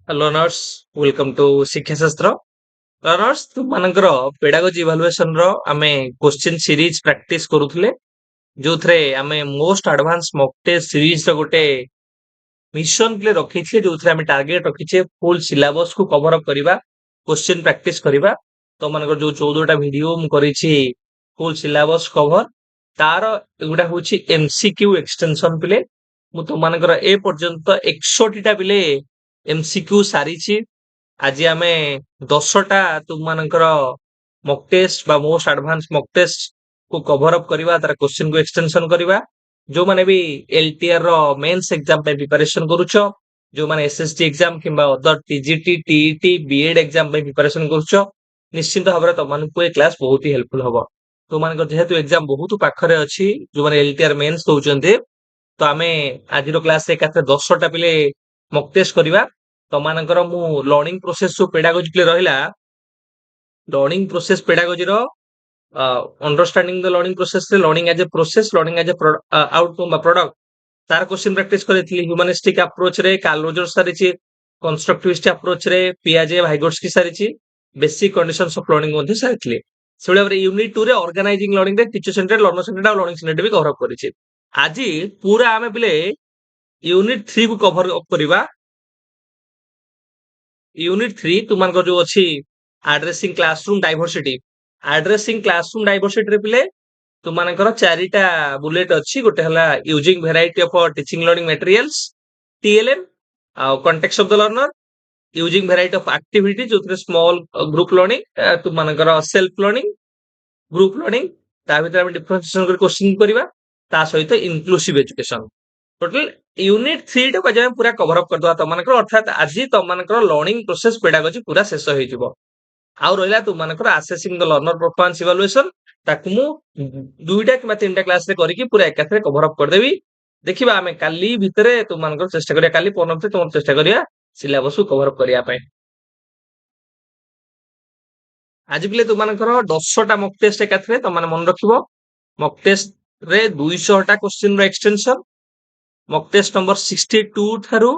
Learners welcome to ଶିକ୍ଷା ଶାସ୍ତ୍ର। Learners ତୁମମାନଙ୍କର ପେଡାଗୋଜି ଇଭାଲୁଏସନ ର ଆମେ କ୍ୱେଶ୍ଚିନ୍ ସିରିଜ ପ୍ରାକ୍ଟିସ କରୁଥିଲେ, ଯୋଉଥିରେ ଆମେ most advance mock test series ର ଗୋଟେ ମିଶନ ପ୍ଲେ ରଖିଛେ, ଯୋଉଥିରେ ଆମେ ଟାର୍ଗେଟ ରଖିଛେ ଫୁଲ ସିଲାବସ କୁ କଭର ଅପ୍ କରିବା, କ୍ୱେଶ୍ଚିନ୍ ପ୍ରାକ୍ଟିସ କରିବା। ତମମାନଙ୍କର ଯୋଉ 14ଟା ଭିଡିଓ ମୁଁ କରିଛି ଫୁଲ ସିଲାବସ କଭର, ତାର ଏଗୁଡା ହଉଛି ଏମସିକ୍ୟୁ ଏକ୍ସଟେନସନ ପ୍ଲେ। ମୁଁ ତୁମମାନଙ୍କର ଏ ପର୍ଯ୍ୟନ୍ତ 61ଟା ପିଲେ ଏମସିକ୍ୟୁ ସାରିଛି। ଆଜି ଆମେ 10ଟା ତୁମମାନଙ୍କର ମକ୍ ଟେଷ୍ଟ ବା ମୋଷ୍ଟ ଆଡଭାନ୍ସ ମକ୍ ଟେଷ୍ଟ କୁ କଭର ଅପ୍ କରିବା, ତାର କ୍ୱେଶ୍ଚିନ୍ କୁ ଏକ୍ସଟେନସନ କରିବା। ଯୋଉମାନେ ବି LTR ର ମେନ୍ସ ଏକ୍ସାମ ପାଇଁ ପ୍ରିପାରେସନ କରୁଛ, ଯୋଉମାନେ SSD ଏକ୍ସାମ କିମ୍ବା other TGT, TET, B.ED exam ପାଇଁ ପ୍ରିପାରେସନ କରୁଛ, ନିଶ୍ଚିତ ଭାବରେ ତମମାନଙ୍କୁ ଏ କ୍ଲାସ ବହୁତ ହି ହେଲ୍ପଫୁଲ ହବ। ତୁମମାନଙ୍କର ଯେହେତୁ ଏକ୍ସାମ ବହୁତ ପାଖରେ ଅଛି, ଯୋଉମାନେ LTR ମେନ୍ସ ଦଉଛନ୍ତି, ତ ଆମେ ଆଜିର କ୍ଲାସରେ ଏକାଥରେ 10ଟା ପିଲେ ମକ୍ ଟେଷ୍ଟ କରିବା। ତମମାନଙ୍କର ମୁଁ ଲର୍ଣ୍ଣିଂ ପ୍ରୋସେସ ଯୋଉ ପେଡାଗୋଜି ପ୍ଲେ ରହିଲା, ଲର୍ଣ୍ଣିଂ ପ୍ରୋସେସ ପେଡାଗୋଜି ର ଅଣ୍ଡରଷ୍ଟାଣ୍ଡିଂ ଦ ଲର୍ଣ୍ଣିଂ ପ୍ରୋସେସ ରେ ଲର୍ଣ୍ଣିଂ ଏଜ ଏ ପ୍ରୋସେସ, ଲର୍ଣ୍ଣିଂ ଏଜ ଏ ଆଉଟକମ୍ ବା ପ୍ରଡକ୍ଟ, ତାର କ୍ୱେଶ୍ଚିନ୍ ପ୍ରାକ୍ଟିସ କରିଥିଲି। ହ୍ୟୁମାନିଷ୍ଟିକ ଆପ୍ରୋଚ ରେ କାର୍ଲ ରୋଜର ସାରିଛି, କନଷ୍ଟ୍ରକ୍ଟିଭିଷ୍ଟ ଆପ୍ରୋଚ ରେ ପିଆଜେ ଭାଇଗୋଟ୍ସକି ସାରିଛି, ବେସିକ କଣ୍ଡିସନ୍ସ ଅଫ ଲର୍ଣ୍ଣିଂ ମଧ୍ୟ ସାରିଥିଲି। ସେଇଭଳି ଭାବରେ ୟୁନିଟ୍ 2 ରେ ଅର୍ଗାନାଇଜିଂ ଲର୍ଣ୍ଣିଂ ରେ ଟିଚର ସେଣ୍ଟର, ଲର୍ନର ସେଣ୍ଟର ଆଉ ଲର୍ଣ୍ଣିଂ ସେଣ୍ଟର ବି କଭର ଅପ୍ କରିଛି। ଆଜି ପୁରା ଆମେ ପିଲେ ୟୁନିଟ୍ 3 କୁ କଭର ଅପ୍ କରିବା। यूनिट 3 तुमको जो अच्छी addressing classroom diversity, addressing classroom diversity रे पिले तुमको चारिटा बुलेट अच्छी। गोटे हला using variety of teaching learning materials, TLM, context of the learner, using variety of activity जो स्मॉल ग्रुप लर्निंग, तुमको सेल्फ लर्निंग, ग्रुप लर्निंग, ता भीतर हम डिफरेंशिएशन कर क्वेश्चन करबा, ता सहित इंक्लूसिव एजुकेशन। टोटल यूनिट 3 टा आज पूरा कवर अप करदवा तमनकर, अर्थात आज तमनकर लर्निंग प्रोसेस पेडागोजी पूरा शेष हो जिवो। आउ रहिला तुमनकर assessing the learner performance evaluation, ताकू मु 2टा कि 3टा क्लास रे करिकि पूरा एकाथरे कवर अप कर देबी। देखिबा आमे काली भितरे तुमनकर चेष्टा करिया, काली पनमते तुम चेष्टा करिया सिलेबस को कवर अप करिया पय। आज बिले तुमनकर 10टा मॉक टेस्ट एकाथरे तमने मन रखिबो। मॉक टेस्ट रे 200टा क्वेश्चन रो एक्सटेंशन, मॉक टेस्ट नंबर 62 थारू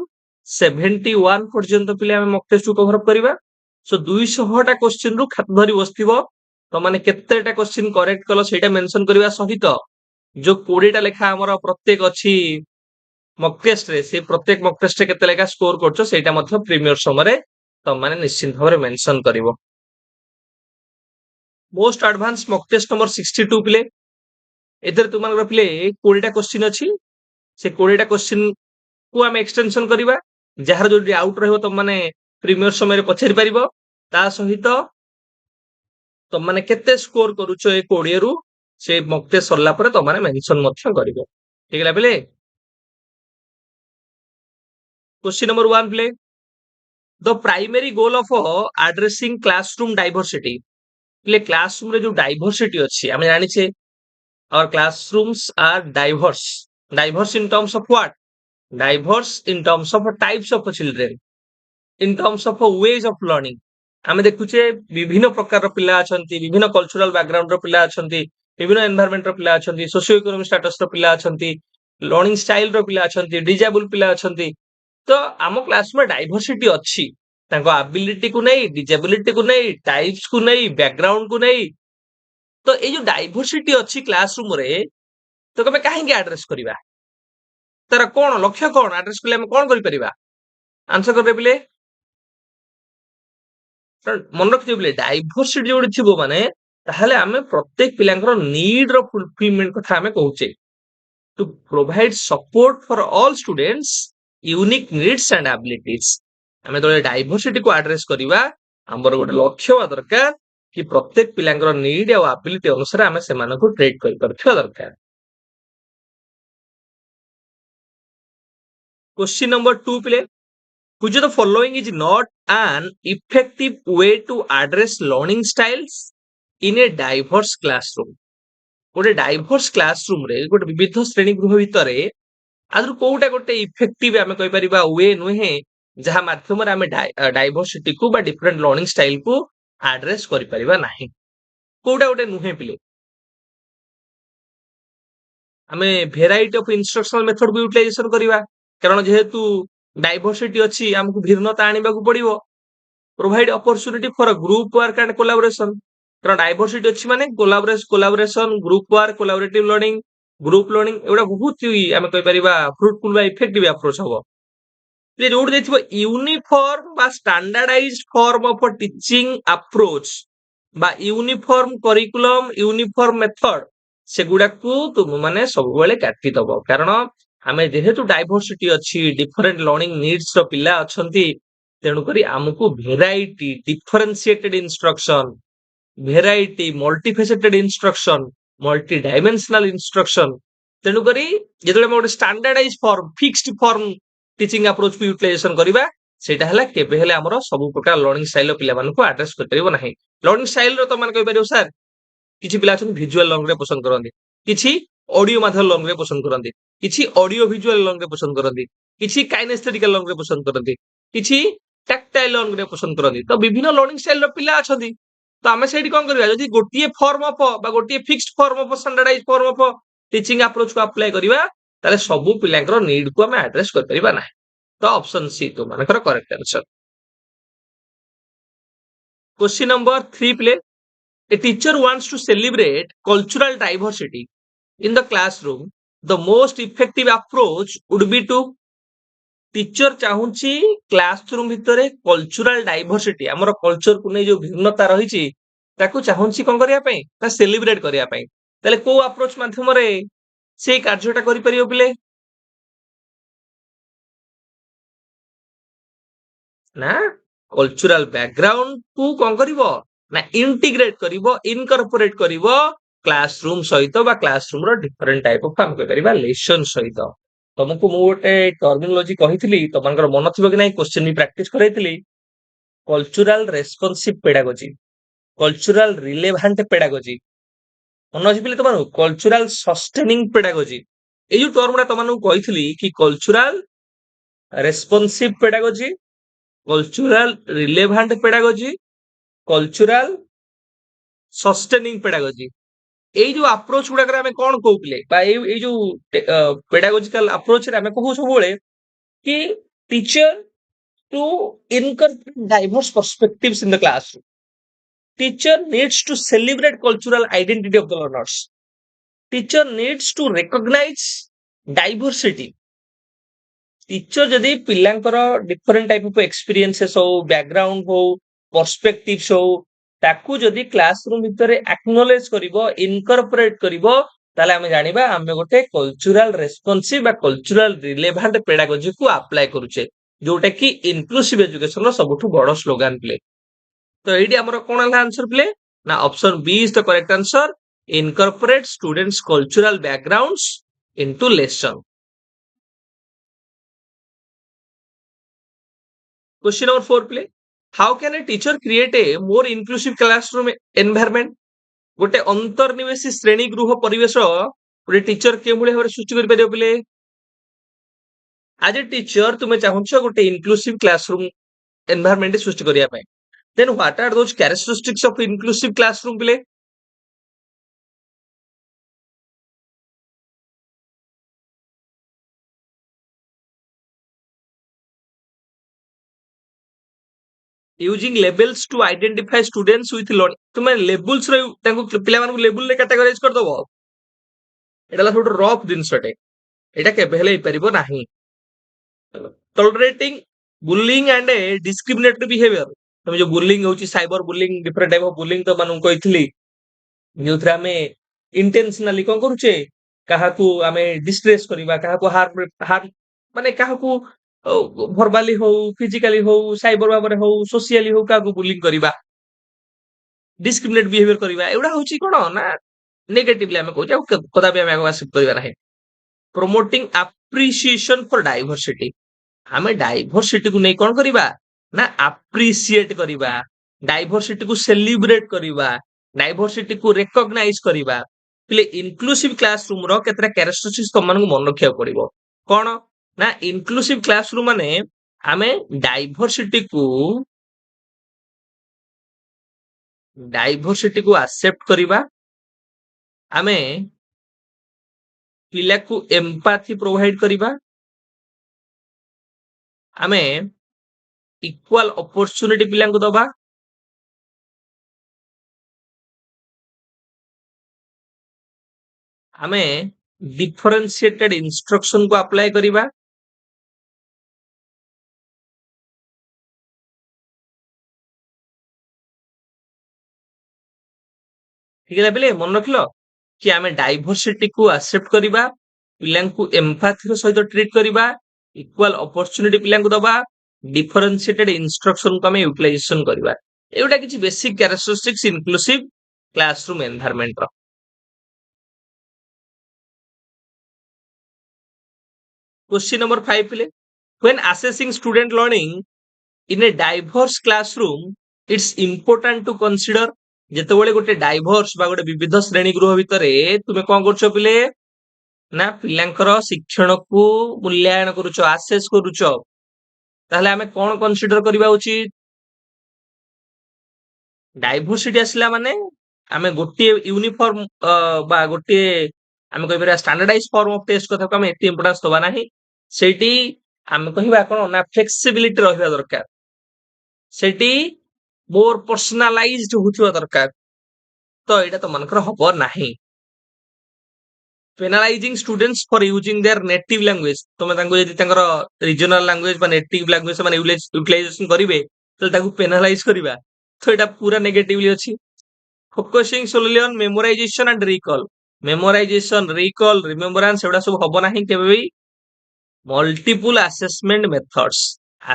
71 पर्यंत पिले आमे मॉक टेस्ट को कवर अप करिबा। सो 200टा क्वेश्चन रु खात धरी बसथिबो, तो माने केतेटा क्वेश्चन करेक्ट कलो सेटा मेंशन करबा सहित जो 20टा लेखा हमर प्रत्येक अछि मॉक टेस्ट रे, से प्रत्येक मॉक टेस्ट रे केते लेखा स्कोर करछो सेटा मतलब प्रीमियर समरे तो माने निश्चित भाबरे मेंशन करिवो। Most advance mock test number 62 पिले एधर तुमनकर पिले 20टा क्वेश्चन अछि। से 20टा क्वेश्चन को आम एक्सटेंशन करवा, जार जो आउट रहिबो तुम माने प्रीमियर समय पचारि परिबो, ता सहित तुम माने केते स्कोर करूछो ए 20 रु, से मॉक टेस्ट सरला परे तुम माने मेंशन मध्य करिवो। ठीक है पिले। क्वेश्चन नंबर 1 पिले, the primary goal of addressing classroom diversity. पिले क्लासरूम रे जो डाइवर्सिटी अछि, हम जानि छे our classrooms are diverse. Diverse in terms of what? Diverse in terms of types of children, in terms of ways of learning। आमे देखुचे विभिन्न प्रकार पिला अछंती, विभिन्न कल्चरल बैकग्राउंड रो पिला अछंती, विभिन्न एनवायरनमेंट रो पिला अछंती, सोशियो इकोनॉमिक स्टेटस रो पिला अछंती, लर्निंग स्टाइल रो पिला अछंती, डिजेबल पिला अछंती। तो आम क्लास में डाइवर्सिटी अच्छी, तांको एबिलिटी को नहीं, डिजेबिलिटी को नहीं, टाइप्स को नहीं, बैकग्राउंड को नहीं। तो ये जो डाइवर्सिटी अच्छी क्लासरूम रे, तो कमे काहेंगे एड्रेस करिवा, तार कौन लक्ष्य, कौन एड्रेस कले हम कौन करि परिबा? आंसर कर पिले। मन रखिथिबो पिले, डाइवर्सिटी जोडी थिबो माने ताहले आमे प्रत्येक पिलांकर नीड रो फुलफिलमेंट कथा आमे कहूचे, to provide support for all students unique needs and abilities. आमे तो डाइवर्सिटी को एड्रेस करिवा, हमर गोटे लक्ष्य वा दरकार कि प्रत्येक पिलांकर नीड आ एबिलिटी अनुसार आमे सेमानको ट्रीट करि परथिबा दरकार। क्वेश्चन नंबर 2 पिले, which of the following is not an effective way to address learning styles in a diverse classroom? गोटे डाइवर्स क्लासरूम रे, गोटे विविध श्रेणी गृह भितर आदर कोउटा गोटे इफेक्टिव आमे कहि परिबा वे नुहे, जहा माध्यम रे आमे डाइवर्सिटी को बा डिफरेंट लर्निंग स्टाइल को एड्रेस करि परिबा नाही। कोउटा गोटे नुहे पिले। आमे वेराइटी ऑफ इंस्ट्रक्शनल मेथड को यूटिलाइजेशन करिवा, कारण जेहेतु डाइवर्सिटी अच्छी आमको भिन्नता आने को पड़ो provide opportunity for group work and collaboration कारण डाइवर्सिटी अच्छी माने collaboration group work collaborative learning group learning एगुड़ा बहुत ही आम कहीपर फ्रुटफुल इफेक्टिव अप्रोच हम जोट देखिए यूनिफॉर्म बा standardized form of teaching approach बा यूनिफॉर्म करिकुलम यूनिफॉर्म मेथड सेगुड़ा को तुम माने सब बेले काटी दब कारण आम जेहेतु डाइवर्सिटी अच्छी डिफरेंट लर्निंग नीड्स रो पिला अछंती तेणुकरी आमको variety differentiated instruction variety multifaceted instruction multidimensional instruction तेणुकरी जो गोटे standardize form fixed form teaching approach को यूटिलाइजेशन करबा सेटा हला केबे हेले हमरो सब प्रकार लर्निंग स्टाइल पिला मानको एड्रेस कर परिबो नाही लर्निंग स्टाइल रो तो मान कहि परियो सर किछि पिला अछन विजुअल लर्निंग रे पसंद करंती किछि ऑडियो माध्यम लर्निंग रे पसंद करंती किछि ऑडियो विजुअल लर्निंग रे पसंद करंती किछि काइनेस्थेटिकल लर्निंग रे पसंद करंती किछि टैक्टाइल लर्निंग रे पसंद करंती तो विभिन्न लर्निंग स्टाइल रो पिला अछंती तो आमे सेठी कोन करबा जदि गोटिए फॉर्म ऑफ बा गोटिए fixed form of standardize form of teaching approach को अप्लाई करबा ताले सब पिलांकर नीड को आमे एड्रेस कर परिबा नाही तो ऑप्शन सी तो मानकर correct answer question number 3 play a teacher wants to celebrate cultural diversity in the classroom the most effective approach would be to teacher चाहूची क्लासरूम भितरे कल्चरल डाइवर्सिटी हमर कल्चर को नै जो भिन्नता रहिछि ताकू चाहूची कोन करिया पई ता सेलिब्रेट करिया पई तले को अप्रोच माध्यम रे से कार्यटा करि परियो पिले ना कल्चरल बैकग्राउंड को कोन करिवो ना इंटीग्रेट करिवो इनकॉर्पोरेट करिवो क्लासरूम सहित बा क्लासरूम रो डिफरेंट टाइप ऑफ काम करि परिबा लेसन सहित तुमको मु गोटे टर्मिनोलॉजी कहितली तमनकर मन थिबो कि नै क्वेश्चन भी प्रैक्टिस करैतली cultural responsive pedagogy cultural relevant pedagogy मन अछि पिले तमन कल्चरल सस्टेनिंग पेडागोजी ए जो टर्मडा तमन कहितली कि cultural responsive pedagogy cultural relevant pedagogy cultural sustaining pedagogy এই जो अप्रोच गुडा हमें कौन कहूले जो पेडागोजिकल अप्रोच रे हमें कहू सबले कि teacher to incorporate diverse perspectives in the classroom teacher needs to celebrate cultural identity of the learners teacher needs to recognize diversity teacher जदि पिलांकर डिफरेंट टाइप ऑफ एक्सपीरियंसेस हो बैकग्राउंड हो पर्सपेक्टिव्स हो ताकू जदि क्लासरूम भितर एक्नॉलेज करिवो इनकॉर्पोरेट करिवो ताले हमें जानिबा हमें गोटे कल्चरल रेस्पॉन्सिव बा कल्चरल रिलेवेंट पेडागोजी को अप्लाई करूचे जोटा कि इनक्लूसिव एजुकेशन रो सबठु बड़ स्लोगन प्ले तो एडी हमर कोन हला आंसर प्ले ना option B is the correct answer incorporate students cultural backgrounds into lesson question number 4 प्ले how can a teacher create a more inclusive classroom environment गोटे अंतर्निवेशी श्रेणी गृह परिवेश गोटे टीचर के भली भाबरे सृष्टि करि परियो पिले एज ए टीचर तुमे चाहूछ गोटे इनक्लूसिव क्लासरूम एनवायरनमेंट सृष्टि करिया पय then what are those characteristics of inclusive classroom पिले using labels to identify students with learning तुमे लेबल्स रे तांको पिला मानकु लेबल रे कैटेगराइज कर दबो एटाला छोटो रफ दिनसटे एटा केबे हेले परिबो नाही tolerating bullying and discriminatory behaviour तुम जो बुलिंग होची cyber bullying different type of bullying तो मानु कहितली जोथरा में इंटेंशनली कोन करूचे काहाकू आमे डिस्ट्रेस करिबा काहाकू हार्म माने काहाकू वर्बली हो फिजिकली हो साइबर बाबरे हो सोशली हो काहाकू बुलिंग करिबा डिस्क्रिमिनेट बिहेवियर करिबा एउडा होची कोन ना नेगेटिवली आमे कहू कदा भी आमे आगो एक्सेप्ट करिबा नाही प्रमोटिंग एप्रिसिएशन फॉर डाइवर्सिटी आमे डाइवर्सिटी को नै कोन करिबा ना एप्रिशिएट करिबा डाइवर्सिटी को सेलिब्रेट करिबा डाइवर्सिटी को रिकॉग्नाइज करिबा पिले इनक्लूसिव क्लासरूम रो केतरा कैरेक्टरिस्टिक्स तमन को मन रखिया पड़िबो कोन ना इनक्लूसिव क्लासरूम माने आमे डाइवर्सिटी को एक्सेप्ट करिबा आमे पिला को एम्पैथी प्रोवाइड करिबा आमे इक्वल अपॉर्चुनिटी पिलांकु दबा आमे डिफरेंशिएटेड इंस्ट्रक्शन को अप्लाई करिबा ठीक है पिले मन रखलो कि आमे डाइवर्सिटी को एक्सेप्ट करिबा पिलांकु एम्पैथी रो सहित ट्रीट करिबा इक्वल अपॉर्चुनिटी पिलांकु दबा डिफरेंशिएटेड इंस्ट्रक्शन को आमे यूटिलाइजेशन करिबा एउटा किछि basic characteristics inclusive classroom environment रो क्वेश्चन नंबर 5 पिले when assessing student learning in a diverse classroom it's important to consider ଯେତେବେଳେ ଗୋଟେ ଡାଇଭର୍ସ ବା ଗୋଟେ ବିବିଧ ଶ୍ରେଣୀ ଗୃହ ଭିତରେ ତୁମେ କଣ କରୁଛ ପିଲେ ନା ପିଲାଙ୍କର ଶିକ୍ଷଣକୁ ମୂଲ୍ୟାୟନ କରୁଛ ଆସେସ୍ କରୁଛ ତାହେଲେ ଆମେ କଣ କନସିଡର କରିବା ଉଚିତ डाइवर्सिटी आसला माने आमे गोटे यूनिफॉर्म बा गोटे आमे कहि परिया स्टैंडर्डाइज फॉर्म ऑफ टेस्ट कथा को आमे एते इंपोर्टेंस दबा नाही सेठी आमे कहिबा कोन ना फ्लेक्सिबिलिटी रहिबा दरकार सेठी मोर पर्सनलाइज्ड होथिबा दरकार तो एटा तो मनकर हबो नाही penalizing students for using their native language तमे तांको यदि तांकर रीजनल लैंग्वेज बा नेटिव लैंग्वेज माने यूटिलाइजेशन करिवे तो ताकू पेनालाइज करिबा तो एटा पूरा नेगेटिवली अछि focusing solely on memorization and recall memorization recall remembrance एवडा सब हबो नाही केबे भी मल्टीपल असेसमेंट मेथड्स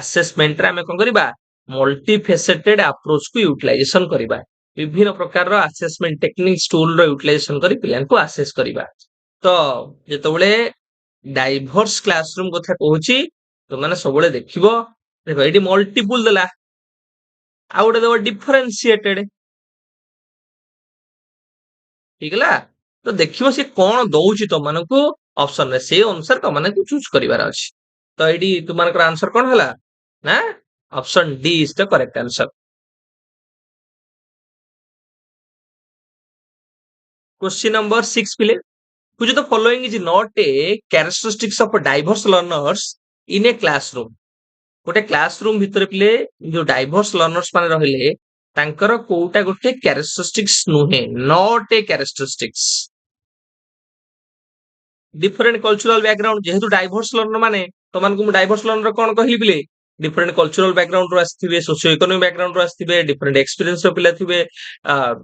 असेसमेंट रे हमें कोन करिबा मल्टी फेसेटेड अप्रोच को यूटिलाइजेशन करिबा विभिन्न प्रकार रो असेसमेंट टेक्निक्स टूल रो यूटिलाइजेशन करी पिलान को असेस करिबा तो जेतबेले डाइवर्स क्लासरूम कथा कहूची तो माने सबले देखिबो देखो एडी मल्टीपल देला आ गोटे देबो डिफरेंशिएटेड ठीक है तो देखिबो से कोन दउची तो मानको ऑप्शन रे से अनुसार तो माने को चूज करिवार अछि तो एडी तुमानकर आंसर कोन हला ना option D is the correct answer question number 6 please which of the following is not a characteristics of diverse learners in a classroom गोटे क्लासरूम भितर पिले जो डाइवर्स लर्नर्स माने रहिले तांकर कोउटा गोटे कैरेक्टरिस्टिक्स नुहे not a characteristics different cultural background जेहेतु डाइवर्स लर्नर माने तो मानकु डाइवर्स लर्नर कोन कहली बिले डिफरेंट कल्चरल बैकग्राउंड रो आसीथिबे सोशियो इकोनॉमिक बैकग्राउंड रो आसीथिबे डिफरेंट एक्सपीरियंस रो पिला थिबे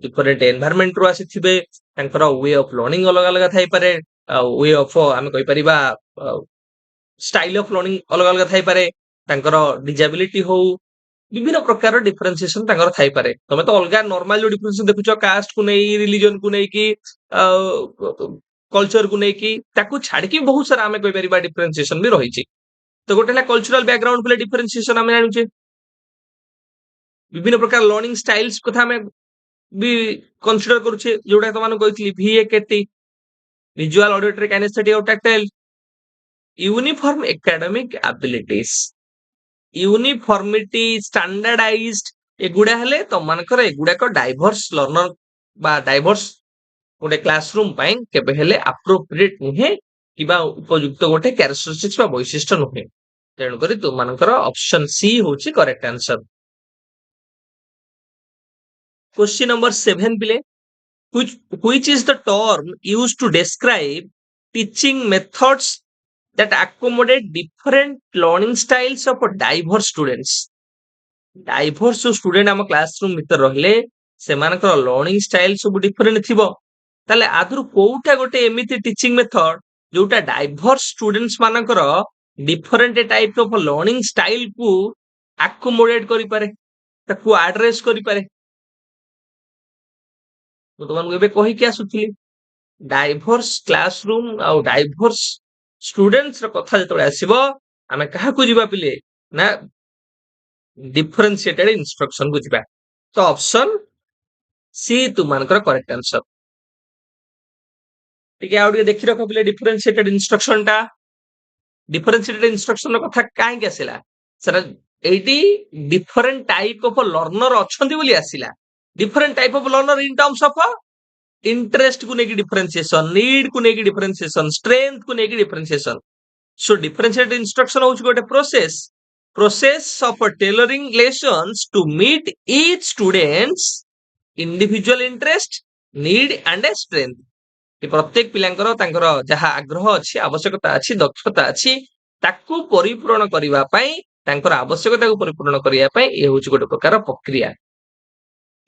डिफरेंट एनवायरनमेंट रो आसीथिबे तांकर वे ऑफ लर्निंग अलग अलग थाई पारे वे ऑफ हम कहि परिबा स्टाइल ऑफ लर्निंग अलग अलग थाई पारे तांकर डिसेबिलिटी हो विभिन्न प्रकार डिफरेंशिएशन तांकर थाई पारे तमे तो अलगा नॉर्मल जो डिफरेंशिएशन देखुचो कास्ट को नै रिलीजन को नै कि कल्चर को नै कि ताकू छाड़ के बहुत सारा हमें कहि परिबा डिफरेंशिएशन भी रही छि तो गोटे है कल्चरल बैकग्राउंड पे डिफरेंशिएशन हमें जानुचे विभिन्न प्रकार लर्निंग स्टाइल्स कथा हमें भी कंसीडर करूचे जोटा तो माने कहथि VAKT विजुअल ऑडिटरी काइनेस्थेटिक और tactile uniform academic abilities uniformity standardized एगुडा हेले तो मानकर एगुडा को डाइवर्स लर्नर बा डाइवर्स गोटे क्लासरूम पई केबे हेले एप्रोप्रिएट नुहे किबा उपयुक्त गोटे कैरेक्टरिस्टिक्स बा वैशिष्ट्य नुहे तेणु करी तुम मानकर ऑप्शन सी होची करेक्ट आंसर क्वेश्चन नंबर 7 पिले which is the term used to describe teaching methods that accommodate different learning styles of diverse students diverse जो स्टूडेंट हम क्लासरूम भीतर रहले सेमानकर लर्निंग स्टाइल सब डिफरेंट थिबो ताले आदरु कोउटा गोटे एमिति टीचिंग मेथड जोटा डाइवर्स स्टूडेंट्स मानकर different type of learning style को अकोमोडेट करि पारे ताकू एड्रेस करि पारे तो तुमन एबे कहि के आसुथि डाइवर्स क्लासरूम आ डाइवर्स स्टूडेंट्स रो कथा जतबे आसीबो हमें कहा को जिबा पिले ना डिफरेंशिएटेड इंस्ट्रक्शन को जिबा तो ऑप्शन सी तुमनकर करेक्ट आंसर ठीक है आउडी देखि रखो पिले डिफरेंशिएटेड इंस्ट्रक्शन टा डिफरेंशिएटेड इंस्ट्रक्शन रो कथा काहे के आसिला सर एटी डिफरेंट टाइप ऑफ लर्नर अछंती बोली आसिला different type of learner in terms of interest को नेकी डिफरेंशिएशन नीड को नेकी डिफरेंशिएशन स्ट्रेंथ को नेकी डिफरेंशिएशन सो डिफरेंशिएटेड इंस्ट्रक्शन होउछ गोटे process process of tailoring lessons to meet each student's individual interest, need and strength. ପ୍ରତ୍ୟେକ ପିଲାଙ୍କର ତାଙ୍କର ଯାହା ଆଗ୍ରହ ଅଛି, ଆବଶ୍ୟକତା ଅଛି, ଦକ୍ଷତା ଅଛି, ତାକୁ ପରିପୂରଣ କରିବା ପାଇଁ, ତାଙ୍କର ଆବଶ୍ୟକତାକୁ ପରିପୂରଣ କରିବା ପାଇଁ ଏ ହେଉଛି ଗୋଟେ ପ୍ରକାର ପ୍ରକ୍ରିୟା।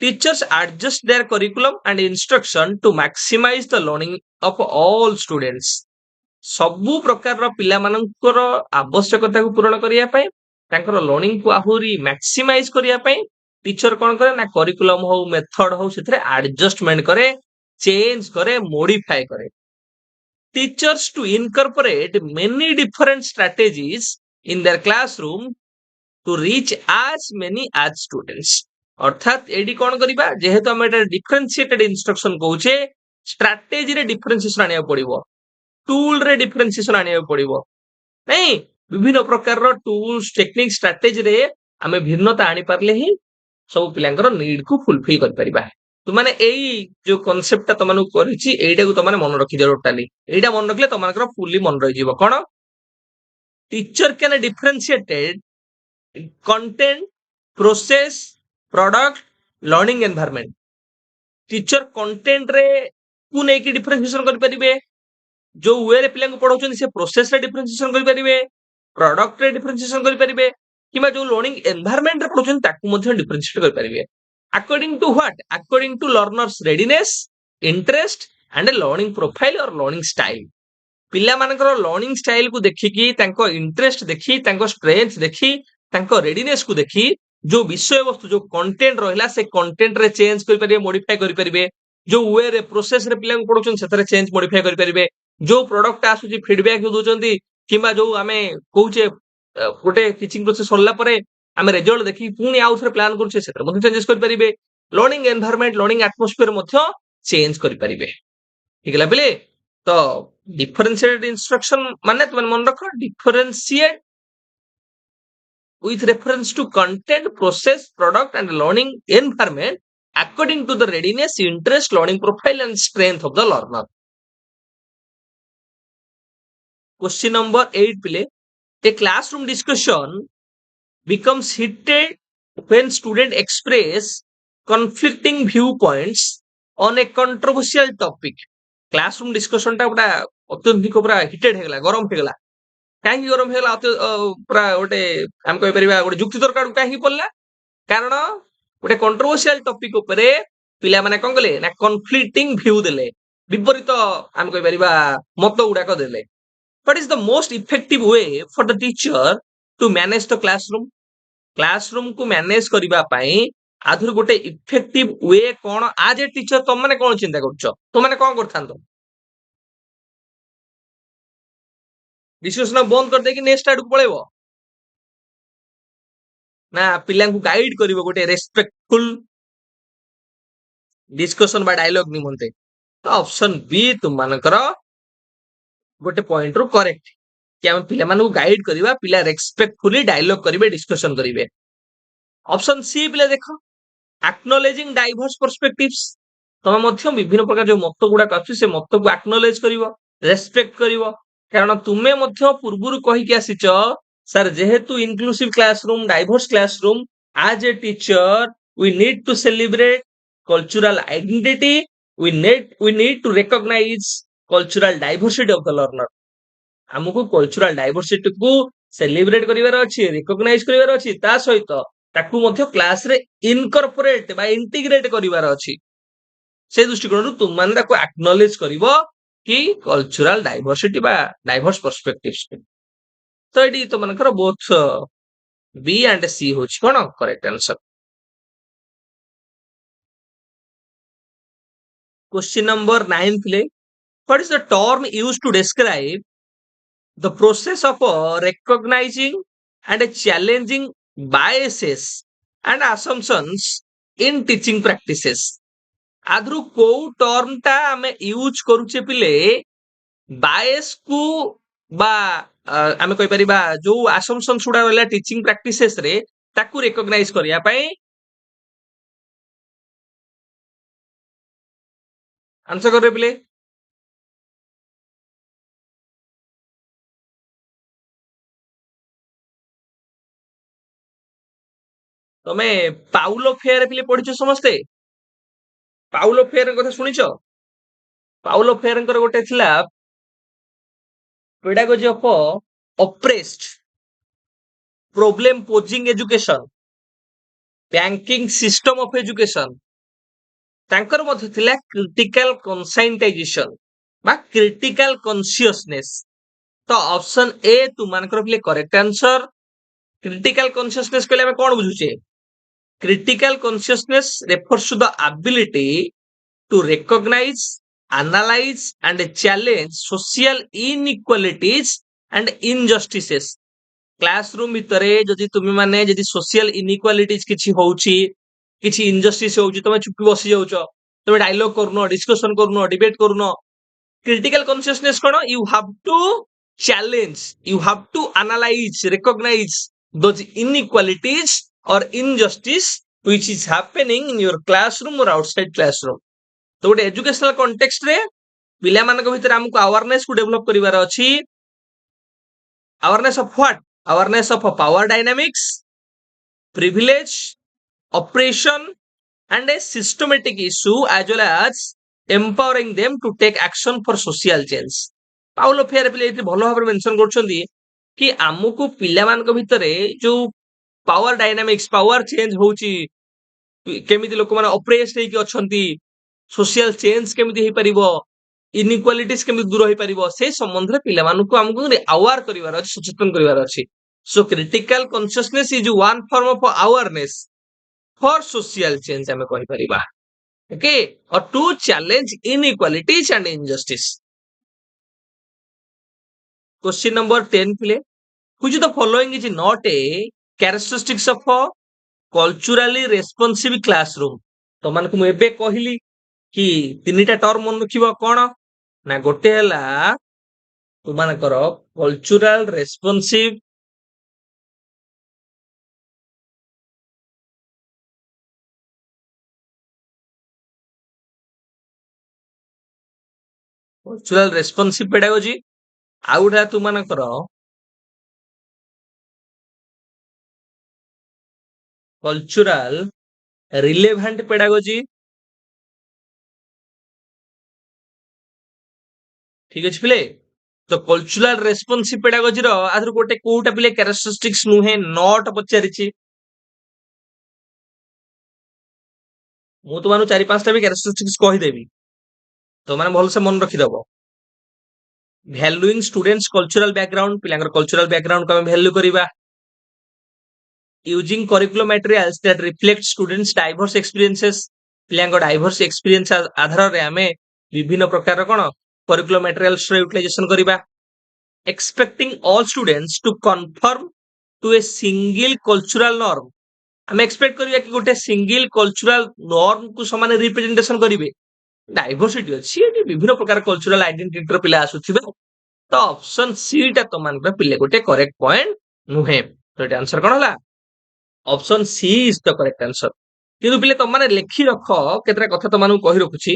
Teachers adjust their curriculum and instruction to maximize the learning of all students. ସବୁ ପ୍ରକାରର ପିଲାମାନଙ୍କର ଆବଶ୍ୟକତାକୁ ପୂରଣ କରିବା ପାଇଁ, ତାଙ୍କର ଲର୍ଣ୍ଣିଂକୁ ଆହୁରି ମାକ୍ସିମାଇଜ କରିବା ପାଇଁ ଟିଚର କଣ କରେ ନା କରିକୁଲମ ହଉ ମେଥଡ ହଉ ସେଥିରେ ଆଡଜଷ୍ଟମେଣ୍ଟ କରେ, ଚେଞ୍ଜ କରେ, ମୋଡିଫାଏ କରେ। Teachers to incorporate many different strategies in their classroom to reach as many as students. ଅର୍ଥାତ୍ ଏଇଠି କଣ କରିବା, ଯେହେତୁ ଆମେ ଏଟା ଡିଫରେନ୍ସିଏଟେଡ ଇନଷ୍ଟ୍ରକ୍ସନ କହୁଛେ, ଷ୍ଟ୍ରାଟେଜିରେ ଡିଫରେନ୍ସିଏସନ ଆଣିବାକୁ ପଡିବ, ଟୁଲରେ ଡିଫରେନ୍ସିଏସନ ଆଣିବାକୁ ପଡିବ, ନାଇଁ ବିଭିନ୍ନ ପ୍ରକାରର ଟୁଲ୍ସ ଟେକ୍ନିକ ଷ୍ଟ୍ରାଟେଜିରେ ଆମେ ଭିନ୍ନତା ଆଣିପାରିଲେ ହିଁ ସବୁ ପିଲାଙ୍କର ନିଡ୍ କୁ ଫୁଲଫିଲ କରିପାରିବା। ତୁମାନେ ଏଇ ଯୋଉ କନସେପ୍ଟଟା ତମାନଙ୍କୁ କରିଛି ଏଇଟାକୁ ତମାନେ ମନେ ରଖିଦିଅ ଟୋଟାଲି। ଏଇଟା ମନେ ରଖିଲେ ତମାନଙ୍କର ଫୁଲି ମନେ ରହିଯିବ। କଣ? Teacher can differentiated content, process, product, learning environment. Teacher content रे को नेकी डिफरेंशिएशन कर परिबे, जो वे रे पिला को पढौछन से प्रोसेस रे डिफरेंशिएशन कर परिबे, प्रोडक्ट रे डिफरेंशिएशन कर परिबे, किबा जो लर्निंग एनवायरनमेंट रे पढौछन ताकू मध्ये डिफरेंशिएट कर परिबे। According to what? According to learners readiness, interest and learning profile or learning style. पिला मानकर लर्निंग स्टाइल को देखिकी, तांको इंटरेस्ट देखी, तांको स्ट्रेंथ देखी, तांको रेडीनेस को देखी, जो विषय वस्तु जो कंटेंट रहिला से कंटेंट रे चेंज कर परिबे, मॉडिफाई कर परिबे, जो वे रे प्रोसेस रे पिला को पढौछन सेतरे चेंज मॉडिफाई कर परिबे, जो प्रोडक्ट आसुची फीडबैक दोचंती किबा जो आमे कहूचे गोटे टीचिंग प्रोसेस सरला परे आमे रिजल्ट देखि पुनी आउ थरे प्लान करूचे सेतरे मध्ये चेंजेस कर परिबे, लर्निंग एनवायरनमेंट, लर्निंग एटमॉस्फेयर मध्ये चेंज कर परिबे। ठीक है पिले? तो डिफरेंशिएटेड इंस्ट्रक्शन माने तुम मन रखो, differentiate with reference to content, process, product and learning environment according to the readiness, interest, learning profile and strength of the learner. Question number 8 pile, a classroom discussion becomes heated when students express conflicting viewpoints on a controversial topic. Classroom discussion टा बड़ा अत्यंत पूरा heated हेगला, गरम हेगला, कहीं गरम हेगला पूरा गोटे हम कहि परिबा गोटे जुक्ति तर्क कहीं पड़ला, कारण गोटे कंट्रोवर्शियल टॉपिक उपरे पिला माने कोन गले ना कन्फ्लिक्टिंग व्यू देले, विपरीत हम कहि परिबा मत गुडाक देले। What is the most effective way for the teacher to manage the classroom? Classroom को मैनेज करिबा पई आधुर गोटे इफेक्टिव वे कोन? आज ए टीचर तुम माने कोन चिंता करछो, तुम माने कोन करथांतो? डिस्कशन बंद कर देकी नेक्स्ट आड को पळेबो ना, पिला को गाइड करिवो गोटे रेस्पेक्टफुल डिस्कशन बा डायलॉग निमंते। तो ऑप्शन बी तुम मानकर गोटे पॉइंट रो करेक्ट कि हम पिला मानू गाइड करिवा, पिला रेस्पेक्टफुली डायलॉग करिवे, डिस्कशन करिवे। ऑप्शन सी पिला देखो, एक्नॉलेजिंग डाइवर्स पर्सपेक्टिव्स। तमे मध्य विभिन्न प्रकार जो मत गुडा अछि से मत को एक्नॉलेज करिवो, रेस्पेक्ट करिवो, कारण तुमे मध्य पूर्वरु कहि के आसीचो सर जेहेतु inclusive classroom, diverse classroom, as a teacher we need to celebrate cultural identity, we need to recognize cultural diversity of the learner। हमको कल्चरल डाइवर्सिटी को सेलिब्रेट करिवार अछि, रिकॉग्नाइज करिवार अछि, ता सहित ताकू मध्य क्लास रे इनकॉर्पोरेट बा इंटीग्रेट करिवार अछि। से दृष्टिकोण तुम माने ताको एक्नॉलेज करिवो कि कल्चरल डाइवर्सिटी बा डाइवर्स पर्सपेक्टिव्स। तो एडी तो मानकर बोथ बी एंड सी होछि कोन करेक्ट आंसर। क्वेश्चन नंबर 9 प्ले, what is the term used to describe the process of recognizing and challenging biases and assumptions in teaching practices? आधरु को term टा हमें यूज करूचे पिले बायस को बा हमें कहि परिबा जो assumptions उडा रहला टीचिंग प्रैक्टिसेस रे ताकू रिकॉग्नाइज करिया पई। आंसर करे पिले। ତମେ ପାଉଲୋ ଫେୟାର ପିଲେ ପଢିଛ ସମସ୍ତେ? ପାଉଲୋ ଫେୟାର କଥା ଶୁଣିଛ? ପାଉଲୋ ଫେୟାରଙ୍କର ଗୋଟେ ଥିଲା pedagogy of oppressed problem posing education banking system of education ତାଙ୍କର ମଧ୍ୟ ଥିଲା critical conscientization ବା critical consciousness ତ ଅପସନ ଏ ତୁମାନଙ୍କର ପିଲେ କରେକ୍ଟ ଆନ୍ସର critical consciousness କହିଲେ ଆମେ କଣ ବୁଝୁଛେ critical consciousness refers to the ability to recognize analyze and challenge social inequalities and injustices classroom ଭିତରେ ଯଦି ତୁମେ ମାନେ ଯଦି ସୋସିଆଲ ଇନିକ୍ୱାଲିଟିଜ କିଛି ହଉଛି କିଛି ଇନଜଷ୍ଟିସ ହଉଛି ତମେ ଚୁପି ବସି ଯାଉଛ ତମେ ଡାଇଲଗ କରୁନ ଡିସ୍କସନ କରୁନ ଡିବେଟ କରୁନ କ୍ରିଟିକାଲ କନସିୟସନେସ କଣ you have to challenge you have to analyze recognize those inequalities or injustice which is happening in your classroom or outside classroom ତ ଗୋଟେ ଏଜୁକେଶନାଲ କଣ୍ଟେକ୍ସଟ ରେ ପିଲାମାନଙ୍କ ଭିତରେ ଆମକୁ ଆୱାରନେସ କୁ ଡେଭଲପ କରିବାର ଅଛି awareness of what awareness of power dynamics privilege oppression and a systematic issue as well as empowering them to take action for social change Paulo Freire ପିଲେ ଏଠି ଭଲ ଭାବରେ ମେନସନ କରୁଛନ୍ତି କି ଆମକୁ ପିଲାମାନଙ୍କ ଭିତରେ ଯୋଉ ପାୱାର ଡାଇନାମିକ୍ସ ପାୱାର ଚେଞ୍ଜ ହଉଛି କେମିତି ଲୋକମାନେ ଅପ୍ରେସ୍ଡ ହେଇକି ଅଛନ୍ତି ସୋସିଆଲ ଚେଞ୍ଜ କେମିତି ହେଇପାରିବ ଇନଇକ୍ୱାଲିଟିଜ କେମିତି ଦୂର ହେଇପାରିବ ସେ ସମ୍ବନ୍ଧରେ ପିଲାମାନଙ୍କୁ ଆମକୁ ଆୱାର କରିବାର ଅଛି ସଚେତନ କରିବାର ଅଛି so critical consciousness is one form of awareness for social change ଆମେ କହିପାରିବା okay or to challenge inequalities and injustice question number 10 ପିଲେ which of the following is not a characteristics of a culturally responsive classroom ତ ମାନଙ୍କୁ ମୁଁ ଏବେ କହିଲି କି ତିନିଟା ଟର୍ମ ମନେ ରଖିବ କଣ ନା ଗୋଟେ ହେଲା ତୁମାନଙ୍କର କଲଚୁରାଲ ରେସ୍ପନ୍ସିଭ କଲଚୁରାଲ ରେସ୍ପନ୍ସିଭ pedagogy ଆଉ ଗୋଟେ ତୁମାନଙ୍କର କଲଚୁରାଲ ରିଲେଭାଣ୍ଟ pedagogy ଠିକ ଅଛି ପିଲେ ତ କଲଚୁରାଲ ରେସ୍ପନ୍ସିଭ pedagogy ର ଆଧରୁ ଗୋଟେ କୋଉଟା ପିଲେ କ୍ୟାରେକ୍ଟରିଷ୍ଟିକ୍ସ ନୁହେଁ ନଟ ପଚାରିଛି ମୁଁ ତୁମମାନଙ୍କୁ ଚାରି ପାଞ୍ଚଟା ବି କ୍ୟାରେକ୍ଟରିଷ୍ଟିକ୍ସ କହିଦେବି ତମାନେ ଭଲସେ ମନେ ରଖିଦବ valuing students cultural background ପିଲାଙ୍କର cultural background କୁ ଆମେ value କରିବା using curriculum materials that reflect students diverse experiences ପିଲାଙ୍କ diverse experience ଆଧାରରେ ଆମେ ବିଭିନ୍ନ ପ୍ରକାର କଣ curriculum materials ର utilization କରିବା expecting all students to conform to a single cultural norm ଆମେ expect କରିବା କି ଗୋଟେ single cultural norm କୁ ସେମାନେ representation କରିବେ डाइवर्सिटी अच्छी एटी विभिन्न प्रकार कल्चरल आइडेंटिटी पिला आसुथिबे तो ऑप्शन सी टा तो मानकर पिले गोटे करेक्ट पॉइंट नुहे तो एटा आंसर कोन हला option C is the correct answer किंतु पिले तो माने लेखि रख केतरा कथा तो मानु कहि रखुची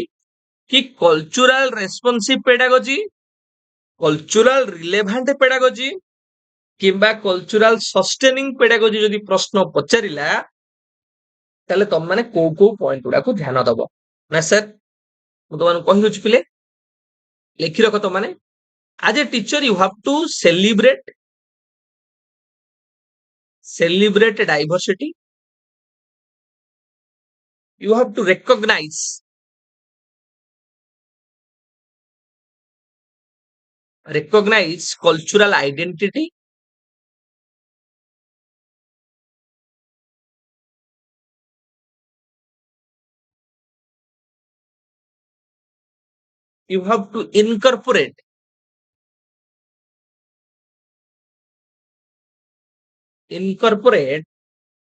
कि cultural responsive pedagogy cultural relevant pedagogy किंबा कल्चरल सस्टेनिंग पेडागोजी जदि प्रश्न पचारिला ताले तुम माने को पॉइंट गुडा को ध्यान दबो ना सर ମୁଁ ତମମାନଙ୍କୁ କହିଦଉଛି ପିଲେ ଲେଖି ରଖ ତ ମାନେ as a teacher you have to celebrate diversity you have to recognize cultural identity you have to incorporate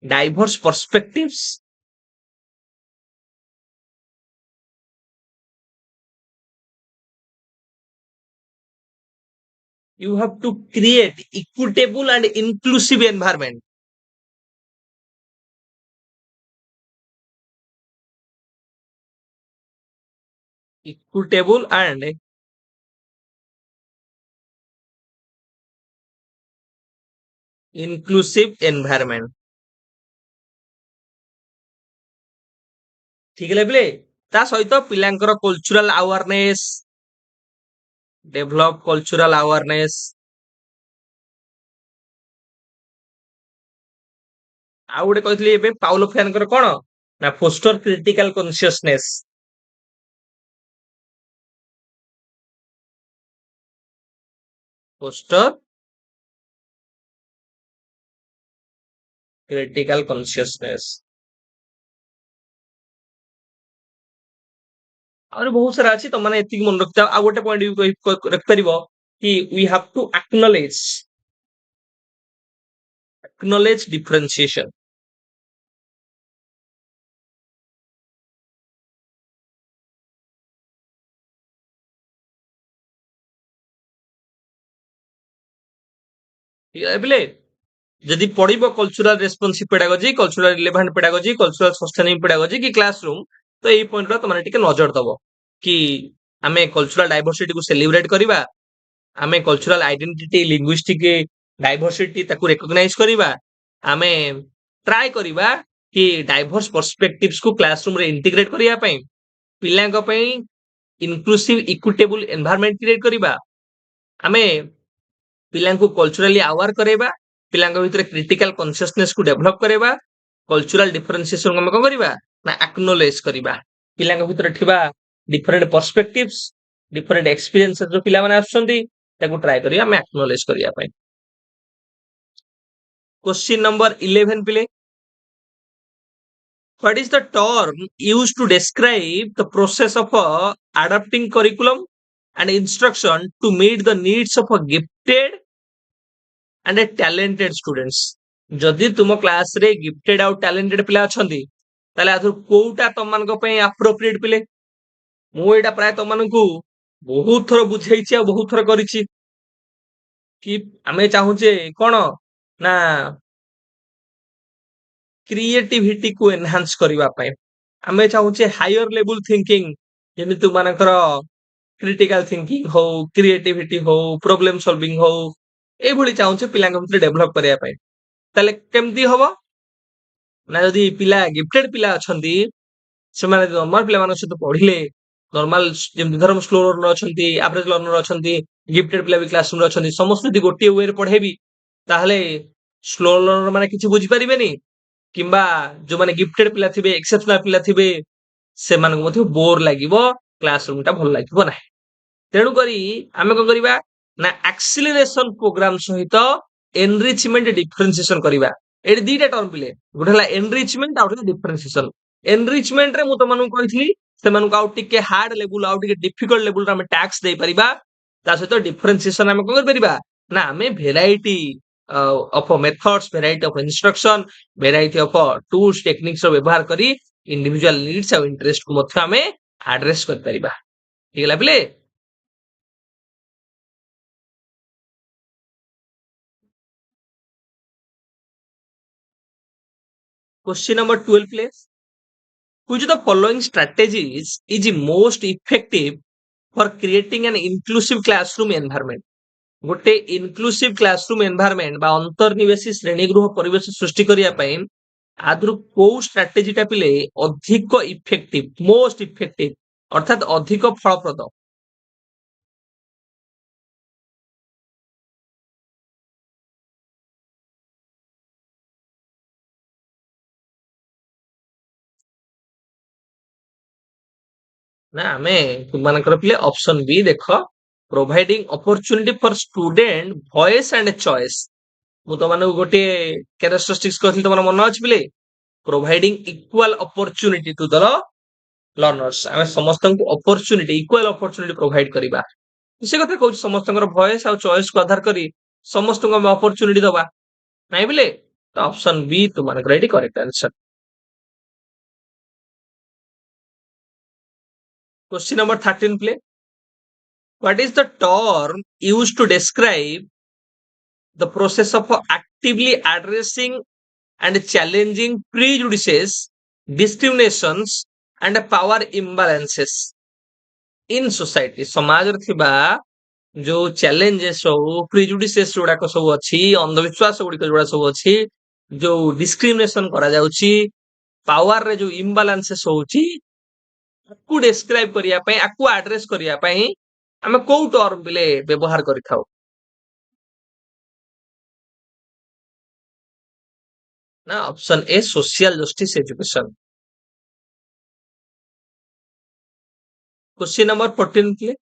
diverse perspectives you have to create equitable and inclusive environment equitable and inclusive environment ठीक है पिले ता सहित पिलांकर cultural awareness develop cultural awareness आ गोटे कहली एबे पाउलो फ्यानकर कोन ना foster critical consciousness foster critical consciousness और बहुत सारा अच्छी तो मैंने एतिक मन रखता आ गोटे पॉइंट भी रख परिबो कि we have to acknowledge differentiation ठीक है बिले जदि पढ़िबो cultural responsive pedagogy cultural relevant pedagogy cultural sustaining pedagogy की क्लासरूम तो यही पॉइंट रो तमने टिके नजर दबो कि आमे कल्चरल डाइवर्सिटी को सेलिब्रेट करिबा आमे कल्चरल आइडेंटिटी लिंग्विस्टिक डाइवर्सिटी ताकू रिकॉग्नाइज करिबा आमे ट्राई करिबा कि डाइवर्स पर्सपेक्टिव्स को क्लासरूम रे इंटीग्रेट करिया पई पिलांक पई इनक्लूसिव इक्विटेबल एनवायरनमेंट क्रिएट करिबा आमे पिलांको कल्चरली अवेयर करेबा पिलांको भितर क्रिटिकल कॉन्शियसनेस को डेवलप करेबा कल्चरल डिफरेंशिएशन को हम कोन करिबा ना एक्नॉलेज करिबा पिलांको भितर थिबा डिफरेंट पर्सपेक्टिव्स डिफरेंट एक्सपीरियंसेस जो पिला माने आछंती ताको ट्राई करिया हम एक्नॉलेज करिया पई क्वेश्चन नंबर 11 पिले what is the term used to describe the process of adapting curriculum and instruction to meet the needs of a gifted and a talented students जदि तुम क्लास रे गिफ्टेड आउ talented पिला अछंती ताले आथु कोउटा तमनको पई एप्रोप्रिएट पिले मु एटा प्राय तमनको बहुत थर बुझाइछि आ बहुत थर करिछि कि आमे चाहूचे कोन ना क्रिएटिविटी को एनहांस करबा पई आमे चाहूचे हायर लेवल थिंकिंग जेमि तु मानकर क्रिटिकल थिंकिंग हो क्रिएटिविटी हो प्रॉब्लम सॉल्विंग हो ए भली चाहूचे पिलांक भितर डेवलप करिया पई ताले केमती हबो ना जदि पिला गिफ्टेड पिला अछंती ସେମାନେ ନର୍ମାଲ ପିଲାମାନଙ୍କ ସହିତ ପଢିଲେ ନର୍ମାଲ ଯେମିତି ଧର ସ୍ଲୋ ଲର୍ନର ଅଛନ୍ତି ଆଭରେଜ ଲର୍ନର ଅଛନ୍ତି ଗିଫ୍ଟେଡ ପିଲା ବି କ୍ଲାସରୁମରେ ଅଛନ୍ତି ସମସ୍ତେ ଯଦି ଗୋଟିଏ ୱେରେ ପଢେଇବି ତାହେଲେ ସ୍ଲୋ ଲର୍ନର ମାନେ କିଛି ବୁଝିପାରିବେନି କିମ୍ବା ଯୋଉମାନେ ଗିଫ୍ଟେଡ ପିଲା ଥିବେ ଏକ୍ସେପସନାଲ ପିଲା ଥିବେ ସେମାନଙ୍କୁ ମଧ୍ୟ ବୋର ଲାଗିବ କ୍ଲାସରୁମ ଟା ଭଲ ଲାଗିବ ନାହିଁ ତେଣୁ କରି ଆମେ କଣ କରିବା ନା ଆକ୍ସିଲରେସନ ପ୍ରୋଗ୍ରାମ ସହିତ ଏନରିଚମେଣ୍ଟ ଡିଫରେନ୍ସିଏସନ କରିବା ଏଠି ଦିଟା ଟର୍ମ ପିଲେ ଗୋଟେ ହେଲା ଏନରିଚମେଣ୍ଟ ଆଉ ଗୋଟେ ଡିଫରେନ୍ସିଏସନ एनरिचमेंट रे मु तमनु कहिथली सेमानु आउ टिके हार्ड लेवल आउ टिके डिफिकल्ट लेवल रे हम टैक्स दे परिबा ता सहित डिफरेंशिएशन हम कोन कर परिबा ना हमें variety of methods variety of instruction variety of tools techniques रो व्यवहार करी इंडिविजुअल नीड्स और इंटरेस्ट को मध्य हमें एड्रेस कर परिबा ठीक है पिले question number 12 please which of the following strategies is most effective for creating an inclusive classroom environment गोटे इनक्लूसिव क्लासरूम एनवायरनमेंट बा अंतर्निवेशी श्रेणीगृह परिवेश सृष्टि करिया पई आदरु को स्ट्रेटजीटा पिले अधिक इफेक्टिव मोस्ट इफेक्टिव अर्थात अधिक फलप्रद ना आमे तुमनकर पिले ऑप्शन बी देखो providing opportunity for student voice and choice मु तो माने गोटे कैरेक्टरिस्टिक्स कहथि तमन मन अछि पिले providing equal opportunity to the learners आमे समस्त को अपॉर्चुनिटी इक्वल अपॉर्चुनिटी प्रोवाइड करिबा से कथा कहू समस्त वॉइस और चॉइस को आधार करी समस्त को अपॉर्चुनिटी दबा नहीं बिले तो ऑप्शन बी तुमनकर एटी करेक्ट आंसर क्वेश्चन नंबर 13 प्ले what is the term used to describe the process of actively addressing and challenging prejudices discriminations and power imbalances in society समाज रे थिबा जो चैलेंजेस हो प्रिजुडिसेस जोड़ाक सब अच्छी अंधविश्वास गुड़िक जोड़ा सब अच्छी जो डिस्क्रिमिनेशन करा जाउची पावर रे जो इम्बालांसेस होउची आकु डिस्क्राइब करिया पई आकु एड्रेस करिया पई आमे को टर्म बिले व्यवहार करिथाउ ना option A social justice education question number 14 please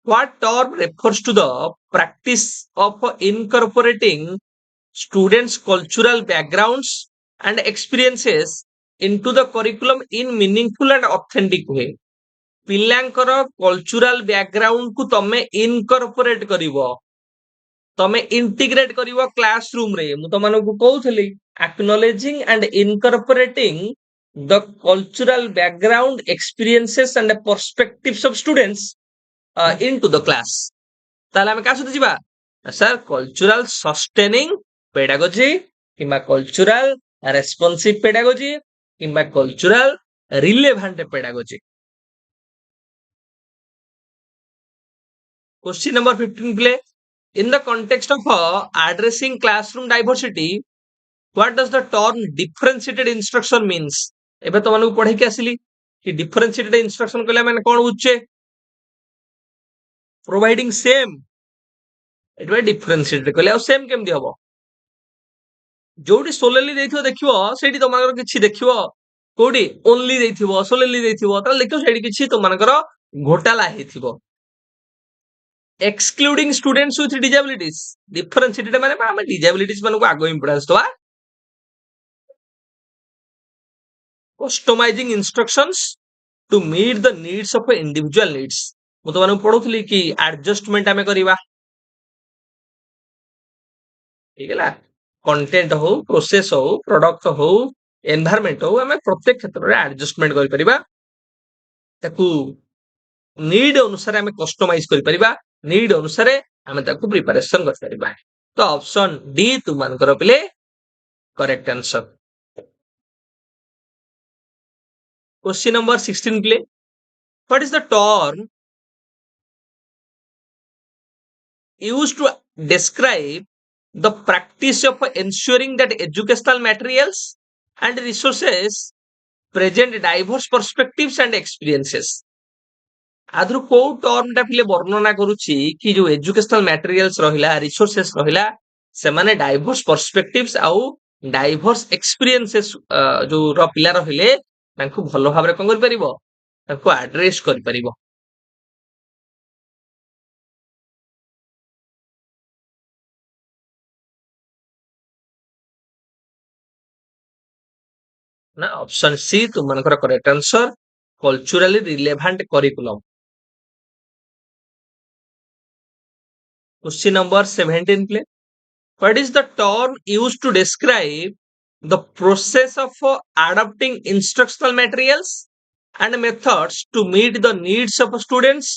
what term refers to the practice of incorporating students cultural backgrounds and experiences into the curriculum in meaningful and authentic way ପିଲାଙ୍କର cultural background କୁ ତମେ ଇନକର୍ପୋରେଟ କରିବ ତମେ integrate କରିବ class room ରେ ମୁଁ ତମମାନଙ୍କୁ କହୁଥିଲି acknowledging and incorporating the cultural background experiences and perspectives of students into the class ତାହେଲେ ଆମେ କାହା ସହିତ ଯିବା ସାର୍ କଲଚୁରାଲ ସଷ୍ଟେନିଂ ପେଡାଗୋଜି କିମ୍ବା କଲଚୁରାଲ ରେସ୍ପନ୍ସିଭ ପେଡାଗୋଜି କିମ୍ବା cultural ରିଲେଭାଣ୍ଟ pedagogy Question number 15 play. In the context of addressing classroom diversity, what does the term differentiated instruction means? ଏବେ ତ ମାନଙ୍କୁ ପଢେଇକି ଆସିଲି କି differentiated instruction କହିଲେ ମାନେ କଣ ବୁଝୁଛେ providing same ଏଠି differentiated କହିଲେ ଆଉ same କେମିତି ହବ ଯୋଉଠି solely ଦେଇଥିବ ଦେଖିବ ସେଇଠି ତମମାନଙ୍କର କିଛି ଦେଖିବ କୋଉଠି only ଦେଇଥିବ solely ଦେଇଥିବ ତାହେଲେ ଦେଖିବ ସେଇଠି କିଛି ତମମାନଙ୍କର ଘୋଟାଲା ହେଇଥିବ excluding students with disabilities differentiated ମାନେ ଆମେ disabilities ମାନଙ୍କୁ ଆଗ ଇମ୍ପୋର୍ଟାନ୍ସ ଦବା customizing instructions to meet the needs of individual needs ମୁଁ ତମମାନଙ୍କୁ ପଢଉଥିଲି କି adjustment ଆମେ କରିବା ठीक है कंटेंट हो प्रोसेस हो प्रोडक्ट हो एनवायरनमेंट हो आमे प्रत्येक क्षेत्र रे एडजस्टमेंट करि परिबा ताकू नीड अनुसार आमे कस्टमाइज करि परिबा नीड अनुसार आमे ताकू प्रिपरेशन कर परिबा तो ऑप्शन डी तुमनकर पिले correct answer question number 16 play what is the term used to describe the practice of ensuring that educational materials and resources present diverse perspectives and experiences आधुर को term टा पिले वर्णना करूची कि जो एजुकेशनल मटेरियल्स रहिला resources रहिला से माने डाइवर्स पर्सपेक्टिव्स आउ डाइवर्स एक्सपीरियंसेस जो र पिला रहिले तांको भलो भाबरे कोन करि परिबो तांको एड्रेस करि परिबो ना ऑप्शन सी तुमनकर correct answer culturally relevant curriculum question number 17 प्ले what is the term used to describe the process of adapting instructional materials and methods to meet the needs of students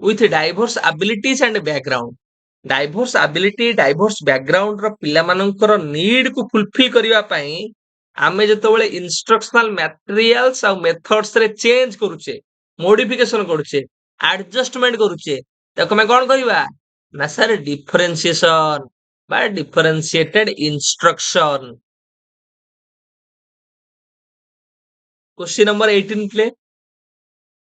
with diverse abilities and background diverse ability diverse background ର ପିଲାମାନଙ୍କର need କୁ fulfill କରିବା ପାଇଁ ଆମେ ଯେତେବେଳେ instructional materials ଆଉ methods ରେ change କରୁଛେ modification କରୁଛେ adjustment କରୁଛେ ତାକୁ ଆମେ କଣ କରିବା ନା sir differentiation by differentiated instruction. Question number 18 play.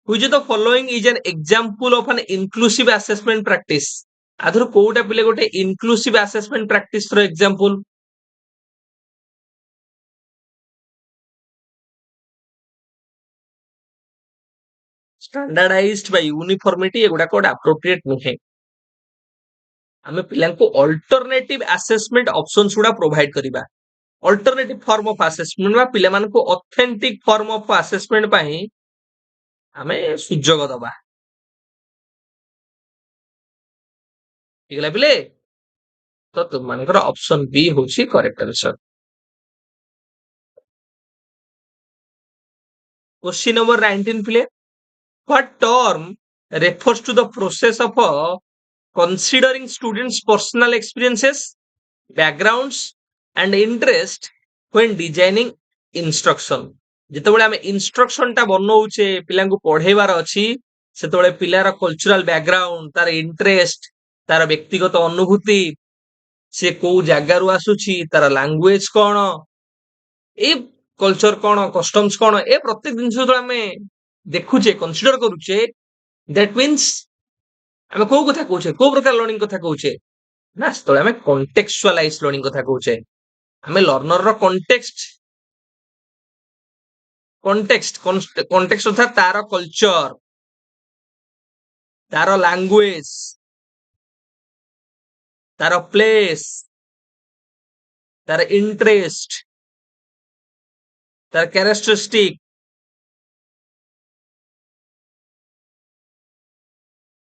Which of the following is an example of an inclusive assessment practice? आधुर कोउटा पिले गोटे inclusive assessment practice रो example. Standardized by uniformity एगुडा कोड appropriate नुहे. आमे पिलांको alternative assessment options गुडा provide करिबा. Alternative form of assessment बा पिला मानको authentic form of assessment ପାଇଁ ଆମେ ସୁଯୋଗ ଦବା ठीक है पिले तो तुमମାନଙ୍କର ऑप्शन बी होची करेक्ट आंसर क्वेश्चन नंबर 19 पिले what term refers to the process of considering students personal experiences backgrounds and interest when designing instruction ଯେତେବେଳେ ଆମେ instruction ଟା ବନଉଛେ ପିଲାଙ୍କୁ ପଢେଇବାର ଅଛି ସେତେବେଳେ ପିଲାର କଲଚରାଲ ବ୍ୟାକଗ୍ରାଉଣ୍ଡ ତାର ଇଣ୍ଟରେଷ୍ଟ ତାର ବ୍ୟକ୍ତିଗତ ଅନୁଭୂତି ସେ କୋଉ ଜାଗାରୁ ଆସୁଛି ତାର ଲାଙ୍ଗୁଏଜ କଣ ଏ କଲଚର କଣ କଷ୍ଟମ୍ସ କଣ ଏ ପ୍ରତ୍ୟେକ ଜିନିଷ ଯେତେବେଳେ ଆମେ देखुचे कंसीडर करूचे दैट मीन्स आमे को कथा कहूचे को प्रकार लर्निंग कथा कहूचे ना सेतळे आमे कॉन्टेक्चुअलाइज लर्निंग कथा कहूचे आमे लर्नर रो कॉन्टेक्स्ट अर्थात तार कल्चर तार लैंग्वेज तार प्लेस तार इंटरेस्ट तार कैरेक्टरिस्टिक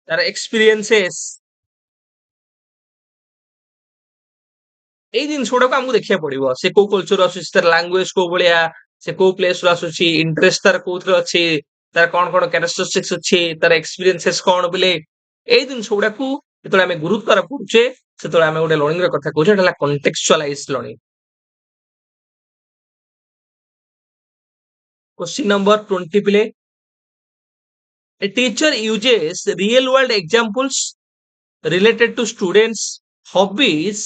तार एक्सपीरियंसेस एई जिन छोड़ा को हमको देखिया पड़िबो से को कल्चर आसुची तार लैंग्वेज को बलिया से को प्लेस रो आसुची इंटरेस्ट तार कोथरे अछि तार कोन कोन कैरेक्टरिस्टिक्स अछि तार एक्सपीरियंसेस कोन बोले एई जिन छोड़ा को जेतले हमें गुरुत्व आरोप करूचे सेतले हमें गोटे लर्निंग रो कथा कहूचे एटा contextualise learning question number 20 play a teacher uses real world examples related to students hobbies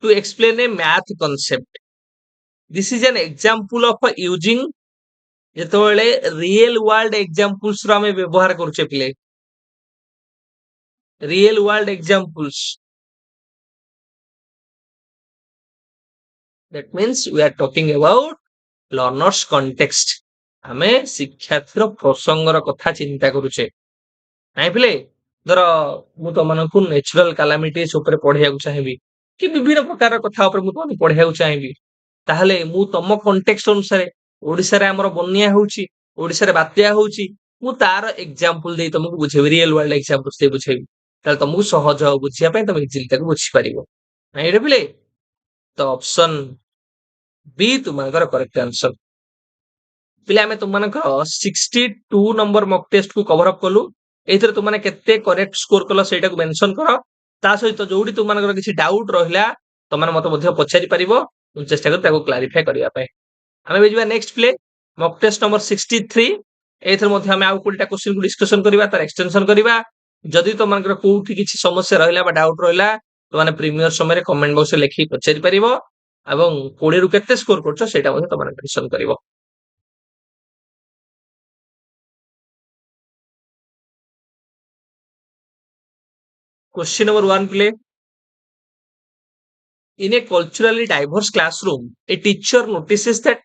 to explain a math concept. This is an example of using ଯେତେବେଳେ real world examples ର ଆମେ ବ୍ୟବହାର କରୁଛେ ପିଲେ real world examples that means we are talking about learners context ଆମେ ଶିକ୍ଷାର୍ଥୀର ପ୍ରସଙ୍ଗର କଥା ଚିନ୍ତା କରୁଛେ ନାଇଁ ପିଲେ ଧର ମୁଁ ତମମାନଙ୍କୁ ନ୍ୟାଚୁରାଲ କାଲାମିଟିସ୍ ଉପରେ ପଢିବାକୁ ଚାହିଁବି କି ବିଭିନ୍ନ ପ୍ରକାର କଥା ଉପରେ ମୁଁ ତମକୁ ପଢିବାକୁ ଚାହିଁବି ତାହେଲେ ମୁଁ ତମ କଣ୍ଟେକ୍ସଟ ଅନୁସାରେ ଓଡିଶାରେ ଆମର ବନ୍ୟା ହଉଛି ଓଡିଶାରେ ବାତ୍ୟା ହଉଛି ମୁଁ ତାର ଏକ୍ସାମ୍ପଲ ଦେଇ ତମକୁ ବୁଝେଇବି ରିଏଲ ୱାର୍ଲଡ ଏକ୍ସାମ୍ପଲ ଦେଇ ବୁଝେଇବି ତାହେଲେ ତମକୁ ସହଜ ହବ ବୁଝିବା ପାଇଁ ତମେ ଇଜିଲି ତାକୁ ବୁଝିପାରିବ ନାଇଁ ରେ ପିଲେ ତ ଅପସନ बी तुमଙ୍କର करेक्ट आंसर पिले आमे तुमମାନଙ୍କର 62 नंबर मॉक टेस्ट को कवर अप कलु एथिरे तुमने केते करेक्ट स्कोर कलो सेटा को मेंशन करो ता सहित जोडी तुमମାନଙ୍କର किछि डाउट रहिला तमने मते मध्ये पछारी परिबो चेष्टा कर ताको क्लैरिफाई करिया पे आमे बेजिबा नेक्स्ट प्ले मॉक टेस्ट नंबर 63 एथिरे मध्ये आमे आउ कोटा क्वेश्चन को डिस्कशन करिबा तार एक्सटेंशन करिबा जदि तुमମାନଙ୍କର कोठी किछि समस्या रहिला बा डाउट रहिला तुमने प्रीमियर समय रे कमेंट बॉक्स रे लिखि पछारी परिबो एवं 20 रु केते स्कोर करछो सेटा मध्ये तुमने मेंशन करिवो क्वेश्चन नंबर 1 प्ले in a culturally diverse classroom a teacher notices that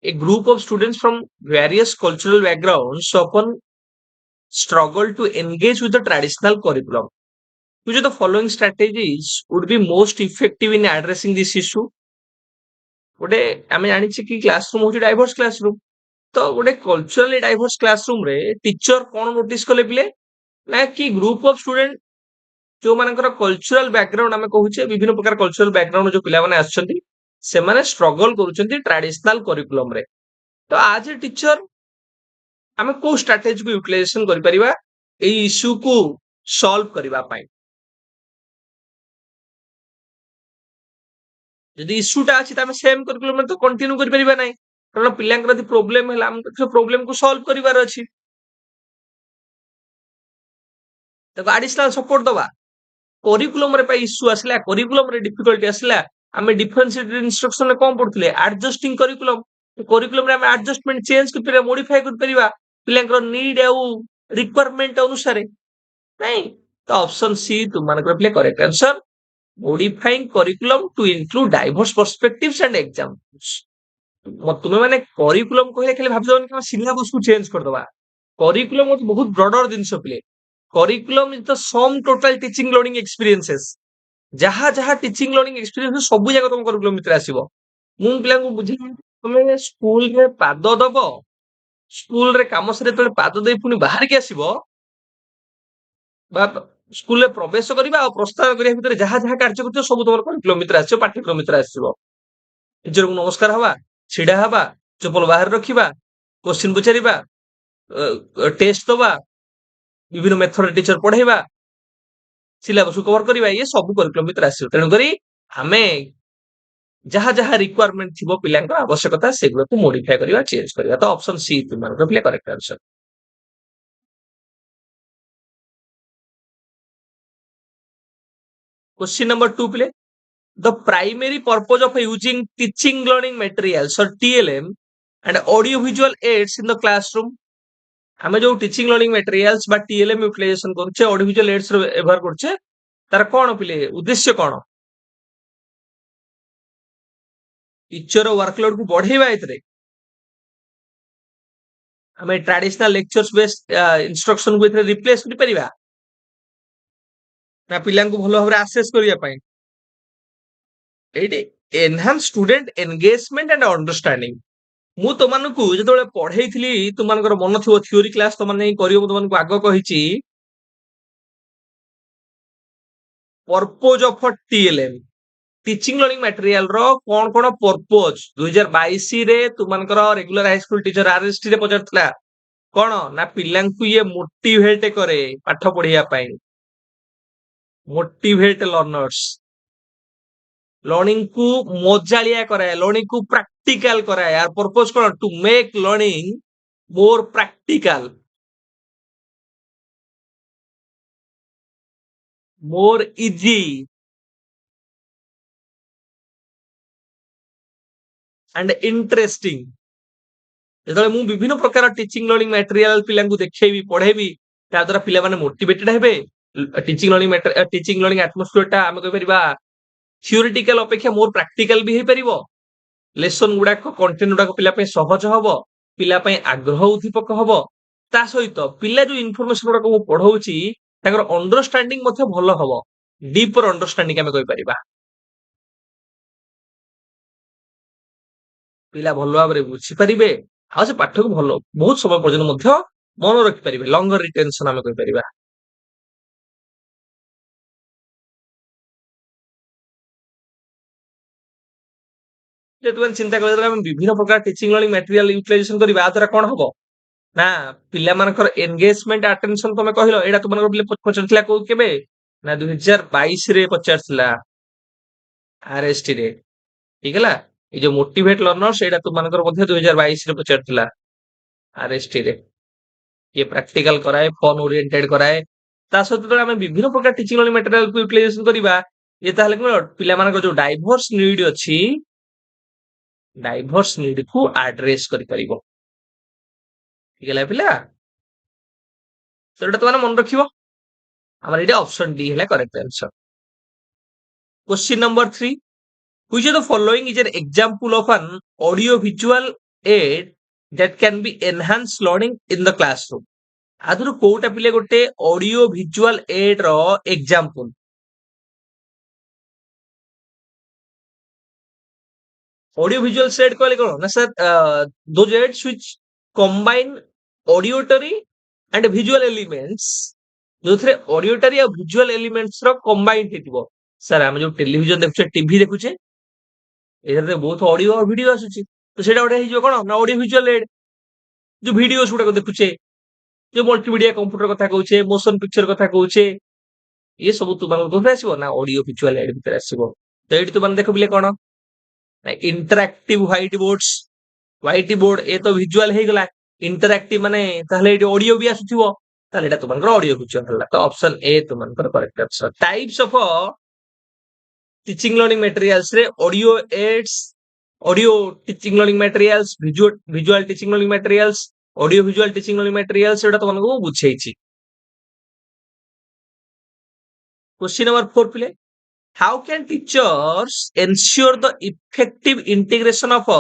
a group of students from various cultural backgrounds often struggle to engage with the traditional curriculum which of the following strategies would be most effective in addressing this issue गोटे आमे जानि छी कि classroom होची diverse classroom तो गोटे culturally diverse classroom रे teacher कोन notice कले पिले ना कि ग्रुप ऑफ स्टूडेंट जो मानकर कल्चरल बैकग्राउंड आमे कहूचे विभिन्न प्रकार कल्चरल बैकग्राउंड जो पिला माने आछंती से माने स्ट्रगल करूचंती ट्रेडिशनल करिकुलम रे तो आज ए टीचर आमे को स्ट्रेटजी को यूटिलाइजेशन करि परिबा ए इश्यू को सॉल्व करिबा पाई यदि इश्यूटा अछि त आमे सेम करिकुलम रे तो कंटिन्यू करि परिबा नै कारण पिलांकर यदि प्रॉब्लम हैला हम तो प्रॉब्लम को सॉल्व करिवार अछि तो एडिशनल सपोर्ट दबा करिकुलम रे पाई इश्यू आसला करिकुलम रे डिफिकल्टी आसला आमे डिफरेंशिएटेड इंस्ट्रक्शन रे कोन पढुतले एडजस्टिंग करिकुलम करिकुलम रे आमे एडजस्टमेंट चेंज कर परिबा मॉडिफाई कर परिबा पिलांकर नीड आउ रिक्वायरमेंट अनुसार नै तो ऑप्शन सी तुमनकर प्ले correct answer modifying curriculum to include diverse perspectives and examples तुमे माने करिकुलम कहले खाली भाबि दवन कि सिलेबस को चेंज कर दबा करिकुलम बहुत broader jeans play curriculum is the sum total teaching learning experiences जहा जहा टीचिंग लर्निंग एक्सपीरियंस सब जगह तुम करिकुलम भितर आसीबो मु पिला को बुझी तुमे स्कूल रे पाद दबो स्कूल रे काम सरे तळे पाद देई पुनी बाहर के आसीबो बा स्कूल रे प्रवेश करिबा आ प्रस्ताव करिया भितर जहा जहा कार्य करतो सब तोर करिकुलम भितर आसीबो पाठ्यक्रम भितर आसीबो टीचर को नमस्कार हवा छिडा हवा चपल बाहर रखिबा क्वेश्चन पुछारिबा टेस्ट दबा विभिन्न मेथड टीचर पढाइबा सिलेबस को कवर करिबा ये सब करिकुलम भितर आसीबो तेनु करी हमें जहा जहा रिक्वायरमेंट थिबो पिलांकर आवश्यकता सेगुलो को मॉडिफाई करिबा चेंज करिबा तो ऑप्शन सी तुमन play correct answer question number 2 play the primary purpose of using teaching learning materials or TLM and audio visual aids in the classroom ଆମେ ଯୋଉ ଟିଚିଂ ଲर्निंग ମେଟେରିଆଲ୍स ବା टीएलएम ୟୁଟିଲାଇଜେସନ କରୁଛେ ऑडियो विजुअल एड्स ର ବ୍ୟବହାର କରୁଛେ ତାର କଣ ପିଲେ ଉଦ୍ଦେଶ୍ୟ କଣ टीचर वर्कलोड को बढ़ेଇବା ଏଥିରେ ଆମେ ट्रेडिशनल लेक्चर्स बेस्ड इंस्ट्रक्शन को एथिरे रिप्लेस କରି परिबा ना पिलांको भलो भाबरे आसेस करिया पई एठी enhance student engagement and understanding ମୁଁ ତମାନଙ୍କୁ ଯେତେବେଳେ ପଢେଇଥିଲି ତୁମାନଙ୍କର ମନ ଥିବ ଥିଓରି କ୍ଲାସ ତମାନେ କରିବ ମୁଁ ତମାନଙ୍କୁ ଆଗ କହିଛି purpose of TLM teaching learning material रो कोन कोन पर्पज 2022 रे तुमानकर regular high school teacher RHT रे पचारतला कोन ना पिलांकु ये मोटिवेट करे पाठ पढिया पई मोटिवेट लर्नर्स लर्निंग को मजालिया कराए लर्निंग को प्रैक्टिकल कराए यार पर्पज कोन to make learning more practical more easy and interesting ଯେତେବେଳେ ମୁଁ ବିଭିନ୍ନ ପ୍ରକାର ଟିଚିଂ ଲର୍ନିଂ ମ୍ୟାଟେରିଆଲ ପିଲାଙ୍କୁ ଦେଖେଇବି ପଢେଇବି ତା ଦ୍ୱାରା ପିଲାମାନେ ମୋଟିଭେଟେଡ ହେବେ ଟିଚିଂ ଲର୍ନିଂ ଆଟମୋସ୍ଫିୟର ଟା ଆମେ କହିପାରିବା ଥିଓରିଟିକାଲ ଅପେକ୍ଷା ମୋର ପ୍ରାକ୍ଟିକାଲ ବି ହେଇପାରିବ लेसन गुड़ाक कंटेंट गुड़ाक पिला पे सहज हब पिला पे आग्रह उद्दीपक हब ता सहित पिला जो इनफॉरमेशन गुड़ाक मु पढौची ताकर अंडरस्टैंडिंग मथे भलो हब डीपर अंडरस्टैंडिंग हमें कहि परिबा पिला भलो भाबरे बुझी परिबे आ से पाठ को भलो बहुत समय पर्यंत मध्य मन रखि परिबे लॉन्गर रिटेंशन हमें कहि परिबा जे तुम चिंता कर हम विभिन्न प्रकार टीचिंग लर्निंग मटेरियल यूटिलाइजेशन करबा आ द्वारा कोन हबो ना पिला मानकर एंगेजमेंट अटेंशन तमे कहिलो एडा तुमनकर पिले पचरथिला को केबे ना 2022 रे पचरथिला आरएसटी रे ठीक है ये जो मोटिवेट लर्नर्स एडा तुमनकर मध्य 2022 रे पचरथिला आरएसटी रे ये प्रैक्टिकल कराए फन ओरिएंटेड कराए ता सहित हम विभिन्न प्रकार टीचिंग लर्निंग मटेरियल को यूटिलाइजेशन करबा ये ताहले पिला मानकर जो डाइवर्स नीड अछि डाइवर्स नीड को एड्रेस करि परिबो ठीक है पिला तो एटा तुमने मन रखिबो हमारे ये ऑप्शन डी है correct answer question number 3 which of the following is an example of an audio visual aid that can be enhanced learning in the classroom आदर कोटा पिले गोटे ऑडियो विजुअल एड रो एग्जांपल ऑडियो विजुअल सेट कहले कोन ना sir those aids which combine auditory and visual elements जो थे auditory और visual elements रो combined हेतिबो sir हम जो टेलीविजन देखुचे टीवी देखुचे एथे बहुत ऑडियो और वीडियो आसुची तो सेटा ओडे हिजो कोन ना ऑडियो विजुअल एड जो वीडियोस गुडा को देखुचे जो मल्टीमीडिया कंप्यूटर कथा कहूचे मोशन पिक्चर कथा कहूचे ये सब तु मान कोथे आसीबो ना ऑडियो विजुअल एड भीतर आसीबो तो एडी तु मान देखो बिले कोन ना इंटरैक्टिव व्हाइट बोर्ड ए तो विजुअल हे गला इंटरैक्टिव माने ताहले एडी ऑडियो भी आसुथिबो ताहले एटा तुमनकर ऑडियो विजुअल हला तो ऑप्शन ए तुमनकर correct answer types of teaching learning materials रे audio aids audio teaching learning materials visual teaching learning materials audio visual teaching learning materials एटा तुमनको बुझेइछि क्वेश्चन नंबर 4 प्ले how can teachers ensure the effective integration of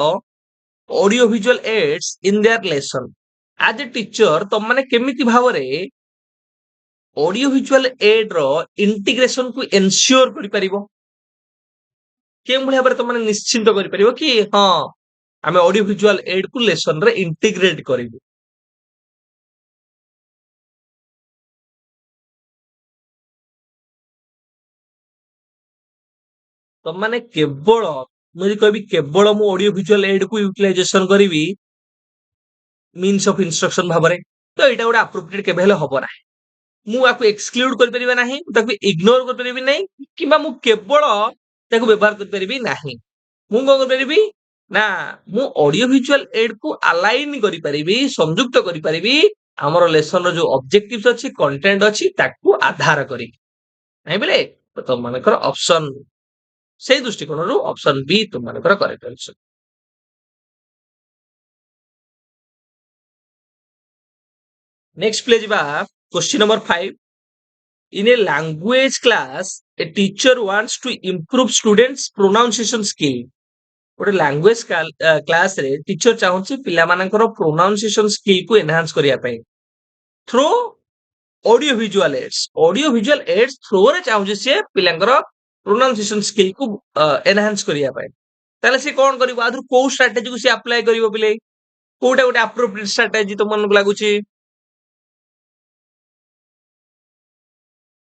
audio visual aids in their lesson as a teacher तुम माने केमिति भावरे audio visual aid रो integration को एंश्योर करि परिबो केम भलिया बारे तुम माने निश्चिंत करि परिबो कि हां आमे ऑडियो विजुअल एड को लेसन रे इंटीग्रेट करिबो तुम माने केवल मुझे कहबी केवल मु ऑडियो विजुअल एड को यूटिलाइजेशन करिवि मीन्स ऑफ इंस्ट्रक्शन भाबरे तो एटा गोटे एप्रोप्रिएट केबे हेले हबो ना मु आकु एक्सक्लूड कर परिबे नाही ताकु इग्नोर कर परिबे नाही किबा मु केवल ताकु व्यवहार कर परिबे नाही मु को कर परिबी ना मु ऑडियो विजुअल एड को अलाइन करि परिबी संयुक्त करि परिबी हमर लेसन रो जो ऑब्जेक्टिव्स अछि कंटेंट अछि ताकु आधार करी नाही बेले तो तुम मानकर ऑप्शन से दृष्टिकोण रो ऑप्शन बी तुम मानकर करेक्ट आंसर नेक्स्ट प्ले जिबा question number 5 in a language class a teacher wants to improve students pronunciation skill गोटे लैंग्वेज क्लास रे टीचर चाहूची पिला मानकर प्रोनाउंसिएशन स्किल को एनहांस करिया पई through audio visual aids through रे चाहूची से पिलांकर प्रोनाउंसिएशन स्किल को एनहांस करिया पई ताले से कोन करिवो आदर को स्ट्रेटजी को से अप्लाई करिवो पिले कोटा गोटे एप्रोप्रिएट स्ट्रेटजी तो मन लागुची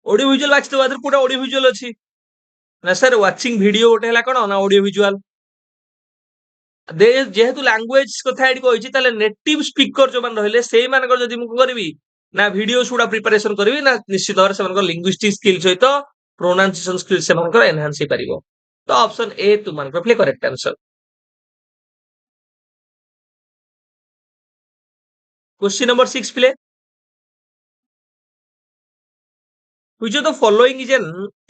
ऑडियो विजुअल वाच तो आदर कोटा ऑडियो विजुअल अछि ना सर वाचिंग वीडियो गोटे हला कोन ना ऑडियो विजुअल दे जेहेतु लैंग्वेज कथा एडी कहिछि ताले नेटिव स्पीकर जो मान रहले सेही मानकर जदि मु करबी ना वीडियो सुडा प्रिपरेशन करबी ना निश्चित भाବରେ ସେମାନଙ୍କର लिंग्विस्टिक स्किल सहित प्रोनाउंसिएशन स्किल ସେମାନଙ୍କର एनहांस हे परिबो तो ऑप्शन ए तुमनकर प्ले करेक्ट आंसर क्वेश्चन नंबर 6 प्ले which of the following is an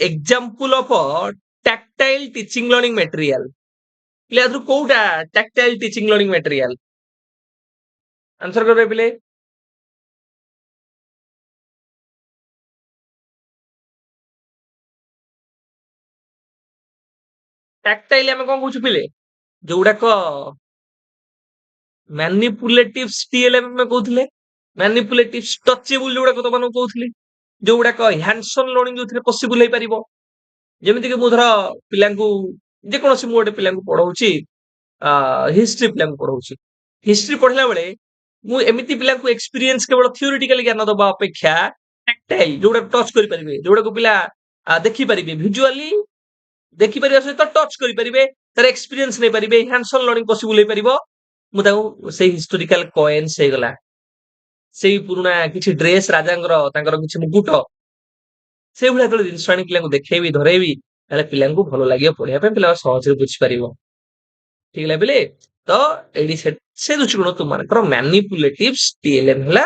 example of a tactile teaching learning material प्ले आदर कोटा tactile teaching learning material answer करबे प्ले tactile हम कोन कहूछु प्ले जोउडा को मैनिपुलेटिव्स टीएलएम में कहउथले मैनिपुलेटिव्स टचेबल जोउडा को तो मानु कहउथले जोउडा को हैंड्स ऑन लर्निंग जोथरे पॉसिबल हे परिबो जेमिति कि मु धर पिलांकु जे कोनोसी मु गोटे पिलांकु पढौछि हिस्ट्री पिलांकु पढौछि हिस्ट्री पढला बेले मु एमिति पिलांकु एक्सपीरियंस केवल थ्योरेटिकल ज्ञान दबा अपेक्षा टैक्टाइल जोउडा टच करि परिबे जोउडा को पिला देखि परिबे विजुअली देखि परिबा सहित टच करि परिबे तार एक्सपीरियंस नै परिबे हैंड्स ऑन लर्निंग पॉसिबल हे परिबो मु ताऊ से हिस्टोरिकल कॉइन्स हे गला से पुराना किछि ड्रेस राजांगर तांकर किछि मुकुट से भले तो जिनस आनी पिलांकु देखैबी धरैबी ताले पिलांकु भलो लागियो पढिया पे पिला सहज रे बुझि परिबो ठीक लागले तो एडी से दृष्टिकोण तुम मानकर मैनिपुलेटिव्स टीएलएम हला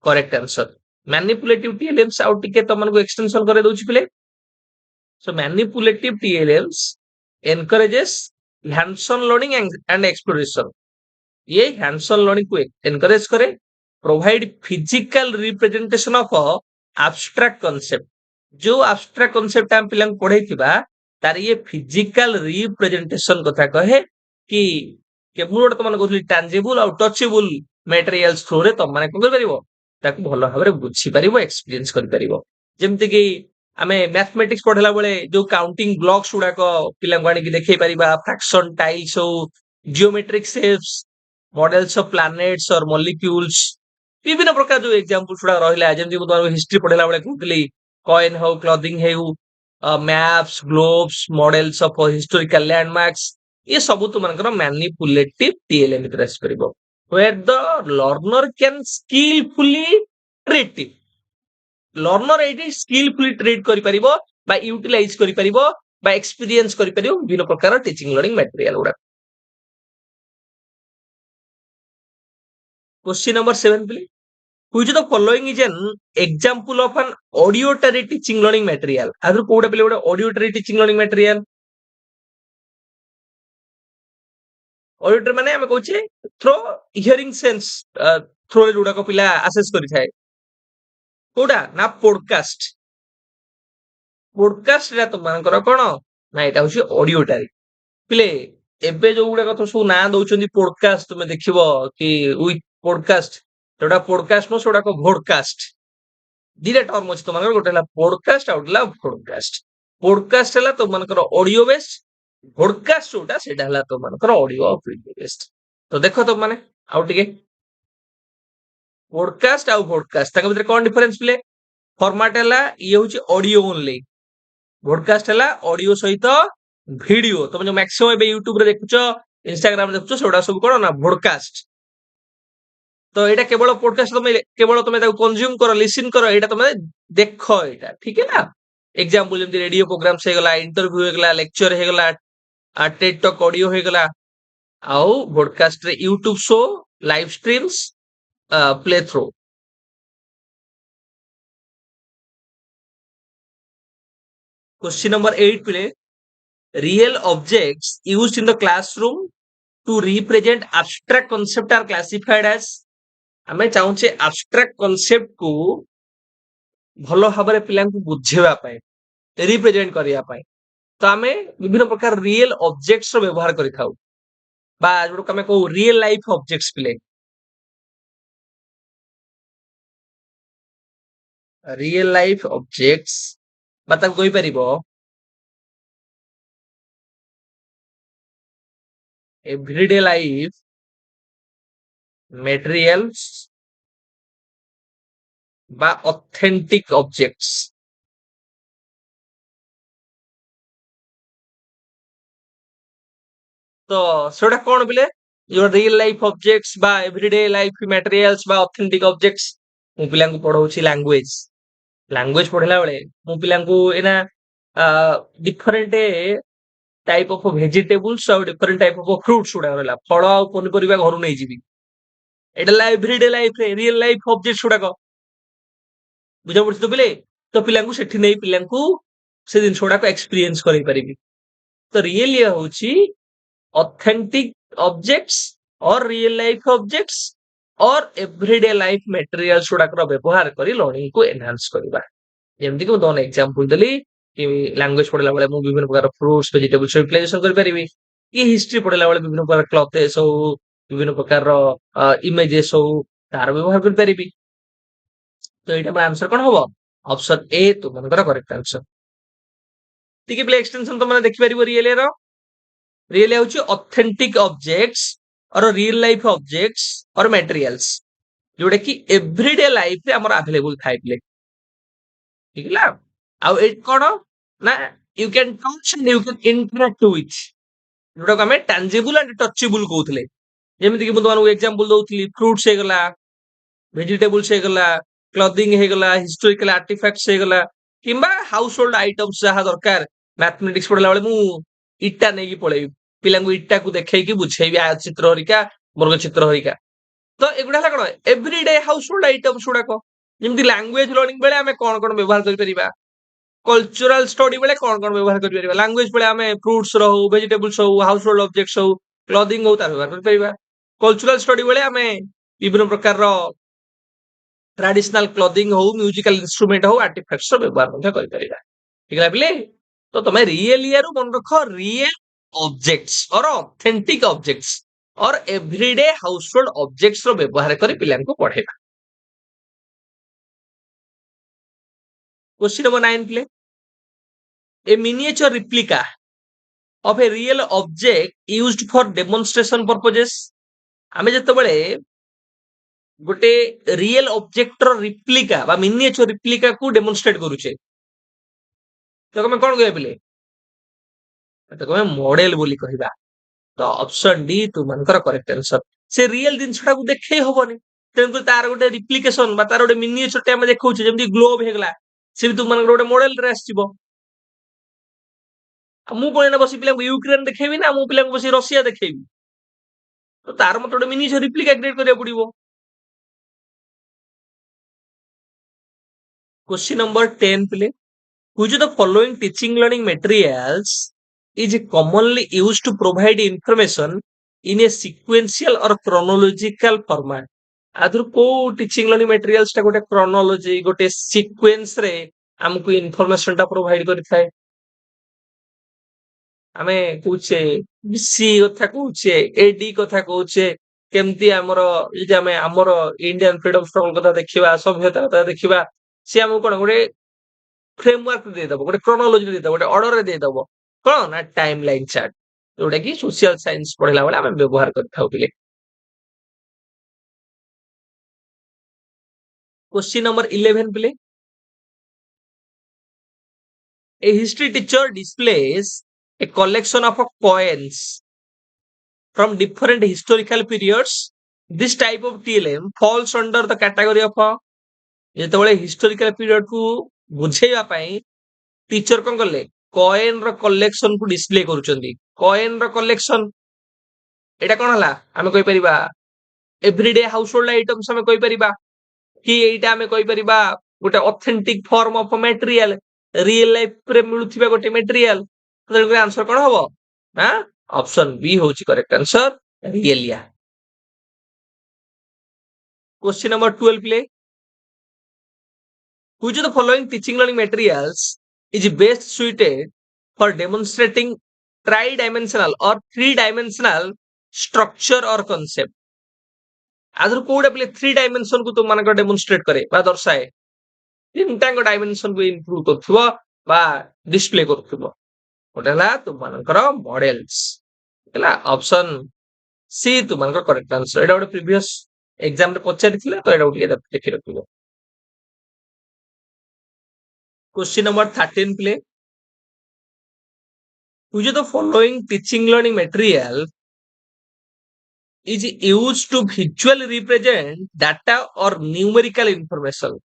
करेक्ट आंसर मैनिपुलेटिव टीएलएम्स आउट टिके तुम को एक्सटेंशन करे दोछि पिले so manipulative TLMs encourages hands on learning and exploration ये हैंड्स ऑन लर्निंग को एनकरेज करे provide physical representation of abstract concept जो एब्स्ट्रैक्ट कांसेप्ट हम पिलांग पढै थिबा तार ये फिजिकल रिप्रेजेंटेशन कथा कहे कि केबुल तो मन कहथि टैंजिबल और टचेबल मटेरियल्स थ्रू रे तो माने कोन करिवो ताकू भलो भाबरे बुझी परिवो एक्सपीरियंस करि परिवो जेमति कि आमे मैथमेटिक्स पढला बेले जो काउंटिंग ब्लॉक्स उडा को पिलांग आनी कि देखै परिबा फ्रैक्शन टाइल्स हो geometric shapes models of planets और मॉलिक्यूल्स विभिन्न प्रकार जो एग्जांपल्स उडा रहिला जेमति मु तो हिस्ट्री पढला बेले कहतली कॉइन हो क्लॉथिंग हो maps globes models of historical landmarks ये सब तो मानकर मैनिपुलेटिव टीएलएम में ट्रेस करिवो where the learner can skillfully treat it learner एटी स्किलफुली ट्रीट करि परिबो बा यूटिलाइज करि परिबो बा एक्सपीरियंस करि परिबो विभिन्न प्रकार teaching learning material Uda question number 7 please which of the following is an example of an auditory teaching learning material आदर कोडा पिले गोटे auditory teaching learning material auditor माने हम कहूचे थ्रो हियरिंग सेंस थ्रो रे जोडा को पिला असेस करि थाए कोडा ना पॉडकास्ट पॉडकास्ट रे तो मानकर कोन ना एटा होची ऑडियोटारी पिले एबे जो गुडा कथा सु ना दउचंदी पॉडकास्ट तुमे देखिबो कि विथ पॉडकास्ट जोडा पॉडकास्ट नो सोडा को भोडकास्ट दिले टर्म अछि तो मानकर गोटे ला पॉडकास्ट आउटला पॉडकास्ट हला तो मानकर ऑडियो बेस्ड भोडकास्ट जोटा सेटा हला तो मानकर ऑडियो वीडियो बेस्ड तो देखो तो माने आउ टिके पॉडकास्ट आउ भोडकास्ट ताके भीतर कोन डिफरेंस प्ले फॉर्मेट हला ये होची ऑडियो ओनली भोडकास्ट हला ऑडियो सहित वीडियो तुम जो मैक्सिमम एबे YouTube रे देखुचो Instagram रे देखुचो सोडा सब कोन ना भोडकास्ट तो एटा केवल पॉडकास्ट तुम ताको कंज्यूम करो लिसन करो एटा तुम देखो एटा ठीक है ना एग्जांपल जेमति रेडियो प्रोग्राम से गला इंटरव्यू हे गला लेक्चर हे गला टेड टॉक ऑडियो हे गला आउ भोडकास्ट रे YouTube show live streams play through question number 8 play real objects used in the classroom to represent abstract concept are classified as ଆମେ ଚାହୁଁଛେ abstract concept କୁ ଭଲ ଭାବରେ ପିଲାଙ୍କୁ ବୁଝେଇବା ପାଇଁ, represent କରିବା ପାଇଁ। ତ ଆମେ ବିଭିନ୍ନ ପ୍ରକାର real objects ର ବ୍ୟବହାର କରିଥାଉ ବା ଯୋଉଟାକୁ ଆମେ କହୁ real life objects ପିଲେ। real life objects ବା ତାକୁ କହିପାରିବ everyday life materials ବା authentic objects। ତ ସେଟା କଣ ପିଲେ ଯୋଉ ରିଏଲ ଲାଇଫ ଅବଜେକ୍ଟସ୍ ବା ଏଭରିଡେ ଲାଇଫ ମ୍ୟାଟେରିଆଲ୍ସ ବା ଅଥେଣ୍ଟିକ ଅବଜେକ୍ଟସ୍। ମୁଁ ପିଲାଙ୍କୁ ପଢଉଛି ଲାଙ୍ଗୁଏଜ। ଲାଙ୍ଗୁଏଜ ପଢିଲା ବେଳେ ମୁଁ ପିଲାଙ୍କୁ ଏଇନା ଡିଫରେଣ୍ଟ ଟାଇପ ଅଫ ଭେଜିଟେବୁଲ୍ସ ଆଉ ଡିଫରେଣ୍ଟ ଟାଇପ ଅଫ ଫ୍ରୁଟ୍ସ ଗୁଡା ରହିଲା, ଫଳ ଆଉ ପନିପରିବା ଘରୁ ନେଇଯିବି। ଏଇଟା ହେଲା ଏଭରିଡେ ଲାଇଫରେ ରିଏଲ ଲାଇଫ ଅବଜେକ୍ଟସ୍ ଗୁଡାକ। ବୁଝାପଡୁଛି ତ ପିଲେ? ତ ପିଲାଙ୍କୁ ସେଠି ନେଇ ପିଲାଙ୍କୁ ସେ ଜିନିଷ ଗୁଡାକ ଏକ୍ସପିରିଏନ୍ସ କରେଇ ପାରିବି। ତ ରିଏଲ ଇଏ ହଉଛି authentic objects or real life objects or everyday life materials ଗୁଡାକର ବ୍ୟବହାର କରି ଲର୍ଣ୍ଣିଂ କୁ ଏନହାନ୍ସ କରିବା। ଯେମିତି କି ମୁଁ ତମକୁ ଏକ୍ସାମ୍ପଲ ଦେଲି କି ଲାଙ୍ଗୁଏଜ ପଢିଲା ବେଳେ ମୁଁ ବିଭିନ୍ନ ପ୍ରକାର ଫ୍ରୁଟ୍ସ ଭେଜିଟେବଲ୍ସ ୟୁଟିଲାଇଜେସନ କରିପାରିବି, କି ହିଷ୍ଟ୍ରି ପଢିଲା ବେଳେ ବିଭିନ୍ନ ପ୍ରକାର କ୍ଲଥେସ୍ ହଉ, ବିଭିନ୍ନ ପ୍ରକାର ଇମେଜେସ୍ ହଉ, ତାର ବ୍ୟବହାର କରିପାରିବି। ତ ଏଇଟା ମୋ ଆନ୍ସର କଣ ହବ? ଅପସନ ଏ ତୁମଙ୍କର କରେକ୍ଟ ଆନ୍ସର। ଟିକେ ପ୍ଲେ ଏକ୍ସଟେନସନ ତମେ ଦେଖିପାରିବ ରିଏଲ ର। ରିଏଲ ହେଉଛି ଅଥେଣ୍ଟିକ ଅବଜେକ୍ଟସ୍ ଅର ରିଏଲ ଲାଇଫ ଅବଜେକ୍ଟସ୍ ଅର ମ୍ୟାଟେରିଆଲ୍ସ ଯୋଉଟା କି ଏଭରିଡେ ଲାଇଫରେ ଆମର ଆଭେଲେବୁଲ ଥାଏ ପିଲେ। ଠିକ ହେଲା? ଆଉ ଏଇଠି କଣ ନା you can touch and you can interact with, ଯୋଉଟାକୁ ଆମେ ଟାଞ୍ଜିବୁଲ ଆଣ୍ଡ ଟଚେବୁଲ କହୁଥିଲେ। ଯେମିତି କି ମୁଁ ତମମାନଙ୍କୁ ଏକ୍ସାମ୍ପଲ ଦଉଥିଲି, ଫ୍ରୁଟ୍ସ ହେଇଗଲା, ଭେଜିଟେବୁଲ୍ସ ହେଇଗଲା, କ୍ଲଦିଂ ହେଇଗଲା, ହିଷ୍ଟୋରିକାଲ ଆର୍ଟିଫାକ୍ଟସ ହେଇଗଲା, କିମ୍ବା ହାଉସ ହୋଲ୍ଡ ଆଇଟମ୍ସ ଯାହା ଦରକାର। ମ୍ୟାଥମେଟିକ୍ସ ପଢିଲା ବେଳେ ମୁଁ ଇଟା ନେଇକି ପଳେଇବି, ପିଲାଙ୍କୁ ଇଟାକୁ ଦେଖେଇକି ବୁଝେଇବି ଚିତ୍ର ହରିକା, ବର୍ଗ ଚିତ୍ର ହରିକା। ତ ଏଗୁଡା ହେଲା କଣ ଏଭରିଡେ ହାଉସ ହୋଲ୍ଡ ଆଇଟମ୍ସ ଗୁଡାକ। ଯେମିତି ଲାଙ୍ଗୁଏଜ ଲର୍ଣ୍ଣିଂ ବେଳେ ଆମେ କଣ କଣ ବ୍ୟବହାର କରିପାରିବା, କଲଚରାଲ ଷ୍ଟଡି ବେଳେ କଣ କଣ ବ୍ୟବହାର କରିପାରିବା। ଲାଙ୍ଗୁଏଜ ବେଳେ ଆମେ ଫ୍ରୁଟ୍ସ ର ହଉ, ଭେଜିଟେବୁଲ୍ସ ହଉ, ହାଉସ ହୋଲ୍ଡ ଅବଜେକ୍ଟସ ହଉ, କ୍ଲଦିଂ ହଉ, ତାର ବ୍ୟବହାର କରିପାରିବା। କଲଚରାଲ ଷ୍ଟଡି ବେଳେ ଆମେ ବିଭିନ୍ନ ପ୍ରକାରର ଟ୍ରାଡିସନାଲ କ୍ଲଦିଂ ହଉ, ମ୍ୟୁଜିକାଲ ଇନଷ୍ଟ୍ରୁମେଣ୍ଟ ହଉ, ଆର୍ଟିଫାକ୍ଟସ ର ବ୍ୟବହାର ମଧ୍ୟ କରିପାରିବା। ଠିକ ଭାବିଲେ? ତ ତମେ ରିଏଲ ଇଏରୁ ମନେ ରଖ ରିଏଲ ଅବଜେକ୍ଟସ୍ ଅର ଅଥେଣ୍ଟିକ ଅବଜେକ୍ଟସ୍ ଅର ଏଭରିଡେ ହାଉସ ହୋଲ୍ଡ ଅବଜେକ୍ଟସ୍ ର ବ୍ୟବହାର କରି ପିଲାଙ୍କୁ ପଢେଇବା। Question number 9 play A miniature replica of a real object used for demonstration purposes। ଆମେ ଯେତେବେଳେ ଗୋଟେ ରିଏଲ ଅବଜେକ୍ଟ ର ରିପ୍ଲିକା ବା ମିନିଏଚର ରିପ୍ଲିକା କୁ ଡେମନଷ୍ଟ୍ରେଟ କରୁଛେ, ତ ଆମେ କଣ କହିବା ପିଲେ? ତାକୁ ଆମେ ମଡେଲ ବୋଲି କହିବା। ତ ଅପସନ ଡି ତୁମଙ୍କର କରେକ୍ଟ ଆନ୍ସର। ସେ ରିଏଲ ଜିନିଷଟାକୁ ଦେଖେଇ ହବନି, ତେଣୁକରି ତାର ଗୋଟେ ରିପ୍ଲିକେସନ ବା ତାର ଗୋଟେ ମିନିଏଚର ଆମେ ଦେଖଉଛେ, ଯେମିତି ଗ୍ଲୋବ ହେଇଗଲା, ସେ ବି ତୁମମାନଙ୍କର ଗୋଟେ ମଡେଲରେ ଆସିଯିବ। ଆଉ ମୁଁ କଣ ଏଇନା ବସି ପିଲାଙ୍କୁ ୟୁକ୍ରେନ ଦେଖେଇବି ନା ମୁଁ ପିଲାଙ୍କୁ ବସି ରଷିଆ ଦେଖେଇବି? ତ ତାର ମତେ ଗୋଟେ ମିନିଏଚର ରିପ୍ଲିକା କ୍ରିଏଟ କରିବାକୁ ପଡିବ। Question number 10 play which of the following teaching learning materials is commonly used to provide information in a sequential or chronological format। आधुर को टीचिंग लर्निंग मटेरियल्स टा गोटे क्रोनोलॉजी गोटे सीक्वेंस रे हमको इन्फॉर्मेशन टा प्रोवाइड करिथाय। आमे कहूचे सी कथा कहूचे, एडी कथा कहूचे, केमती हमर जे आमे हमर इंडियन फ्रीडम स्ट्रगल कथा देखिबा, सभ्यता कथा देखिबा, से हमको कोन गोटे फ्रेमवर्क दे दबो, गोटे क्रोनोलॉजी दे दबो, गोटे ऑर्डर रे दे दबो, कोन ना टाइमलाइन चार्ट, जोटा कि सोशल साइंस पढ़िला बेला आमे व्यवहार करथाउ पिले। क्वेश्चन नंबर 11 पिले a history teacher displays a collection of coins from different historical periods। This type of TLM falls under the category of ଯେତେବେଳେ ହିଷ୍ଟୋରିକାଲ ପିରିୟଡ କୁ ବୁଝେଇବା ପାଇଁ टीचर कौन कले कॉइन रो कलेक्शन को डिस्प्ले करूचंदी। कॉइन रो कलेक्शन एटा कोन हला हमें कहि परिबा एवरीडे हाउस होल्ड आइटम्स हमें कहि परिबा कि एटा हमें कहि परिबा गोटे authentic form of material real life रे मिलुथिबा गोटे मटेरियल। तो आंसर कोन हबो हां ऑप्शन बी होची correct answer रियलिया। Question number 12 play. Which of the following teaching learning materials is best suited for demonstrating tri-dimensional or three-dimensional structure or concept? आधर कोडा play three dimension को तुम मानक डेमोन्स्ट्रेट करे बा दर्शाए तीनटांग डायमेंशन को इंप्रूव करथिबो बा डिस्प्ले करथिबो ओटेला तुम मानकर मॉडल्स ହେଲା ऑप्शन सी तुम मानकर करेक्ट आंसर एटा गोटे प्रीवियस एग्जाम रे पचारिथिले तो एटा गोटे देखि रखिबो क्वेश्चन नंबर 13 प्ले which of the following teaching learning material is used to visually represent data or numerical information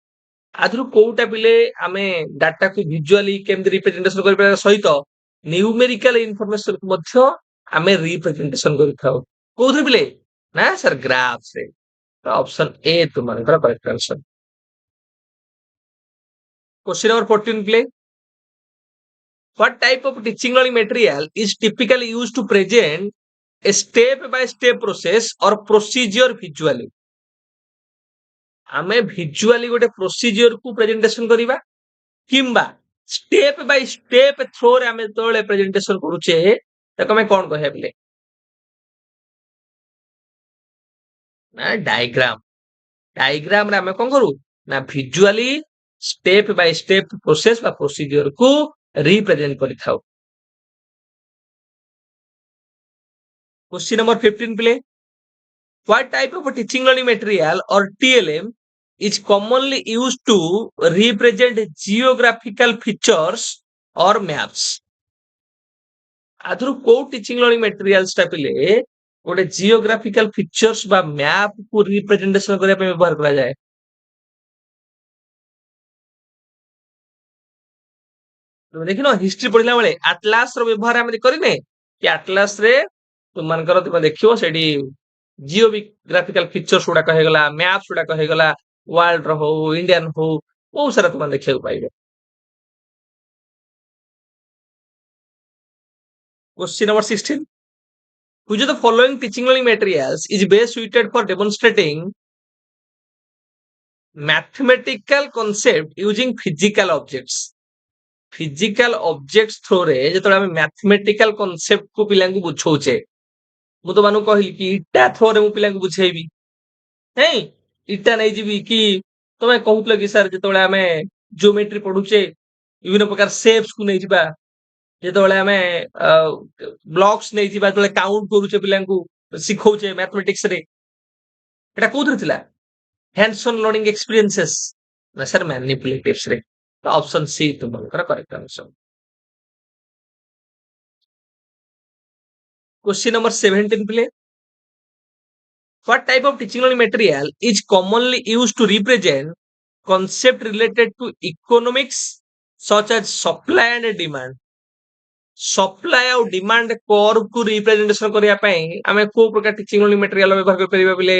आधुरु कोउटा पिले आमे डाटा को विजुअली केमति रिप्रेजेंटेशन करि पारा सहित न्यूमेरिकल इन्फॉर्मेशन को मध्य आमे रिप्रेजेंटेशन करि थाउ कोउथि पिले ना सर ग्राफ रे ऑप्शन ए तुमनकर करेक्ट आंसर क्वेश्चन नंबर 14 प्ले what type of teaching learning material is typically used to present a step by step process or procedure visually आमे visually गोटे procedure को presentation करिबा किंबा स्टेप बाय स्टेप थ्रो रे आमे तोळे प्रेजेंटेशन करूचे ताको मैं कोन कहै बले ना डायग्राम रे आमे कोन करू ना visually step by step process बा प्रोसीजर को रिप्रेजेंट करि थाउ क्वेश्चन नंबर 15 प्ले what type of teaching learning material or TLM is commonly used to represent geographical features or maps आधुरु को टीचिंग लर्निंग मटेरियल्स टा पिले गोटे जियोग्राफिकल फीचर्स बा मैप को रिप्रेजेंटेशन करिया पे व्यवहार करा जाय तो देखिनो हिस्ट्री पढिला बेले एटलास रो व्यवहार हम करिने कि एटलास रे तुम मानकर तुम देखियो सेडी जियोग्राफिकल फीचर्स उडा कहे गला मैप्स उडा कहे गला वर्ल्ड रो हो इंडियन हो बहुत सारा तुम देखियो पाइबे question number 16 which of the following teaching learning materials is best suited for demonstrating mathematical concept using physical objects physical objects through रे जेतले हम मैथमेटिकल कांसेप्ट को पिलां को बुझौचे मु तो मानु कहिल कि इटा थ्रो रे मु पिलां को बुझेबी हे इटा नै जीबी कि तमे कहउतले कि सर जेतले हमें ज्योमेट्री पढुचे विभिन्न प्रकार शेप्स को नै जीबा जेतले हमें ब्लॉक्स नै जीबा जेतले काउंट करूचे पिलां को सिखौचे मैथमेटिक्स रे एटा कोथरे थिला हैंड्स ऑन लर्निंग एक्सपीरियंसेस ना सर मैनिपुलेटिव्स रे तो ऑप्शन सी तुमकर करेक्ट आंसर क्वेश्चन नंबर 17 प्ले what type of teaching learning material is commonly used to represent concept related to economics such as supply and demand supply और demand curve को representation करिया पई हमें को प्रकार टीचिंग लर्निंग मटेरियल व्यवहार कर परिबा बिले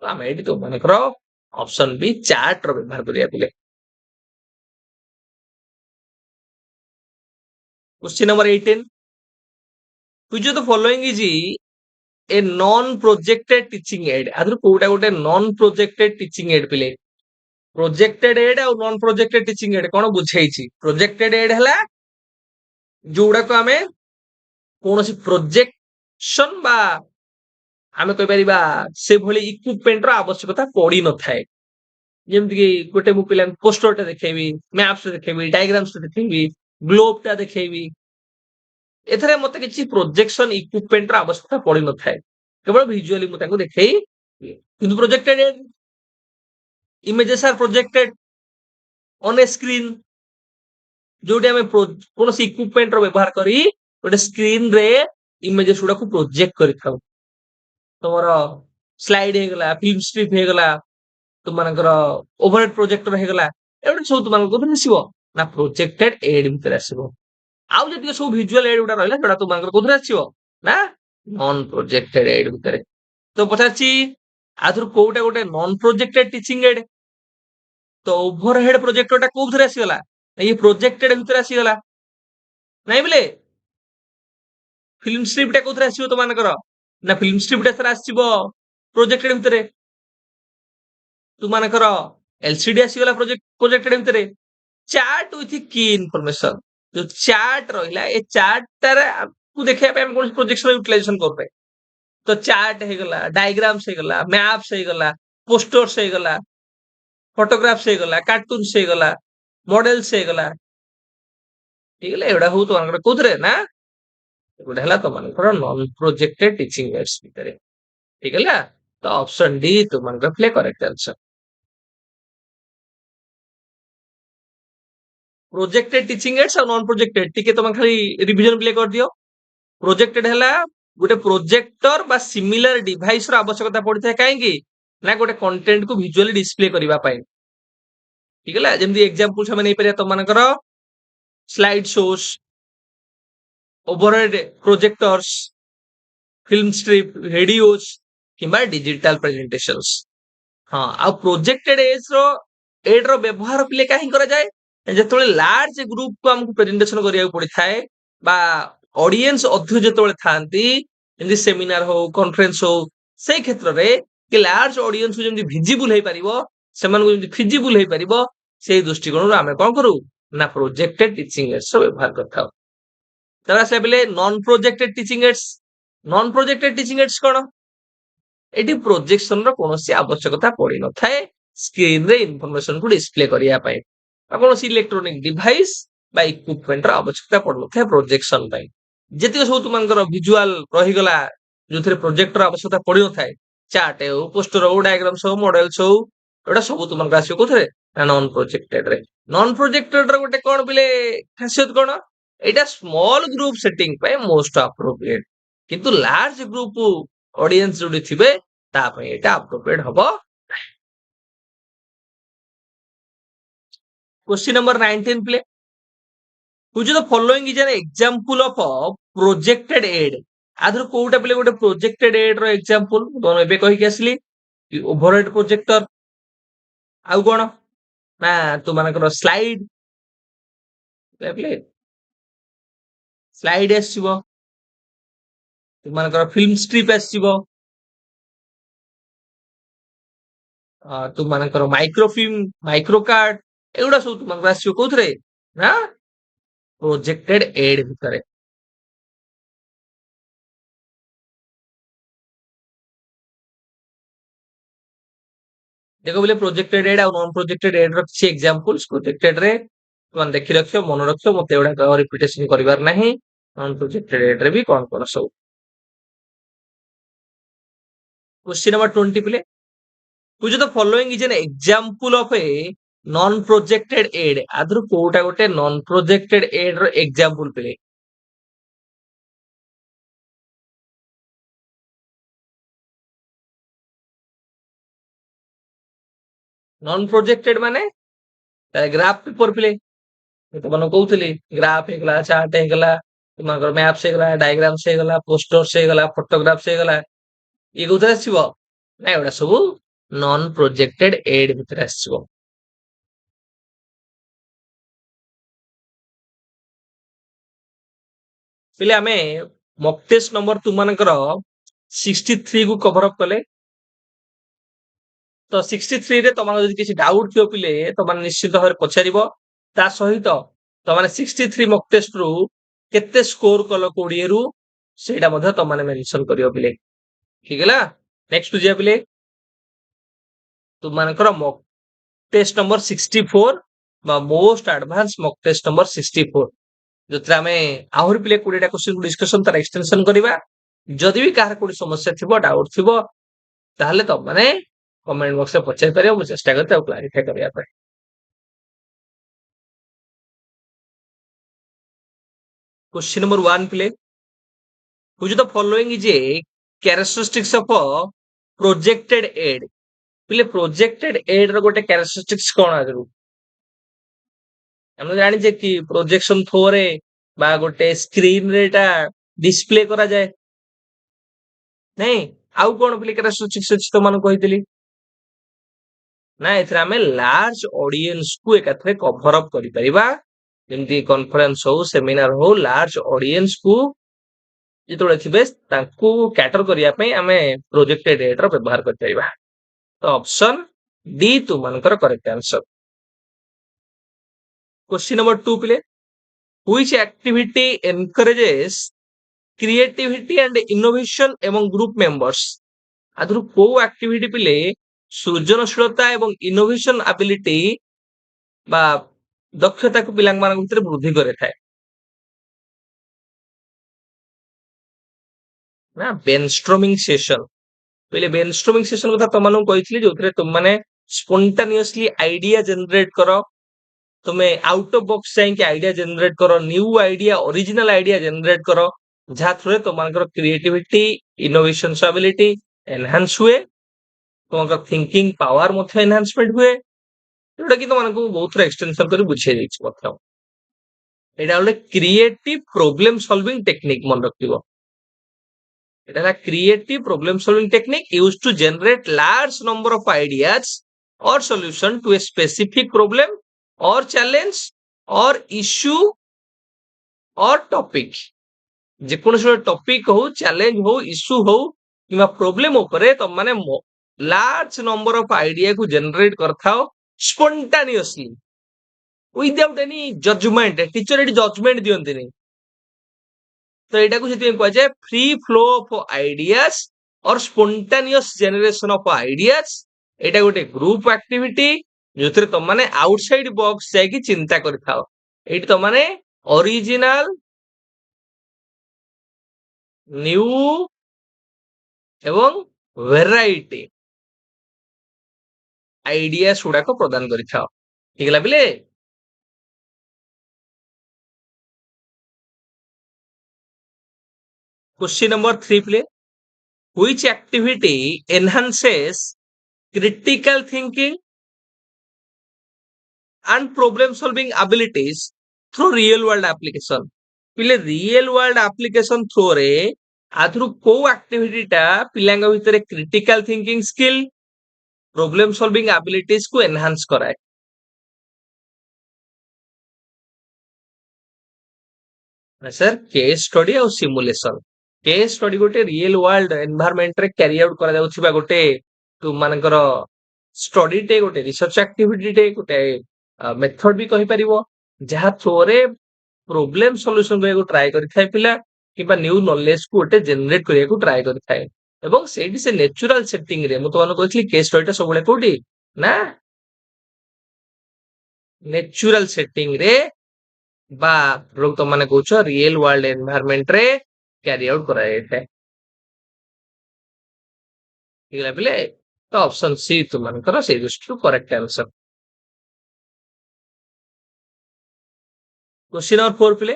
तो हमें एटी तो माने करो ऑप्शन बी चार्ट रो व्यवहार करिया बिले question number 18 which of the following is a non projected teaching aid आदर कोटा गोटे non projected teaching aid पिले प्रोजेक्टेड एड और नॉन प्रोजेक्टेड टीचिंग एड कोन बुझाइछि प्रोजेक्टेड एड हला जोडा को हमें कोनोसी प्रोजेक्शन बा हमें कहि परिबा से भली इक्विपमेंट रो आवश्यकता पड़ी न थाए जेमति कि गोटे मु पिलान पोस्टर टा देखेबी मैप्स देखेबी डायग्राम्स देखेबी ग्लोब टा देखेबी एथरे मते किछि प्रोजेक्शन इक्विपमेंट रो आवश्यकता पड़ी न थाए केवल विजुअली मु ताको देखेई किंतु projected aid images are projected on a screen जोडे हमें कोनोसी इक्विपमेंट रो व्यवहार करी गोटे स्क्रीन रे इमेजेस गुडा को प्रोजेक्ट करि थाउ तमरो स्लाइड हे गला फिल्म स्ट्रिप हे गला तुम मानकर ओवरहेड प्रोजेक्टर हे गला एवडे सब तुम मानकर कोथि आसीबो ना प्रोजेक्टेड एड भितर आसीबो आउ जति सब विजुअल एड गुडा रहला जोडा तुम मानकर कोथि आसीबो ना नॉन प्रोजेक्टेड एड भितर तो पछाची आधुर कोउटा गोटे नॉन प्रोजेक्टेड टीचिंग एड तो ओवरहेड प्रोजेक्टर टा कोथि आसीगला ये प्रोजेक्टेड भितर आसीगला नहीं बोले फिल्म स्ट्रिप टा कोथरे आसीबो तो मानकर ना फिल्म स्ट्रिप टा सर आसीबो प्रोजेक्टेड भितरे तू मानकर एलसीडी आसीगला प्रोजेक्टेड भितरे चार्ट विथ की इनफॉरमेशन जो चार्ट रहिला ए चार्ट तारे आपको देखिया पे हम कोन प्रोजेक्शन यूटिलाइजेशन करबे तो चार्ट हे गला डायग्राम्स हे गला मैप्स हे गला पोस्टर्स हे गला फोटोग्राफ्स हे गला कार्टून्स हे गला मॉडल्स हे गला ठीक है एडा हो तो मानकर कोथरे ना एगुड़ा हला तो मानकर नॉन प्रोजेक्टेड टीचिंग एड्स भितरे ठीक है तो ऑप्शन डी तो मानकर play correct answer projected teaching ads और नॉन प्रोजेक्टेड टिके तुम खाली रिवीजन प्ले कर दियो प्रोजेक्टेड हला गोटे प्रोजेक्टर बा सिमिलर डिवाइस रो आवश्यकता पड़ता है काहेकि ना गोटे कंटेंट को विजुअली डिस्प्ले करबा पाए ठीक है जेमती एग्जांपल हम नहीं परिया तो मानकर slide shows overhead projectors film strip radios किंबा डिजिटल प्रेजेंटेशंस हाँ आ प्रोजेक्टेड एड रो व्यवहार पिले काहे करा जाए जेतोले लार्ज ग्रुप को हमको प्रेजेंटेशन करिया पड़ी थाए बा ऑडियंस अध्यक्ष जेतोले थांती जेमती सेमिनार हो कॉन्फ्रेंस हो से क्षेत्र रे कि लार्ज ऑडियंस को जेमती विजिबल हे परिबो सेमान को जेमती फिजिबल हे परिबो से दृष्टिकोण रो हमें कोन करू ना प्रोजेक्टेड टीचिंग एड्स रो व्यवहार करथाओ तरा से बेले non projected teaching aids non projected teaching aids कोन एटी प्रोजेक्शन रो कोनोसी आवश्यकता पड़ी न थाए स्क्रीन रे इन्फॉर्मेशन को डिस्प्ले करिया पाए कोनोसी इलेक्ट्रॉनिक डिवाइस बा इक्विपमेंट रो आवश्यकता पड़ थाए प्रोजेक्शन पाए जेतिक सब तुमंकर विजुअल रही गला जोथरे प्रोजेक्टर आवश्यकता पड़ी न थाए चार्ट हो पोस्टर हो डायग्राम्स हो मॉडल्स हो एटा सब तुमंकर आसीयो कोथरे नॉन प्रोजेक्टेड रे नॉन प्रोजेक्टेड रो गोटे कोन बिले खासियत कोन एटा स्मॉल ग्रुप सेटिंग पे मोस्ट अप्रोप्रिएट किंतु लार्ज ग्रुप ऑडियंस जोडी थिबे ता पे एटा अप्रोप्रिएट हबो question number 19 play which of the following is an example of a projected aid आधर कोउटा प्ले गोटे प्रोजेक्टेड एड रो एग्जांपल दोनो एबे कहि के असली ओवरहेड प्रोजेक्टर आउ कोन ना तो मानकर स्लाइड प्ले स्लाइड आसीबो तो मानकर फिल्म स्ट्रिप आसीबो तुम मानकर माइक्रोफिल्म माइक्रो कार्ड एगुडा सब तुम आसीबो कोथरे ना प्रोजेक्टेड एड भितरे देखो बोले प्रोजेक्टेड एड और नॉन प्रोजेक्टेड एड रो किछि एग्जांपल्स प्रोजेक्टेड रे तुम देखि रखियो मन रखियो मते एडा रिपीटेशन करिवार नाही नॉन प्रोजेक्टेड एड रे भी कोन कोन सब क्वेश्चन नंबर 20 प्ले which of the following is an example of a non projected aid आधर कोटा गोटे non projected aid रो एग्जांपल प्ले नॉन प्रोजेक्टेड माने ग्राफ पेपर प्ले तो मन कहउतली ग्राफ हे गला चार्ट हे गला तुमकर मैप्स हे गला डायग्राम्स हे गला पोस्टर्स हे गला फोटोग्राफ्स हे गला ये कोथरे आसीबो ना एडा सब नॉन प्रोजेक्टेड एड भितर आसीबो पिले आमे मॉक टेस्ट नंबर तुमनकर 63 को कवर अप कले तो 63 रे तमन जदि किछि डाउट थियो पिले तमन निश्चित भाबरे पछारिबो ता सहित तमन 63 मॉक टेस्ट रु केते स्कोर कलो 20 रु सेटा मध्ये तमन मेंशन करियो पिले ठीक हैला नेक्स्ट जे पिले तुमनकर मॉक टेस्ट नंबर 64 बा most advance mock test number 64 जोतरा में आहुर पिले 20 टा क्वेश्चन डिस्कशन तार एक्सटेंशन करिबा जदि भी कार कोडी समस्या थिबो डाउट थिबो ताहले तो माने कमेंट बॉक्स में पचारि परियो मु चेष्टा करते क्लारिफाई करिया पे question number 1 play which of the following is a characteristics of a projected aid पिले प्रोजेक्टेड एड रो गोटे कैरेक्टरिस्टिक्स कोन आगरु हम जानि जे कि प्रोजेक्शन थोरे बा गोटे स्क्रीन रे एटा डिस्प्ले करा जाय नहीं आउ कोन पिले कैरेक्टरिस्टिक्स अछि तो मन कहितली ना एथरा हमें लार्ज ऑडियंस को एकाथरे कवर अप करि परिबा जेमती कॉन्फ्रेंस हो सेमिनार हो लार्ज ऑडियंस को ଯେତେବେଳେ ଥିବେ ତାଙ୍କୁ କ୍ୟାଟର କରିବା ପାଇଁ ଆମେ ପ୍ରୋଜେକ୍ଟେଡ ଏଡ୍ ର ବ୍ୟବହାର କରିପାରିବା। ତ ଅପସନ ଡି ତୁମମାନଙ୍କର କରେକ୍ଟ ଆନ୍ସର। क्वेश्चन नंबर 2 पिले which activity encourages creativity and innovation among group members आदरू को एक्टिविटी पिले सृजनशीलता एवं इनोवेशन एबिलिटी बा दक्षता को पिलांग मान भितर वृद्धि करे थाए ना ब्रेनस्टॉर्मिंग सेशन पहले ब्रेनस्टॉर्मिंग सेशन कथा तुम मानू कहितली जोथरे तुम माने स्पॉन्टेनियसली आइडिया जनरेट करो तुम्हें आउट ऑफ बॉक्स जाइए आइडिया जनरेट करो new idea original idea generate करो जहाँ थ्रू तुम क्रिएटिविटी इनोवेशन एबिलिटी एनहांस हुए तुम थिंकिंग पावर मध्य एनहांसमेंट हुए जोटा कि तुमको बहुत एक्सटेंशन कर बुझे मध्य एटा गोटे क्रिएटिव प्रॉब्लम सॉल्विंग टेक्निक मन रखिबो एटा creative problem solving technique used to generate large number of ideas और solution to a specific problem और चैलेंज और इश्यू और टॉपिक जेकोसी टॉपिक हो चैलेंज हो इश्यू हो कि प्रॉब्लम उपरे तुम माने लार्ज नंबर ऑफ आइडिया को जनरेट करथाओ spontaneously without any judgment teacher एटी जजमेंट दियंतिनी तो एटा को सेति कहै छै फ्री फ्लो ऑफ आइडियाज और स्पॉन्टेनियस जनरेशन ऑफ आइडियाज एटा गोटे ग्रुप एक्टिविटी जोथरे तुम माने आउटसाइड बॉक्स जाय कि चिंता करथाओ एटी तुम माने ओरिजिनल न्यू एवं वेराइटी आइडिया गुड़ा को प्रदान करिथाओ ठीक है पिले क्वेश्चन नंबर 3 पिले which activity enhances critical thinking and problem solving abilities through real world application पिले रियल वर्ल्ड एप्लीकेशन थ्रू रे आथरु को एक्टिविटी टा पिलांग भितरे critical thinking skill problem solving abilities को एनहांस कराए सर केस स्टडी और सिमुलेशन केस स्टडी गोटे real world environment रे कैरी आउट करा जाउछिबा गोटे तु मानकर स्टडी टे गोटे रिसर्च एक्टिविटी टे गोटे मेथड भी कहि परिबो जहा थ्रू रे प्रॉब्लम सॉल्यूशन को ट्राई करि थाए पिला किबा न्यू नॉलेज को गोटे जनरेट करिया को ट्राई करि थाए एवं सेठी से नेचुरल सेटिंग रे मु तो मानो कहथि केस स्टडी टा सबले कोठी ना नेचुरल सेटिंग रे बा लोग तो माने कहछो रियल वर्ल्ड एनवायरनमेंट रे कैरी आउट करा जाय थाए ठीक है पिले तो ऑप्शन सी तुम मानकर से दृष्टि करेक्ट आंसर क्वेश्चन नंबर 4 पिले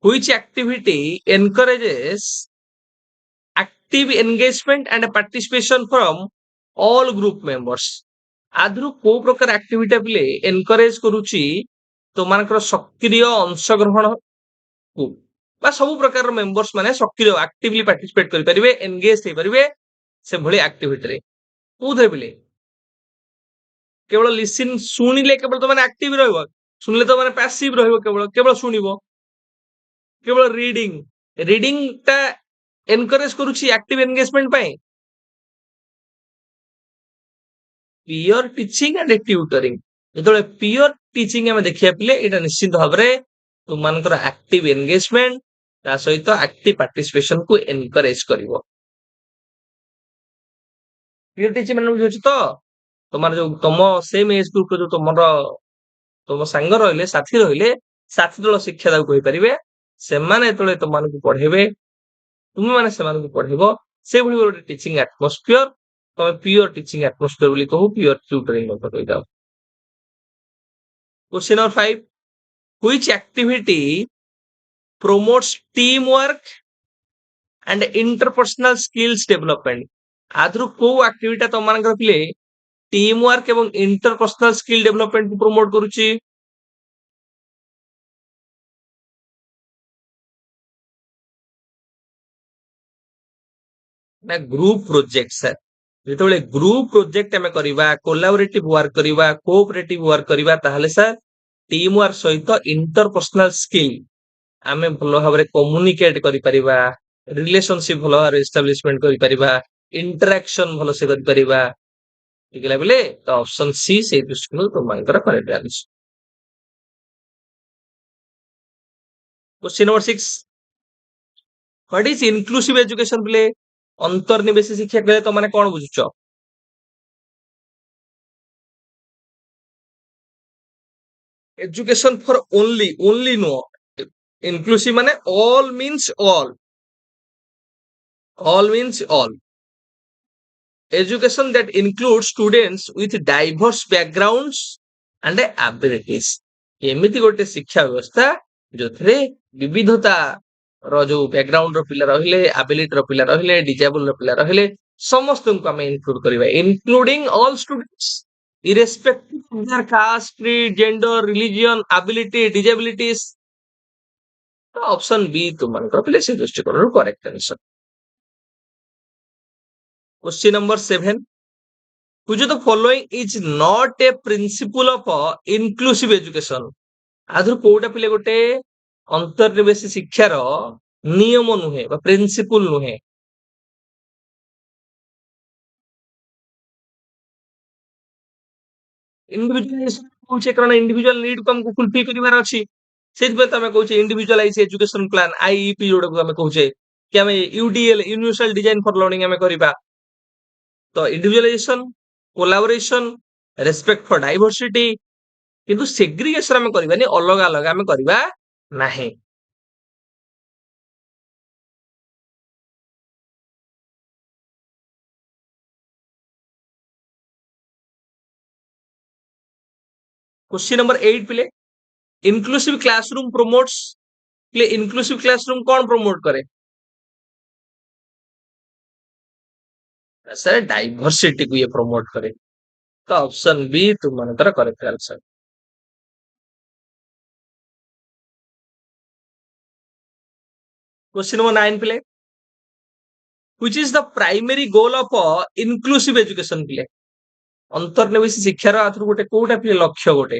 which activity encourages active engagement and participation from all group members आधरु को प्रकार एक्टिविटी पिले एनकरेज करूची तो मानकर सक्रिय अंशग्रहण को बा सब प्रकार मेंबर्स माने सक्रिय एक्टिवली पार्टिसिपेट करि परिबे एंगेज हे परिबे से भली एक्टिविटी रे कोथे पिले केवल लिसन सुनिले केवल तो माने एक्टिव रहबो सुनले तो माने पैसिव रहबो केवल केवल सुनिबो केवल रीडिंग रीडिंग ता एनकरेज करूची एक्टिव एंगेजमेंट पय पियर टीचिंग एंड ट्यूटरिंग जेतले पियर टीचिंग हम देखिया पिले एटा निश्चित भाबरे तुम मानकर एक्टिव एंगेजमेंट ता सहित एक्टिव पार्टिसिपेशन को एनकरेज करिवो पियर टीचिंग माने बुझछ तो तुम्हार जो तुम सेम एज ग्रुप जो तुम सांग रहिले साथी दल शिक्षा दाऊ कहि परिबे से माने तळे तुम मानकु पढेबे तुम माने से मानकु पढेबो से भली गोटे टीचिंग एटमॉस्फियर तो पियर टीचिंग एटमॉस्फियर बोली कहू पियर ट्यूटरिंग मत कहि दाও question number 5 which activity promotes teamwork and interpersonal skills development आदरु को एक्टिविटी तुम मानकर पिले टीम वर्क एवं इंटरपर्सनल स्किल डेवलपमेंट को प्रमोट करूची ना ग्रुप प्रोजेक्ट सर जेतबेले ग्रुप प्रोजेक्ट हमें करिवा कोलैबोरेटिव वर्क करिवा कोऑपरेटिव वर्क करिवा ताहले सर टीम वर्क सहित इंटरपर्सनल स्किल हमें भलो भाबरे कम्युनिकेट करि परिबा रिलेशनशिप भलो एस्टाब्लिशमेंट करि परिबा इंटरेक्शन भलो से करि परिबा ठीक है बोले तो ऑप्शन सी से दृष्टिकोण तो मानकर correct answer question number 6 what is inclusive education बोले अंतर्निवेशी शिक्षा कहले तो माने कोन बुझुछ education for only no inclusive माने all means all education that includes students with diverse backgrounds and abilities एମିତି ଗୋଟେ ଶିକ୍ଷା ବ୍ୟବସ୍ଥା ଯୋଉଥିରେ ବିବିଧତା ର ଯୋଉ ବ୍ୟାକଗ୍ରାଉଣ୍ଡ ର ପିଲା ରହିଲେ ଆବିଲିଟି ର ପିଲା ରହିଲେ ଡିଜେବଲ ର ପିଲା ରହିଲେ ସମସ୍ତଙ୍କୁ ଆମେ ଇନକ୍ଲୁଡ କରିବା including all students irrespective of their caste, creed, gender, religion, ability, disabilities तो ऑप्शन बी तुमको पहले से दृष्टिकोण correct answer question number 7 which of the following is not a principle of inclusive education आधुर कोउटा पिले गोटे अंतर्निवेशी शिक्षार नियम नुहे बा प्रिंसिपल नुहे इंडिविजुअलाइजेशन कहूचे कारण इंडिविजुअल नीड को हमको फुलफिल करिवार अछि सेति पे तमे कहूचे इंडिविजुअलाइज एजुकेशन प्लान आईईपी जोडा को हमें कहूचे कि हमें UDL universal design for learning हमें करिबा तो individualisation collaboration respect for diversity किंतु सेग्रीगेशन हमें करबानी अलग अलग हमें करबा नाही क्वेश्चन नंबर 8 पिले inclusive classroom promotes play inclusive classroom कौन प्रमोट करे सर डाइवर्सिटी को ये प्रमोट करे तो ऑप्शन बी तुम मनकर करेक्ट आंसर क्वेश्चन नंबर 9 पिले which is the primary goal of inclusive education पिले अंतर्निवेशी शिक्षार आथुर गोटे कोउटा पिले लक्ष्य गोटे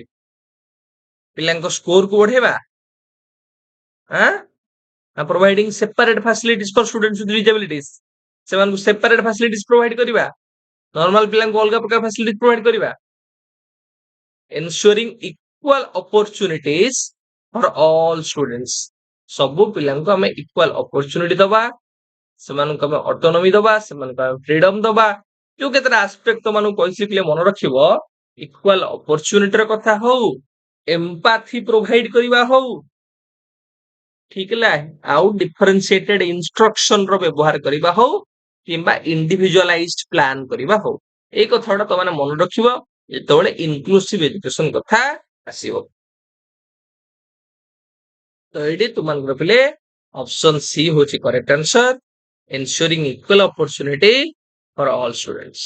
पिलांको स्कोर को बढ़ेबा हां providing separate facilities for students with disabilities सेमान को सेपरेट फैसिलिटीज प्रोवाइड करिबा नॉर्मल पिलांको अलग प्रकार फैसिलिटीज प्रोवाइड करिबा ensuring equal opportunities for all students ସବୁ ପିଲାଙ୍କୁ ଆମେ equal opportunity ଦବା ସେମାନଙ୍କୁ ଆମେ autonomy ଦବା ସେମାନଙ୍କୁ ଆମେ freedom ଦବା ଯୋଉ କେତେଟା aspect ତମାନଙ୍କୁ କହିଥିଲି ପିଲେ ମନେ ରଖିବ equal opportunity ର କଥା ହଉ empathy provide କରିବା ହଉ ଠିକ ହେଲା ଆଉ differentiated instruction ର ବ୍ୟବହାର କରିବା ହଉ କିମ୍ବା individualized plan କରିବା ହଉ ଏଇ କଥାଟା ତମାନେ ମନେ ରଖିବ ଯେତେବେଳେ ଇନକ୍ଲୁସିଭ ଏଜୁକେସନ କଥା ଆସିବ ତ ଏଇଠି ତୁମମାନଙ୍କର ପିଲେ ଅପସନ ସି ହଉଛି correct answer ensuring equal opportunity for all students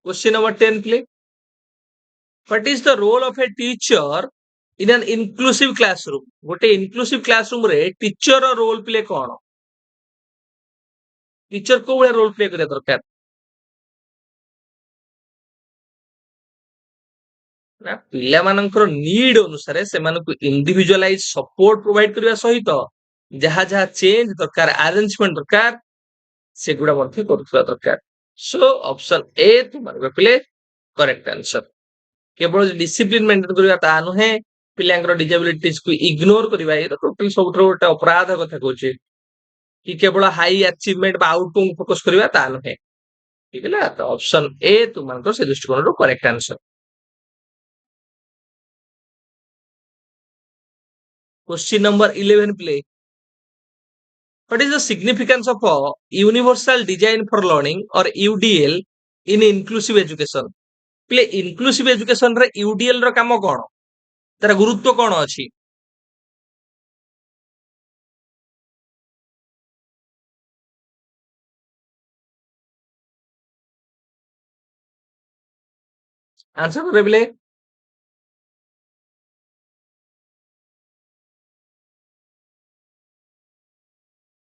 question number 10 play what is the role of a teacher in an inclusive classroom ଗୋଟେ inclusive classroom ରେ teacher ର ରୋଲ ପ୍ଲେ କଣ teacher କୋଉ ଭଳିଆ ରୋଲ ପ୍ଲେ କରିବା ଦରକାର ନା ପିଲାମାନଙ୍କର ନିଡ୍ ଅନୁସାରେ ସେମାନଙ୍କୁ ଇଣ୍ଡିଭିଜୁଆଲାଇଜ ସପୋର୍ଟ ପ୍ରୋଭାଇଡ କରିବା ସହିତ ଯାହା ଯାହା ଚେଞ୍ଜ ଦରକାର ଆରେଞ୍ଜମେଣ୍ଟ ଦରକାର ସେଗୁଡା ମଧ୍ୟ କରୁଥିବା ଦରକାର ସୋ ଅପସନ ଏ ତୁମର ପିଲେ କରେକ୍ଟ ଆନ୍ସର କେବଳ ଡିସିପ୍ଲିନ ମେଣ୍ଟେନ କରିବା ତା ନୁହେଁ ପିଲାଙ୍କର ଡିଜାବିଲିଟିଜ କୁ ଇଗ୍ନୋର କରିବା ଏଇଟା ଟୋଟାଲି ସବୁଠାରୁ ଗୋଟେ ଅପରାଧ କଥା କହୁଛି କି କେବଳ ହାଇ ଆଚିଭମେଣ୍ଟ ବା ଆଉଟକମ୍ ଫୋକସ କରିବା ତା ନୁହେଁ ଠିକ ହେଲା ତ ଅପସନ ଏ ତୁମମାନଙ୍କର ସେ ଦୃଷ୍ଟିକୋଣରୁ correct answer Question number 11 play. What is the significance of a universal design for learning or UDL in inclusive education? Play inclusive education रे UDL ର କାମ କଣ? ତାର ଗୁରୁତ୍ୱ କଣ ଅଛି? आंसर करे बिले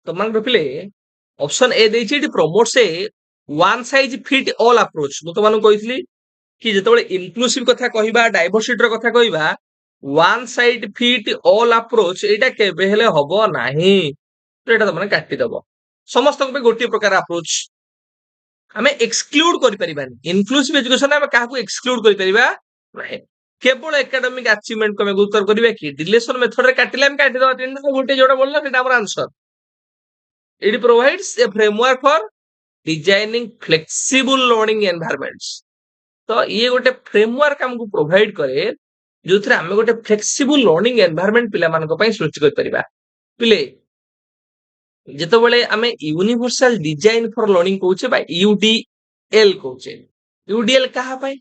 तो मान रखिले ऑप्शन ए ଦେଇଛି ଏଠି promotes a one size fit all approach ମୁଁ ତ ମାନଙ୍କୁ କହିଥିଲି କି ଯେତେବେଳେ inclusive କଥା କହିବା diversity ର କଥା କହିବା one side fit all approach एटा केबे हेले हबो नाही तो एटा तमने काटी दबो समस्त पे गोटे प्रकार अप्रोच आमे एक्सक्लूड करि परिबानी इनक्लूसिव एजुकेशन आमे काहाकू एक्सक्लूड करि परिबा नाही केवल एकेडमिक अचीवमेंट को गुरुत्व करिबा कि रिलेशन मेथड रे काटिले हम काटी दबा तीन गोटे जोडा बोलला सेटा हमर answer it provides a framework for designing flexible learning environments तो ये गोटे फ्रेमवर्क हमको प्रोवाइड करे जो थरे हमें गोटे फ्लेक्सिबल लर्निंग एनवायरनमेंट पिला मानको पई सृष्टि कर परिबा पिले जेतेबेले आमे यूनिवर्सल डिजाइन फॉर लर्निंग कहूचे बा यूडीएल कहूचे यूडीएल कहा पाई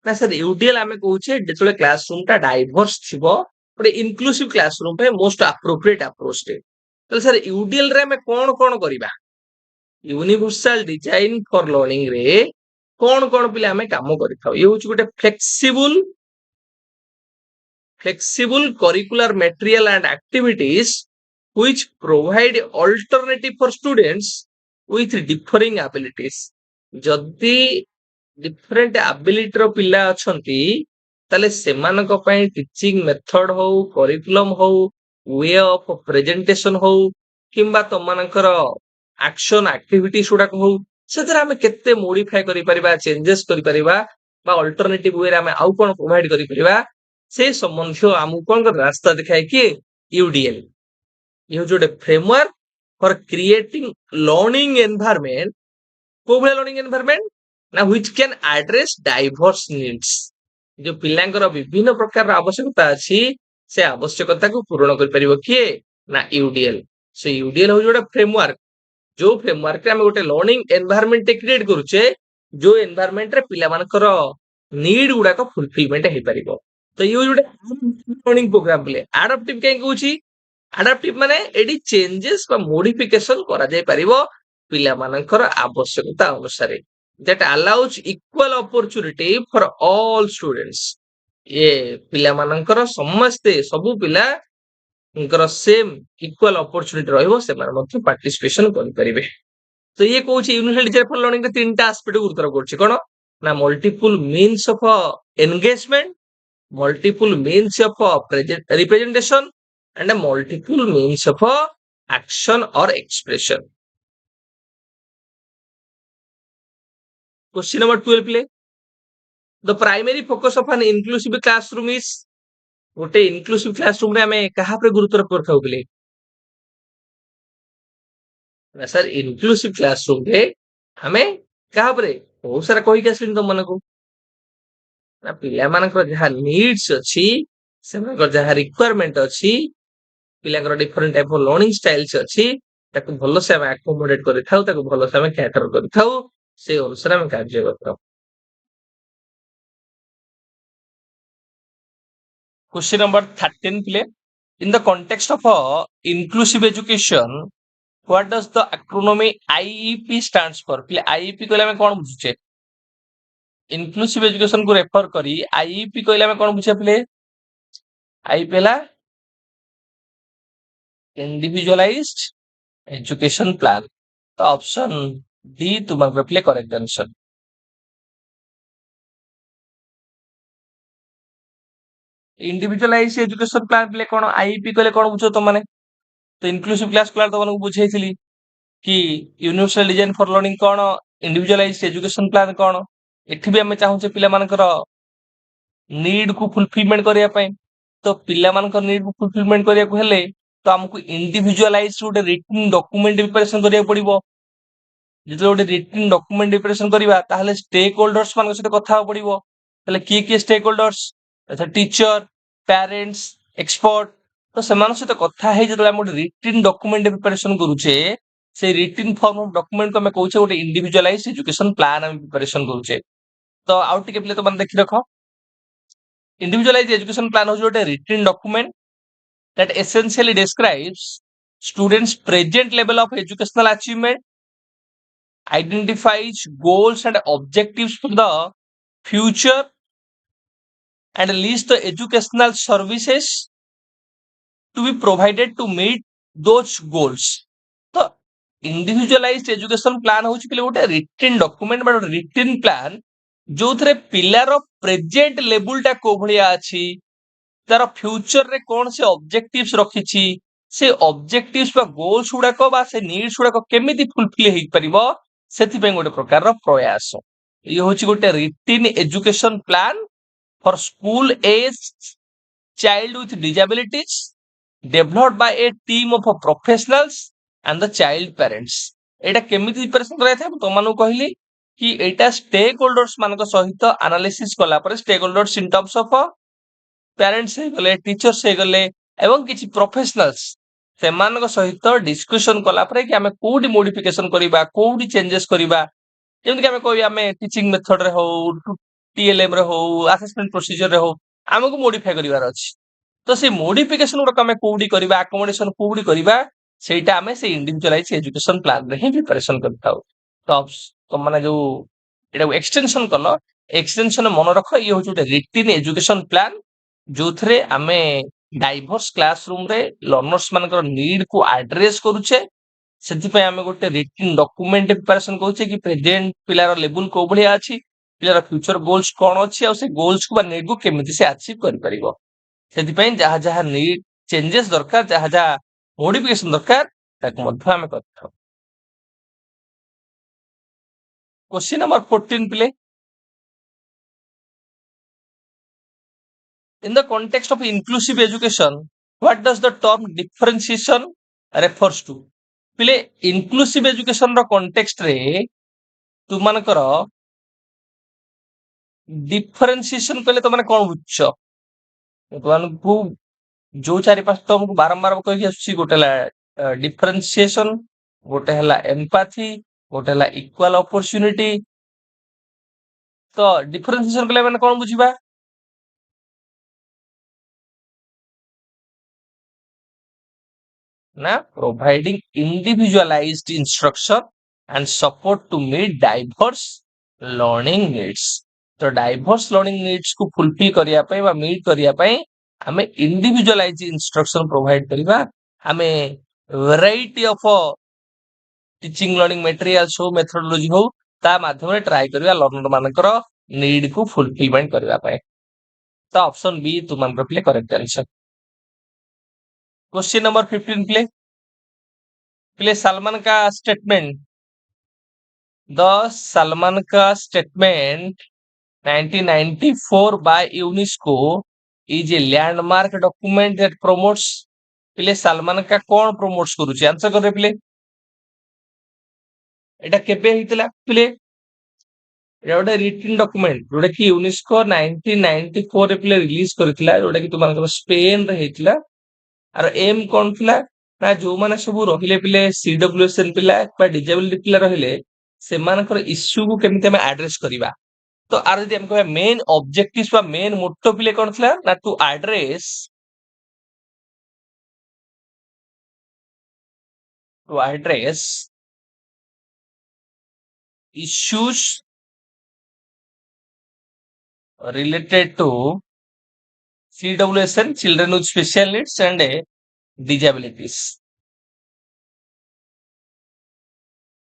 ना सर यूडीएल आमे कहूचे जेतेबेले क्लासरूम टा डाइवर्स थिबो गोटे इनक्लूसिव क्लासरूम पे मोस्ट एप्रोप्रिएट अप्रोच टे तो सर यूडीएल रे हमें कोन कोन करिबा यूनिवर्सल डिजाइन फॉर लर्निंग रे कोन कोन पिले हमें काम करिथाउ ये होची गोटे flexible curricular material and activities which provide alternative for students with differing abilities जदि different ability रो पिला अछंती ताले सेमानक पई टीचिंग मेथड हो करिकुलम हो वे ऑफ प्रेजेंटेशन हो किंबा तमनकर एक्शन एक्टिविटी सुडा हो सेतरा हमें केते मॉडिफाई करि परिबा चेंजेस करि परिबा बा अल्टरनेटिव वे रे हमें आउ कोन प्रोवाइड करि परिबा से संबंध आमको कौन कर रास्ता दिखाए कि यूडीएल ये जो framework for creating learning environment को भले लर्निंग एनवायरनमेंट ना which can address diverse needs जो पिलांकर विभिन्न प्रकार आवश्यकता अछि से आवश्यकता को पूर्ण कर परिबो किए ना यूडीएल से यूडीएल हो जोडा फ्रेमवर्क जो फ्रेमवर्क रे हम गोटे लर्निंग एनवायरनमेंट क्रिएट करूचे जो एनवायरनमेंट रे पिला मानकर नीड गुडा को फुलफिलमेंट हे परिबो तो ये जोटे लर्निंग प्रोग्राम प्ले एडाप्टिव कहीं कहूची एडाप्टिव माने एडी चेंजेस बा मॉडिफिकेशन करा जाय परिबो पिला मानकर आवश्यकता अनुसार that allows equal opportunity for all students ये पिला मानकर समस्ते सबु पिला सेम इक्वल अपॉर्चुनिटी रहइबो से माने मध्य पार्टिसिपेशन करि परिबे तो ये कहूची यूनिवर्सल डिजाइन फॉर लर्निंग रे तीनटा एस्पेक्ट गुरुतर करछि कोन ना multiple means of engagement multiple means of representation and a multiple means of action or expression. Question number 12 play. The primary focus of an inclusive classroom is गोटे inclusive classroom रे हमें कहाँ पे गुरुत्व करथाउ प्ले ना sir inclusive classroom रे हमें कहाँ पे बहुत सारा कहि के तुम मन को ना पिला मानकर जहा नीड्स अछि सेमानकर जहा रिक्वायरमेंट अछि पिलाकर different type of learning styles अछि ताको भलो से हम अकोमोडेट करि थाउ ताको भलो से हम कैटर करि थाउ से अनुसार हम कार्य करथाउ क्वेश्चन नंबर 13 प्ले in the context of inclusive education what does the acronym IEP stands for प्ले IEP कहले हम कोन बुझुचे inclusive education को रेफर करी IEP कहले हम कोन बुझे प्ले IEP हला individualized education plan तो ऑप्शन डी तुम्हारे प्ले correct answer individualize education plan प्ले कोन आईपी कहले कोन बुझो तो माने तो इंक्लूसिव क्लास क्लास तो माने बुझेइथिली कि यूनिवर्सल डिजाइन फॉर लर्निंग कोन इंडिविजुअलाइज एजुकेशन प्लान कोन एठी भी हम चाहू छे पिला मानकर नीड को फुलफिलमेंट करिया पय तो पिला मानकर नीड को फुलफिलमेंट करिया को हेले तो हमको इंडिविजुअलाइज गोटे रिटन डॉक्यूमेंट प्रिपरेशन करिया पड़िबो जेते गोटे रिटन डॉक्यूमेंट प्रिपरेशन करिबा ताहले स्टेक होल्डर्स मान सहित कथा पड़िबो ताहले की स्टेक होल्डर्स अच्छा टीचर पेरेंट्स एक्सपर्ट तो सेमान सहित कथा हे जेते हम रिटन डॉक्यूमेंट प्रिपरेशन करूचे से रिटन फॉर्म ऑफ डॉक्यूमेंट को हम कहूचे गोटे इंडिविजुअलाइज एजुकेशन प्लान हम प्रिपरेशन करूचे तो आउट टिके प्ले तो मन देखि रखो इंडिविजुअलाइज एजुकेशन प्लान हो गोटे written document that essentially describes students present level of educational achievement identifies goals and objectives for the future and lists the educational services to be provided to meet those goals. तो individualized education plan होची पिले गोटे written document बा written plan जो थरे पिलार present level टा को भलिया अछि ତାର ଫ୍ୟୁଚର ରେ କଣ ସେ ଅବଜେକ୍ଟିଭ୍ସ ରଖିଛି, ସେ ଅବଜେକ୍ଟିଭ୍ସ ବା ଗୋଲ୍ସ ଗୁଡାକ ବା ସେ ନିଡ୍ସ ଗୁଡାକ କେମିତି ଫୁଲଫିଲ ହେଇପାରିବ, ସେଥିପାଇଁ ଗୋଟେ ପ୍ରକାରର ପ୍ରୟାସ। ଇଏ ହଉଛି ଗୋଟେ ରିଟିନ education plan for school age child with disabilities developed by a team of professionals and the child parents। ଏଇଟା କେମିତି ପ୍ରିପାରେସନ କରାଯାଇଥାଏ ମୁଁ ତମମାନଙ୍କୁ କହିଲି କି ଏଇଟା ଷ୍ଟେକ୍ ହୋଲ୍ଡର୍ସ ମାନଙ୍କ ସହିତ ଆନାଲିସିସ୍ କଲା ପରେ stake holders in terms of parents ହେଇଗଲେ, ଟିଚର୍ସ ହେଇଗଲେ ଏବଂ କିଛି ପ୍ରଫେସନାଲ୍ସ ସେମାନଙ୍କ ସହିତ ଡିସ୍କସନ କଲା ପରେ କି ଆମେ କୋଉଠି ମୋଡିଫିକେସନ କରିବା, କୋଉଠି ଚେଞ୍ଜେସ୍ କରିବା, ଯେମିତି ଆମେ କହିବା ଆମେ ଟିଚିଂ ମେଥଡ ରେ ହଉ, ଟିଏଲଏମ ରେ ହଉ, ଆସେସମେଣ୍ଟ ପ୍ରୋସିଜର ରେ ହଉ, ଆମକୁ ମୋଡିଫାଇ କରିବାର ଅଛି। ତ ସେ ମୋଡିଫିକେସନ ଗୁଡାକ ଆମେ କୋଉଠି କରିବା, ଆକୋମୋଡେସନ କୋଉଠି କରିବା, ସେଇଟା ଆମେ ସେ ଇଣ୍ଡିଭିଜୁଆଲାଇଜ ଏଜୁକେସନ ପ୍ଲାନରେ ହିଁ ପ୍ରିପାରେସନ କରିଥାଉ। ତ ମାନେ ଯୋଉ ଏଟାକୁ ଏକ୍ସଟେନସନ କଲ, ଏକ୍ସଟେନସନ ମନେ ରଖ ଇଏ ହଉଛି ଗୋଟେ ରିଟିନ ଏଜୁକେସନ ପ୍ଲାନ ଯୋଉଥିରେ ଆମେ ଡାଇଭର୍ସ କ୍ଲାସ ରୁମ ରେ ଲର୍ନର୍ସ ମାନଙ୍କର ନିଡ୍ କୁ ଆଡ୍ରେସ କରୁଛେ। ସେଥିପାଇଁ ଆମେ ଗୋଟେ ରିଟିନ ଡକୁମେଣ୍ଟ ପ୍ରିପାରେସନ କରୁଛେ କି ପ୍ରେଜେଣ୍ଟ ପିଲାର ଲେବୁଲ କୋଉ ଭଳିଆ ଅଛି, ପିଲାର ଫ୍ୟୁଚର ଗୋଲ୍ସ କଣ ଅଛି, ଆଉ ସେ ଗୋଲ୍ସ କୁ ବା ନିଡ୍ କୁ କେମିତି ସେ ଆଚିଭ କରିପାରିବ। ସେଥିପାଇଁ ଯାହା ଯାହା ନିଡ୍ ଚେଞ୍ଜେସ୍ ଦରକାର, ଯାହା ଯାହା ମୋଡିଫିକେସନ ଦରକାର, ତାକୁ ମଧ୍ୟ ଆମେ କରିଥାଉ। Question number 14 play. In the context of inclusive education, what does the term differentiation refers to? ପିଲେ inclusive education ର context ରେ ତୁମାନଙ୍କର differentiation କହିଲେ ତମାନେ କଣ ବୁଝୁଛ? ତୁମାନଙ୍କୁ ଯୋଉ ଚାରି ପାଞ୍ଚ ତମକୁ ବାରମ୍ବାର କହିକି ଆସୁଛି, ଗୋଟେ ହେଲା ଡିଫରେନ୍ସିଏସନ, ଗୋଟେ ହେଲା ଏମ୍ପାଥି, ଗୋଟେ ହେଲା ଇକ୍ୱାଲ ଅପରଚ୍ୟୁନିଟି। ତ ଡିଫରେନ୍ସିଏସନ କହିଲେ ମାନେ କଣ ବୁଝିବା? ନା providing individualized instruction and support to meet diverse learning needs। ତ diverse learning needs କୁ fulfill କରିବା ପାଇଁ ବା meet କରିବା ପାଇଁ ଆମେ individualized instruction provide କରିବା। ଆମେ variety of teaching learning materials ହଉ, methodology ହଉ, ତା ମାଧ୍ୟମରେ ଟ୍ରାଏ କରିବା ଲର୍ନର ମାନଙ୍କର ନିଡ୍ କୁ ଫୁଲଫିଲମେଣ୍ଟ କରିବା ପାଇଁ। ତ ଅପସନ ବି ତୁମମାନଙ୍କର ପ୍ଲେ କରେକ୍ଟ ଆନ୍ସର। क्वेश्चन नंबर 15 प्ले। प्ले Salamanca statement, the Salamanca statement 1994 by UNESCO is a landmark document that promotes. प्ले सलमान का कौन प्रमोट्स करूची, आंसर करे प्ले। एटा केबे हितला प्ले? एटा गोटे रिटन डॉक्यूमेंट जोटा कि यूनेस्को 1994 रे प्ले रिलीज करथिला, जोटा कि तुमनकर स्पेन रे हेतिला। आर एम कौन थिला ना, जो माने सब रहिले पिले सीडब्ल्यूएसएन पिला बा डिजेबल पिला रहिले, सेमानकर इश्यू को केमिति हम एड्रेस करिवा। तो आर जदि हम कहबा मेन ऑब्जेक्टिव्स बा मेन मोटो पिले कौन थिला ना, to address issues related to CWSN, children with special needs and disabilities।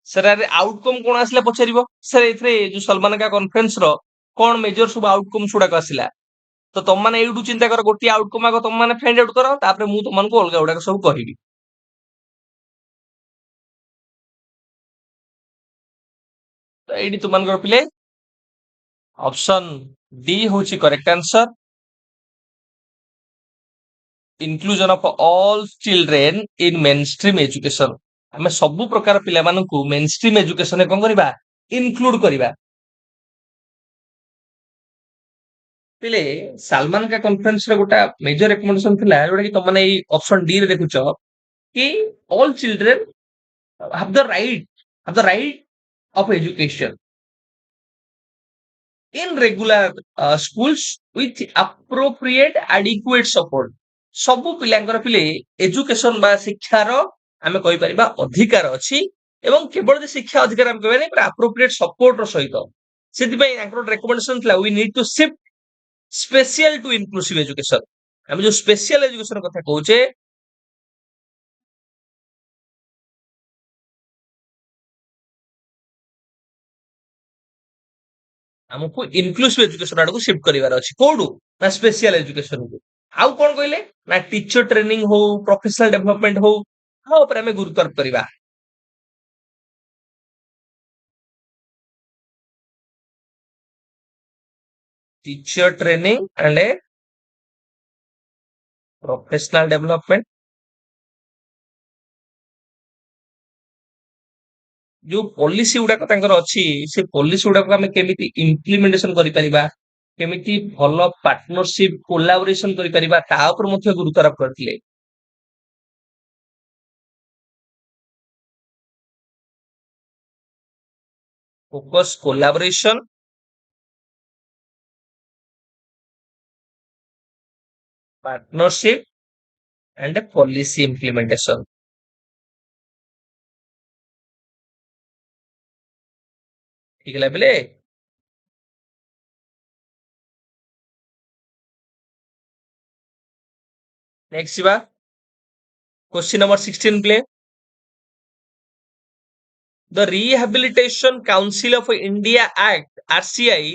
Sir अरे आउटकम कोन आसला पछारिबो सर, एथरे जो सलमान का कॉन्फ्रेंस रो कोन मेजर सब आउटकम सुडा को आसिला। तो तुम माने एडू चिंता कर, गोटी आउटकम आगो तुम माने फाइंड आउट करो, तापर मु तुमनको अलगा उडा सब कहिबी। तो एडी तुमनको पिले ऑप्शन डी होची correct answer. Inclusion of all children in mainstream education. हमें सब प्रकार पिला मानकू मेनस्ट्रीम एजुकेशन में कोन करबा, इंक्लूड करबा। पिले सलमान का कॉन्फ्रेंस रे गोटा मेजर रिकमेंडेशन थिला, जोटा कि तुम माने ई ऑप्शन डी रे देखुचो कि all children have the right of education in regular schools with appropriate adequate support। ସବୁ ପିଲାଙ୍କର ପିଲେ ଏଜୁକେସନ ବା ଶିକ୍ଷାର ଆମେ କହିପାରିବା ଅଧିକାର ଅଛି, ଏବଂ କେବଳ ଯେ ଶିକ୍ଷା ଅଧିକାର ଆମେ କହିବାନି, ପୁରା appropriate support ର ସହିତ। ସେଥିପାଇଁ ତାଙ୍କର ରେକମେଣ୍ଡେସନ ଥିଲା we need to shift special to inclusive education। ଆମେ ଯୋଉ ସ୍ପେଶିଆଲ ଏଜୁକେସନ କଥା କହୁଛେ, ଆମକୁ ଇନକ୍ଲୁସିଭ ଏଜୁକେସନ ଆଡକୁ ଶିଫ୍ଟ କରିବାର ଅଛି। କୋଉଠୁ ନା ସ୍ପେଶିଆଲ ଏଜୁକେସନ କୁ। आउ कौन कहले ना टीचर ट्रेनिंग हो प्रोफेशनल डेवलपमेंट हो आ ऊपर हमें गुरुत्वारोप करबा teacher training and a professional development जो पॉलिसी गुड़ाक अच्छी से पॉलिसी गुड़ाक आम केमी इम्प्लीमेंटेशन करिपरिबा केमिति भल पार्टनरशिप कोलाबोरेशन करिपरिबा ता ऊपर मध्य गुरुत्वारोप करथिले focus collaboration partnership and policy implementation ठीक है बेले next Shiva question number 16 play the rehabilitation council of India act RCI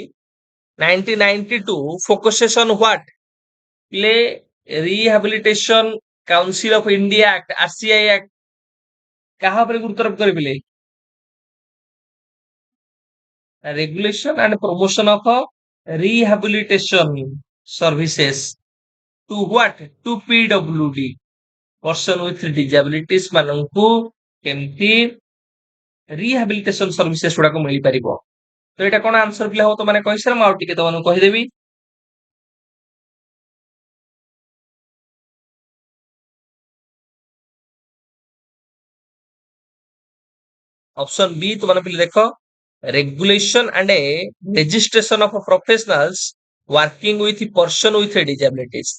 1992 focuses on what play rehabilitation council of India act RCI act कहाँ पर गुरुत्वारोप करें regulation and promotion of rehabilitation services to what to PWD person with disabilities ମାନଙ୍କୁ କେମିତି rehabilitation services ଗୁଡାକ ମିଳିପାରିବ ତ ଏଇଟା କଣ ଆନ୍ସର ପିଲା ହବ ତ ମାନେ କହିସାର ମୁଁ ଆଉ ଟିକେ ତମମାନଙ୍କୁ କହିଦେବି ऑप्शन बी तुम पे देख regulation and A registration of professionals working with person with disabilities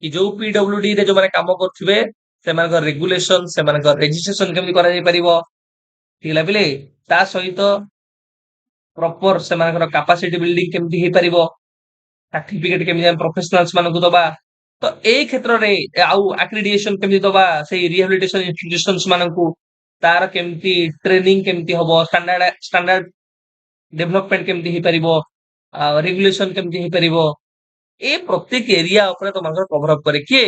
कि जो पीडब्ल्यूडी रे जो माने काम करथिबे सेमानक रेगुलेशन सेमानक रजिस्ट्रेशन केमि करा जाय परिबो ठीक लाबिले ता सहित प्रॉपर सेमानकर कैपेसिटी बिल्डिंग केमि हे परिबो सर्टिफिकेट केमि हम प्रोफेशनल्स मानको दबा तो ए क्षेत्र रे आउ एक्रेडिटेशन केमि दबा से रिहैबिलिटेशन इंस्टीट्यूशंस मानको तार केमति ट्रेनिंग केमति हबो स्टैंडर्ड डेवलपमेंट केमति हे परिबो रेगुलेशन केमति हे परिबो ए प्रत्येक एरिया ऊपर तमकर कवर अप करे के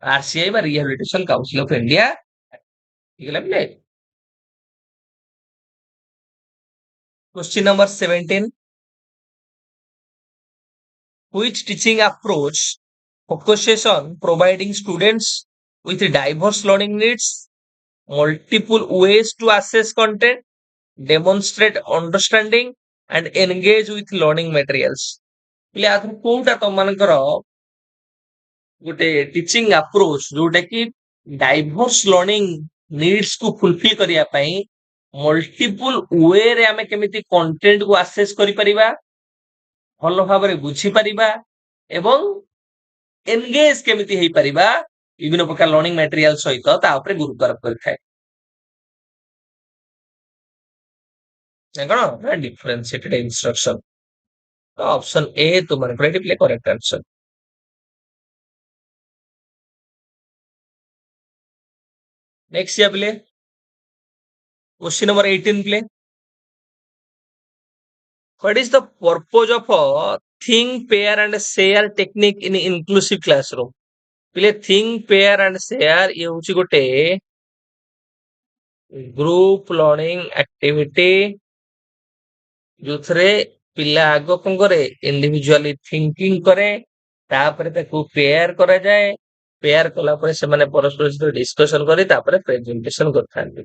आरसीआई बा रिहैबिलिटेशन काउंसिल ऑफ इंडिया ठीक है question number 17 which teaching approach focuses on providing students with diverse learning needs multiple ways to access content demonstrate understanding and engage with learning materials એટલે આ કોଉଟା ତମମାନଙ୍କର ଗୋଟେ teaching approach ଯୋଉଟା କି diverse learning needs କୁ fulfil କରିବା ପାଇଁ multiple ୱେରେ ଆମେ କେମିତି କଣ୍ଟେଣ୍ଟ କୁ ଆକ୍ସେସ କରିପାରିବା ଭଲ ଭାବରେ ବୁଝିପାରିବା ଏବଂ ଏନଗେଜ କେମିତି ହେଇପାରିବା ବିଭିନ୍ନ ପ୍ରକାର ଲର୍ଣ୍ଣିଂ ମ୍ୟାଟେରିଆଲ ସହିତ ତା ଉପରେ ଗୁରୁତ୍ୱାରୋପ କରିଥାଏ କଣ ଡିଫରେନ୍ସିଏଟେଡ ଇନଷ୍ଟ୍ରକ୍ସନ ତ ଅପସନ ଏ ତୁମମାନଙ୍କର ଏଠି ପ୍ଲେ କରେକ୍ଟ ଆନ୍ସର नेक्स्ट या play question number 18 play what is the purpose of think pair and share technique in inclusive classroom play think pair and share ये होची गोटे ग्रुप लर्निंग एक्टिविटी जोथरे पिला आगो कौन करे इंडिविजुअली थिंकिंग करे तापरे ताकू पेयर करा जाए पेयर कला परे से माने परस्पर सहित डिस्कशन करे तापरे प्रेजेंटेशन करथांती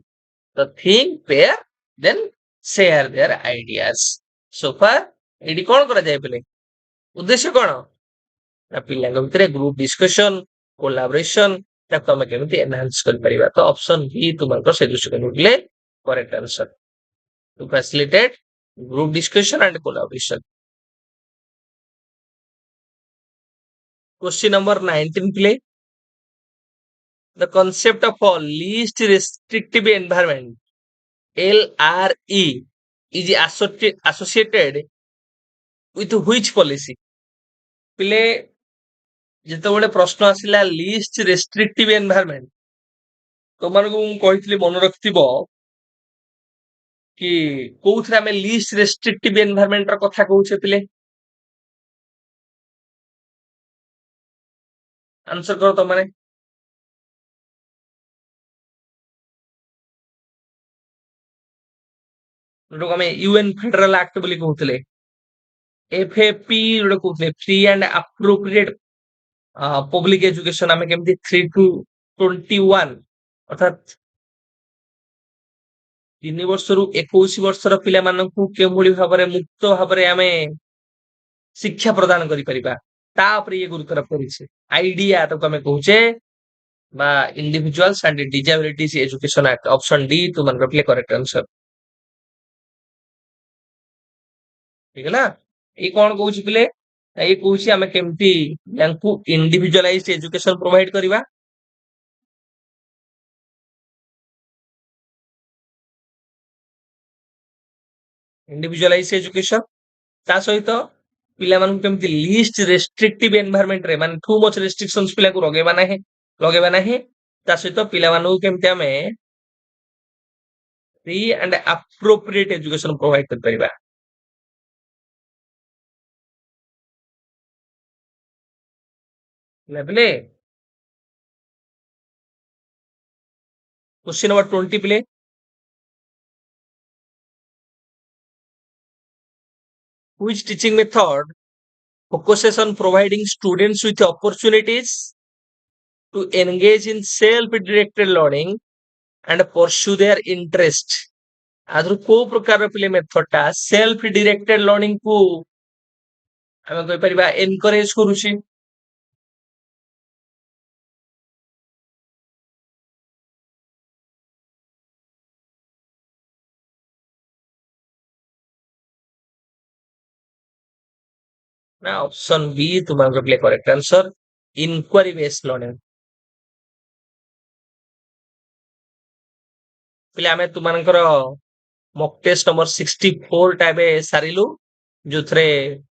तो think pair then share their ideas so far एडी कोन करा जाए पले उद्देश्य कोन ना पिला भितर ग्रुप डिस्कशन कोलैबोरेशन ताको हम केमिति एनहांस कर परिबा तो ऑप्शन बी तुमको से दृष्टिकोण ले correct answer to facilitate group discussion and collaboration. Question number 19 play. The concept of a least restrictive environment LRE is associated with which policy? Play ଯେତେବେଳେ ପ୍ରଶ୍ନ ଆସିଲା least restrictive environment ତମମାନଙ୍କୁ ମୁଁ କହିଥିଲି ମନେ ରଖିଥିବ कि कोउथरे हमें लीस्ट रेस्ट्रिक्टिव एनवायरनमेंट र कथा कहउछे पिले आंसर करो तो मैंने जो हमें यूएन फेडरल एक्ट बोली कहते एफएपी जो कहते free and appropriate public education आम केमती 3 to 21 अर्थात 3 वर्ष रु 21 वर्षर पिलामानंकु केभଳି भाବରେ मुक्त भाବରେ आमे शिक्षा प्रदान करि परिबा ता उपरे ये गुरुत्वारोप करिছে आइडिया तो हमें कहूचे बा individuals and disabilities education act option D तो मन रखले करेक्ट आंसर ठीक है ना ये कौन कहूची पिले ये कहूची आमे केमती यांकु इंडिविजुअलाइज्ड एजुकेशन प्रोवाइड करिबा इंडिविजुअलाइज्ड एजुकेशन ता सहित पिला मानकु केमती लीस्ट रेस्ट्रिक्टिव एनवायरनमेंट रे माने टू मच रेस्ट्रिक्शंस पिला को लगेबा नाही ता सहित पिला मानकु केमती आमे free and appropriate education provide कर परिबा लेबले क्वेश्चन नंबर 20 प्ले which teaching method focuses on providing students with opportunities to engage in self-directed learning and pursue their interest आदर को प्रकार पिले मेथड टा सेल्फ डायरेक्टेड लर्निंग को आमे कहि परिबा एनकरेज करूची ना ऑप्शन बी तुमन पिले correct answer inquiry based learning पिले आमे तुमनकर मॉक टेस्ट नंबर 64 टा बे सारिलु जोथरे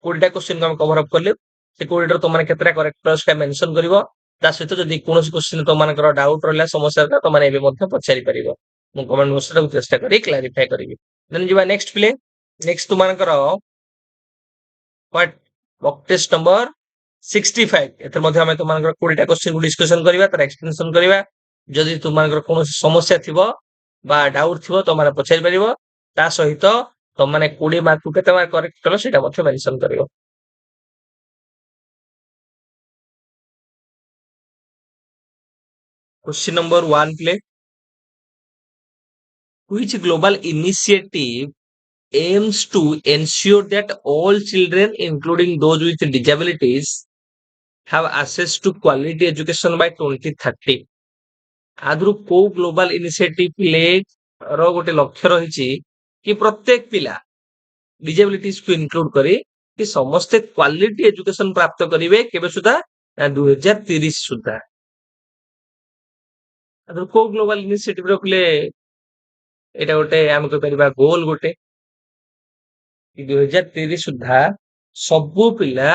20 क्वेश्चन को हम कवर अप करले से 20 तुम माने केतरा करेक्टर्स का मेंशन करिवो ता सहित जदि कोनोसी क्वेश्चन तुम मानकर डाउट रहला समस्या रहला तुम माने एबे मध्ये पचारि परिवो मु कमेंट बॉक्स रे चेष्टा करी क्लैरिफाई करिवि देन जिबा नेक्स्ट प्ले नेक्स्ट तुम मानकर व्हाट मॉक टेस्ट नंबर 65 एतर मध्ये हम तुम मानकर 20 टा क्वेश्चन को डिस्कशन करिवा तर एक्सटेंशन करिवा जदि तुम मानकर कोनोसी समस्या थिबो बा डाउट थिबो तुम माने पचारि परिवो ता सहित तुम माने 20 मार्क को केते मार्क करेक्ट कलो सेटा मध्ये मेंशन करिवो question number 1 play which global initiative aims to ensure that all children including those with disabilities have access to quality education by 2030 आदरु को ग्लोबल इनिशिएटिव ले रो गोटे लक्ष्य रहिछि कि प्रत्येक पिला डिसेबिलिटीज को इंक्लूड करी कि समस्त क्वालिटी एजुकेशन प्राप्त करिवे केबे सुधा 2030 सुधा आदरु को ग्लोबल इनिशिएटिव रो पिले एटा गोटे हम कहि परिबा गोल गोटे 2030 सुधा सबु पिला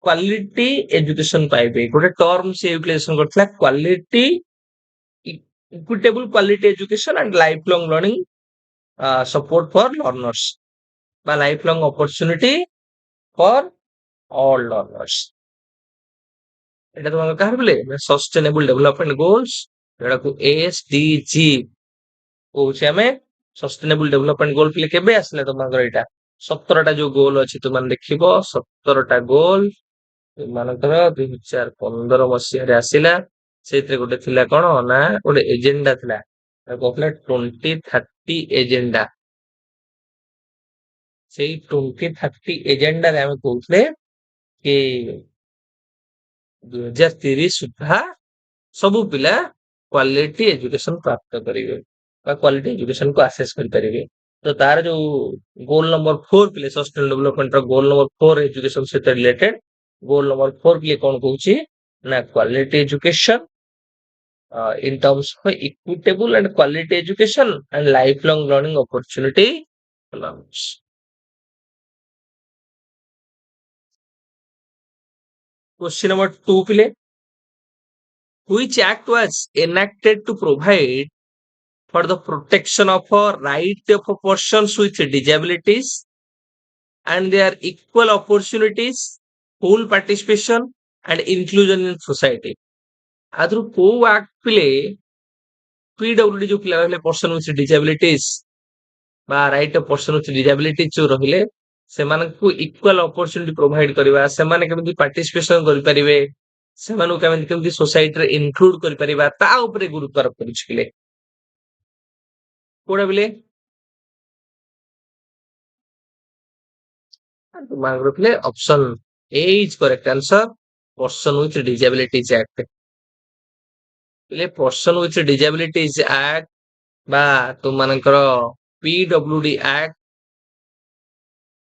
क्वालिटी एजुकेशन पाइबे गोटे टर्म से यूटिलाइजेशन करथला quality equitable quality education and life long learning support for learners बा life long opportunity for all learners एटा तुम कहर बोले सस्टेनेबल डेवलपमेंट गोल्स जेडा को एसडीजी कहूचे हमें सस्टेनेबल डेवलपमेंट गोल पिले केबे आसले तुमकर एटा 17 टा जो गोल अछि तुम देखिबो 17 टा गोल तुमकर 2015 मसिया रे आसिला सेतरे गोटे थिला कोन ना गोटे एजेंडा थिला कहला 2030 एजेंडा सेई 2030 एजेंडा रे हम कहउतले कि 2030 सुधा सब पिला क्वालिटी एजुकेशन प्राप्त करिवे बा क्वालिटी एजुकेशन को एक्सेस कर परिवे तो तार जो गोल नंबर 4 पिले सस्टेनेबल डेवलपमेंट रो गोल नंबर 4 एजुकेशन से रिलेटेड गोल नंबर 4 पिले कोन कहउची ना quality education in terms of equitable and quality education and lifelong learning opportunity allowance. Question number 2 pile which act was enacted to provide for the protection of a right of persons with disabilities and their equal opportunities, full participation and inclusion in society. ଆଦରୁ କୋଉ act ପିଲେ PWD ଯୋଉ ପିଲା ରହିଲେ person with ଡିସାବିଲିଟିସ୍ ବା right of person with ଡିସାବିଲିଟିସ୍ ଯୋଉ ରହିଲେ ସେମାନଙ୍କୁ equal opportunity provide କରିବା, ସେମାନେ କେମିତି ପାର୍ଟିସିପେସନ କରିପାରିବେ, ସେମାନଙ୍କୁ କେମିତି କେମିତି ସୋସାଇଟିରେ ଇନକ୍ଲୁଡ କରିପାରିବା ତା ଉପରେ ଗୁରୁତ୍ୱାରୋପ କରୁଛି ପିଲେ। କୋଉଟା ପିଲେ? ତୁମମାନଙ୍କର ପିଲେ option A is correct answer, person with disabilities act. ପିଲେ ପର୍ସନ ୱିଥ ଡିସାବିଲିଟିଜ ଆକ୍ଟ ବା ତୁମମାନଙ୍କର PWD ଆକ୍ଟ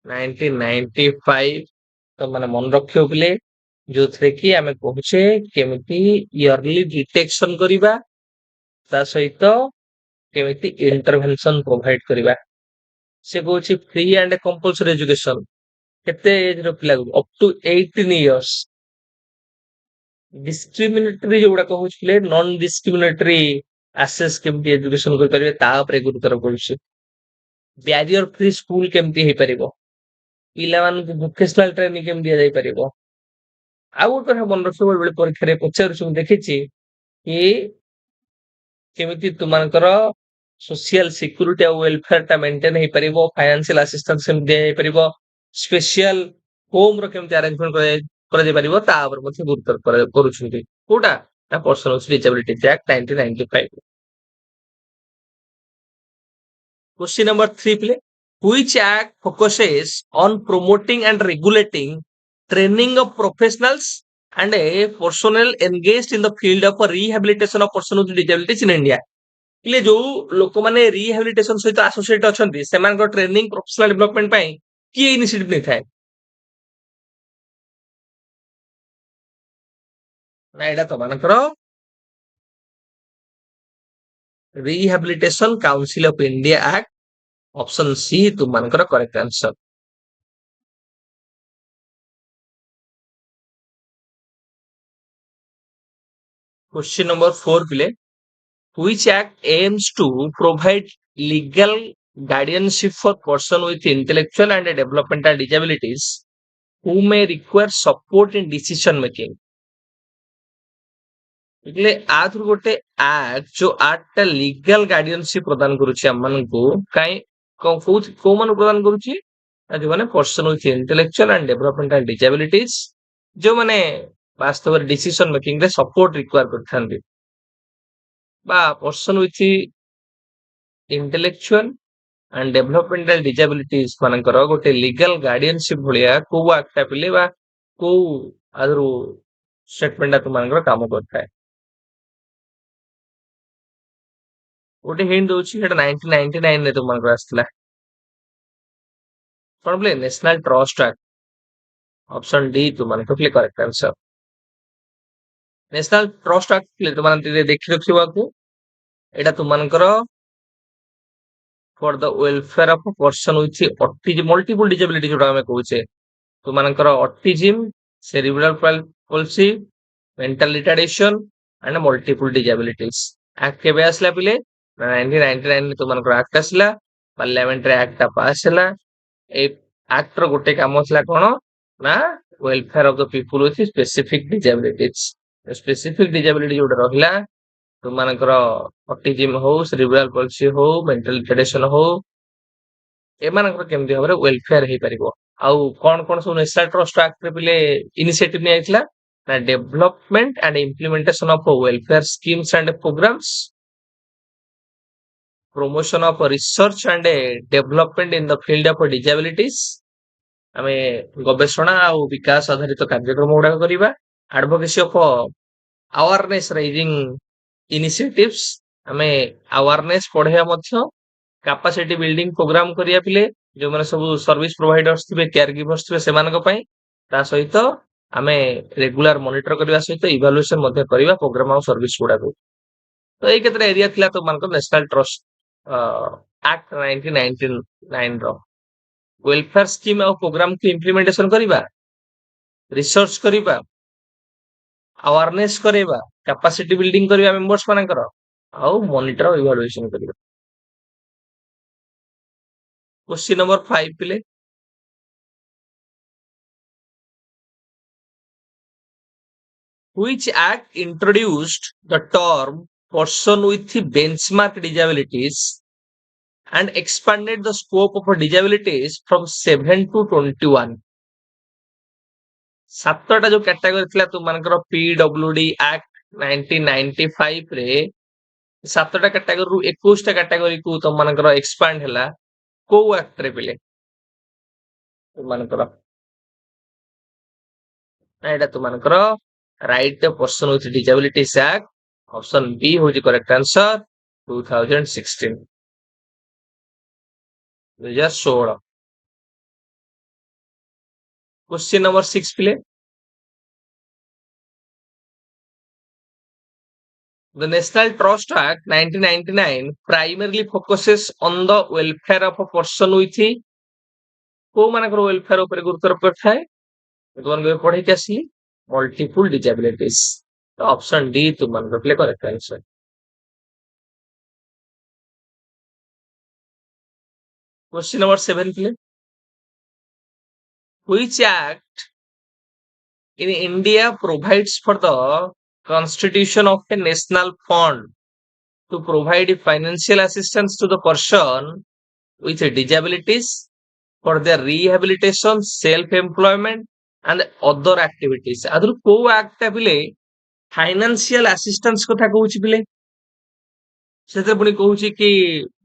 1995 ତମାନେ ମନେ ରଖିବ ପିଲେ, ଯୋଉଥିରେ କି ଆମେ କହୁଛେ କେମିତି ଇୟରଲି ଡିଟେକ୍ସନ କରିବା ତା ସହିତ କେମିତି ଇଣ୍ଟରଭେନସନ ପ୍ରୋଭାଇଡ କରିବା। ସେ କହୁଛି ଫ୍ରି ଆଣ୍ଡ କମ୍ପଲସରୀ ଏଜୁକେସନ କେତେ ଏଜ ର ପିଲାକୁ ଅପ ଟୁ 18 ଇୟର୍ସ। ଡିସ୍କ୍ରିମିନେଟରୀ ଯୋଉଗୁଡା କହୁଥିଲେ ନନ୍ ଡିସ୍କ୍ରିମିନେଟରୀ ଆକ୍ସେସ କେମିତି ଏଜୁକେସନ କରିପାରିବେ ତା ଉପରେ ଗୁରୁତ୍ୱାରୋପ କରୁଛି। ବ୍ୟାରିୟର ଫ୍ରି ସ୍କୁଲ କେମିତି ହେଇପାରିବ, ପିଲାମାନଙ୍କୁ ଭୋକେସନାଲ ଟ୍ରେନିଂ କେମିତି ଦିଆଯାଇପାରିବ। ଆଉ ଗୋଟେ କଥା ମନେ ରଖିବ, ବେଳେ ପରୀକ୍ଷାରେ ପଚାରୁଛି ମୁଁ ଦେଖିଛି କି କେମିତି ତୁମମାନଙ୍କର ସୋସିଆଲ ସିକ୍ୟୁରିଟି ଆଉ ୱେଲଫେୟାର ଟା ମେଣ୍ଟେନ ହେଇପାରିବ, ଫାଇନାନ୍ସିଆଲ ଆସିଷ୍ଟାନ୍ସ କେମିତି ଦିଆଯାଇପାରିବ, ସ୍ପେସିଆଲ ହୋମ ର କେମିତି ଆରେଞ୍ଜମେଣ୍ଟ କରାଯାଇ ପାରିବ ତା ଉପରେ ମଧ୍ୟ ଗୁରୁତ୍ୱାରୋପ କରୁଛନ୍ତି। କୋଉଟା ନା person with disabilities act 1995। Question number 3 play. Which act focuses on promoting and regulating training of professionals and a personnel engaged in the field of rehabilitation of person with disabilities in India? ପିଲେ ଯୋଉ ଲୋକମାନେ rehabilitation ସହିତ associate ଅଛନ୍ତି ସେମାନଙ୍କର training professional development ପାଇଁ କିଏ initiative ନେଇଥାଏ? ନା ଏଇଟା ତମାନଙ୍କର rehabilitation council of India act, option C ତୁମମାନଙ୍କର କରେକ୍ଟ ଆନ୍ସର। Question number 4 ପିଲେ, which act aims to provide legal guardianship for person with intellectual and developmental disabilities who may require support in decision making? એટલે આથુર ଗୋଟେ act ଯୋଉ ଆକ୍ଟଟା legal ଗାର୍ଡିଆନସିପ ପ୍ରଦାନ କରୁଛି ଆମମାନଙ୍କୁ, କାଇଁ କୋଉ ମାନଙ୍କୁ ପ୍ରଦାନ କରୁଛି ନା ଯୋଉମାନେ person with intellectual and developmental disabilities ଯୋଉମାନେ ବାସ୍ତବରେ ଡିସିସନ ମେକିଂ ରେ ସପୋର୍ଟ ରିକ୍ୱାର କରିଥାନ୍ତି ବା person with intellectual and developmental disabilities ମାନଙ୍କର ଗୋଟେ ଲିଗାଲ ଗାର୍ଡିଆନସିପ ଭଳିଆ କୋଉ ଆକ୍ଟଟା ପିଲେ ବା କୋଉ ଆଦରୁ ଷ୍ଟେଟମେଣ୍ଟଟା ତୁମମାନଙ୍କର କାମ କରିଥାଏ। ଗୋଟେ ହିଣ୍ଟ ଦଉଛି, ସେଟା 1999 ରେ ତୁମମାନଙ୍କର ଆସିଥିଲା। କଣ ପିଲେ? National trust act, option D ତୁମମାନଙ୍କର ପିଲେ correct answer. National trust act ପିଲେ ତୁମମାନେ ଟିକେ ଦେଖି ରଖିବାକୁ, ଏଇଟା ତୁମମାନଙ୍କର for the welfare of person with autism multiple disability ଯୋଉଟା ଆମେ କହୁଛେ, ତୁମମାନଙ୍କର autism, cerebral palsy, mental retardation and multiple disabilities. Act କେବେ ଆସିଲା ପିଲେ? 1999 ରେ ତୁମମାନଙ୍କର ଆକ୍ଟ ଆସିଲା, ପାର୍ଲାମେଣ୍ଟରେ ଆକ୍ଟଟା ପାସ୍ ହେଲା। ଏଇ ଆକ୍ଟର ଗୋଟେ କାମ ଥିଲା କଣ ନା welfare of the people with specific disabilities. Specific disability ଯୋଉଟା ରହିଲା, ତୁମମାନଙ୍କର ଅଟିଜିମ୍ ହଉ, ସେରିବ୍ରାଲ palsy ହଉ, ମେଣ୍ଟାଲ ରିଟାର୍ଡେସନ ହଉ, ଏମାନଙ୍କର କେମିତି ଭାବରେ ୱେଲଫେୟାର ହେଇପାରିବ। ଆଉ କଣ କଣ ସବୁ ନ୍ୟାସନାଲ ଟ୍ରଷ୍ଟ ଆକ୍ଟରେ ପିଲେ ଇନିସିଏଟିଭ ନିଆଯାଇଥିଲା ନା development and implementation of welfare schemes and programmes, promotion of research and development in the field of disabilities, ଆମେ ଗବେଷଣା ଆଉ ବିକାଶ ଆଧାରିତ କାର୍ଯ୍ୟକ୍ରମ ଗୁଡାକ କରିବା। advocacy of awareness raising initiatives, ଆମେ awareness ପଢେଇବା ମଧ୍ୟ। capacity building ପ୍ରୋଗ୍ରାମ କରିବା ପିଲେ, ଯୋଉମାନେ ସବୁ ସର୍ଭିସ ପ୍ରୋଭାଇଡର୍ସ ଥିବେ, କେୟାର ଗିଭର୍ସ ଥିବେ ସେମାନଙ୍କ ପାଇଁ। ତା ସହିତ ଆମେ ରେଗୁଲାର ମନିଟର କରିବା ସହିତ ଇଭାଲୁଏସନ ମଧ୍ୟ କରିବା ପ୍ରୋଗ୍ରାମ ଆଉ ସର୍ଭିସ ଗୁଡାକୁ। ତ ଏଇ କେତେଟା ଏରିଆ ଥିଲା ତୁମମାନଙ୍କର ନ୍ୟାସନାଲ ଟ୍ରଷ୍ଟ ଆକ୍ଟ 1999 ର। ୱେଲଫେୟାର ସ୍କିମ୍ ଆଉ ପ୍ରୋଗ୍ରାମକୁ ଇମ୍ପ୍ଲିମେଣ୍ଟେସନ କରିବା, ରିସର୍ଚ୍ଚ କରିବା, ଆୱାରନେସ କରିବା, କାପାସିଟି ବିଲ୍ଡିଂ କରିବା ମେମ୍ବର୍ସ ମାନଙ୍କର, ଆଉ ମନିଟର ଇଭାଲୁଏସନ କରିବା। क्वेश्चन नंबर 5 पिले, Which act introduced the term person with benchmark disabilities and expanded the scope of disabilities from 7 to 21? ସାତଟା ଯୋଉ କ୍ୟାଟାଗୋରୀ ଥିଲା ତୁମମାନଙ୍କର PWD ଆକ୍ଟ 1995 ରେ ସାତଟା କ୍ୟାଟାଗୋରୀରୁ 21ଟା କ୍ୟାଟାଗୋରୀକୁ ତମମାନଙ୍କର ଏକ୍ସପାଣ୍ଡ ହେଲା କୋଉ ଆକ୍ଟରେ ପିଲେ ତୁମମାନଙ୍କର ନା ଏଇଟା ତୁମମାନଙ୍କର right person with disabilities act option B ହଉଛି କରେକ୍ଟ ଆନ୍ସର 2016 2016 क्वेश्चन नंबर 6 पिले The National Trust Act 1999 primarily focuses on the welfare of a person with କୋଉ ମାନଙ୍କର ୱେଲଫେୟାର ଉପରେ ଗୁରୁତ୍ୱାରୋପ କରିଥାଏ ତୁମମାନଙ୍କୁ ପଢେଇକି ଆସିଲି ମଲ୍ଟିପୁଲ ଡିସାବିଲିଟିଜ ତ ଅପସନ ଡି ତୁମମାନଙ୍କର ପିଲେ କରେକ୍ଟ ଆନ୍ସର क्वेश्चन नंबर 7 पिले Which act in India provides for the constitution of a national fund to provide financial assistance to the person with disabilities for their rehabilitation, self-employment and other activities. ଆଦରୁ କୋଉ act ଟା ପିଲେ financial assistance କଥା କହୁଛି ପିଲେ ସେଥିରେ ପୁଣି କହୁଛି କି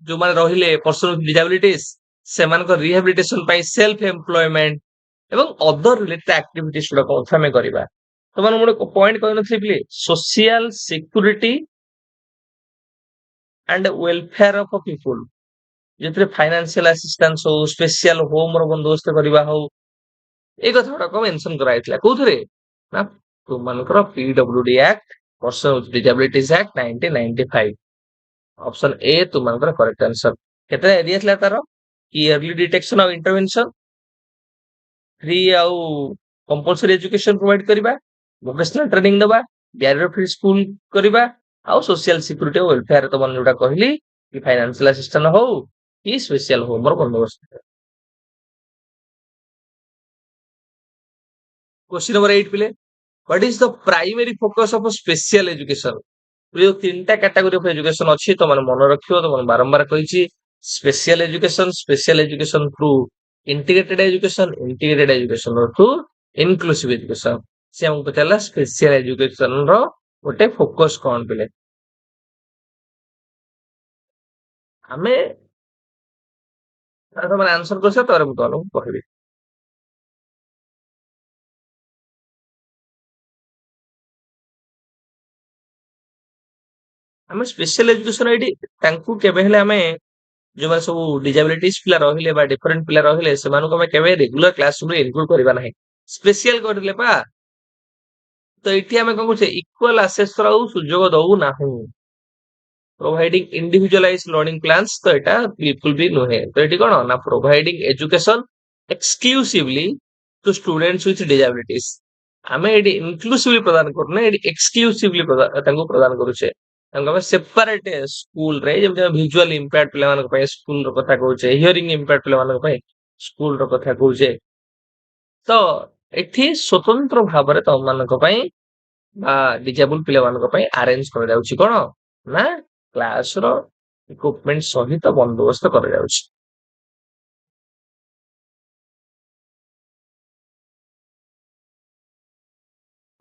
ଯୋଉମାନେ ରହିଲେ person with disabilities ସେମାନଙ୍କ rehabilitation ପାଇଁ self employment ଏବଂ other related activities ଗୁଡାକ କଥା ଆମେ କରିବା ତମାନେ ଗୋଟେ ପଏଣ୍ଟ କହିନଥିଲି ପିଲେ social security and welfare of people ଯେଥିରେ ଫାଇନାନ୍ସିଆଲ ଆସିଷ୍ଟାନ୍ସ ହଉ ସ୍ପେଶିଆଲ ହୋମ ର ବନ୍ଦୋବସ୍ତ କରିବା ହଉ ଏଇ କଥା ଗୁଡାକ ମେନସନ କରାଯାଇଥିଲା କୋଉଥିରେ ନା ତୁମମାନଙ୍କର PWD act person with disabilities act 1995 option A ତୁମମାନଙ୍କର କରେକ୍ଟ ଆନ୍ସର କେତେ ଏରିଆ ଥିଲା ତାର ଇୟରଲି ଡିଟେକ୍ସନ ଆଉ ଇଣ୍ଟରଭେନସନ ଫ୍ରି ଆଉ କମ୍ପଲସରି ଏଜୁକେସନ ପ୍ରୋଭାଇଡ କରିବା ଭୋକେଶନାଲ ଟ୍ରେନିଂ ଦେବା ବ୍ୟାରିୟର ଫ୍ରି ସ୍କୁଲ କରିବା ଆଉ ସୋସିଆଲ ସିକ୍ୟୁରିଟି ଆଉ ୱେଲଫେୟାର ତମ ଯୋଉଟା କହିଲି କି ଫାଇନାନ୍ସିଆଲ ଆସିଷ୍ଟାନ୍ସ ହଉ କି ସ୍ପେଶିଆଲ ହୋମ ର ବନ୍ଦୋବସ୍ତ क्वेश्चन नंबर 8 पिले what is the primary focus of special education जो तीनटा कैटेगरी ऑफ एजुकेशन अच्छी तो मन मन रखियो तो मन बारंबार कहिछि special education through integrated education through inclusive education से हमको पचारला स्पेशल एजुकेशन रो गोटे फोकस कोन पिले हमें तमन आंसर करछ तोरे मु तनु कहबी हमें स्पेशल एजुकेशन एडी तांकू केबे हेले हमें जो सब डिसाबिलिटीज पिला रहिले बा डिफरेंट पिला रहिले सेमानको हमें केबे रेगुलर क्लासरूम रे इनक्लूड करबा नाही स्पेशल करले पा तो एठी हमें कोन कहै इक्वल एक्सेस रो सुजोग दउ नाहु प्रोवाइडिंग इंडिविजुअलाइज्ड लर्निंग प्लान्स तो एटा बिल्कुल भी नुहे तो एठी कोन ना providing education exclusively to students with disabilities हमें एडी इंक्लूसिवली प्रदान करने एडी एक्सक्लूसिवली तांको प्रदान करूछे तांको हमें सेपरेट स्कूल रे जेम विजुअल इंपैक्ट पिला मानक पय स्कूल रो कथा कहूचे हियरिंग इंपैक्ट पिला मानक पय स्कूल रो कथा कहूचे तो एठी स्वतंत्र भाबरे तम मानक पय बा डिसेबल पिला मानक पय अरेंज कर जाउची कोन ना क्लास रो इक्विपमेंट सहित बंदोबस्त कर जाउची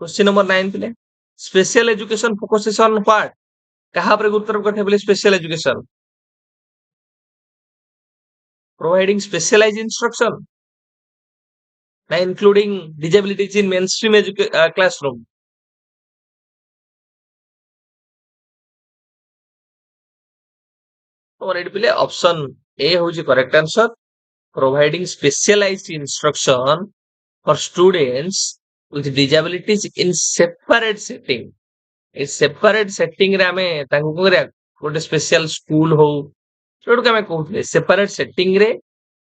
क्वेश्चन नंबर 9 पिले special education focuses on what कहा पर गुरुत्व करथे बोले special education providing specialized instruction ना including disabilities in mainstream classroom और एडी पिले ऑप्शन ए होची correct answer providing specialized instruction for students with disabilities in separate setting a separate setting रे हमें तांको कोरिया गोटे स्पेशल स्कूल हो जोडो हमें कहउले सेपरेट सेटिंग रे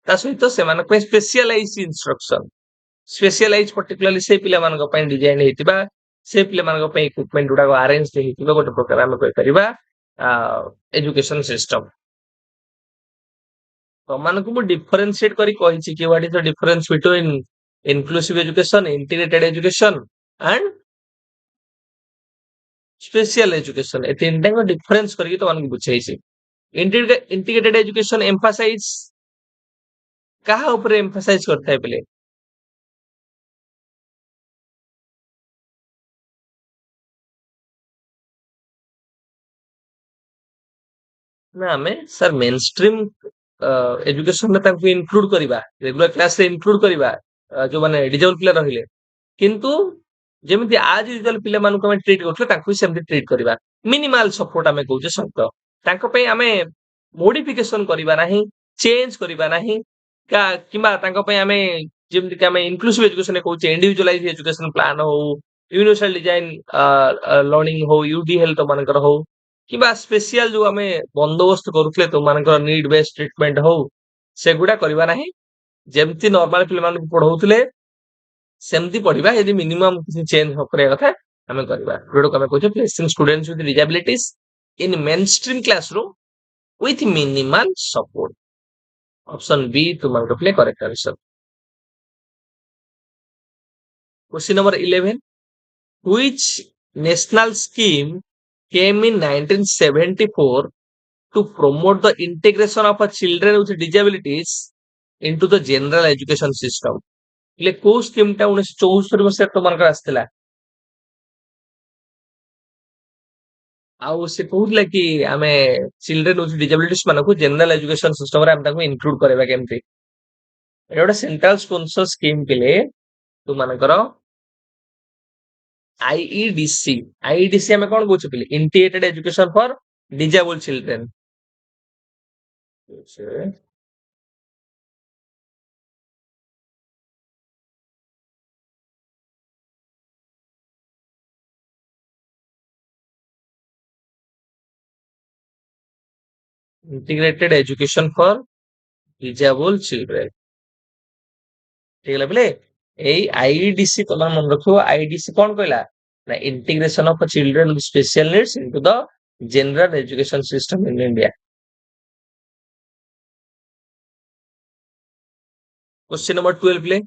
ता सहित से मानक पे स्पेशलाइज्ड इंस्ट्रक्शन स्पेशलाइज पर्टिकुलरली से पिला मानक पे डिजाइन हेतिबा से पिला मानक पे इक्विपमेंट गुडा को अरेंज हेतिबा गोटे प्रकार हम कहि परिबा एजुकेशन सिस्टम तो मानक मु डिफरेंशिएट करी कहिछि कि what is the difference between inclusive education integrated education and special education ଏ ତିନିଟାଙ୍କ ଡିଫରେନ୍ସ କରିକି ତମମାନଙ୍କୁ ବୁଝେଇଛି। ଇଣ୍ଟିଗ୍ରେଟେଡ ଏଜୁକେସନ ଏମ୍ଫାସାଇଜ କାହା ଉପରେ ଏମ୍ଫାସାଇଜ କରିଥାଏ ପିଲେ? ନା ଆମେ ସାର୍ ମେନ୍ ଷ୍ଟ୍ରିମ୍ ଏଜୁକେସନରେ ତାଙ୍କୁ ଇନକ୍ଲୁଡ କରିବା, ରେଗୁଲାର କ୍ଲାସରେ ଇନକ୍ଲୁଡ କରିବା ଯୋଉମାନେ ଡିଜେବଲ ପିଲା ରହିଲେ। କିନ୍ତୁ ଯେମିତି ଆଜ ୟୁଜୁଆଲ ପିଲାମାନଙ୍କୁ ଆମେ ଟ୍ରିଟ୍ କରୁଥିଲେ ତାଙ୍କୁ ବି ସେମିତି ଟ୍ରିଟ୍ କରିବା। ମିନିମାଲ ସପୋର୍ଟ ଆମେ କହୁଛେ ସତ, ତାଙ୍କ ପାଇଁ ଆମେ ମୋଡିଫିକେସନ କରିବା ନାହିଁ, ଚେଞ୍ଜ କରିବା ନାହିଁ, କିମ୍ବା ତାଙ୍କ ପାଇଁ ଆମେ ଯେମିତି ଆମେ ଇନକ୍ଲୁସିଭ ଏଜୁକେସନ କହୁଛେ, ଇଣ୍ଡିଭିଜୁଆଲାଇଜ ଏଜୁକେସନ ପ୍ଲାନ ହଉ, ୟୁନିଭର୍ସାଲ ଡିଜାଇନ ଲର୍ଣ୍ଣିଂ ହଉ, ୟୁଡି ହେଲ୍ଥ ମାନଙ୍କର ହଉ, କିମ୍ବା ସ୍ପେସିଆଲ ଯୋଉ ଆମେ ବନ୍ଦୋବସ୍ତ କରୁଥିଲେ ତୁମମାନଙ୍କର ନିଡ୍ ବେସ୍ଡ ଟ୍ରିଟମେଣ୍ଟ ହଉ, ସେଗୁଡା କରିବା ନାହିଁ। ଯେମିତି ନର୍ମାଲ ପିଲାମାନଙ୍କୁ ପଢଉଥିଲେ ସେମିତି ପଢିବା। ଯଦି ମିନିମମ୍ କିଛି ଚେଞ୍ଜ କରିବା କଥା ଆମେ କରିବା, ଯୋଉଟାକୁ ଆମେ କହୁଛେ placing students with disabilities in main stream classroom with minimal support. Option B ତୁମମାନଙ୍କ ପ୍ଲେ correct answer. Question number 11. Which national scheme came in 1974 to promote the integration of children with disabilities into the general education system? એટલે କୋଉ scheme ଟା 1974 ମସିହାରେ ତମମାନଙ୍କର ଆସିଥିଲା? ଆଉ ସେ କହୁଥିଲା କି ଆମେ ଚିଲଡ୍ରେନ ୱିଥ୍ ଡିସାବିଲିଟିସ୍ ମାନଙ୍କୁ ଜେନେରାଲ ଏଜୁକେସନ ସିଷ୍ଟମରେ ଆମେ ତାଙ୍କୁ ଇନକ୍ଲୁଡ କରିବା କେମିତି? ଏଟା ଗୋଟେ ସେଣ୍ଟ୍ରାଲ ସ୍ପନ୍ସର ସ୍କିମ୍ ପିଲେ ତୁମମାନଙ୍କର ଆଇଇଡିସି। ଆଇଇଡିସି ଆମେ କଣ କହୁଛୁ ପିଲେ? Integrated education for disabled children. Integrated education for disabled children. ଠିକ ହେଲା ପିଲେ? ଏଇ ଆଇଇଡିସି ତମେ ମନେ ରଖିବ। ଆଇଡିସି କଣ କହିଲା? ନା integration of children with special needs into the general education system in India. Question number 12 play.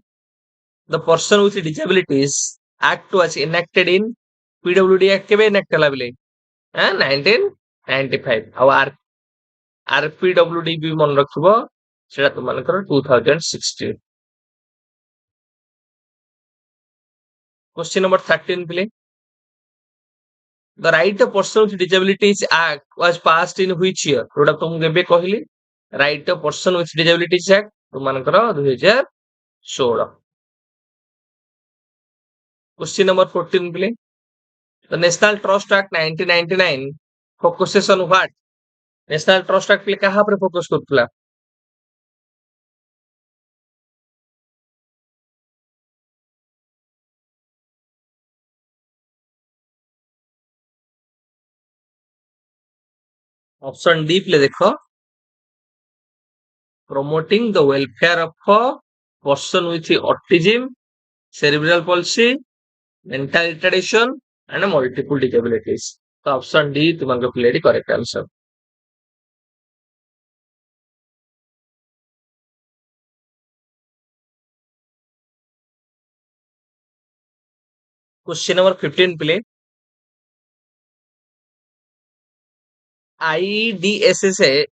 The person with disabilities act was enacted in PWD Act केबे enact ହେଲା बिले? 1995। ଆଉ RPWD ବି ମନେ ରଖିବ, ସେଟା ତୁମମାନଙ୍କର 2016। Question number 13 play. The Right of Person with Disabilities Act was passed in which year? ଯୋଉଟା ତୁମକୁ ଏବେ କହିଲି, Right of Person with Disabilities Act ତୁମମାନଙ୍କର 2016। Question number 14 play. The National Trust Act 1999 focuses on what? National trust act ପିଲେ କାହା ଉପରେ focus କରୁଥିଲା? Option D ପିଲେ ଦେଖ, promoting the welfare of a person with autism, cerebral palsy, mental retardation and multiple disabilities। ତ option D ତୁମମାନଙ୍କ ପିଲେଟି correct answer. Question number 15 पिले, IDSSA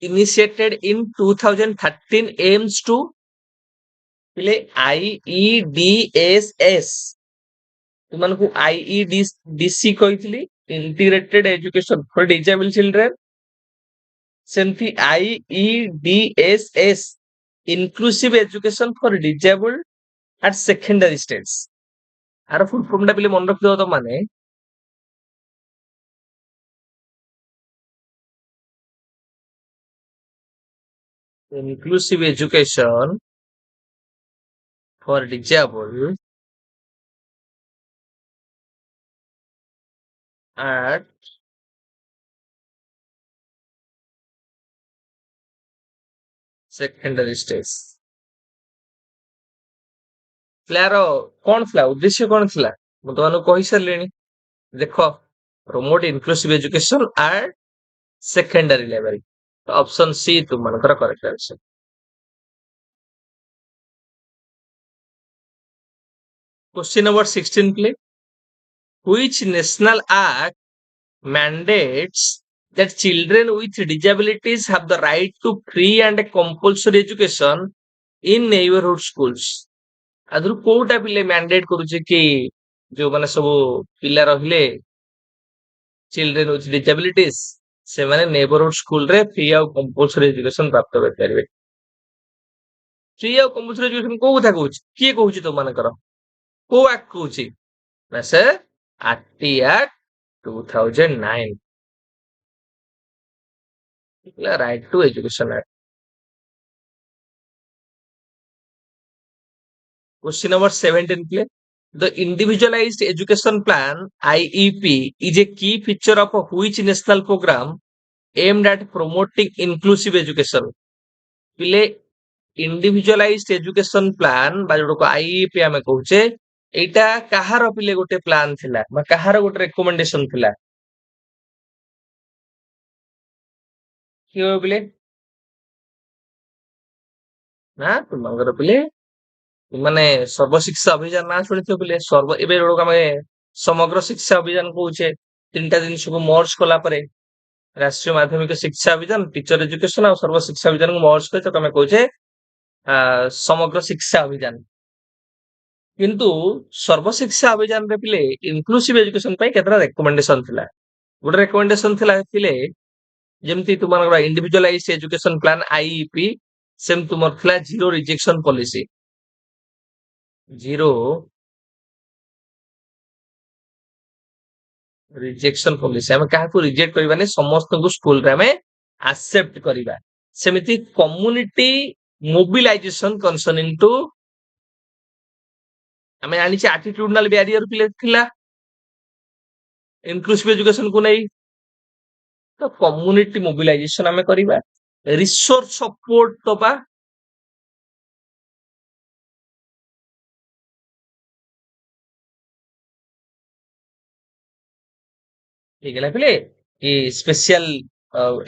initiated in 2013 aims to ପିଲେ IEDSS ତୁମମାନଙ୍କୁ IEDC କହିଥିଲି, integrated education for disabled children. ସେମିତି IEDSS inclusive education for disabled at secondary stage. ଆର full form ଟା ପିଲେ ମନେ ରଖିଦେବ ତ ମାନେ inclusive education for disabled at secondary stage। ପ୍ଲାର କଣ ଥିଲା, ଉଦ୍ଦେଶ୍ୟ କଣ ଥିଲା? ମୁଁ ତମାନଙ୍କୁ କହିସାରିଲିଣି। ଦେଖ, promote inclusive education at secondary level. Option C ତୁମମାନଙ୍କର correct answer. Question number 16 play. which national act mandates that children with disabilities have the right to free and compulsory education in neighborhood schools? ଆଦରୁ କୋଉଟା ପିଲେ mandate କରୁଛି କି ଯୋଉମାନେ ସବୁ ପିଲା ରହିଲେ children with ଡିସାବିଲିଟିସ୍ ସେମାନେ ନେବରହୁଡ୍ ସ୍କୁଲରେ ଫ୍ରି ଆଉ କମ୍ପଲସରି ଏଜୁକେସନ ପ୍ରାପ୍ତ କରିପାରିବେ। ଫ୍ରି ଆଉ କମ୍ପଲସରି ଏଜୁକେସନ କୋଉ କଥା କହୁଛି? କିଏ କହୁଛି ତମମାନଙ୍କର? କୋଉ ଆକ୍ଟ କହୁଛି? ନା sir RT act 2009 right to education act. Question number 17 play. The individualized education plan IEP is a key feature of which national program aimed at promoting inclusive education? ପିଲେ individualized education plan ବା ଯୋଉଟାକୁ IEP ଆମେ କହୁଛେ ଏଇଟା କାହାର ପିଲେ ଗୋଟେ plan ଥିଲା ବା କାହାର ଗୋଟେ ରେକମେଣ୍ଡେସନ ଥିଲା? କିଏ ପିଲେ? ନା ତୁମଙ୍କର ପିଲେ ମାନେ ସର୍ବଶିକ୍ଷା ଅଭିଯାନ ନା ଶୁଣିଥିବ ପିଲେ? ଏବେ ଯୋଉଟାକୁ ଆମେ ସମଗ୍ର ଶିକ୍ଷା ଅଭିଯାନ କହୁଛେ, ତିନିଟା ଜିନିଷକୁ ମର୍ଜ କଲା ପରେ ରାଷ୍ଟ୍ରୀୟ ମାଧ୍ୟମିକ ଶିକ୍ଷା ଅଭିଯାନ, ଟିଚର ଏଜୁକେସନ ଆଉ ସର୍ବଶିକ୍ଷା ଅଭିଯାନକୁ ମର୍ଜ କରି ତାକୁ ଆମେ କହୁଛେ ସମଗ୍ର ଶିକ୍ଷା ଅଭିଯାନ। କିନ୍ତୁ ସର୍ବଶିକ୍ଷା ଅଭିଯାନରେ ପିଲେ ଇନକ୍ଲୁସିଭ ଏଜୁକେସନ ପାଇଁ କେତେଟା ରେକମେଣ୍ଡେସନ ଥିଲା? ଗୋଟେ ରେକମେଣ୍ଡେସନ ଥିଲା ପିଲେ ଯେମିତି ତୁମର ଇଣ୍ଡିଭିଜୁଆଲାଇଜ ଏଜୁକେସନ ପ୍ଲାନ ଆଇଇପି, ସେମିତି ତୁମର ଥିଲା zero rejection policy. Zero rejection policy, ଆମେ କାହାକୁ ରିଜେକ୍ଟ କରିବାନି, ସମସ୍ତଙ୍କୁ ସ୍କୁଲରେ ଆମେ ଆକ୍ସେପ୍ଟ କରିବା। ସେମିତି କମ୍ୟୁନିଟି ମୋବିଲାଇଜେସନ କନସର୍ନିଂ ଟୁ, ଆମେ ଜାଣିଛେ ଆଟିଟ୍ୟୁଡନାଲ ବ୍ୟାରିୟର ପିଲେ ଥିଲା ଇନକ୍ଲୁସିଭ ଏଜୁକେସନ କୁ ନେଇ, ତ କମ୍ୟୁନିଟି ମୋବିଲାଇଜେସନ ଆମେ କରିବା, ରିସୋର୍ସ ସପୋର୍ଟ ଦବା, ହେଇଗଲା ପିଲେ କି ସ୍ପେଶିଆଲ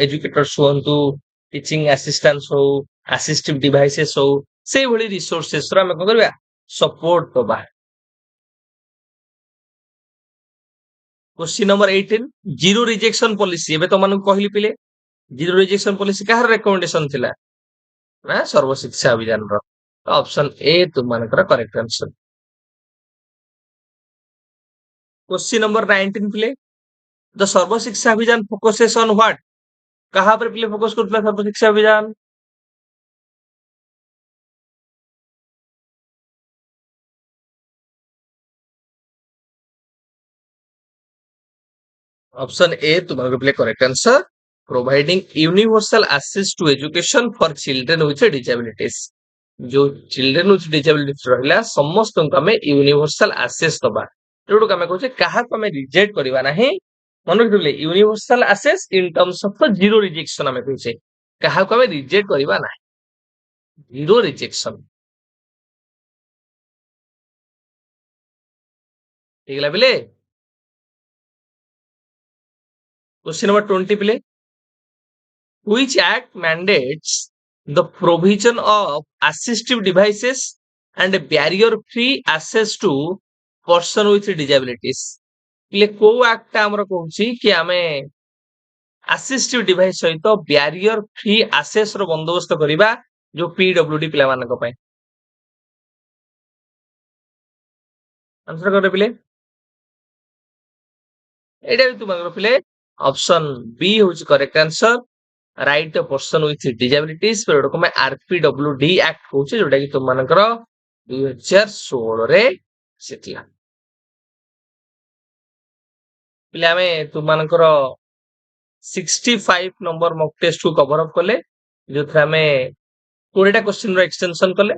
ଏଜୁକେଟର୍ସ ହୁଅନ୍ତୁ, ଟିଚିଂ ଆସିଷ୍ଟାନ୍ସ ହଉ, ଆସିଷ୍ଟିଭ ଡିଭାଇସେସ୍ ହଉ, ସେଇଭଳି ରିସୋର୍ସେସ ର ଆମେ କଣ କରିବା? ସପୋର୍ଟ ଦବା। Question number 18 zero rejection policy एबे तो मानू कहली पिले जीरो रिजेक्शन पॉलिसी कहार रिकमेंडेशन थिला ना सर्वशिक्षा अभियान रो ऑप्शन ए तुम मानकर करेक्ट आंसर। क्वेश्चन नंबर 19 पिले the Sarva Shiksha Abhiyan focuses on what? कहां पर पिले focus करथला Sarva Shiksha Abhiyan? Option A तुम्हारे पिले correct answer, providing universal access to education for children with disabilities. जो चिल्ड्रन विथ डिसेबिलिटीज रहिला समस्त को हमें यूनिवर्सल एक्सेस दबा, जोडो हमें कहछे काहा को हमें रिजेक्ट करबा नाही। मन रखिले universal access in terms of zero rejection हमें कहछे काहा को हमें रिजेक्ट करबा नाही, जीरो रिजेक्शन। ठीक है पिले। क्वेश्चन नंबर 20 पिले which act mandates the provision of assistive devices and barrier free access to person with disabilities? ପିଲେ କୋଉ ଆକ୍ଟ ଆମର କହୁଛି କି ଆମେ ଆସିଷ୍ଟିଭ ଡିଭାଇସ ସହିତ ବ୍ୟାରିୟର ଫ୍ରି ଆକ୍ସେସ ର ବନ୍ଦୋବସ୍ତ କରିବା ଯୋଉ ପିଡବ୍ଲ୍ୟୁଡି ପିଲାମାନଙ୍କ ପାଇଁ? ଆନ୍ସର କର ପିଲେ। ଏଇଟା ବି ତୁମର ପିଲେ ऑप्शन बी होची correct answer, right to person with disabilities पर को मैं आरपीडब्ल्यूडी एक्ट कहूचे जोटा कि तुम मानकर 2016 रे सेतिला। पिले हमें तुम मानकर 65 नंबर मॉक टेस्ट को कवर अप कले, जो थे हमें 20टा क्वेश्चन रो एक्सटेंशन कले।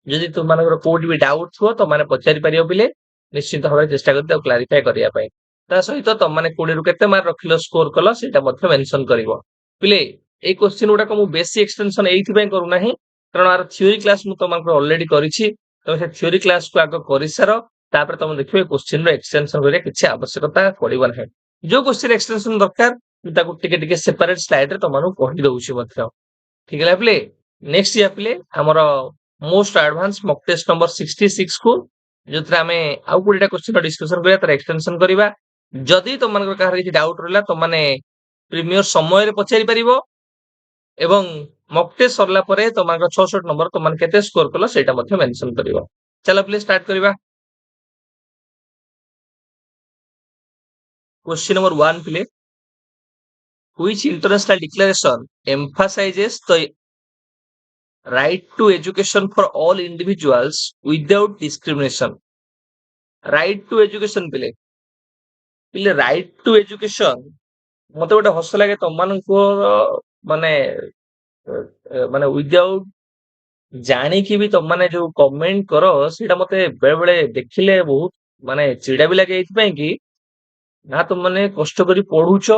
जदि तुम मानकर कोडी भी डाउट हो तो माने पचारि परियो पिले, निश्चित भाबे चेष्टा करते क्लारिफाई करिया पई। ता सहित तुम माने 20 रु केते मार्क रखिलो स्कोर कलो सेटा मध्ये मेंशन करिवो। पिले ए क्वेश्चन गुडा को मु बेसी एक्सटेंशन एथि पई करू नाही, कारण आर थ्योरी क्लास मु तुमको ऑलरेडी करिछि, तो से थ्योरी क्लास को आगो करि सारो, तापर तुम देखिबे क्वेश्चन रो एक्सटेंशन करिया किछि आवश्यकता पड़िबो नाही। जो क्वेश्चन एक्सटेंशन दरकार ताको टिके टिके सेपरेट स्लाइड रे तुमनु कहि दउछि मध्ये। ठीक है पिले। नेक्स्ट या पिले हमर most advance mock test number 66 को जोथरे आमे आउ कोडीटा क्वेश्चन डिस्कशन करिया तार एक्सटेंशन करिवा जदि तुम मानकर कहार किछि डाउट रहला तुम माने प्रीमियर समय रे पचारि परिबो एवं मॉक टेस्ट सरला परे तुम मानकर 66 नंबर तुम मान केते स्कोर कलो सेटा मध्ये मेंशन करिवो चलो प्लीज स्टार्ट करिवा question number 1 play which international declaration emphasizes the right to education for all individuals without discrimination right to education पिले पिले right to education मते गोटे हस लागे तम मानको माने माने विदाउट जानिकी भी तम माने जो कमेंट करो सेटा मते बेले बेले देखिले बहुत माने चिड़ा भी लागे एथि कि ना तुम माने कष्ट करी पढुछ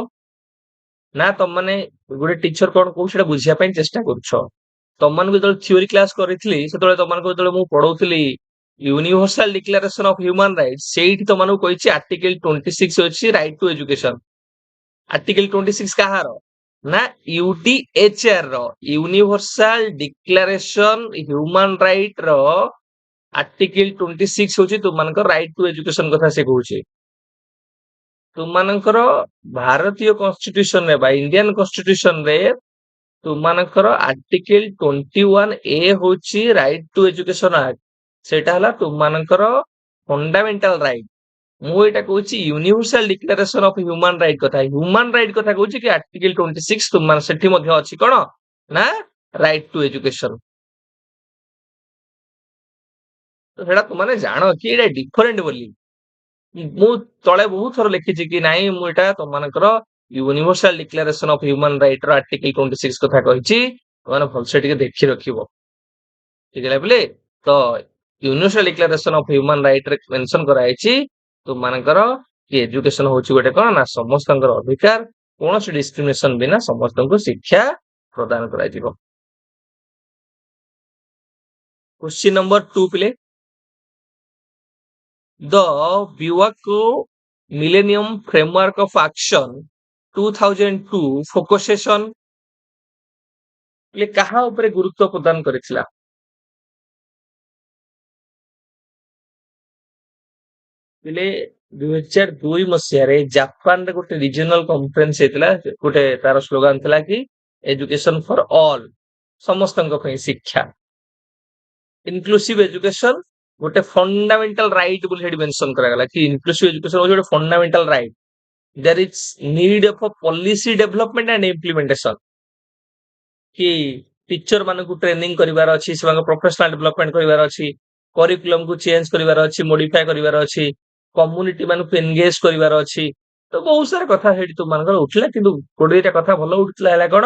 ना तुम माने गोटे टीचर कोन कहू सेटा बुझिया ପାଇଁ चेष्टा କରୁଛ ତମ ମାନଙ୍କୁ ଯେତେବେଳେ ଥିଓରି କ୍ଲାସ କରିଥିଲି ସେତେବେଳେ ତମମାନଙ୍କୁ ଯେତେବେଳେ ମୁଁ ପଢଉଥିଲି universal declaration of human rights ସେଇଠି ତମମାନଙ୍କୁ କହିଛି ଆର୍ଟିକଲ 26 ଅଛି ରାଇଟ ଟୁ ଏଜୁକେସନ ଆର୍ଟିକଲ 26 କାହାର ନା ୟୁଡିଏଚଆର ର ୟୁନିଭର୍ସାଲ ଡିକ୍ଲାରେସନ ହ୍ୟୁମାନ ରାଇଟ ର ଆର୍ଟିକଲ 26 ହଉଛି ତୁମମାନଙ୍କର ରାଇଟ ଟୁ ଏଜୁକେସନ କଥା ସେ କହୁଛି ତୁମମାନଙ୍କର ଭାରତୀୟ କନଷ୍ଟିଟ୍ୟୁସନ ରେ ବା ଇଣ୍ଡିଆନ କନଷ୍ଟିଟ୍ୟୁସନ ରେ ତୁମମାନଙ୍କର ଆର୍ଟିକଲ 21A ହଉଛି ରାଇଟ ଟୁ ଏଜୁକେସନ ଆକ୍ଟ ସେଟା ହେଲା ତୁମମାନଙ୍କର ଫଣ୍ଡାମେଣ୍ଟାଲ ରାଇଟ ମୁଁ ଏଇଟା କହୁଛି universal declaration of human right କଥା କହୁଛି କି ଆର୍ଟିକଲ 26 ତୁମମାନ ସେଠି ମଧ୍ୟ ଅଛି କଣ ନା ରାଇଟ ଟୁ ଏଜୁକେସନ ତ ସେଟା ତୁମମାନେ ଜାଣ କି ଏଇଟା ଡିଫରେଣ୍ଟ ବୋଲି ମୁଁ ତଳେ ବହୁତ ଥର ଲେଖିଛି କି ନାଇଁ ମୁଁ ଏଟା ତମମାନଙ୍କର universal declaration of human right ର ଆର୍ଟିକଲ 26 କଥା କହିଛି ତମମାନେ ଭଲସେ ଟିକେ ଦେଖି ରଖିବ ଠିକ ହେଲା ପିଲେ ତ universal declaration of human right ରେ ମେନସନ କରାଯାଇଛି ତୁମମାନଙ୍କର କି ଏଜୁକେସନ ହଉଛି ଗୋଟେ କଣ ନା ସମସ୍ତଙ୍କର ଅଧିକାର କୌଣସି ଡିସ୍କ୍ରିମିନେସନ ବିନା ସମସ୍ତଙ୍କୁ ଶିକ୍ଷା ପ୍ରଦାନ କରାଯିବ क्वेश्चन नंबर 2 पिले the Biwako millennium framework of action 2002 focuses on कहा ऊपर गुरुत्व प्रदान करितला पिले 2002 मसिया रे जापान रे गोटे रीजनल कॉन्फ्रेंस हेतला गोटे तार स्लोगन थला कि एजुकेशन फॉर ऑल समस्तଙ୍କ ପାଇଁ ଶିକ୍ଷା इनक्लूसिव एजुकेशन गोटे फंडामेंटल राइट बोली हेडी मेंशन करा गला कि इनक्लूसिव एजुकेशन होय गोटे fundamental right there is need of a policy development and implementation कि टीचर मानकु ट्रेनिंग करिवार अछि सेमांग प्रोफेशनल डेवलपमेंट करिवार अछि करिकुलम को चेंज करिवार अछि मॉडिफाई करिवार अछि कम्युनिटी मानकु एंगेज करिवार अछि तो बहुत सारा कथा हेडी तो मानकर उठला किंतु कोडीटा कथा भलो उठला हैला कोन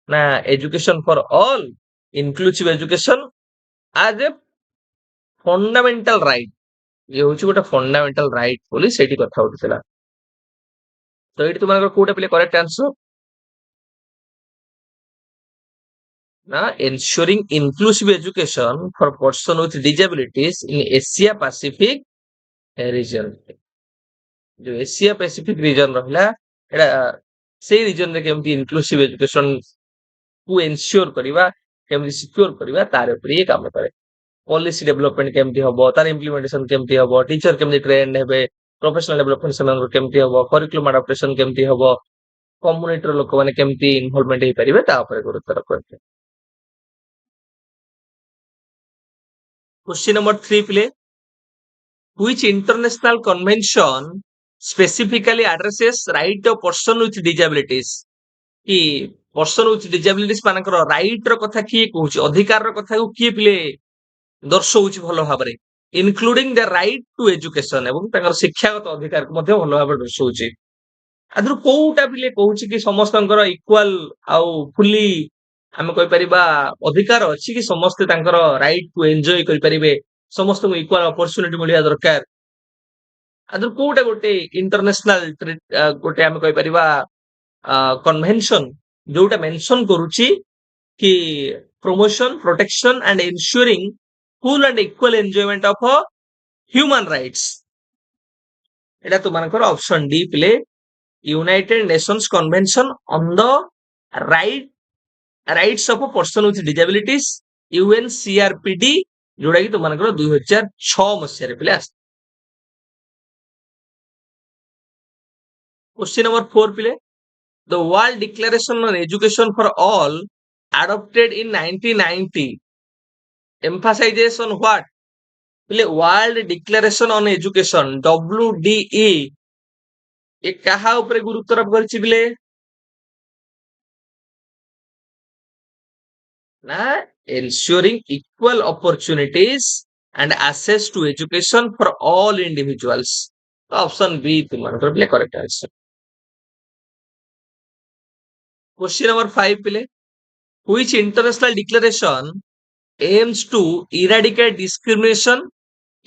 ना education for all inclusive education as a fundamental right ये होची गोटे फंडामेंटल राइट बोली सेठी कथा उठितला तो एठी तुमरा कोटा पिले करेक्ट आंसर ना ensuring inclusive education for person with disabilities in Asia Pacific region जो एशिया पैसिफिक रीजन रहला एडा से रीजन रे केमती इंक्लूसिव एजुकेशन को एंश्योर करिवा केमती सिक्योर करिवा तार ऊपर ये काम करे पॉलिसी डेवलपमेंट केमती हबो तार इंप्लीमेंटेशन केमती हबो टीचर केमती ट्रेन हेबे प्रोफेशनल डेवलपमेंट सेमान केमती हबो करिकुलम अडॉप्टेशन केमती हबो कम्युनिटी लोक माने केमती इन्वॉल्वमेंट हे परिबे ता ऊपर गुरुत्व रखते क्वेश्चन नंबर 3 प्ले which international convention specifically addresses right of person with disabilities कि पर्सन विथ डिसेबिलिटीज मानकर राइट रो कथा किए कहूची अधिकार रो कथा को किए पिले दर्शौची भलो भाबरे including the right to education एवं ताकर शिक्षागत अधिकार को मध्ये भलो भाबरे दर्शौची आदर कोउटा पिले कहूची कि समस्तंकर इक्वल आउ फुली हम कहि परिबा अधिकार अछि कि समस्त तांकर राइट टू एन्जॉय करि परिबे समस्त को इक्वल अपॉर्चुनिटी मिलिया दरकार आदर कोउटा गोटे इंटरनेशनल गोटे हम कहि परिबा कन्वेंशन जोटा मेंशन करूची कि promotion protection and ensuring full and equal enjoyment of human rights एटा तो मानकर ऑप्शन डी प्ले United Nations convention on the rights of a person with disabilities UNCRPD जोटा कि तुमମାନଙ୍କର 2006 मसीहाରେ पिले आस क्वेश्चन नंबर 4 पिले the world declaration on education for all adopted in 1990 emphasizes on what पिले world declaration on education WDE ये कहा ऊपर गुरुत्व आरोप करछि पिले ना ensuring equal opportunities and access to education for all individuals option B तुमମାନଙ୍କର पिले करेक्ट आंसर क्वेश्चन नंबर 5 पिले which international declaration aims to eradicate discrimination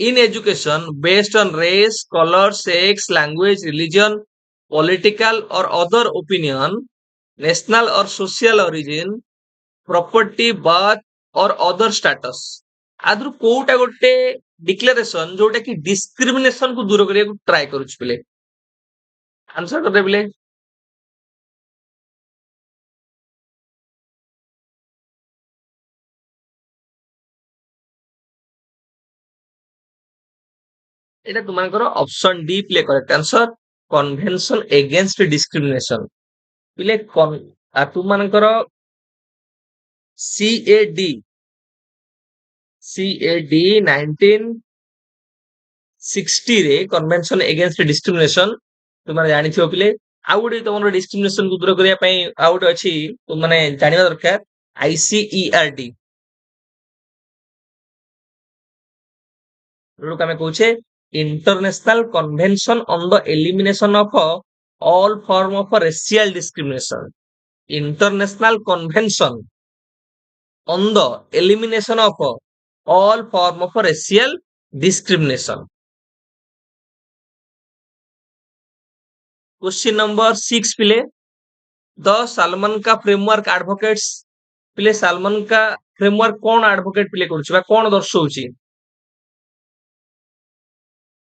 in education based on race, color, sex, language, religion, political or other opinion, national or social origin, property, birth or other status. आदर कोटा गोटे declaration जोटा कि discrimination को दूर करिया try करूछ पिले answer कर दे पिले एटा तुमनकर ऑप्शन डी प्ले correct answer convention against discrimination पिले तुमनकर CAD CAD 1960 रे कन्वेंशन अगेंस्ट डिस्क्रिमिनेशन तुम जानी पिले आउ गोटे तुम डिस्क्रिमिनेशन को दूर करने आउ गोटे अच्छी तुमने जानवा दरकार ICERD जोटा आम कहे international convention on the elimination of all form of racial discrimination international convention on the elimination of all form of racial discrimination question number 6 पिले द सलमान का फ्रेमवर्क एडवोकेट्स पिले सलमान का फ्रेमवर्क कौन एडवोकेट पिले करूछि कौन दर्शाउछि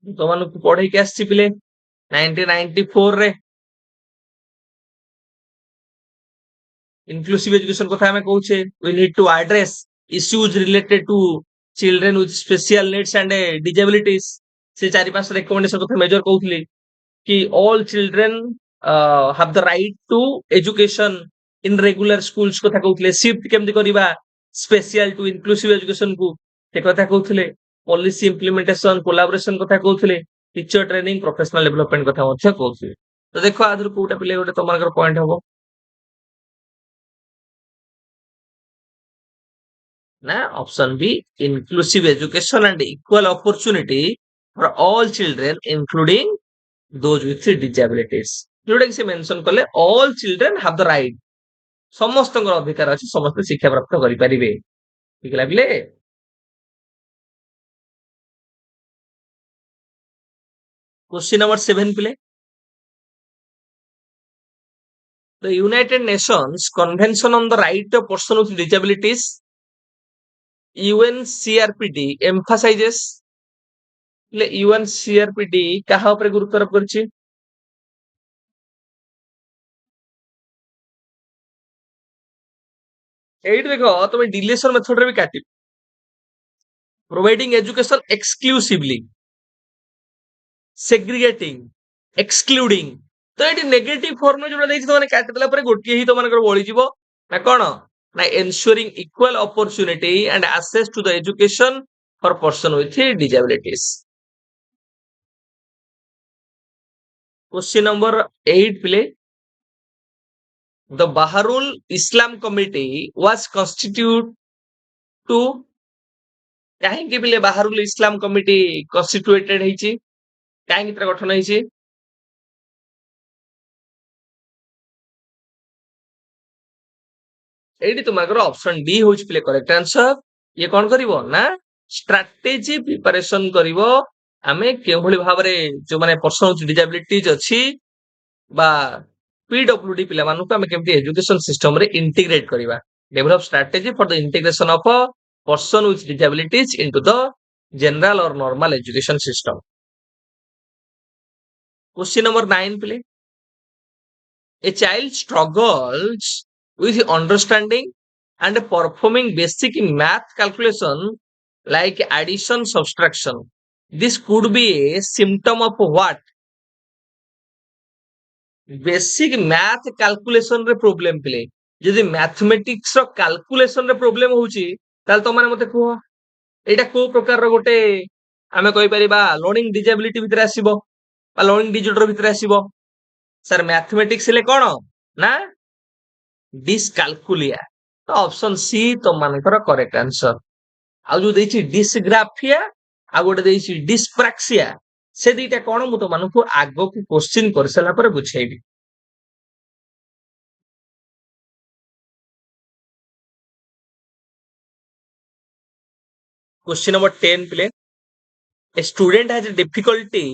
तो मानक पढ़े के आछि पिले 1994 रे inclusive education कथा हमें कहूछे we need to address issues related to children with special needs and disabilities से चारि पांच रिकमेंडेशन कथा मेजर कहउथले कि all children have the right to education in regular schools कथा कहउथले शिफ्ट केमति करिबा स्पेशल टू inclusive education को से कथा कहउथले पॉलिसी इंप्लीमेंटेशन कोलैबोरेशन कथा कहउथले टीचर ट्रेनिंग प्रोफेशनल डेवलपमेंट कथा मध्य कहउथले तो देखो आदर कोटा पिले गोटे तमनकर पॉइंट हबो ना option B inclusive education and equal opportunity for all children including those with disabilities जोटा कि से मेंशन कले all children have the right समस्तଙ୍କର ଅଧିକାର ଅଛି ସମସ୍ତେ ଶିକ୍ଷା ପ୍ରାପ୍ତ କରିପାରିବେ ଠିକ ଲାଗିଲେ क्वेश्चन नंबर 7 पिले The United Nations Convention on the Right of Person with Disabilities UNCRPD emphasizes UNCRPD काहा ऊपर गुरुत्व आरोप करछि एइट देखो तुम डिलेशन मेथड रे भी काटि providing education exclusively segregating excluding तो ये नेगेटिव फॉर्म में जोड़ा देखि तो माने काटि देला परे गोटिए ही तो मानकर बळी जीवो ना कोन ना ensuring equal opportunity and access to the education for person with disabilities question number 8 प्ले the Baharul Islam committee was constitute to काहे पिले बाहरुल इस्लाम कमिटी कॉन्स्टिट्यूटेड ହେଇଛି काहे तर गठन ହେଇଛି एठी तुमकर ऑप्शन डी होच प्ले करेक्ट आंसर ये कोन करिवो ना स्ट्रेटजी प्रिपरेशन करिवो आमे के भली भाबरे जो माने पर्सन विथ डिसेबिलिटीज अछि बा पीडब्ल्यूडी पिला मानु को आमे केमति एजुकेशन सिस्टम रे इंटीग्रेट करिवा develop strategy for the integration of a person with disabilities into the general और normal education system question number 9 प्ले A child struggles with understanding and performing basic math calculation like addition, subtraction. This could be a symptom of what? Basic math calculation रे problem ପିଲେ ଯଦି mathematics ର calculation ରେ problem ହଉଛି ତାହେଲେ ତମାନେ ମତେ କୁହ ଏଇଟା କୋଉ ପ୍ରକାରର ଗୋଟେ ଆମେ କହିପାରିବା learning disability ଭିତରେ ଆସିବ ବା learning disorder ଭିତରେ ଆସିବ ସାର୍ mathematics ହେଲେ କଣ ନା dyscalculia ତ ଅପସନ ସି ତମାନଙ୍କର କରେକ୍ଟ ଆନ୍ସର ଆଉ ଯୋଉ ଦେଇଛି ଡିସଗ୍ରାଫିଆ ଆଉ ଗୋଟେ ଦେଇଛି ଡିସ୍ପ୍ରାକ୍ସିଆ ସେ ଦିଟା କଣ ମୁଁ ତମାନଙ୍କୁ ଆଗକୁ କ୍ୱେଶ୍ଚିନ୍ କରିସାରିଲା ପରେ ବୁଝେଇବି क्वेश्चन नंबर 10 प्ले a student has a difficulty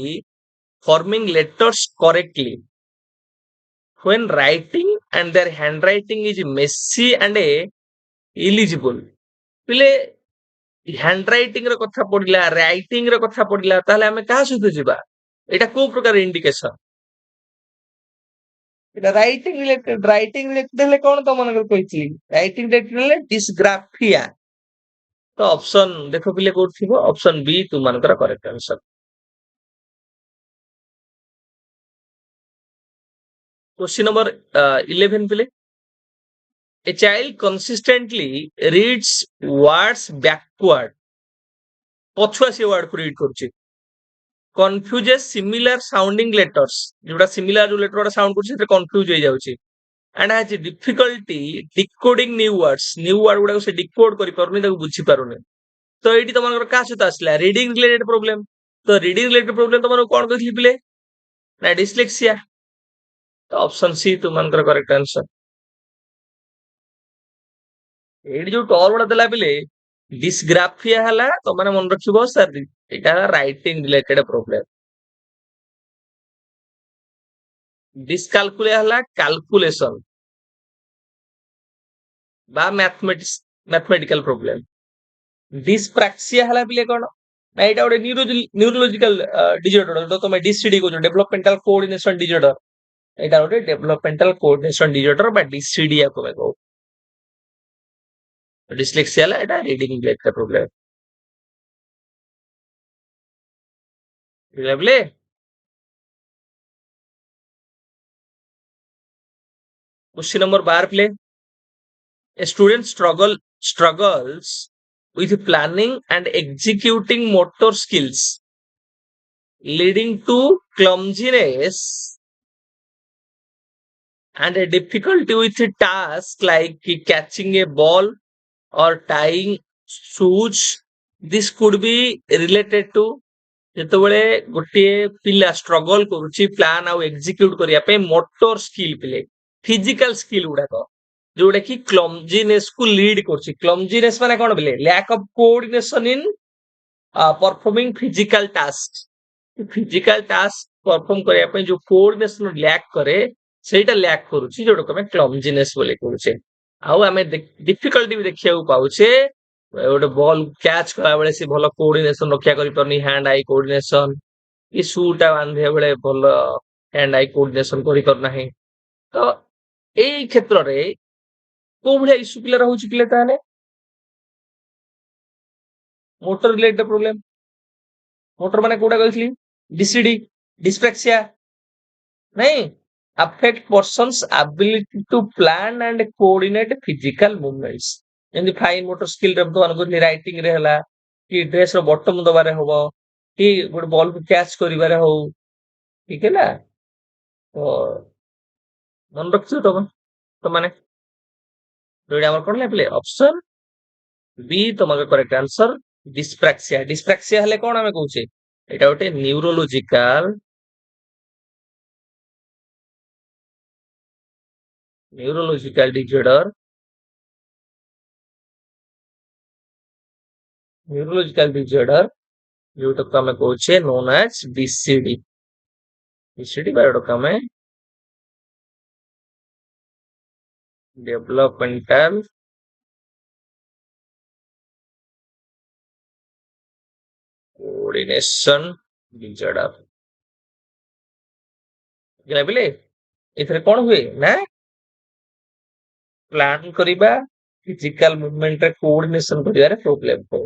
forming letters correctly when writing and their handwriting is messy and illegible ପିଲେ ହ୍ୟାଣ୍ଡରାଇଟିଂ ର କଥା ପଡିଲା ରାଇଟିଂ ର କଥା ପଡିଲା ତାହେଲେ ଆମେ କାହା ସହିତ ଯିବା ଏଇଟା କୋଉ ପ୍ରକାର ଇଣ୍ଡିକେସନ ଏଇଟା ରାଇଟିଂ ରିଲେଟେଡ ହେଲେ କଣ ତମମାନଙ୍କର କହିଥିଲି ରାଇଟିଂ ରିଲେଟେଡ ହେଲେ ଡିସଗ୍ରାଫିଆ ତ ଅପସନ ଦେଖ ପିଲେ କୋଉଠି ଥିବ ଅପସନ ବି ତୁମମାନଙ୍କର କରେକ୍ଟ ଆନ୍ସର क्वेश्चन नंबर 11 पिले a child consistently reads words backward ପଛୁଆ ସେ ୱାର୍ଡ କୁ ରିଡ କରୁଛି confuses similar sounding letters ଯୋଉଟା similar ଯୋଉ ଲେଟର ଗୁଡା ସାଉଣ୍ଡ କରୁଛି ସେଥିରେ କନଫ୍ୟୁଜ ହେଇଯାଉଛି and has difficulty decoding new word ଗୁଡାକୁ ସେ ଡିକୋଡ କରିପାରୁନି ତାକୁ ବୁଝି ପାରୁନି ତ ଏଇଠି ତମଙ୍କର କାହା ସହିତ ଆସିଲା ରିଡିଂ ରିଲେଟେଡ ପ୍ରୋବ୍ଲେମ ତ ରିଡିଂ ରିଲେଟେଡ ପ୍ରୋବ୍ଲେମ ତମର କଣ କହିଥିଲି ପିଲେ ନା ଡିସଲେକ୍ସିଆ ତ ଅପସନ ସି ତୁମମାନଙ୍କର କରେକ୍ଟ ଆନ୍ସର ଏଇଠି ଯୋଉ ଟର୍ମ ଗୁଡା ଦେଲା ପିଲେ ଡିସଗ୍ରାଫିଆ ହେଲା ତମାନେ ମନେ ରଖିବ ସାର୍ ଏଇଟା ହେଲା ରାଇଟିଂ ରିଲେଟେଡ ପ୍ରୋବ୍ଲେମ ଡିସକାଲକୁଲିଆ ହେଲା କାଲକୁଲେସନ ବା ମ୍ୟାଥମେଟିକାଲ ପ୍ରୋବ୍ଲେମ ଡିସପ୍ରାକ୍ସିଆ ହେଲା ପିଲେ କଣ ନା ଏଇଟା ଗୋଟେ ନ୍ୟୁରୋଲୋଜିକାଲ ଡିଜର୍ଡର ଯୋଉଟା ତମେ ଡିସିଡି କହୁଛ ଡେଭଲପମେଣ୍ଟାଲ କୋଅର୍ଡିନେସନ ଡିଜର୍ଡର ଏଇଟା ଗୋଟେ ଡେଭଲପମେଣ୍ଟାଲ କୋଅର୍ଡିନେସନ ଡିଜର୍ଡର ବା ଡିସିଡି ୟାକୁ ଆମେ କହୁ ଡିସଲେକ୍ସିଆ ହେଲା ଏଇଟା ରିଡିଂ ରିଲେଟେଡ ପ୍ରୋବ୍ଲେମ ବୁଝିଲେ क्वेश्चन नंबर 12 प्ले a student struggles with planning and executing motor skills leading to clumsiness and a difficulty with tasks like catching a ball or tying shoes this could be related to ଯେତେବେଳେ ଗୋଟିଏ ପିଲା struggle କରୁଛି plan ଆଉ ଏକ୍ସିକ୍ୟୁଟ କରିବା ପାଇଁ motor skill ପିଲେ physical skill ଗୁଡାକ ଯୋଉଟା କି କ୍ଲମଜିନେସ କୁ ଲିଡ୍ କରୁଛି କ୍ଲମଜିନେସ ମାନେ କଣ ପିଲେ lack of coordination in performing physical task physical task perform କରିବା ପାଇଁ ଯୋଉ କୋଅର୍ଡିନେସନ ଲ୍ୟାକ୍ କରେ ସେଇଟା ଲ୍ୟାକ୍ କରୁଛି ଯୋଉଟାକୁ ଆମେ କ୍ଲମଜିନେସ ବୋଲି କହୁଛେ ଆଉ ଆମେ ଡିଫିକଲ୍ଟି ବି ଦେଖିବାକୁ ପାଉଛେ ଗୋଟେ ବଲ୍ କ୍ୟାଚ୍ କଲା ବେଳେ ସେ ଭଲ କୋଅର୍ଡିନେସନ ରକ୍ଷା କରିପାରୁନି ହ୍ୟାଣ୍ଡ ଆଇ କୋଅର୍ଡିନେସନ କି ସୁ ଟା ବାନ୍ଧିବା ବେଳେ ଭଲ ହ୍ୟାଣ୍ଡ ଆଇ କୋଅର୍ଡିନେସନ କରିପାରୁନାହିଁ ତ ଏଇ କ୍ଷେତ୍ରରେ କୋଉ ଭଳିଆ ଇସ୍ୟୁ ପିଲା ରହୁଛି ପିଲା ତାହେଲେ ମୋଟର ରିଲେଟେଡ ପ୍ରୋବ୍ଲେମ ମୋଟର ମାନେ କୋଉଟା କହିଥିଲି ଡିସିଡି ଡିସ୍ପ୍ରାକ୍ସିଆ ନାଇଁ affect person's ability to plan and coordinate physical movements ଯେମିତି ଫାଇନ ମୋଟର ସ୍କିଲ ରେ ରାଇଟିଂ ରେ ହେଲା କି ଡ୍ରେସ ର ବଟମ ଦବାରେ ହବ କି ଗୋଟେ ବଲ କୁ କ୍ୟାଚ୍ କରିବାରେ ହଉ ଠିକ ହେଲା ତ ମନେ ରଖିଛ ତମାନେ ଯୋଉଟା ଆମର କଣ ଲେଖିଲେ ଅପସନ बी तुम्हारा करेक्ट आंसर डिस्प्राक्सिया हेले कौन आमे कहूचे एटा गोटे न्यूरोलॉजिकल डिजॉर्डर जोटा को आमे कहूचे नोन एज बीसीडी बा एटा आमे डेवलपमेंटल कोऑर्डिनेशन डिजॉर्डर बुझले एथरे कोन हुए ना प्लान करिबा फिजिकल मूवमेंट रे कोऑर्डिनेशन करिवारे प्रॉब्लम हो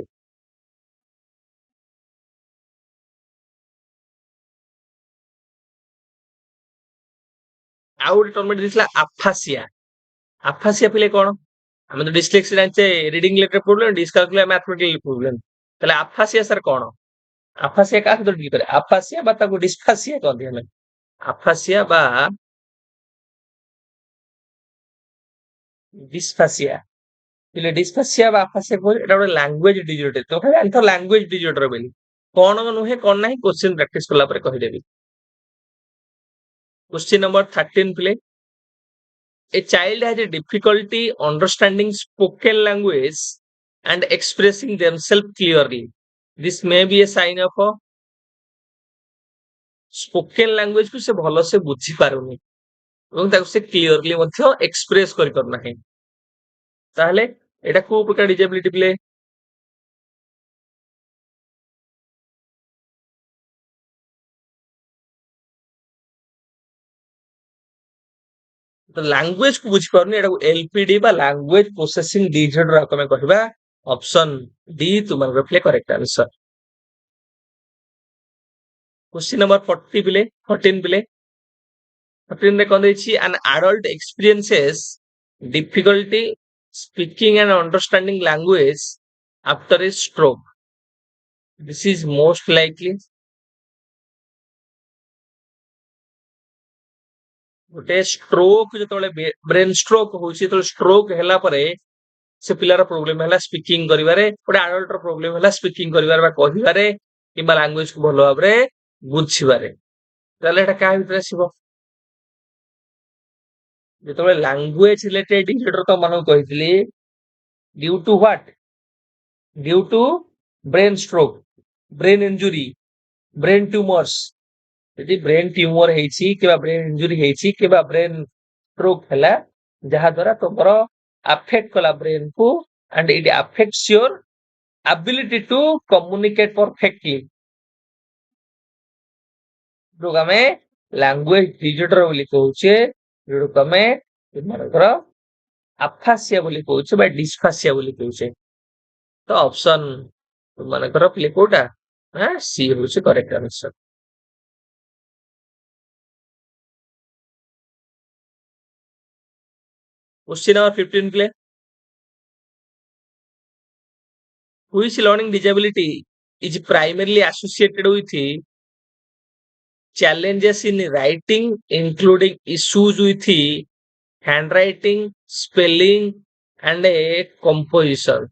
ଆଉ ଗୋଟେ ଟର୍ମ ଦେଇଥିଲା ଆଫାସିଆ। ଆଫାସିଆ ପିଲେ କଣ? ଆମେ ତ ଡିସ୍ଲେକ୍ସିଆ ଜାଣିଛେ, reading related problem, dyscalculia mathematical problem. ତାହେଲେ ଆଫାସିଆ ସାର୍ କଣ? ଆଫାସିଆ କାହା ସହିତ ଡିଲ୍ କରେ? ଆଫାସିଆ ବା ତାକୁ ଡିସ୍ଫାସିଆ କହନ୍ତି ଆମେ। ଆଫାସିଆ ବା ଡିସ୍ଫାସିଆ। ପିଲେ ଡିସ୍ଫାସିଆ ବା ଆଫାସିଆ କହିଲେ ଏଟା ଗୋଟେ ଲାଙ୍ଗୁଏଜ ଡିଜର୍ଡର। ତ ଖାଲି ଜାଣିଥ ଲାଙ୍ଗୁଏଜ ଡିଜର୍ଡର ବୋଲି। କଣ ନୁହେଁ କଣ ନାହିଁ କ୍ୱେଶ୍ଚିନ୍ ପ୍ରାକ୍ଟିସ କଲା ପରେ କହିଦେବି। Question number 13 play. A child has a difficulty understanding spoken language and expressing themselves clearly. This may be a sign of a spoken language କୁ ସେ ଭଲସେ ବୁଝି ପାରୁନି ଏବଂ ତାକୁ ସେ କ୍ଲିୟରଲି ମଧ୍ୟ ଏକ୍ସପ୍ରେସ କରିପାରୁନାହିଁ। ତାହେଲେ ଏଟା କୋଉ ପ୍ରକାର ଡିଜେବିଲିଟି ପ୍ଲେ? ଲାଙ୍ଗୁଏଜ କୁ ବୁଝିପାରୁନି, ଏଟାକୁ ଏଲପିଡି ବା ଲାଙ୍ଗୁଏଜ ପ୍ରୋସେସିଂ ଡିଜର୍ଡର ଆମେ କହିବା। ଅପସନ ଡି ତୁମର play correct answer. Question number 40 पिले 14 पिले 14 ରେ କଣ ଦେଇଛି? an adult experiences difficulty speaking and understanding language after a stroke. This is most likely ଗୋଟେ ଷ୍ଟ୍ରୋକ। ଯେତେବେଳେ ବ୍ରେନ ଷ୍ଟ୍ରୋକ ହଉଛି, ଯେତେବେଳେ ଷ୍ଟ୍ରୋକ ହେଲା ପରେ ସେ ପିଲାର ପ୍ରୋବ୍ଲେମ ହେଲା ସ୍ପିକିଂ କରିବାରେ, ଗୋଟେ ଆଡଲ୍ଟର ପ୍ରୋବ୍ଲେମ ହେଲା ସ୍ପିକିଂ କରିବାରେ ବା କହିବାରେ କିମ୍ବା ଲାଙ୍ଗୁଏଜ କୁ ଭଲ ଭାବରେ ବୁଝିବାରେ। ତାହେଲେ ଏଟା କାହା ଭିତରେ ଆସିବ? ଯେତେବେଳେ ଲାଙ୍ଗୁଏଜ ରିଲେଟେଡ ଡିଜର୍ଡର ତ ମାନଙ୍କୁ କହିଥିଲି, due to what? Due to brain stroke, brain injury, brain tumours. ଯଦି ବ୍ରେନ ଟ୍ୟୁମର ହେଇଛି କିମ୍ବା ବ୍ରେନ ଇଞ୍ଜୁରି ହେଇଛି କିମ୍ବା ବ୍ରେନ ଷ୍ଟ୍ରୋକ ହେଲା, ଯାହା ଦ୍ୱାରା ତମର ଆଫେକ୍ଟ କଲା ବ୍ରେନ କୁ and it affects your ability to communicate perfectly, ଯୋଉ ଆମେ ଲାଙ୍ଗୁଏଜ ଡିଜର୍ଡର ବୋଲି କହୁଛେ, ଯୋଉଟାକୁ ଆମେ ତୁମର ଆଫାସିଆ ବୋଲି କହୁଛେ ବା ଡିସ୍ଫାସିଆ ବୋଲି କହୁଛେ। ତ ଅପସନ ତୁମମାନଙ୍କର ପ୍ଲେ କୋଉଟା? ସି ହଉଛି correct answer. Question number 15 play. Which learning disability is primarily associated with challenges in writing, including issues with handwriting, spelling, and a composition?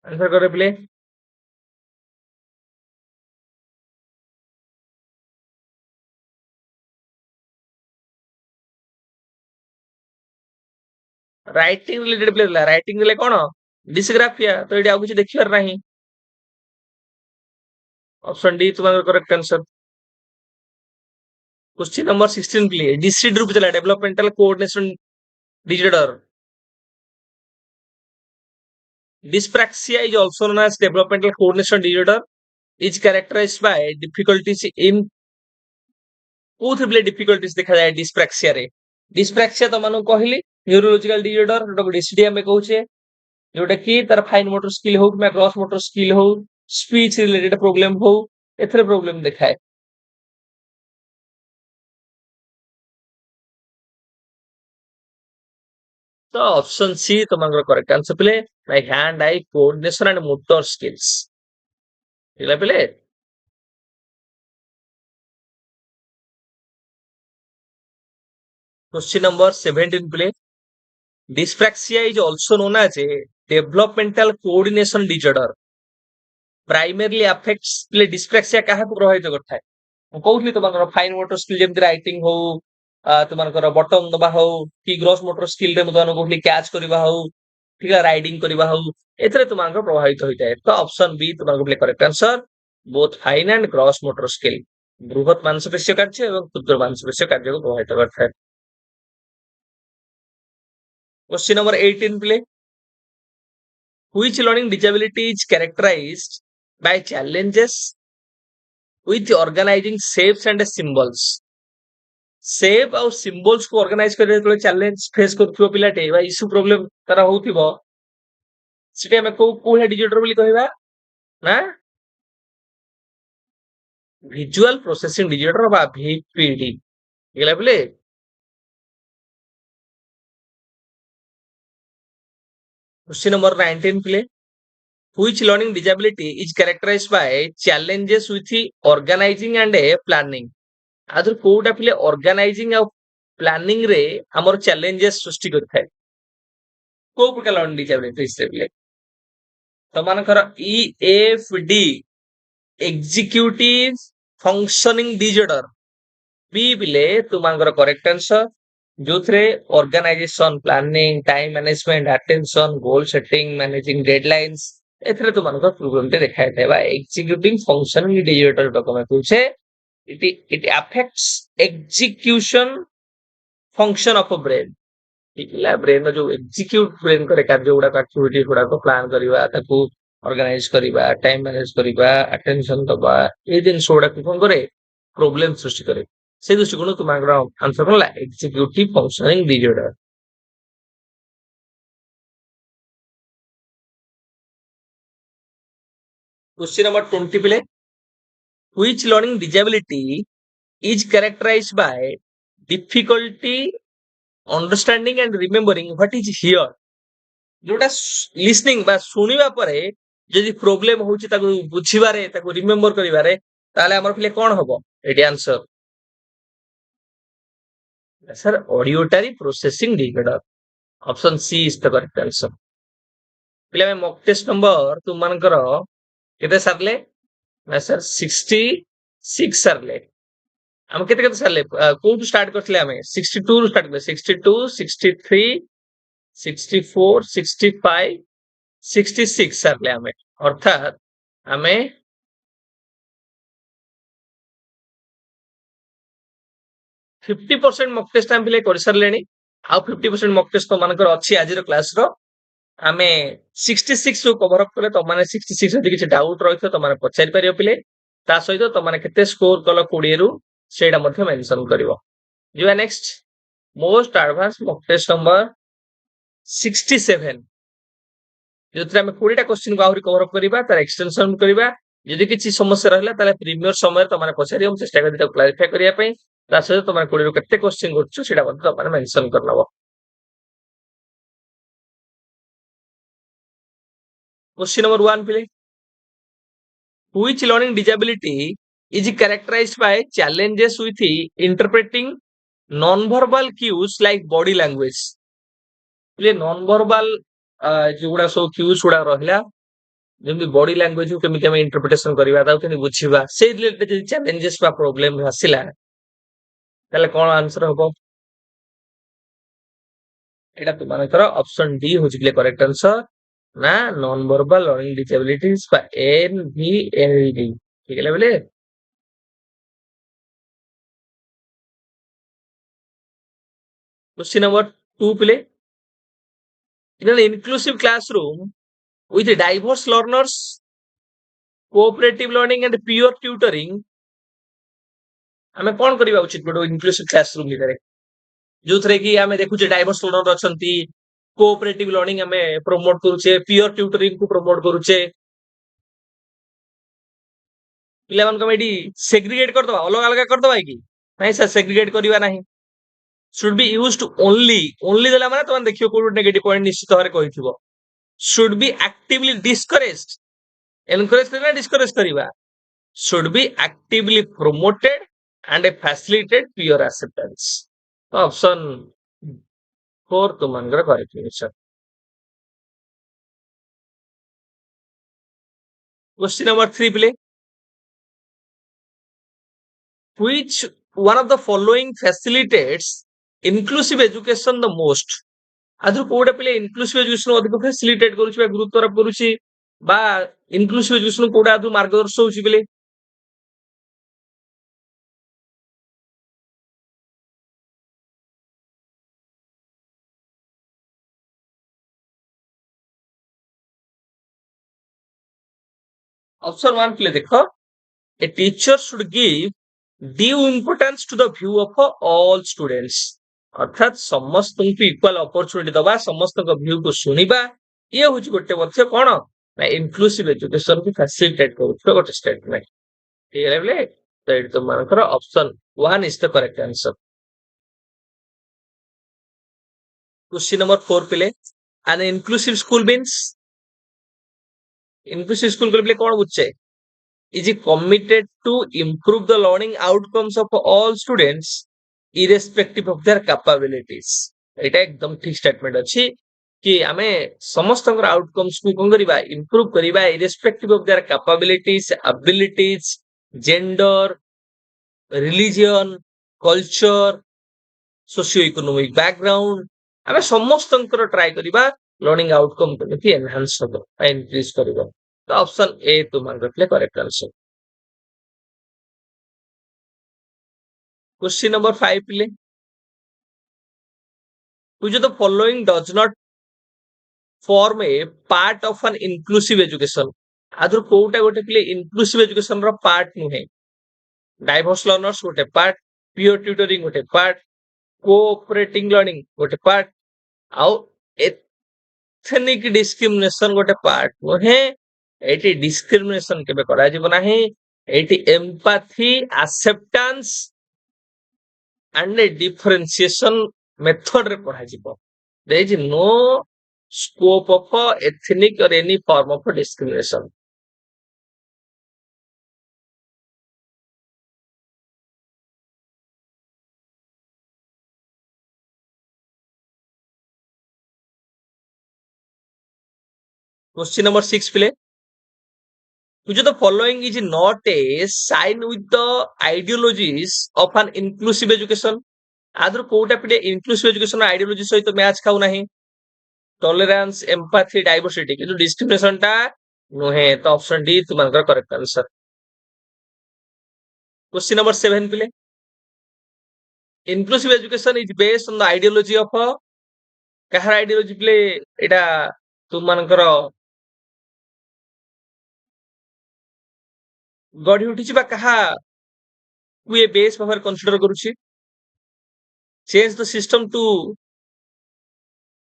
Answer करे प्ले. राइटिंग रिलेटेड प्ले ला. राइटिंग रे कोन डिस्ग्राफिया, तो एडी आ कुछ देखिबार नाही। ऑप्शन डी तुम्हारा करेक्ट आंसर। क्वेश्चन नंबर 16 प्ले. डिसिड रूप चला developmental coordination disorder. Dyspraxia is also known as developmental coordination disorder. Is characterized by difficulties in कोथि प्ले डिफिकल्टीज देखा जाए डिस्प्रेक्सिया रे. डिस्प्रेक्सिया तो मानु कहली न्यूरोलॉजिकल डिसऑर्डर, जोटा डिसीडी हम कहूचे, जोटा कि तार फाइन मोटर स्किल हो कि ग्रॉस मोटर स्किल हो, स्पीच रिलेटेड प्रॉब्लम हो, एथरे प्रॉब्लम देखाए। तो ऑप्शन सी तुमंगर करेक्ट आंसर प्ले by hand eye coordination and motor skills. ठीक प्ले. क्वेश्चन नंबर 17 प्ले. Dyspraxia is also known as a developmental coordination disorder. Primarily affects play dyspraxia काहाକୁ ପ୍ରଭାବିତ କରିଥାଏ? ମୁଁ କହୁଥିଲି ତୁମଙ୍କର ଫାଇନ ମୋଟର ସ୍କିଲ ଯେମିତି ରାଇଟିଂ ହଉ, ତୁମଙ୍କର ବଟମ ଦବା ହଉ, କି ଗ୍ରସ୍ ମୋଟର ସ୍କିଲ ରେ ମୁଁ ତୁମମାନଙ୍କୁ କହୁଥିଲି କ୍ୟାଚ୍ କରିବା ହଉ, ଠିକ ରାଇଡିଂ କରିବା ହଉ, ଏଥିରେ ତୁମଙ୍କର ପ୍ରଭାବିତ ହୋଇଥାଏ। ତ ଅପସନ ବି ତୁମମାନଙ୍କୁ play correct answer. Both fine and gross motor skill ବୃହତ ମାଂସପେଶୀୟ କାର୍ଯ୍ୟ ଏବଂ କ୍ଷୁଦ୍ର ମାଂସପେଶୀୟ କାର୍ଯ୍ୟକୁ ପ୍ରଭାବିତ କରିଥାଏ। Question number 18 play. Which learning disability is characterized by challenges with organizing shapes and symbols? सेप और सिंबल्स को ऑर्गेनाइज करे तो चैलेंज फेस करथुवा पिलाटे बा इशू प्रॉब्लम तारा होथिबो, सेटे हम को कोहे डिजिटल बोली कहबा ना ଭିଜୁଆଲ ପ୍ରୋସେସିଂ ଡିଜିଟର ବା ଭିପିଡି ହେଇଗଲା ବୋଲେ question number 19 play which learning disability is characterized by challenges with organizing and planning आदर कोउटा पिले organizing और planning रे हमर challenges सृष्टि करथाय को प्रकार learning disability से पिले तमानकर EFD executive functioning disorder B पिले तुमानकर करेक्ट आंसर जोथरे organisation planning time management attention goal setting managing deadlines एथरे तुमानकर प्रोग्राम ते देखाय देबा एग्जीक्यूटिंग फंक्शनिंग डिजिटल डॉक्यूमेंट पूछे it affects execution function of a brain इला ब्रेन जो एग्जीक्यूट ब्रेन करे कार्य गुडा एक्टिविटी गुडा को प्लान करबा ताकू ऑर्गेनाइज करबा टाइम मैनेज करबा अटेंशन दबा ए दिन सोडा कोन करे प्रॉब्लम सृष्टि करे से दृष्टिकोण तुम्हारा आंसर कौन executive functioning disorder question number 20 पिले which learning disability is characterized by difficulty understanding and remembering what is hear जोटा लिसनिंग बा सुनिबा परे जदि प्रॉब्लम होची ताको बुझिबारे ताको रिमेंबर करिबारे ताले हमर पिले कोन हबो एटी answer sir auditory processing disorder option C is the correct answer पिले में मॉक टेस्ट नंबर तुम मानकर केते सरले ना सर 66 सरले हम केते केते सरले कोन स्टार्ट करथले हमें 62 रु स्टार्ट करले 62 63 64 65 66 सरले हमें अर्थात हमें 50% मॉक टेस्ट हम पिले कर सरलेनी आ 50% मॉक टेस्ट तो मानकर अछि आज रो क्लास रो आमे 66 रो कवर अप कले तो माने 66 रे किछ डाउट रहितो तो माने पचारि परियो पिले ता सहित तो माने केते स्कोर कलो 20 रु सेडा मध्ये मेंशन करिवो जिवा next most advance mock test number 67 जोथरे हम 20 टा क्वेश्चन को आउरी कवर अप करिबा तार एक्सटेंशन करिबा यदि किछि समस्या रहला ताले प्रीमियर समय तो माने पचारि हम चेष्टा करि तो क्लैरिफाई करिया पई ता सहित तो माने 20 रु केते क्वेश्चन करछु सेडा मध्ये तो माने मेंशन करनबो क्वेश्चन नंबर 1 पिले which learning disability is characterized by challenges with interpreting non-verbal cues like body language ये non-verbal जोड़ा सब cues गुड़ा रहला जेमि बॉडी लैंग्वेज को केमिति हम इंटरप्रिटेशन करबा ता केनि बुझिबा से रिलेटेड जे चैलेंजेस बा प्रॉब्लम हसिला ताले कोन आंसर हबो एटा तुमानकर ऑप्शन डी होछि के करेक्ट आंसर ना नॉन वर्बल लर्निंग डिसेबिलिटीज बा एनवीएलडी ठीक है बोले question number 2 play in an inclusive classroom with diverse learners cooperative learning and peer tutoring हमें कौन करबा उचित बडो इंक्लूसिव क्लासरूम भितरे जोथरे कि हमें देखु जे डाइवर्स लर्नर अछंती कोऑपरेटिव लर्निंग हमें प्रमोट करूचे पियर ट्यूटरिंग को प्रमोट करूचे पिला मन कमेडी सेग्रीगेट कर दबा अलग अलग कर दबा कि नहीं सर सेग्रीगेट करबा नहीं should be used only देला माने तमन देखियो कोड नेगेटिव पॉइंट निश्चित भाବରେ कहिथिबो should be actively discouraged encourage करना डिस्करेज करबा should be actively promoted and facilitate peer acceptance तो ऑप्शन 4 तुमनकर करेक्ट आंसर क्वेश्चन नंबर 3 प्ले which one of the following facilitates inclusive education the most आदर कोडा पिले inclusive education अधिक facilitate करूची बा गुरुत्व आरोप करूची बा inclusive education कोडा आदु मार्गदर्शक होची पिले ऑप्शन 1 पिले देखो a teacher should give due importance to the view of all students अर्थात समस्त को इक्वल अपॉर्चुनिटी दबा समस्त को व्यू को सुनिबा ये होची गोटे मध्य कोन ना इंक्लूसिव एजुकेशन को फैसिलिटेट करू गोटे स्टेटमेंट ठीक है बोले ତ ଏଇଠି ତୁମମାନଙ୍କର option 1 is the correct answer. Question number 4 ପିଲେ, an inclusive school means, inclusive school କହିଲେ କଣ ବୁଝେ? Is it committed to improve the learning outcomes of all students irrespective of their capabilities. ଏଇଟା ଏକଦମ ଠିକ ଷ୍ଟେଟମେଣ୍ଟ ଅଛି କି ଆମେ ସମସ୍ତଙ୍କର ଆଉଟକମ୍ସ କୁ କଣ କରିବା, ଇମ୍ପ୍ରୁଭ କରିବା irrespective of their capabilities, abilities, gender, religion, culture, socio-economic background. ଆମେ ସମସ୍ତଙ୍କର ଟ୍ରାଏ କରିବା ଲର୍ଣ୍ଣିଂ ଆଉଟକମ୍ କେମିତି ଏନହାନ୍ସ ହବ, ଇନକ୍ରିଜ କରିବ। ତ ଅପସନ ଏ ତୁମମାନଙ୍କର କରେକ୍ଟ ଆନ୍ସର। Question number 5 ପିଲେ, which of the following does not form a part of an inclusive education? ଆଦରୁ କୋଉଟା ଗୋଟେ ପିଲେ ଇନକ୍ଲୁସିଭ ଏଜୁକେସନ ର ପାର୍ଟ ନୁହେଁ? ଡାଇଭର୍ସ ଲର୍ନର୍ସ ଗୋଟେ ପାର୍ଟ, ପିୟର ଟ୍ୟୁଟରିଂ ଗୋଟେ ପାର୍ଟ, କୋଅପରେଟିଂ ଲର୍ନିଂ ଗୋଟେ ପାର୍ଟ, ଆଉ ଏଥନିକ ଡିସ୍କ୍ରିମିନେସନ ଗୋଟେ ପାର୍ଟ ନୁହେଁ। ଏଇଠି ଡିସ୍କ୍ରିମିନେସନ କେବେ କରାଯିବ ନାହିଁ। ଏଇଠି ଏମ୍ପାଥି, acceptance and a differentiation method ରେ ପଢାଯିବ। There is no scope of ethnic or any form of discrimination. Question number 6 ପିଲେ, which of the following is not a sign with the ideologies of an inclusive education? ଆଦରୁ କୋଉଟା ପିଲେ inclusive education ideology ସହିତ match ଖାଉ ନାହିଁ? Tolerance, ଏମ୍ପାଥି, diversity, କିନ୍ତୁ ଡିସ୍କ୍ରିମିନେସନ ଟା ନୁହେଁ। ତ ଅପସନ ଡି ତୁମମାନଙ୍କର କରେକ୍ଟ ଆନ୍ସର। Question number 7 ପିଲେ, inclusive education is based on the ideology of କାହାର ଆଇଡିଓଲୋଜି ପିଲେ ଏଇଟା ତୁମମାନଙ୍କର ଗଢି ଉଠିଛି ବା କାହା କୁ ଏ ବେସ୍ ଭାବରେ କନସିଡର କରୁଛି? Change the system to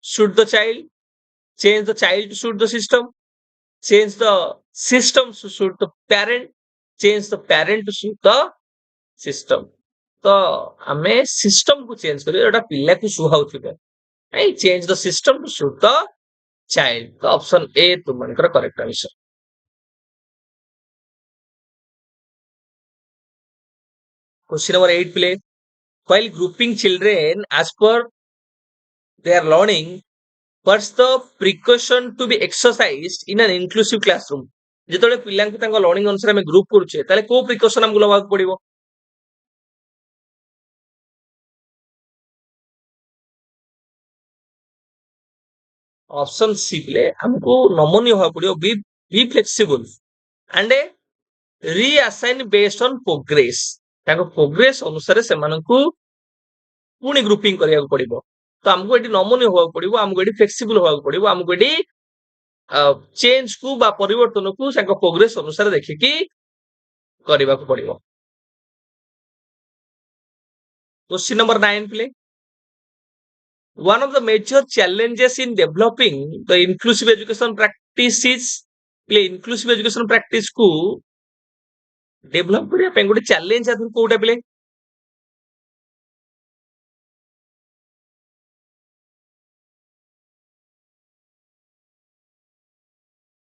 suit the child, change the child to suit the system, change the system to suit the parent, change the parent to suit the system. ତ ଆମେ ସିଷ୍ଟମ କୁ ଚେଞ୍ଜ କରିବା ଯୋଉଟା ପିଲାକୁ ସୁହାଉଥିବ। Change the system to suit the child. ତ option A ତୁମମାନଙ୍କର correct answer. Question number 8 ପିଲେ, while grouping children as per their learning, what's the precaution to be exercised in an inclusive classroom? ଯେତେବେଳେ ପିଲାଙ୍କୁ ତାଙ୍କ ଲର୍ଣ୍ଣିଂ ଅନୁସାରେ ଆମେ group କରୁଛେ ତାହେଲେ କୋଉ ପ୍ରିକସନ ଆମକୁ ନେବାକୁ ପଡିବ? ଅପସନ ସି ପିଲେ, ଆମକୁ ନମନୀୟ ହବାକୁ ପଡିବ, be flexible and reassign based on progress. ତାଙ୍କ ପ୍ରୋଗ୍ରେସ ଅନୁସାରେ ସେମାନଙ୍କୁ ପୁଣି ଗ୍ରୁପିଂ କରିବାକୁ ପଡିବ। ତ ଆମକୁ ଏଠି ନମନୀୟ ହବାକୁ ପଡିବ, ଆମକୁ ଏଠି ଫ୍ଲେକ୍ସିବୁଲ ହବାକୁ ପଡିବ, ଆମକୁ ଏଠି ଚେଞ୍ଜ କୁ ବା ପରିବର୍ତ୍ତନକୁ ତାଙ୍କ ପ୍ରୋଗ୍ରେସ ଅନୁସାରେ ଦେଖିକି କରିବାକୁ ପଡିବ। Question number 9 ପିଲେ, one of the major challenges in developing the inclusive education practices, play inclusive education practice ku develop କରିବା ପାଇଁ ଗୋଟେ ଚ୍ୟାଲେଞ୍ଜ ଆଦରୁ କୋଉଟା ପିଲେ?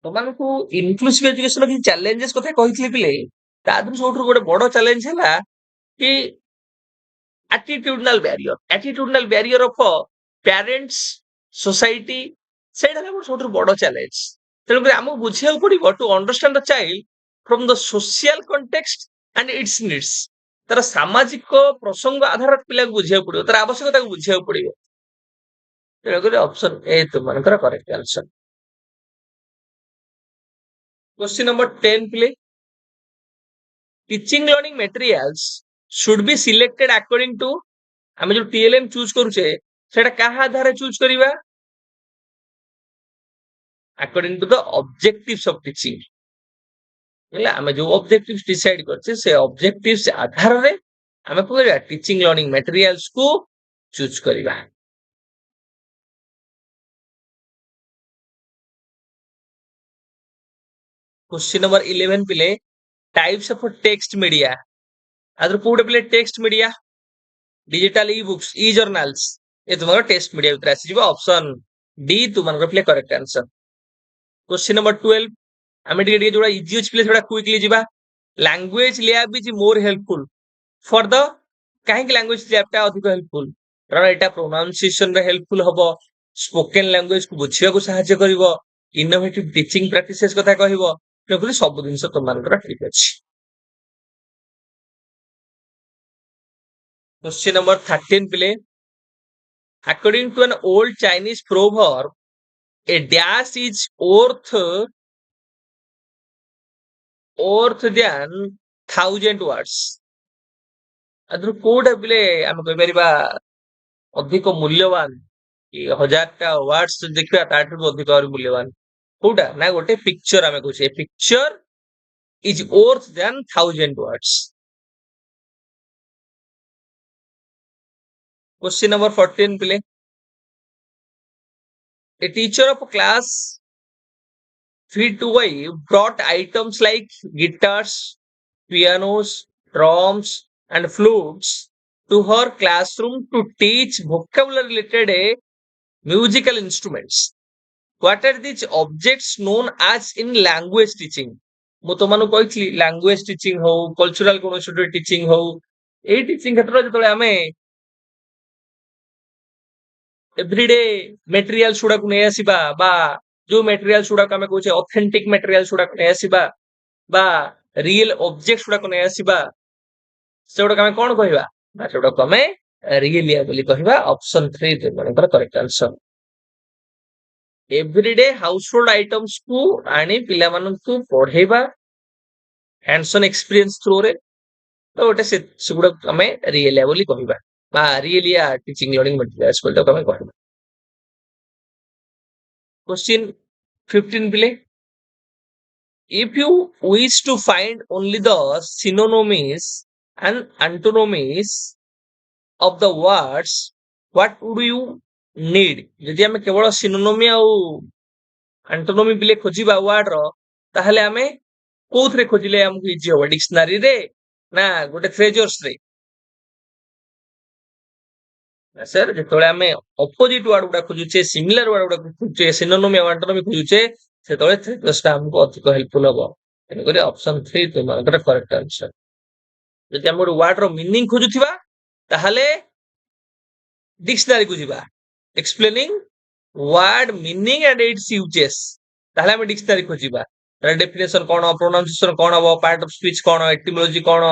ତମାନଙ୍କୁ ଇନକ୍ଲୁସିଭ ଏଜୁକେସନ କିଛି ଚ୍ୟାଲେଞ୍ଜେସ କଥା କହିଥିଲି ପିଲେ, ତା ଦେହରୁ ସବୁଠୁ ଗୋଟେ ବଡ ଚ୍ୟାଲେଞ୍ଜ ହେଲା କି attitudinal barrier of parents, society, ସେଇଟା ହେଲା ସବୁଠୁ ବଡ ଚ୍ୟାଲେଞ୍ଜ। ତେଣୁକରି ଆମକୁ ବୁଝିବାକୁ ପଡିବ to understand the child from the social context and its needs. ତାର ସାମାଜିକ ପ୍ରସଙ୍ଗ ଆଧାରରେ ପିଲାକୁ ବୁଝିବାକୁ ପଡିବ, ତାର ଆବଶ୍ୟକତାକୁ ବୁଝିବାକୁ ପଡିବ। ତେଣୁକରି ଅପସନ ଏ ତୁମମାନଙ୍କର କରେକ୍ଟ ଆନ୍ସର। Question number 10 ପିଲେ, teaching learning materials should be selected according to, ଆମେ ଯୋଉ TLM ଚୁଜ କରୁଛେ ସେଟା କାହା ଆଧାରରେ ଚୁଜ କରିବା? According to the objectives of teaching। ହେଲା, ଆମେ ଯୋଉ ଅବଜେକ୍ଟିଭ ଡିସାଇଡ କରିଛେ ସେ ଅବଜେକ୍ଟିଭ ଆଧାରରେ ଆମେ କଣ କରିବା? ଟିଚିଂ ଲର୍ନିଂ ମ୍ୟାଟେରିଆଲସ କୁ ଚୁଜ କରିବା। Question number 11 ପିଲେ, types of text media। आदर कोड प्ले text media digital e books e journals ये तुम्हारा टेक्स्ट मीडिया भितर आसीजिवो ऑप्शन डी तुमनकर प्ले करेक्ट आंसर क्वेश्चन नंबर 12 आमे टिके जोड़ा इजी अछि प्ले जोड़ा क्विकली जिबा language lab is more helpful for the काहे लैंग्वेज लैब टा अधिक हेल्पफुल कारण एटा प्रोनाउंसिएशन रे हेल्पफुल हबो स्पोकन लैंग्वेज को बुझिया को सहायता करिवो इनोवेटिव टीचिंग प्रैक्टिसेस कथा कहिवो तेबुली सब दिन तुमनकर ठीक अछि question number 13 play according to an old Chinese proverb a dash is worth than 1,000 words ଆଦରୁ କୋଉଟା ପିଲେ ଆମେ କହିପାରିବା ଅଧିକ ମୂଲ୍ୟବାନ କି 1000ଟା ୱାର୍ଡସ୍ ଦେଖିବା ତାଠୁ ଅଧିକ ଆହୁରି ମୂଲ୍ୟବାନ କୋଉଟା ନା ଗୋଟେ ପିକ୍ଚର ଆମେ କହୁଛେ picture is worth than 1,000 words question number 14 पिले a teacher of class 3-5 brought items like guitars pianos drums and flutes to her classroom to teach vocabulary related musical instruments. What are these objects known as in language teaching? ମୁଁ ତମମାନଙ୍କୁ କହିଥିଲି language teaching ହଉ cultural କୌଣସି ଗୋଟେ teaching ହଉ ଏଇ teaching କ୍ଷେତ୍ରରେ ଯେତେବେଳେ ଆମେ ଏଭ୍ରିଡେ ମେଟେରିଆଲ୍ସ ଗୁଡାକୁ ନେଇ ଆସିବା ବା ଯୋଉ ମେଟେରିଆଲ୍ସ ଗୁଡାକୁ ଆମେ କହୁଛେ ଅଥେଣ୍ଟିକ ମେଟେରିଆଲ୍ସ ଗୁଡାକୁ ନେଇ ଆସିବା ବା ରିଏଲ ଅବଜେକ୍ଟସ ଗୁଡାକୁ ନେଇ ଆସିବା ସେଗୁଡାକୁ ଆମେ କଣ କହିବା ନା ସେଗୁଡାକୁ ଆମେ ରିଏଲିଆ ବୋଲି କହିବା ଅପସନ 3 ତୁମମାନଙ୍କର correct answer everyday household items को आनी पिला माननकु पढेबा हैंड्स ऑन एक्सपीरियंस थ्रू रे तो गोटे सेगुडा हमें रियलिया बोली कहिबा बा रियलिया टीचिंग लर्निंग मटेरियल्स बोलता हमें कहबा क्वेश्चन 15 पिले if you wish to find only the synonyms and antonyms of the words what would you need यदि हमें केवल सिनोनिम आ एंटोनोमी पिले खोजिबा वर्ड रो ताहले हमें कोथरे खोजिले हमकु इजी होबा डिक्शनरी रे ना गोटे फ्रेजर्स रे सर जेतोले हमें ऑपोजिट वर्ड गुडा खोजुचे सिमिलर वर्ड गुडा खोजुचे सिनोनिम आ एंटोनोमी खोजुचे सेतोले फ्रेजर्स हमकु अधिक हेल्पफुल होबो एने करे ऑप्शन 3 तुमरा करेक्ट आंसर यदि हम वर्ड रो मीनिंग खोजुथिबा ताहले डिक्शनरी को जिबा explaining word meaning and it's uses ताहले हम डिक्शनरी खोजिबा तार डेफिनेशन कोन प्रोनाउंसिएशन कोन हो पार्ट ऑफ स्पीच कोन एटिमोलॉजी कोन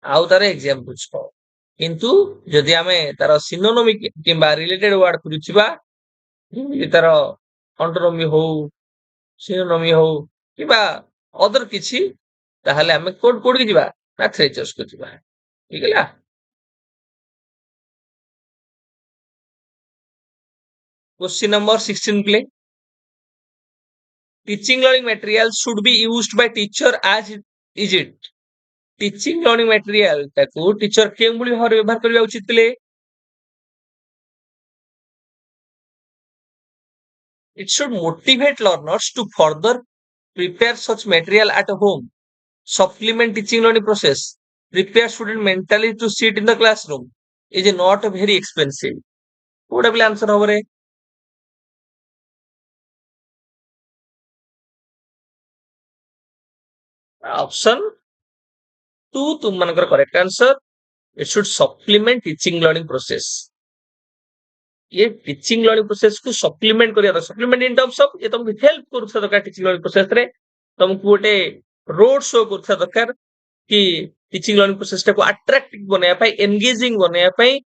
आउ तार एग्जांपल्स कोन किंतु जदि हमें तार सिनोनिम किबा रिलेटेड वर्ड खोजिबा तार ऑन्टोनोमी हो सिनोनिम हो किबा अदर किछि ताहले हमें कोड कोड की जिबा ना फ्रेजर्स को जिबा ठीक है Question number 16 play. Teaching learning materials should be used by teacher as is it. Teaching learning material ताकू टीचर केम भली भाବରେ ବ୍ୟବହାର କରିବା ଉଚିତ ଥିଲେ It should motivate learners to further prepare such material at home, supplement teaching learning process, prepare student mentally to sit in the classroom is not very expensive. कोडा बिल answer होबरे option 2 तुम मनकर correct answer it should supplement teaching learning process ये teaching learning process को supplement करिया supplement in terms of ये तुमको हेल्प करथि दरकार टीचिंग लर्निंग प्रोसेस रे तुमको गोटे रोड शो करथि दरकार कि टीचिंग लर्निंग प्रोसेस को अट्रैक्टिव बनाया पाई एंगेजिंग बनाया पाई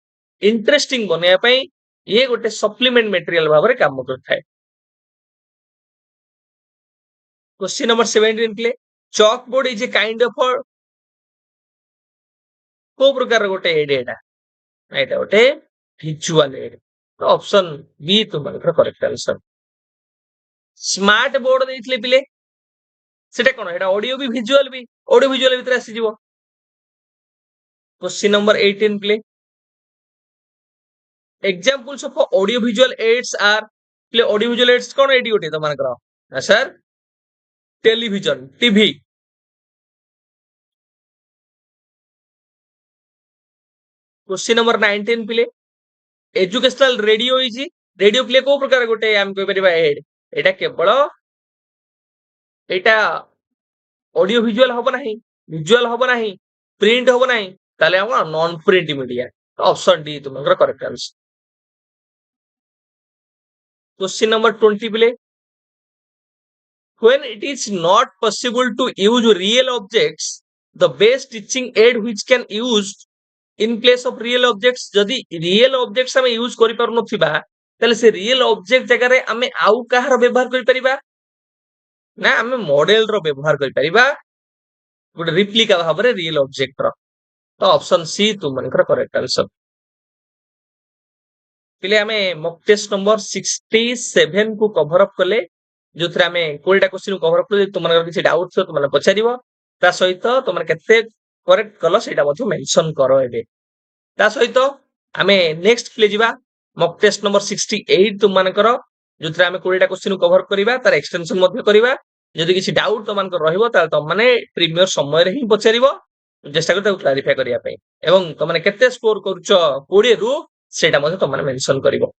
इंटरेस्टिंग बनाया पाई ये गोटे सप्लीमेंट मटेरियल भाबरे काम करथाय क्वेश्चन नंबर 17 प्ले chalkboard is a kind of a को प्रकार गोटे एड एटा एटा गोटे विजुअल एड तो ऑप्शन बी तुमकर करेक्ट आंसर स्मार्ट बोर्ड देइतले पिले सेटा कोन एटा ऑडियो भी विजुअल भीतर आसी जीवो क्वेश्चन नंबर 18 प्ले examples of audio visual aids are प्ले ऑडियो विजुअल एड्स कोन एडी गोटे तमनकर ना sir television TV question number 19 पिले एजुकेशनल रेडियो इज रेडियो प्ले को प्रकार गोटे हम कहि परिबा एड एटा केवल एटा ऑडियो विजुअल हबो नाही विजुअल हबो नाही प्रिंट हबो नाही ताले हम non print media option D तुमकर करेक्ट आंसर क्वेश्चन नंबर 20 पिले when it is not possible to use real objects the best teaching aid which can use in place of real objects जदि real objects हमें use करि पार नथिबा ताले से real object जगह रे हमें आउ कहार व्यवहार करि परिबा ना हमें मॉडल रो व्यवहार करि परिबा गोटे रिप्लिका भाबरे रियल ऑब्जेक्ट रो तो ऑप्शन सी तुम मनकर करेक्ट आंसर पिले हमें मॉक टेस्ट नंबर 67 को कवर अप कले जोथरे हमें कोल्टा क्वेश्चन को कवर अप कले तुम मनकर किछि डाउट छ तुम मन पछारिबो ता सहित तुम मन केते करेक्ट कलो सेटा मध्ये मेंशन करो एबे ता सहित हमें नेक्स्ट प्ले जिबा मॉक टेस्ट नंबर 68 तुम मनकर जोथरे हमें कोल्टा क्वेश्चन को कवर करिबा तार एक्सटेंशन मध्ये करिबा जदि किछि डाउट तुम मनकर रहिबो ता तुम माने प्रीमियर समय रे ही पछारिबो चेष्टा करते क्लारिफाई करिया पे एवं तुम माने केते स्कोर करूछ 20 रु सेटा मध्ये तुम माने mention करिवो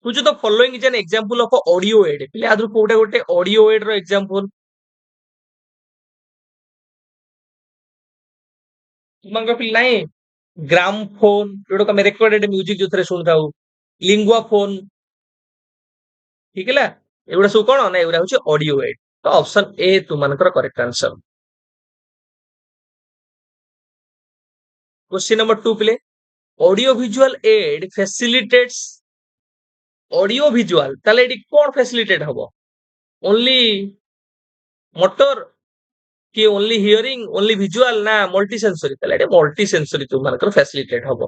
which of the following is an example of a audio aid पिले आदर कोडा गोटे ऑडियो एड रो एग्जांपल तुमन पिल नाही ग्रामफोन जोडो कमे रिकॉर्डेड म्यूजिक जोथरे सुनताउ लिंगुआ फोन ठीक है एगुडा सब कोन ना एगुडा होची ऑडियो एड तो ऑप्शन ए तुमनकर करेक्ट आंसर क्वेश्चन नंबर 2 पिले audio visual aid facilitates audio visual ताले एडी कोन फैसिलिटेट हबो ओनली मोटर कि ओनली हियरिंग ओनली विजुअल ना मल्टी सेंसरी ताले एडी मल्टी सेंसरी तुमनकर फैसिलिटेट हबो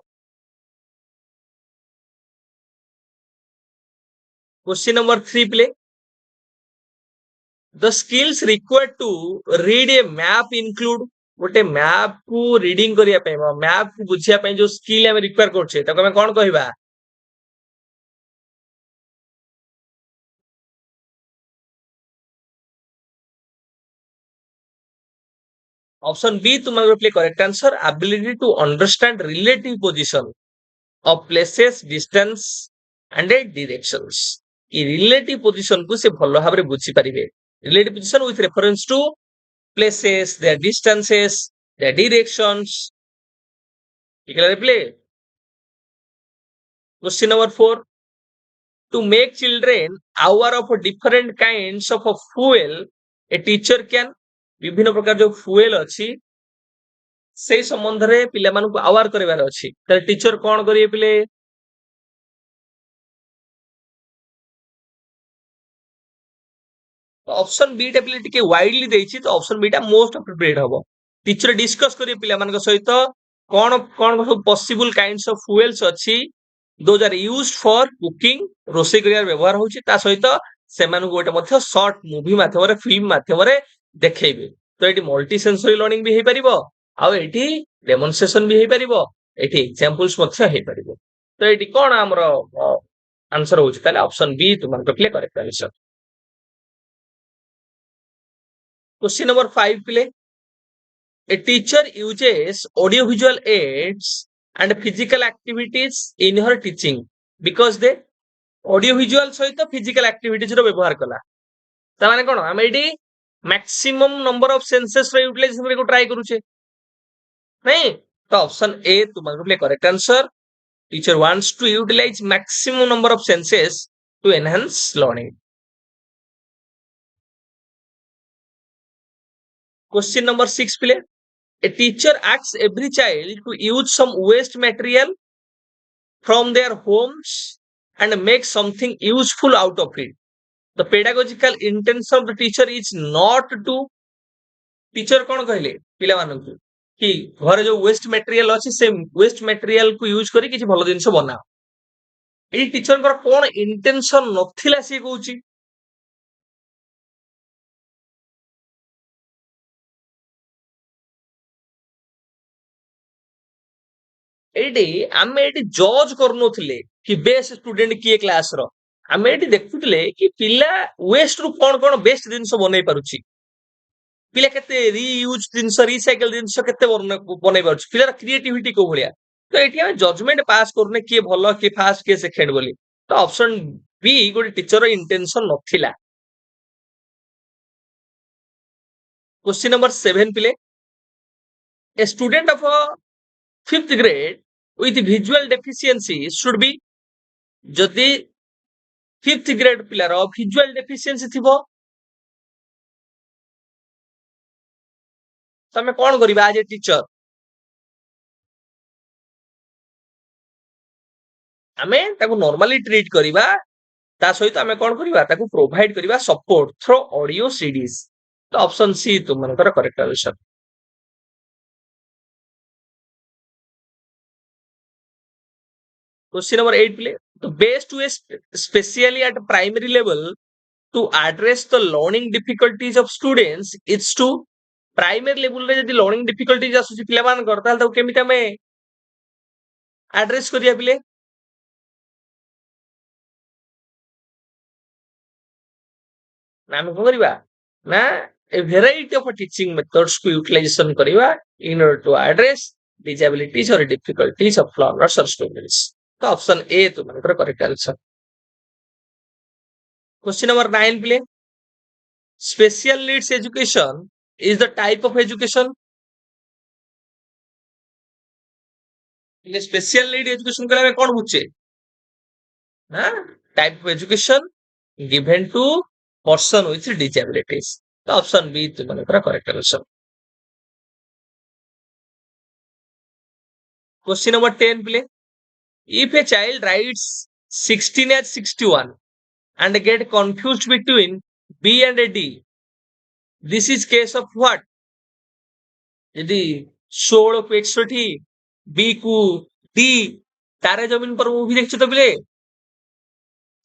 क्वेश्चन नंबर 3 प्ले the skills required to read a map include गोटे मैप को रीडिंग करिया पे मैप को बुझिया पे जो स्किल हम रिक्वायर करछे ताको हम कोन कहिबा ऑप्शन बी तुम प्ले correct answer ability to understand relative position of places distance and directions ई रिलेटिव पोजीशन को से भलो भाबरे बुझी परिबे relative position with reference to places, their distances, their directions. ठीक है replay question number 4 to make children aware of different kinds of fuel a teacher can विभिन्न प्रकार जो fuel अछि से संबंध रे पिला मानु को अवेयर करबार अछि त टीचर कोन करिए पिले तो ऑप्शन बी टा पिले टिके वाइडली देछि तो ऑप्शन बी टा मोस्ट अप्रोप्रिएट हबो टीचर डिस्कस करिए पिला मान के सहित कोन कोन सब पॉसिबल काइंड्स ऑफ फ्यूल्स अछि those are used for cooking रोसे करिया व्यवहार होछि ता सहित से मान गोटे मध्य शॉर्ट मूवी माध्यम रे फिल्म माध्यम रे देखैबे तो एटी मल्टी सेंसरी लर्निंग भी हे परिबो आ एटी डेमोन्स्ट्रेशन भी हे परिबो एटी एग्जांपल्स मध्य हे परिबो तो एटी कोन हमरो आंसर होछि ताले ऑप्शन बी तुमन को click correct answer question number 5 play a teacher uses audiovisual aids and physical activities in her teaching because they audiovisual सहित physical activities रो व्यवहार कला ता माने कोन हम एडी मैक्सिमम नंबर ऑफ सेंसेस रो यूटिलाइजेशन को ट्राई करूचे नहीं तो ऑप्शन ए तुम प्ले correct answer teacher wants to utilize maximum number of senses to enhance learning question number 6 प्ले a teacher asks every child to use some waste material from their homes and make something useful out of it the pedagogical intention of the teacher is not to teacher कोन कहले पिला मानन कि घर जो waste material अछि से waste material को use करी किछि भलो जिंस बनाओ ए टीचर कर कोन इंटेंशन नथिला से कहूची एडी आमे एडी जज करनोथिले कि बेस्ट स्टूडेंट किए क्लास रो आमे एडी देखुथिले कि पिला वेस्ट रु कोन कोन बेस्ट जिंस बनै पारुची ପିଲା କେତେ ରିୟୁଜ ଜିନିଷ ରିସାଇକେଲ ଜିନିଷ କେତେ ବନେଇ ପାରୁଛି, ପିଲାର କ୍ରିଏଟିଭିଟି କୋଉ ଭଳିଆ। ତ ଏଠି ଆମେ ଜଜମେଣ୍ଟ ପାସ୍ କରୁନେ କିଏ ଭଲ କିଏ ଫାଷ୍ଟ କିଏ ସେକେଣ୍ଡ ବୋଲି। ତ ଅପସନ ବି ଗୋଟେ ଟିଚର ଇଣ୍ଟେନସନ ନଥିଲା। क्वेश्चन नंबर 7 पिले, a student of fifth grade with visual deficiency should be, जदि फिफ्थ ग्रेड पिलार विजुअल डेफिशिएंसी थिबो तमे कौन करिबा एज ए टीचर, आमे ताको नॉर्मली ट्रीट करिबा, ता सहित आमे कौन करिबा ताको प्रोवाइड करिबा सपोर्ट थ्रू ऑडियो सीडीज। तो ऑप्शन सी तुम मनकर करेक्ट आंसर। क्वेश्चन नंबर 8 प्ले, the best way especially at primary level to address the learning difficulties of students is to, primary level रे जदी लर्निंग डिफिकल्टीज आसुची पिला मान करता ताको केमिति हमें एड्रेस करिया पिले, ना हम को करिबा ना a variety of teaching methods को यूटिलाइजेशन करिबा in order to address disabilities और डिफिकल्टीज ऑफ लर्नर्स और स्टूडेंट्स। तो ऑप्शन ए तो मनकर करेक्ट आंसर। क्वेश्चन नंबर 9 पिले, special needs education is the type of education, special need education के में कौन बुझे ना, type of education given to person with disabilities. तो ऑप्शन बी तुम्हारा करेक्ट आंसर। क्वेश्चन नंबर 10 प्ले, if a child rights 16 as 61 and get confused between B and D, this is case of what, यदि 16 को 61 B को D, तारे जमीन पर movie देखछ तो पिले,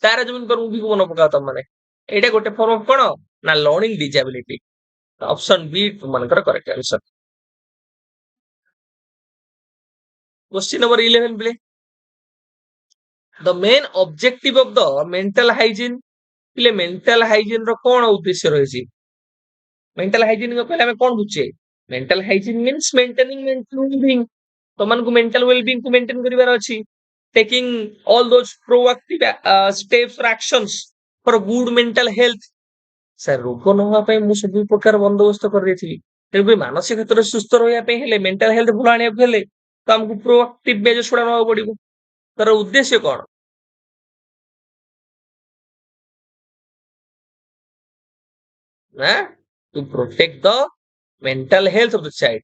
तारे जमीन पर मूवी को मन पका तम माने, एटा गोटे फॉर्म ऑफ कोन ना लर्निंग डिसेबिलिटी। ऑप्शन बी मनकर करेक्ट आंसर। क्वेश्चन नंबर 11 प्ले, the main objective of the mental hygiene, पिले मेंटल हाइजीन रो कोन उद्देश्य रहिछि, मेंटल हाइजीन को पहले हमें कोन बुझे, mental hygiene means maintaining mental wellbeing, तो मन को मेंटल वेलबीइंग को मेंटेन करिवार अछि, taking all those proactive steps और actions for good mental health. Sir रोग न होवा पे मु सब प्रकार बंदोबस्त कर देथिली, तेबे मानसिक क्षेत्र सुस्थ रहया पे हेले मेंटल हेल्थ भुलाणे हेले तो हमको प्रोएक्टिव मेजर्स छुड़ा न पड़िबो। तर उद्देश्य कोन ना, to protect the mental health of the child,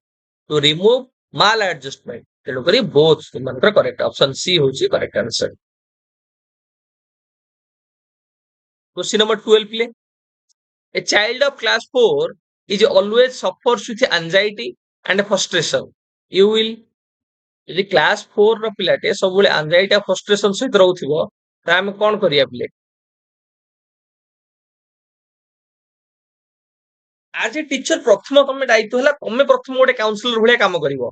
to remove maladjustment, तेणु करी बोथ तुमनकर करेक्ट ऑप्शन सी होची करेक्ट आंसर। क्वेश्चन नंबर 12 प्ले, a child of class 4 is always suffers with anxiety and frustration, you will, यदि class 4 रो पिलाटे सब बेले anxiety और frustration सहित रहउथिबो त हम कोन करिया पिले, आज ए टीचर प्रथम तमे दायित्व हला तमे प्रथम गोटे काउंसलर भलिया काम करिवो,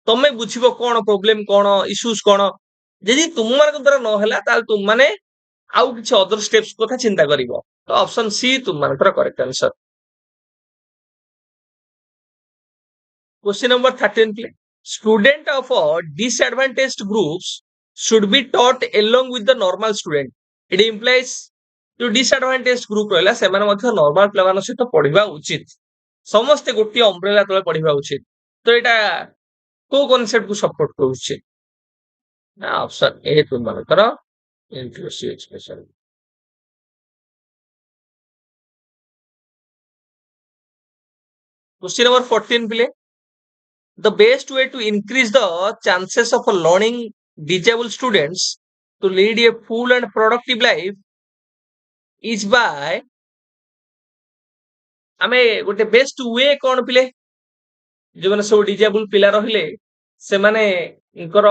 तमे बुझिबो कोन प्रॉब्लम कोन इश्यूज कोन, यदि तुम मानक द्वारा न हला ताल तुम माने आउ किछ अदर स्टेप्स कथा चिंता करिवो। तो ऑप्शन सी तुम मानकर correct answer. Question number 13 play, student of disadvantaged groups should be taught along with the normal student, it implies जो disadvantaged group रहला सेमाने मध्ये नॉर्मल पिला मान सहित पढिबा उचित, समस्त गोटी अम्ब्रेला तले पढिबा उचित। तो एटा को कांसेप्ट को सपोर्ट करूछि ना, ऑप्शन ए तुम मानकर inclusive expression. Question number 14 play, the best way to increase the chances of learning disabled students to lead a full and productive life is by, आमे गोटे बेस्ट वे कोन पिले, जो माने सब डिसेबल पिला रहिले से माने इनकर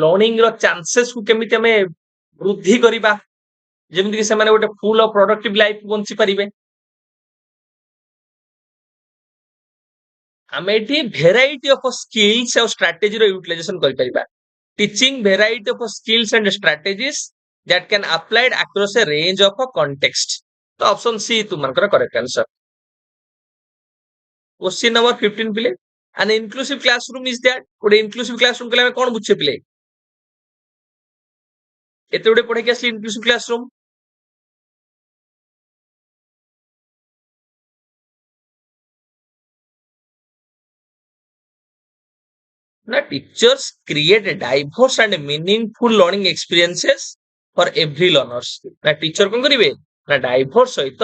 लर्निंग रो चांसेस को केमिति हमें वृद्धि करिबा, जेमिति कि से माने गोटे फुल और प्रोडक्टिव लाइफ बंची परिबे। आमे एठी वेराइटी ऑफ स्किल्स और स्ट्रेटजी रो यूटिलाइजेशन करि परिबा, teaching variety of skills and strategies that can applied across a range of a context. तो ऑप्शन सी तुम मनकर करेक्ट आंसर। क्वेश्चन नंबर 15 पिले an inclusive classroom is that गोटे inclusive classroom कहले कोन बुझे पिले एते गोटे पढे के असली inclusive classroom ना teachers create a diverse and meaningful learning experiences for every learners ना teacher कोन करिवे ना diverse सहित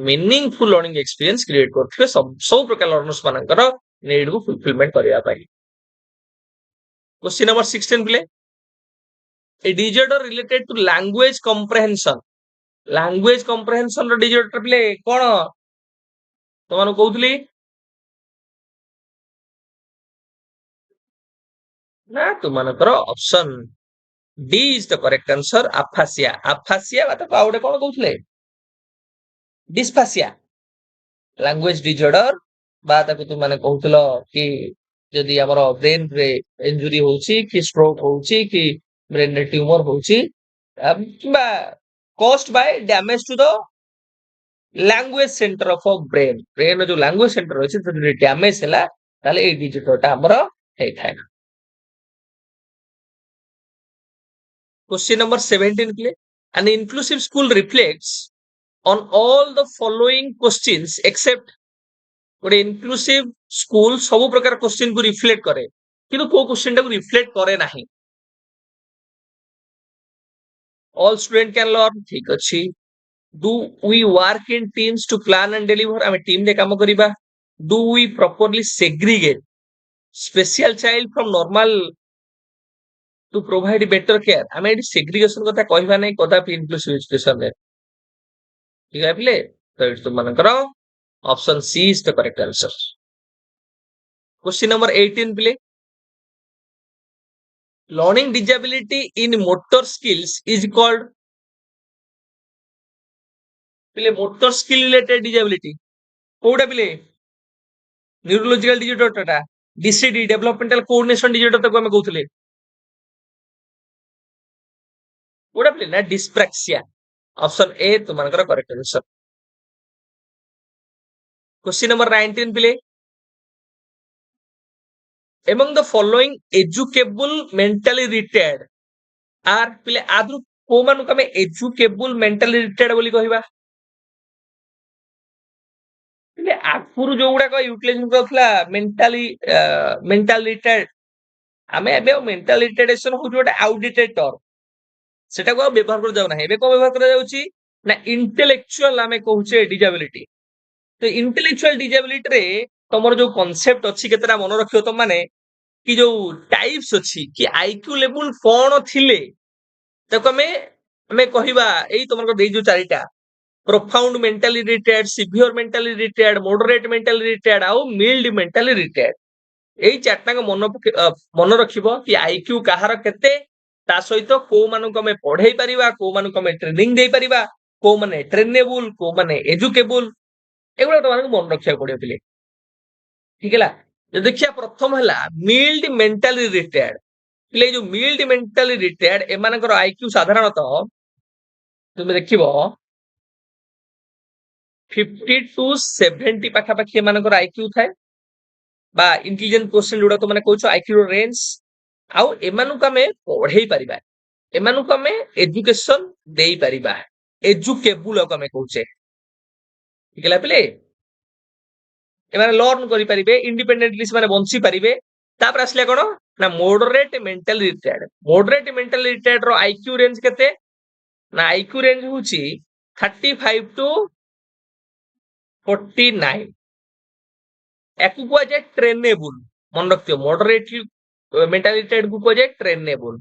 meaningful learning experience create करथिबे सब प्रकार learners मानकर need को fulfillment करिया पाई क्वेश्चन नंबर 16 पिले a disorder related to language comprehension ର disorder ପିଲେ କଣ ତମମାନଙ୍କୁ କହୁଥିଲି ନା ତୁମାନଙ୍କର option D is the correct answer aphasia ବା ତାକୁ ଆଉ ଗୋଟେ କଣ କହୁଥିଲେ dysphasia language disorder ବା ତାକୁ ତୁମାନେ କହୁଥିଲ କି ଯଦି ଆମର ବ୍ରେନ ରେ ଇଞ୍ଜୁରି ହଉଛି କି ଷ୍ଟ୍ରୋକ ହଉଛି କି ବ୍ରେନ ରେ ଟ୍ୟୁମର ହଉଛି କିମ୍ବା caused by damage to the language center of a brain जो language center ଅଛି ଯଦି damage ହେଲା ତାହେଲେ ଏଇ disorder ଟା ଆମର ହେଇଥାଏ Question number 17 clear. An inclusive school reflects on all the following questions except ଗୋଟେ inclusive school ସବୁ ପ୍ରକାର question କୁ reflect କରେ କିନ୍ତୁ କୋଉ question ଟାକୁ reflect କରେ ନାହିଁ all student can learn ଠିକ ଅଛି do we work in teams to plan and deliver ଆମେ team ରେ କାମ କରିବା do we properly segregate special child from normal to provide better care ଆମେ ଏଠି segregation କଥା କହିବା ନାହିଁ କଦାପି inclusive education ରେ ठीक है पिले तो it's तुमମାନଙ୍କର option C is the correct answer question number 18 पिले learning disability in motor skills is called पिले motor skill related disability कोउडा पिले neurological disorder टा DCD developmental coordination disorder ताको ଆମେ कहउथले कोउडा पिले ना dyspraxia option A तुमମାନଙ୍କର correct answer question number 19 पिले among the following educable mentally retarded are पिले आदु को मानु कमे educable mentally retarded बोली कहिबा पिले आगुरु जो गुडा को यूटिलाइज करथला मेंटली रिटायर्ड आमे एबे मेंटल रिटार्डेशन हो जोटा आउटडेटेड टर्म सेटा को व्यवहार कर जाउ ना एबे को व्यवहार कर जाउची ना इंटेलेक्चुअल आमे कहूचे डिसेबिलिटी तो इंटेलेक्चुअल डिसेबिलिटी रे तमर जो कांसेप्ट अछि केतरा मन रखियो त माने कि जो टाइप्स अछि कि आईक्यू लेवल कोन थिले ताको हमें कहिबा एई तमर देई जो चारिटा profound mentally retarded severe mentally retarded moderate mentally retarded ଆଉ mild mentally retarded ଏଇ ଚାରଟାଙ୍କ ମନ ରଖିବ କି ଆଇକ୍ୟୁ କାହାର କେତେ ତା ସହିତ କୋଉ ମାନଙ୍କୁ ଆମେ ପଢେଇ ପାରିବା କୋଉ ମାନଙ୍କୁ ଆମେ ଟ୍ରେନିଂ ଦେଇ ପାରିବା କୋଉ ମାନେ ଟ୍ରେନେବୁଲ କୋଉ ମାନେ ଏଜୁକେବୁଲ ଏଗୁଡା ତମମାନଙ୍କୁ ମନେ ରଖିବାକୁ ପଡିବ ପିଲେ ଠିକ ହେଲା ଯଦି ଦେଖିବା ପ୍ରଥମ ହେଲା ମିଲ୍ଡ ମେଣ୍ଟାଲି ରିଟାୟାର୍ଡ ପିଲେ ଏଇ ଯୋଉ ମିଲ୍ଡ ମେଣ୍ଟାଲି ରିଟାୟାର୍ଡ ଏମାନଙ୍କର ଆଇକ୍ୟୁ ସାଧାରଣତଃ ତୁମେ ଦେଖିବ 50 to 70 ପାଖାପାଖି ଏମାନଙ୍କର ଆଇକ୍ୟୁ ଥାଏ বা इंटेलिजेंट क्वेश्चन जोड़ा तो माने कहउछ आईक्यू रेंज आउ एमानुक हमें पढेई परिबा एमानुक हमें एजुकेशन देई परिबा एजुकेबल को हमें कहउछे ठीक है पिले एमाने लर्न करि परिबे इंडिपेंडेंटली से माने बंसी परिबे तापर आसले कोन ना मॉडरेट मेंटल रिटार्ड रो आईक्यू रेंज केते ना आईक्यू रेंज होची 35 टू 49 याकू को जाय ट्रेनेबल मन रखियो मॉडरेट मेंटालिटी को को जाय ट्रेनेबल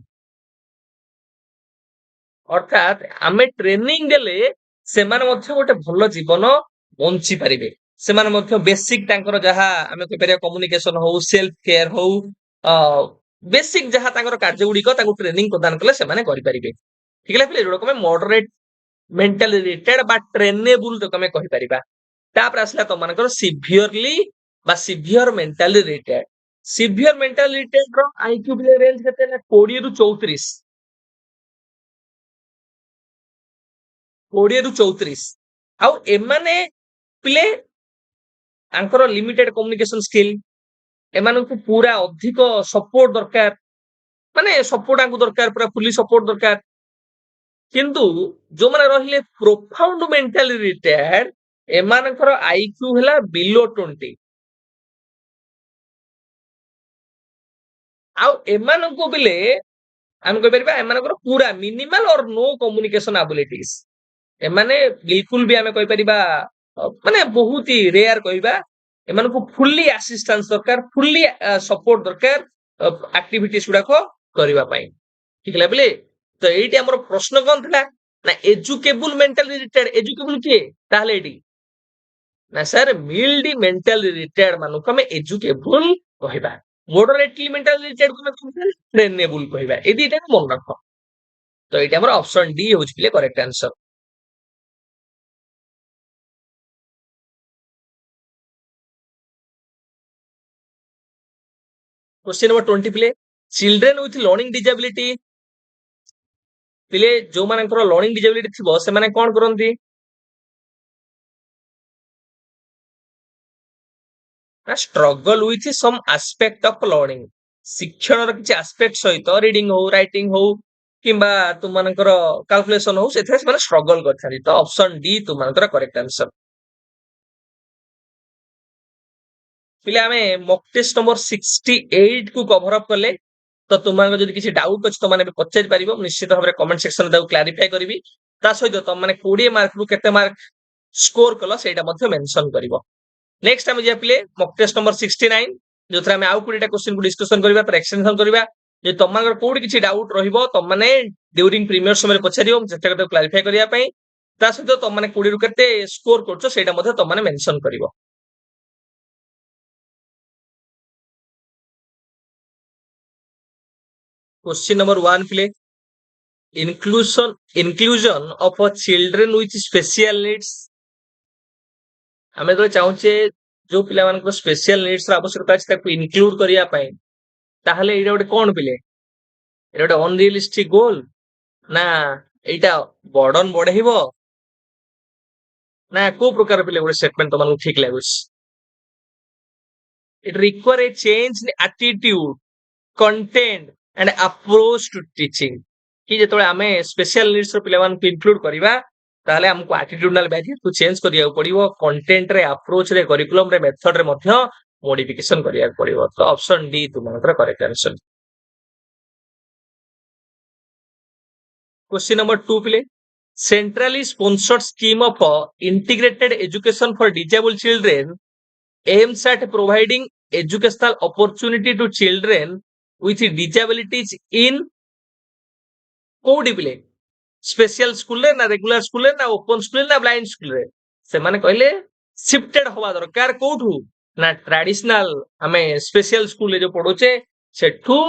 अर्थात आमे ट्रेनिंग देले सेमान मध्ये गोटे भलो जीवन बंची परिबे सेमान मध्ये बेसिक तांकर जहा आमे कहि परिया कम्युनिकेशन हो सेल्फ केयर हो बेसिक जहा तांकर कार्य गुडी को ताकू ट्रेनिंग प्रदान कले सेमाने करि परिबे ठीक है पिले जोडो कमे मॉडरेट मेंटली रिटार्ड बा ट्रेनेबल तो कमे कहि परिबा तापर आसला तो मानकर सिवियरली बा severe mentally retard severe mentally retard रो आईक्यू रेंज केते ना 20 रु 34 20 रु 34 आउ एमाने पिले आंकर लिमिटेड कम्युनिकेशन स्किल एमानकु पूरा अधिक सपोर्ट दरकार माने सपोर्ट आंकु दरकार पूरा फुली सपोर्ट दरकार किंतु जो माने रहिले प्रोफाउंड मेंटली रिटायर्ड एमानकर आईक्यू हला बिलो 20 आ एमानकु बिले हम कह परिबा एमानकर पूरा मिनिमल और नो कम्युनिकेशन एबिलिटीज एमाने बिल्कुल भी हमें कह परिबा माने बहुत ही रेयर कहबा एमानकु फुल्ली असिस्टेंस दरकार फुल्ली सपोर्ट दरकार एक्टिविटीज गुडा को करबा पई ठीक लागले तो एटी हमर प्रश्न कोन थिला ना एजुकेबल मेंटली रिटायर्ड एजुकेबल के ताहले एटी ना सर मिल्ड मेंटली रिटायर्ड मानु को हमें एजुकेबल कहबा मॉडरेटली मेंटली रिटायर्ड को हमें ट्रेनेबल कहबा एदी एटा मन रखो तो एटी हमर ऑप्शन डी होच पिले करेक्ट आंसर क्वेश्चन नंबर 20 पिले चिल्ड्रेन विथ लर्निंग डिसेबिलिटी पिले जो मानकर लर्निंग डिसेबिलिटी थिबो से माने कोन करंती ना struggle with some aspect of learning शिक्षण र किछ एस्पेक्ट सहित रीडिंग हो राइटिंग हो किंबा तुम मानकर कैलकुलेशन हो सेथे से माने स्ट्रगल करथारी तो ऑप्शन डी तुम मानकर करेक्ट आंसर पिले हमें मॉक टेस्ट नंबर 68 को कवर अप करले तो तुम जदि किसी डाउट अछि तो माने पचारि परिबो निश्चित भाबरे कमेंट सेक्शन रे दाउ क्लैरिफाई करबी ता सहित तुम माने 20 मार्क रु केते मार्क स्कोर कलो सेटा मध्ये मेंशन करबो नेक्स्ट हम जे पिले मॉक टेस्ट नंबर 69 जोथरा हम आउ 20 टा क्वेश्चन को डिस्कशन करबा तर एक्सटेंशन करबा जे तुम मानकर कोडी किसी डाउट रहिबो तुम माने ड्यूरिंग प्रीमियर समय पछारियो चेष्टा करते क्लैरिफाई करिया पई ता सहित तुम माने 20 रु केते स्कोर करछो सेटा मध्ये तुम माने मेंशन करबो क्वेश्चन नंबर 1 पिले inclusion of a children with special needs हमें तो चाहूचे जो पिला मानकर स्पेशल नीड्स रा आवश्यकता अछि ताकू इंक्लूड करिया पई ताहले एटा गोटे कोन पिले एटा गोटे अनरियलिस्टिक गोल ना एटा बर्डन बढ़ेइबो ना को प्रकार पिले गोटे स्टेटमेंट तमन ठीक लागुस it require a change in attitude content and approach to teaching कि जेतोळे आमे स्पेशल नीड्स रो पिला मानकु इंक्लूड करिबा ताहले हमको एटीट्यूडनल बैरियर को चेंज करिया पड़िबो कंटेंट रे अप्रोच रे करिकुलम रे मेथड रे मध्य मॉडिफिकेशन करिया पड़िबो तो ऑप्शन डी तुमनकर करेक्ट आंसर क्वेश्चन नंबर 2 पिले centrally sponsored scheme of integrated education for disabled children aims at providing educational opportunity to children with disabilities in कोडी पिले स्पेशल स्कूल रे ना रेगुलर स्कूल रे ना ओपन स्कूल रे ना ब्लाइंड स्कूल रे से माने कहले शिफ्टेड होवा दरकार कोठू ना ट्रेडिशनल हमें स्पेशल स्कूल रे जो पढोचे सेठू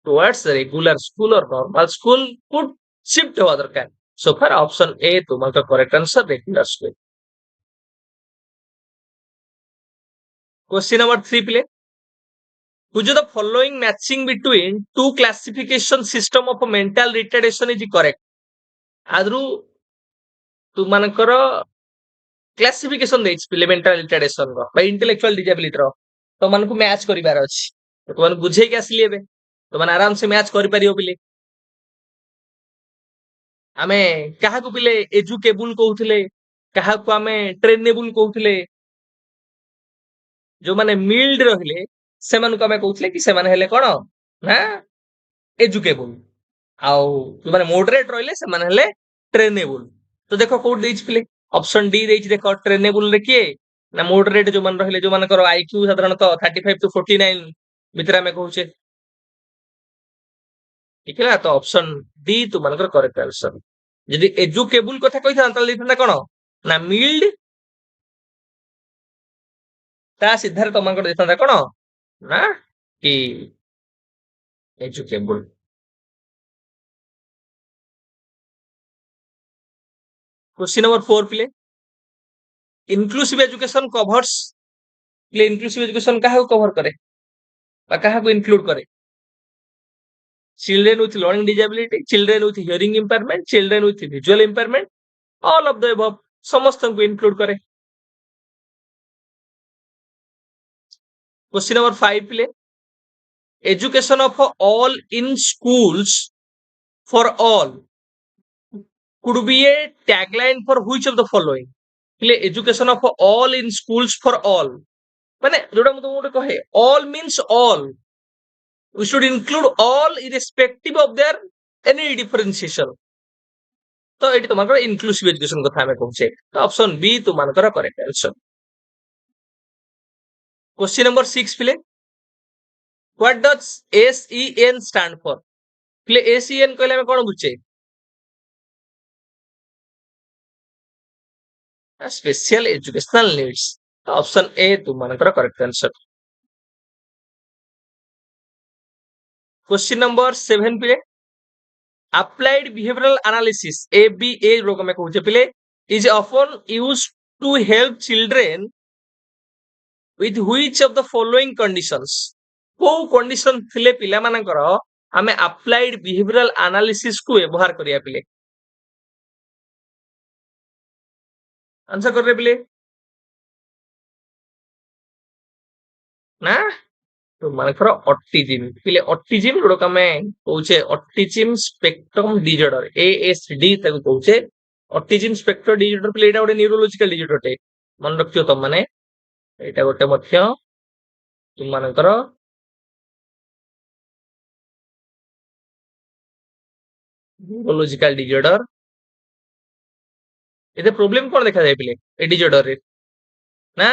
टुवर्ड्स रेगुलर स्कूल और नॉर्मल स्कूल को शिफ्ट होवा दरकार सो फार ऑप्शन ए तुमका correct answer regular school question number 3 पिले which of the following matching between two classification system of mental retardation is correct आदरू तु मानकर क्लासिफिकेशन देछि पिले मेंटल रिटार्डेशन रो बा इंटेलेक्चुअल डिसेबिलिटी रो तो मन को मैच करिवार अछि तो मन बुझे के आसली एबे तो मन आराम से मैच करि परियो पिले हमें काहा को पिले एजुकेबल कहउथिले काहा को हमें ट्रेनेबल कहउथिले जो माने मिल्ड रहिले से मन को हमें कहउथिले कि से माने हेले कोन ना एजुकेबल आउ जो माने मॉडरेट रहिले से माने हेले ट्रेनेबल तो देखो कोड देछि पिले ऑप्शन डी देछि देखो ट्रेनेबल रे के ना मॉडरेट जो मन रहिले जो मानकर आईक्यू साधारणतः 35 टू 49 भितरा में कहउचे ठीक है तो ऑप्शन डी तु मानकर करेक्ट आंसर यदि एजुकेबल कथा कहि था त लिखना कोन ना मिल्ड ता सिद्धार्थ तमनकर देता कोन ना कि एजुकेबल क्वेश्चन नंबर 4 पिले इंक्लूसिव एजुकेशन कवर्स पिले इंक्लूसिव एजुकेशन काहा को कवर करे बा काहा को इंक्लूड करे children with learning disability children with hearing impairment children with visual impairment all of the above समस्त को इंक्लूड करे Question number 5 play. Education of all in schools for all could be a tagline for which of the following? Play education of all in schools for all. মানে যেটা ମୁଁ ତମକୁ ଗୋଟେ କହେ all means all. We should include all irrespective of their any differentiation. तो ଏଠି ତୁମଙ୍କର inclusive education କଥା ଆମେ କହୁଛେ ତ option B ତୁମଙ୍କର correct answer. Question number 6 ପିଲେ. What does SEN stand for? ପିଲେ SEN କହିଲେ ଆମେ କଣ ବୁଝେ? Special educational needs. ତ option A ତୁମଙ୍କର correct answer. Question number 7 ପିଲେ. Applied behavioral analysis ABA रो ଆମେ କହୁଛେ ପିଲେ is often used to help children with which of the following conditions? କୋଉ condition ଥିଲେ ପିଲାମାନଙ୍କର ଆମେ applied behavioral analysis କୁ ବ୍ୟବହାର କରିବା ପିଲେ? आंसर कर रहे पिले ना तो मानकर ऑटिज्म पिले ऑटिज्म जोडक हमें कहउछे ऑटिज्म स्पेक्ट्रम डिसऑर्डर ASD ताको कहउछे ऑटिज्म स्पेक्ट्रम डिसऑर्डर पिले एटा गोटे न्यूरोलॉजिकल डिसऑर्डर टे मन रखियो त माने एटा गोटे मध्य तुम मानकर न्यूरोलॉजिकल डिसऑर्डर एते प्रॉब्लम कोन देखा जाय पिले ए डिसऑर्डर रे ना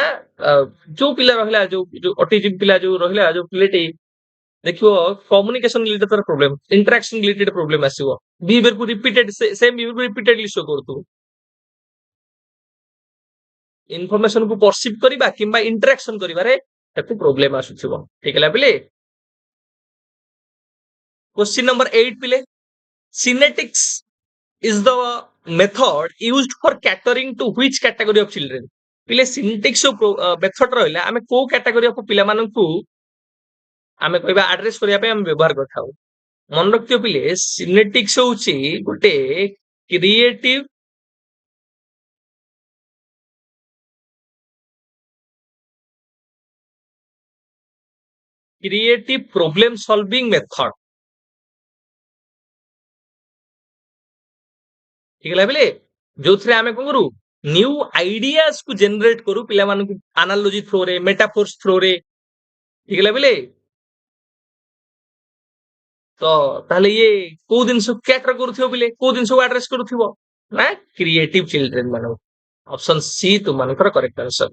जो पिला रहला जो ऑटिज्म पिला जो रहला जो पिलेटी देखियो कम्युनिकेशन रिलेटेड तर प्रॉब्लम इंटरेक्शन रिलेटेड प्रॉब्लम आसीबो बिहेवियर को रिपीटेड सेम बिहेवियर को रिपीटेडली शो करतु इन्फॉर्मेशन को परसीव करिबा किबा इंटरेक्शन करिबारे ताकू प्रॉब्लम आसुथिबो ठीक हैला पिले क्वेश्चन नंबर 8 पिले सिनेटिक्स is the method used for catering to which category of children पिले सिनेटिक्स मेथड रहला आमे को कैटेगरी ऑफ पिला माननकू आमे कहबा एड्रेस करिया पे हम व्यवहार करथाउ मन रखियो पिले सिनेटिक्स होची गुटे क्रिएटिव प्रॉब्लम सॉल्विंग मेथड ठीक है पिले जो थरे आमे कोन करू न्यू आइडियाज को जनरेट करू पिला मानकू एनालॉजी थ्रो रे मेटाफोर्स थ्रो रे ठीक है पिले तो ताले ये को दिन सो कैटर करूथियो पिले को दिन सो एड्रेस करूथियो ना क्रिएटिव चिल्ड्रन मानो ऑप्शन सी तो मानकर करेक्ट आंसर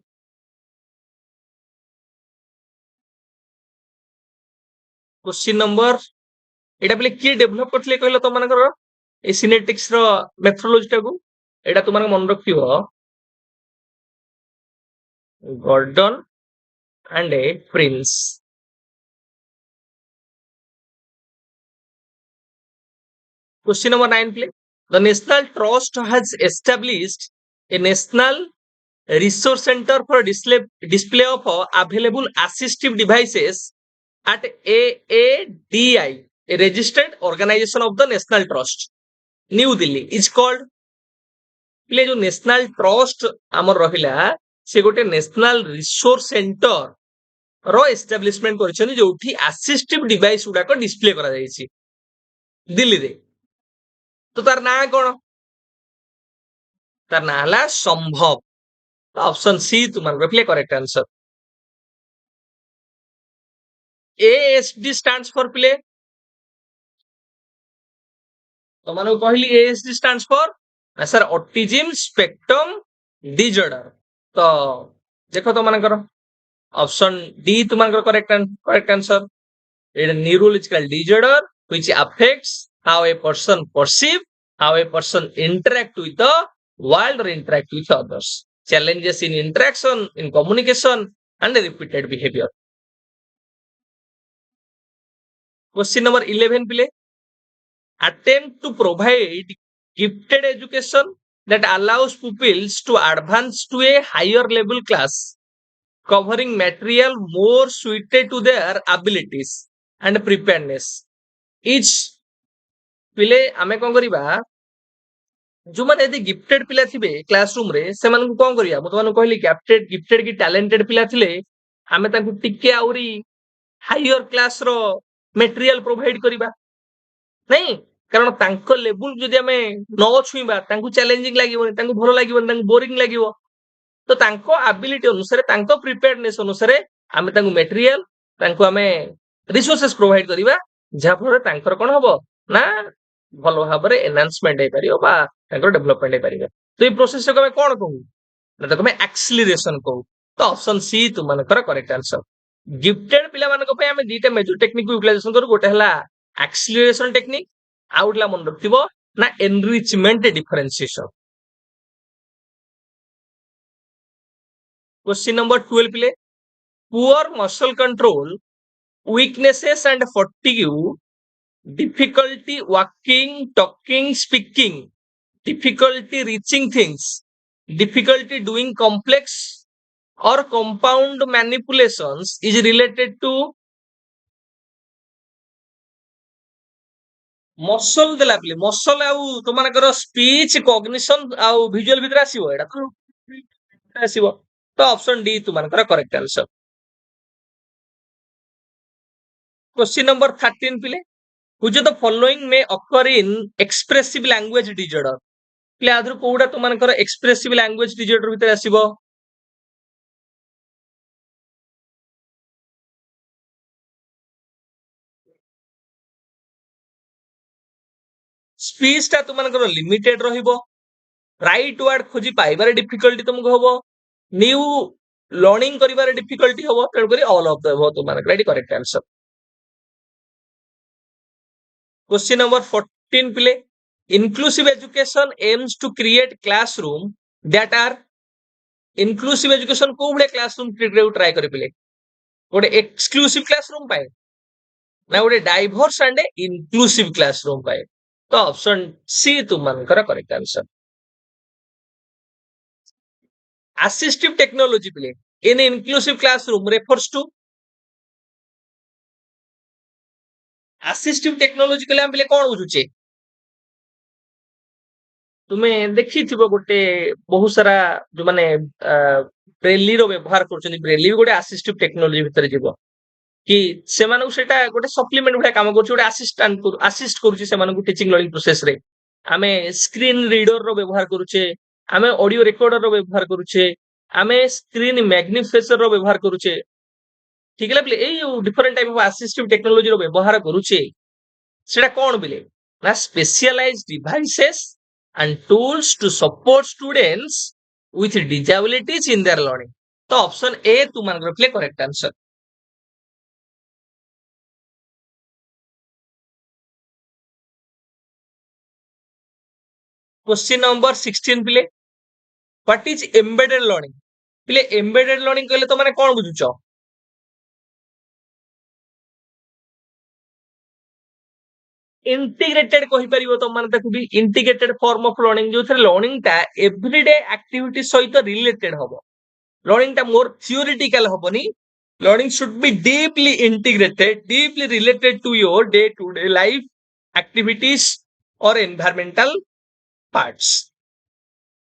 क्वेश्चन नंबर एटा पिले की डेवलप करथले कहलो तो मानकर ए सिनेटिक्स रो मेथोडोलॉजी टाकू एटा तुम मन रखियो Gordon and a Prince question number 9 प्ले the national trust has established a national resource center for display of available assistive devices at AADI a registered organization of the national trust New Delhi is called प्ले जो national trust आमर रहिला से गोटे national resource center रो establishment करछन जोठी assistive device उडा को डिस्प्ले करा जायछि दिल्ली रे तो तार ना कोन तार ना हला संभव ऑप्शन सी तुमन replay correct answer ASD stands for play तो मानो कहली ASD stands for sir autism spectrum disorder तो देखो तो मानकर ऑप्शन डी तुमनकर correct answer it neurological disorder which affects how a person perceive how a person interact with the world और interact with others challenges in interaction in communication and repeated behavior Question number 11 पिले attempt to provide gifted education that allows pupils to advance to a higher level class covering material more suited to their abilities and preparedness each पिले आमे कोन करिबा जो माने यदि gifted पिला थिबे classroom रे से मानकु कोन करिया म तो माने कहली गिफ्टेड की टैलेंटेड पिला थिले आमे ताकू टिके आउरी हायर क्लास रो मटेरियल प्रोवाइड करिबा नहीं कारण तांको लेवल जदि आमे न छुईबा तांको चैलेंजिंग लागिवनी तांको भलो लागिवनी तांको बोरिंग लागिवो तो तांको एबिलिटी अनुसार तांको प्रिपेयर्डनेस अनुसार आमे तांको मटेरियल तांको आमे रिसोर्सेस प्रोवाइड करिबा जहा फल तांकर कोन हबो ना भलो भाबरे एनहांसमेंट हे परियो बा तांकर डेवलपमेंट हे परियो तो ई प्रोसेस को आमे कोन कहू ना तो आमे एक्सीलरेशन कहू तो ऑप्शन सी तुमनकर करेक्ट आंसर गिफ्टेड पिला मानको पे आमे दीटा मेजर टेक्निक को यूटिलाइजेशन करू गोटे हला एक्सीलरेशन टेक्निक आउटला मन रखिबो ना एनरिचमेंट डिफरेंशिएशन क्वेश्चन नंबर 12 पिले poor muscle control weaknesses and fatigue difficulty walking talking speaking difficulty reaching things difficulty doing complex or compound manipulations is related to muscle देला पिले muscle आउ तो मानकर स्पीच कॉग्निशन आउ visual भीतर आसीबो एटा तो आसीबो तो ऑप्शन डी तु मानकर करेक्ट आंसर क्वेश्चन नंबर 13 पिले which of the following may occur in expressive language disorder पिले आधुर कोउडा तो मानकर expressive language disorder भीतर आसीबो स्पीच ता तो मानकर लिमिटेड रहिबो राइट वर्ड खोजी पाइबारे डिफिकल्टी तुमको हबो न्यू लर्निंग करिबारे डिफिकल्टी हबो तेन करी ऑल ऑफ द हबो तो मानकर eighty correct answer question number 14 पिले inclusive education aims to create classroom that are inclusive education को बड़े क्लासरूम क्रिएट ट्राई करि पिले गोटे एक्सक्लूसिव क्लासरूम पाए ना गोटे डाइवर्स एंड इनक्लूसिव क्लासरूम पाए तो ऑप्शन सी तुम मानकर करेक्ट आंसर assistive technology पिले in inclusive classroom refers to assistive technology कले हम पिले कोन बुझुचे तुमे देखि थिबो गोटे बहुत सारा जो माने ब्रेली रो व्यवहार करछनी ब्रेली भी गोटे असिस्टिव टेक्नोलॉजी भीतर जीवो कि सेमानकु सेटा गोटे सप्लीमेंट भलिया काम करछ गोटे असिस्टेंट असिस्ट करूची सेमानकु टीचिंग लर्निंग प्रोसेस रे आमे स्क्रीन रीडर रो व्यवहार करूचे आमे ऑडियो रिकॉर्डर रो व्यवहार करूचे आमे स्क्रीन मैग्निफायर रो व्यवहार करूचे ठीक है a different type of assistive technology रो व्यवहार करूचे सेटा कोन बिले ना specialised devices and tools to support students with disabilities in their learning तो ऑप्शन ए तुम मानकर play correct answer question number 16 पिले व्हाट इज एम्बेडेड लर्निंग पिले एम्बेडेड लर्निंग कहले तो माने कोन बुझुचो इंटीग्रेटेड कहि परिबो तो माने ताकू भी इंटीग्रेटेड फॉर्म ऑफ लर्निंग जो थे लर्निंग ता एवरीडे एक्टिविटी सहित रिलेटेड हबो लर्निंग ता मोर थियोरेटिकल हबोनी learning should be deeply integrated deeply related to your day to day life activities और एनवायरमेंटल पार्ट्स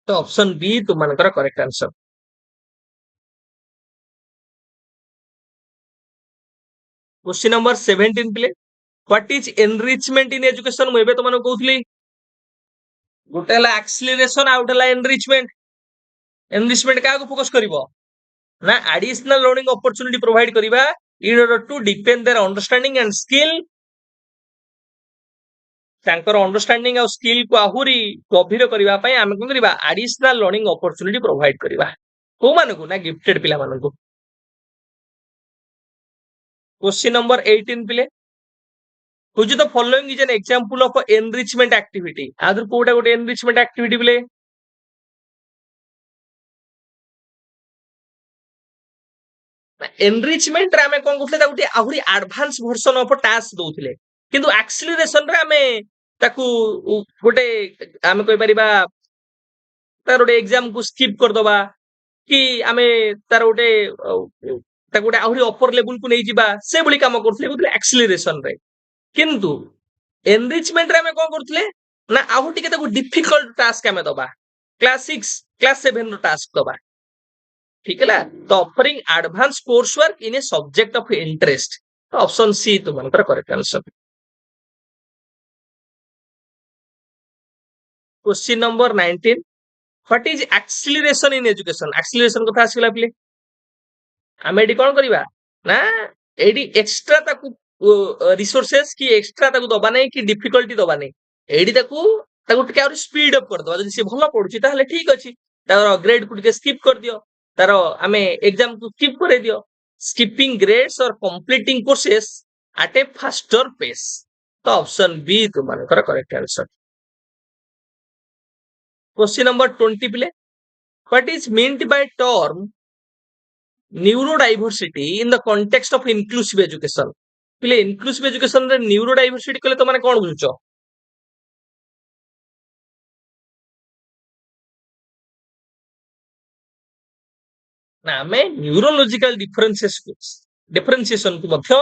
तो ऑप्शन बी तुम मानकर करेक्ट आंसर क्वेश्चन नंबर 17 पिले what is enrichment in education मु एबे तो माने कहउथली गोटे हला एक्सीलरेशन आउट हला एनरिचमेंट एनरिचमेंट का को फोकस करिवो ना एडिशनल लर्निंग अपॉर्चुनिटी प्रोवाइड करिबा in order to depend their understanding and skill तांकर अंडरस्टैंडिंग और स्किल को आहुरी गभीर करिबा पई आमे कोन करिबा एडिशनल लर्निंग अपॉर्चुनिटी प्रोवाइड करिबा को मानकु ना गिफ्टेड पिला मानकु क्वेश्चन नंबर 18 पिले which of the following is an example of a enrichment activity आदर कोटा गोटे enrichment activity पिले एनरिचमेंट रे आमे कोन करथले गोटे आहुरी एडवांस वर्जन ऑफ टास्क दोथले किंतु एक्सीलरेशन रे आमे ताकू गोटे आमे कहि परिबा तार गोटे एग्जाम को स्किप कर दबा कि आमे तार गोटे ता गोटे आहुरी अपर लेवल को नै जिबा से बळी काम करथले गोटे एक्सीलरेशन रे किंतु एनरिचमेंट रे आमे कोन करथले ना आहु टिके ताकू डिफिकल्ट टास्क आमे दबा क्लास 6 क्लास 7 रो टास्क दबा ठीक है तो offering advance course work in a subject of interest तो ऑप्शन सी तुम्हारा correct answer question number 19 what is acceleration in education acceleration कथा आसिला पिले आमे एडी कोन करबा ना एडी एक्स्ट्रा ताकू रिसोर्सेस की एक्स्ट्रा ताकू दबा नै कि डिफिकल्टी दबा नै एडी ताकू ताकू टिके और स्पीड अप कर दबा जदि से भलो पढुची ताहले ठीक अछि तार ग्रेड को टिके स्किप कर दियो तार आमे एग्जाम को स्किप करे दियो स्किपिंग ग्रेड्स और कंप्लीटिंग कोर्सेस एट ए फास्टर पेस तो ऑप्शन बी तुम्हारा करेक्ट आंसर क्वेश्चन नंबर 20 पिले what is meant by term neurodiversity in the context of inclusive education पिले इंक्लूसिव एजुकेशन रे न्यूरोडाइवर्सिटी कहले तो माने कोन बुझुचो ना आमे न्यूरोलॉजिकल डिफरेंशिएशन को मध्य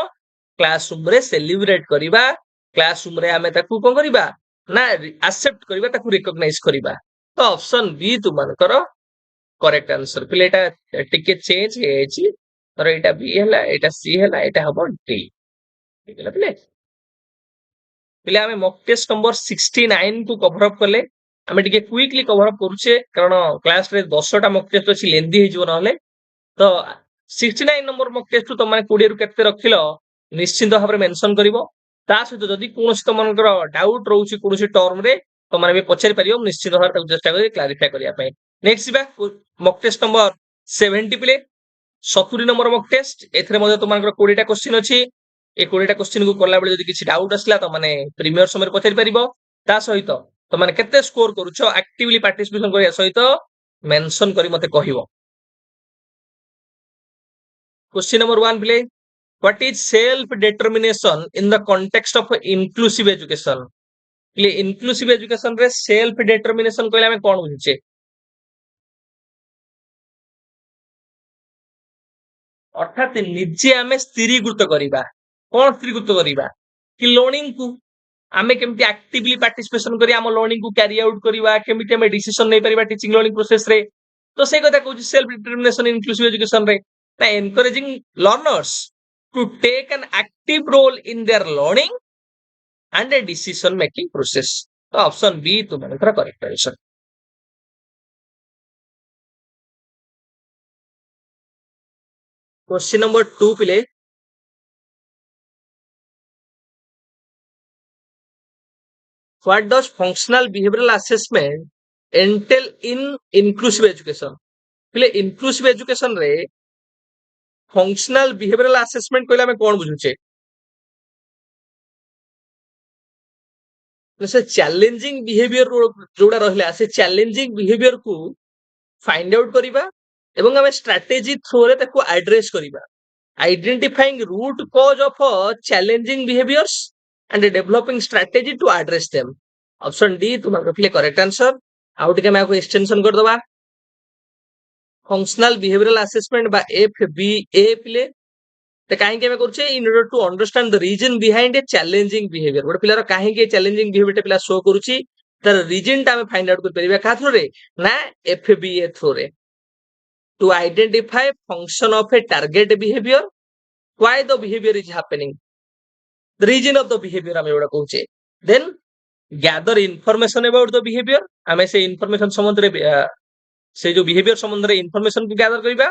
क्लासरूम रे सेलिब्रेट करिबा क्लासरूम रे आमे ताकू कोन करिबा ना एक्सेप्ट करिबा ताकू रिकॉग्नाइज करिबा तो ऑप्शन बी तुमनकर करेक्ट आंसर पिले एटा टिके चेंज हे छी तर एटा बी हैला एटा सी हैला एटा हबो डी ठीक है पिले पिले आमे मॉक टेस्ट नंबर 69 को कवर अप करले आमे टिके क्विकली कवर अप करूचे कारण क्लास रे 10 टा मॉक टेस्ट अछि लेंदी हे जीवन हले तो 69 नंबर मॉक टेस्ट तो माने 20 रु केते रखिलो निश्चित भाव में मेंशन करिवो ता सहित जदि कोनोसी तमनकर डाउट रहउची कोनोसी टर्म रे तो माने भी पछारि परियो निश्चित भाव ताको चेष्टा करी क्लैरिफाई करिया पय नेक्स्ट बा मॉक टेस्ट नंबर 70 प्ले 70 नंबर मॉक टेस्ट एथरे मध्ये तमनकर 20 टा क्वेश्चन अछि ए 20 टा क्वेश्चन को करला बेले जदि किछि डाउट असला तो माने प्रीमियर समय पछारि परिबो ता सहित तो माने केते स्कोर करूछो एक्टिवली पार्टिसिपेशन करिया सहित मेंशन करी मते कहिवो क्वेश्चन नंबर 1 प्ले what is self determination in the context of inclusive education play inclusive education रे self determination कहले हमें कोन बुझिचे अर्थात निजे आमे स्थिरीकृत करिबा कोन स्थिरीकृत करिबा कि लर्निंग को आमे केमति एक्टिवली पार्टिसिपेशन करी हम लर्निंग को कैरी आउट करिबा केमति हमें डिसीजन नै परिबा टीचिंग लर्निंग प्रोसेस रे तो से कथा कहू सेल्फ डिटरमिनेशन इंक्लूसिव एजुकेशन रे ना encouraging learners to take an active role in their learning and a decision making process तो ऑप्शन बी तुम्हारा करेक्ट आंसर क्वेश्चन नंबर 2 पिले what does functional behavioral assessment entail in inclusive education पिले inclusive education रे functional behavioural assessment कहले हमें कोन बुझुचे से challenging behaviour जोड़ा रहला से चैलेंजिंग बिहेवियर को फाइंड आउट करिबा एवं हमें स्ट्रेटजी थ्रू रे ताको एड्रेस करिबा identifying root cause of challenging behaviours and developing strategy to address them option D तुम्हारा पिले करेक्ट आंसर आउट के मैं को एक्सटेंशन कर दबा फंक्शनल बिहेवियरल असेसमेंट बा एफबीए पिले तो कहीं के करूचे in order to understand the reason behind a challenging behaviour गोटे पिलार कहीं के चैलेंजिंग बिहेवियर पिला शो करूची तार रीजन टा हमें फाइंड आउट कर परिबा का थ्रू रे ना एफबीए थ्रू रे to identify function of a target behaviour why the behaviour is happening the reason of the behaviour हमें एडा कहूचे then gather information about the behaviour हमें से इंफॉर्मेशन संबंध रे से जो बिहेवियर संबंध रे इंफॉर्मेशन को गैदर करिबा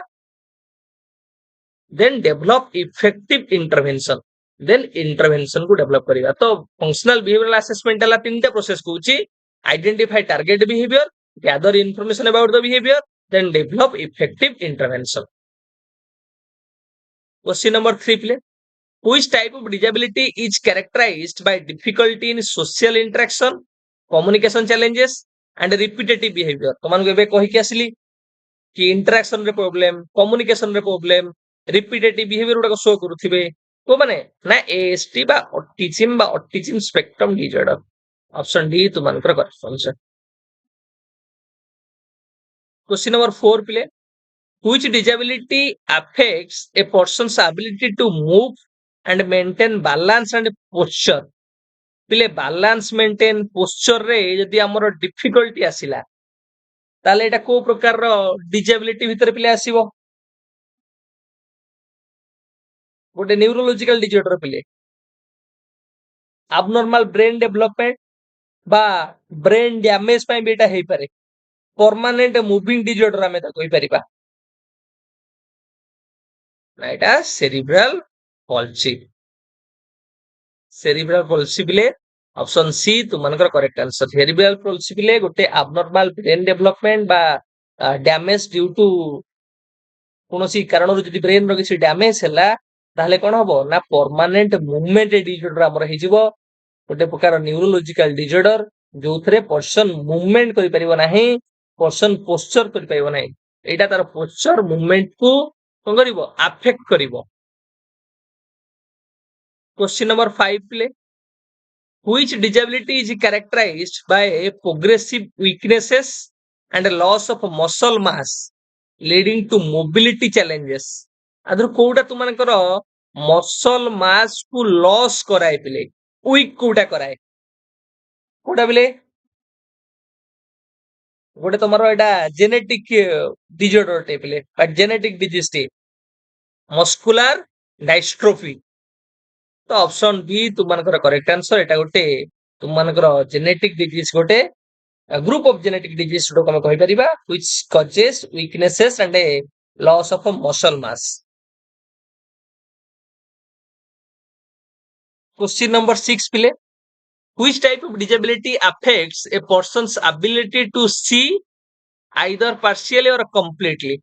then develop effective intervention then intervention को डेवलप करिबा तो फंक्शनल बिहेवियरल असेसमेंट वाला तीनटा प्रोसेस कहूची identify target behaviour gather information about the behaviour then develop effective intervention question number 3 प्ले which type of disability is characterized by difficulty in social interaction communication challenges and repetitive behavior तो मान को कहि के आसिली कि interaction रे problem communication रे problem repetitive behaviour उडा show करूथिबे तो माने ना एएसटी बा autism spectrum disorder option D तो मान correct answer question number 4 play which disability affects a person's ability to move and maintain balance and posture पिले balance maintain posture रे यदि हमर डिफिकल्टी आसिला ताले एटा को प्रकार रो डिसेबिलिटी भितर पिले आसीबो गोटे न्यूरोलॉजिकल डिसऑर्डर पिले abnormal brain development बा ब्रेन डैमेज ପାଇଁ ବି ଏଟା ହେଇପାରେ परमानेंट मूविंग डिसऑर्डर ଆମେ ତାକୁ କହିପାରିବା ନା ଏଟା सेरिब्रल पॉल्सी बिले ऑप्शन सी तुमनकर करेक्ट आंसर सेरिब्रल पॉल्सी बिले गोटे abnormal brain development बा डैमेज ड्यू टू कोनोसी कारणରୁ ଯଦି ब्रेन ର କିଛି डैमेज ହେଲା ताहले कोन हबो ना परमानेंट मूवमेंट डिसऑर्डर हमर हेजिबो गोटे प्रकार न्यूरोलॉजिकल डिसऑर्डर जोथरे पर्सन मूवमेंट करि परिबो नाही पर्सन पोस्चर करि परिबो नाही एटा तार पोस्चर मूवमेंट को कोन करिवो अफेक्ट करिवो क्वेश्चन नंबर 5 प्ले which disability is characterized by progressive weaknesses and loss of muscle mass leading to mobility challenges आदर कोउटा तुमनकर मसल मास को लॉस कराय पिले वीक कोउटा कराय कोउटा बिले गोटे तमरो एटा जेनेटिक डिसऑर्डर टे पिले जेनेटिक डिजीज टे मस्कुलर डायस्ट्रोफी तो ऑप्शन बी तुमनकर करेक्ट आंसर एटा गोटे तुमनकर जेनेटिक डिजीज गोटे ग्रुप ऑफ जेनेटिक डिजीज जो हम कहि परिबा which causes weaknesses and a loss of muscle mass question number 6 please which type of disability affects a person's ability to see either partially or completely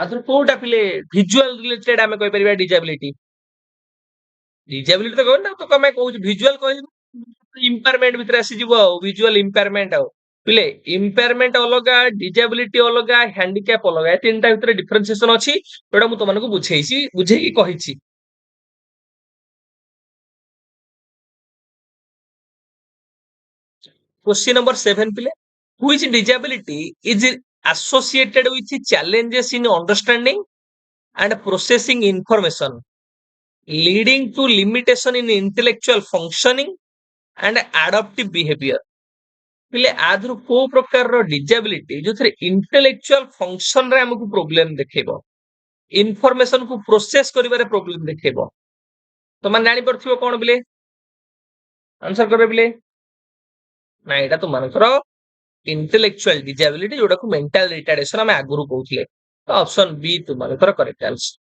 आदर कोउटा पिले visual related हमें कहि परिबा disability तो कहना तो कमे कहू विजुअल कहि इंपरमेंट भितर आसी जीवो विजुअल इंपरमेंट आ पिले इंपरमेंट अलगा डिसेबिलिटी अलगा हैंडीकैप अलगा ए तीनटा भितर डिफरेंशिएशन अछि एटा मु तमनको बुझेइछि बुझेकी कहिछि क्वेश्चन नंबर 7 पिले which disability is associated with challenges in understanding and processing information leading to limitation in intellectual functioning and adaptive behavior पिले आधुर को प्रकार रो डिसेबिलिटी जो थरे इंटेलेक्चुअल फंक्शन रे हमकु प्रॉब्लम देखेबो इन्फॉर्मेशन को प्रोसेस करिबारे प्रॉब्लम देखेबो तो मन जानि परथिबो कोन बिले आंसर करबे बिले ना एटा तो मानकर इंटेलेक्चुअल डिसेबिलिटी जोटा को मेंटल रिटार्डेशन हम आगुरु कहउथले तो ऑप्शन बी तो मानकर करेक्ट आंसर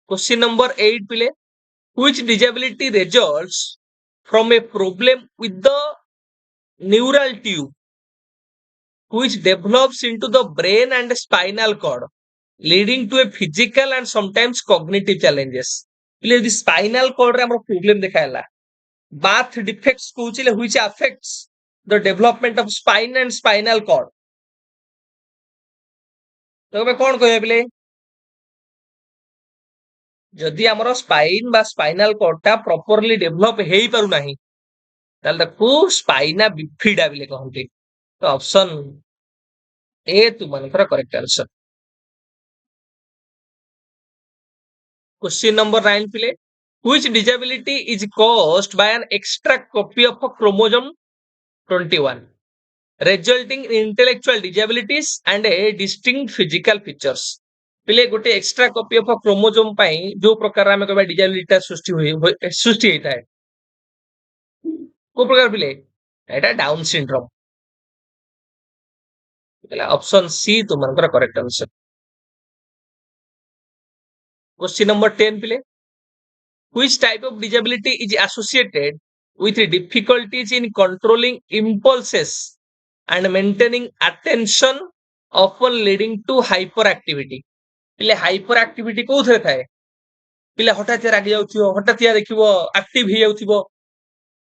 क्वेश्चन नंबर 8 पिले which disability results from a problem with the neural tube which develops into the brain and spinal cord leading to a physical and sometimes cognitive challenges पिले यदि spinal cord रे हमर problem देखायला birth defects कहउचिले which affects the development of spine and spinal cord तो हमें कोन कहबे पिले जदि हमर स्पाइन बा स्पाइनल कॉर्ड ता प्रॉपर्ली डेवलप हेई पारु नाही ताल ताकू स्पाइना बिफिडा बिले कहंती तो ऑप्शन ए तु मनकर करेक्ट आंसर क्वेश्चन नंबर 9 पिले which disability is caused by an extra copy of a chromosome 21 resulting in intellectual disabilities and a distinct physical features पिले गोटे एक्स्ट्रा कॉपी ऑफ क्रोमोसोम पाई जो प्रकार हमें कहबा डिसेबिलिटी सृष्टि हेता है को प्रकार पिले एटा डाउन सिंड्रोम पिला ऑप्शन सी तुमनकर correct answer question number 10 please which type of disability is associated with difficulties in controlling impulses and maintaining attention often leading to hyperactivity पिले हाइपर एक्टिविटी कोथरे थाए पिले हठात रागी जाउथिबो हठात देखिबो एक्टिव हि जाउथिबो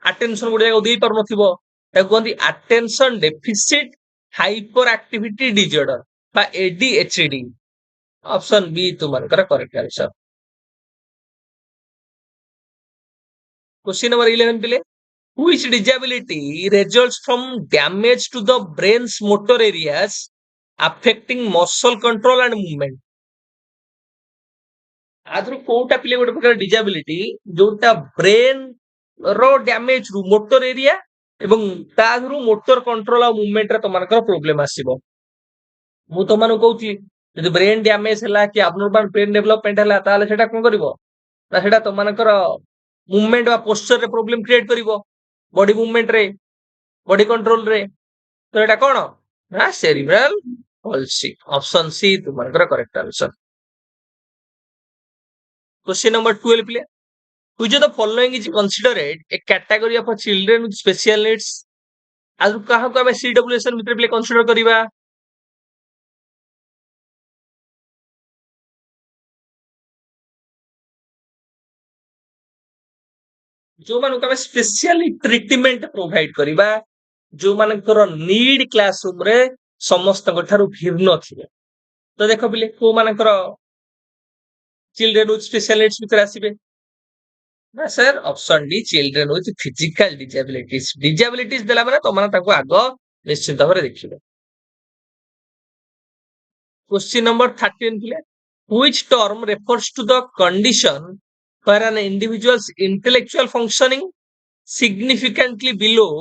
attention गुडे देई पर नथिबो ताको कहंती attention deficit hyperactivity disorder बा एडीएचडी ऑप्शन बी तुमनकर correct answer question number 11 please which disability results from damage to the brain's motor areas affecting muscle control and movement आदर कोटा पिले गोटे प्रकार डिसेबिलिटी जोटा ब्रेन रो डैमेज रु motor area एवं तादरु motor control आ movement रे Tamhankar problem आसीबो मु तमानु कहउची ଯଦି ବ୍ରେନ୍ ଡ୍ୟାମେଜ ହେଲା କି abnormal brain development ହେଲା ତାହେଲେ ସେଟା କଣ କରିବ ନା ସେଟା ତମମାନଙ୍କର ମୁଭମେଣ୍ଟ ବା ପୋସ୍ଚର ରେ ପ୍ରୋବ୍ଲେମ କ୍ରିଏଟ କରିବ ବଡି ମୁଭମେଣ୍ଟ ରେ ବଡି କଣ୍ଟ୍ରୋଲ ରେ ତ ଏଟା କଣ ନା ସେରିବ୍ରାଲ palsy ऑप्शन सी ତୁମମାନଙ୍କର correct answer question number 12 please which of the following is considered a category of children with special needs आज काहाको आमे CWSN भितर प्ले कंसीडर करिवा जो मानको आमे स्पेशली ट्रीटमेंट प्रोवाइड करिवा जो मानकर नीड क्लासरूम रे समस्त ठारू भिन्न थिबे तो देखो पिले को मानकर चिल्ड्रेन विथ स्पेशल नीड्स भितर आसीबे ना sir option D children with physical disabilities देला माने तो माने ताको आगो निश्चित भाବରେ देखिबे क्वेश्चन नंबर 13 पिले which term refers to the condition where an individual's intellectual functioning significantly below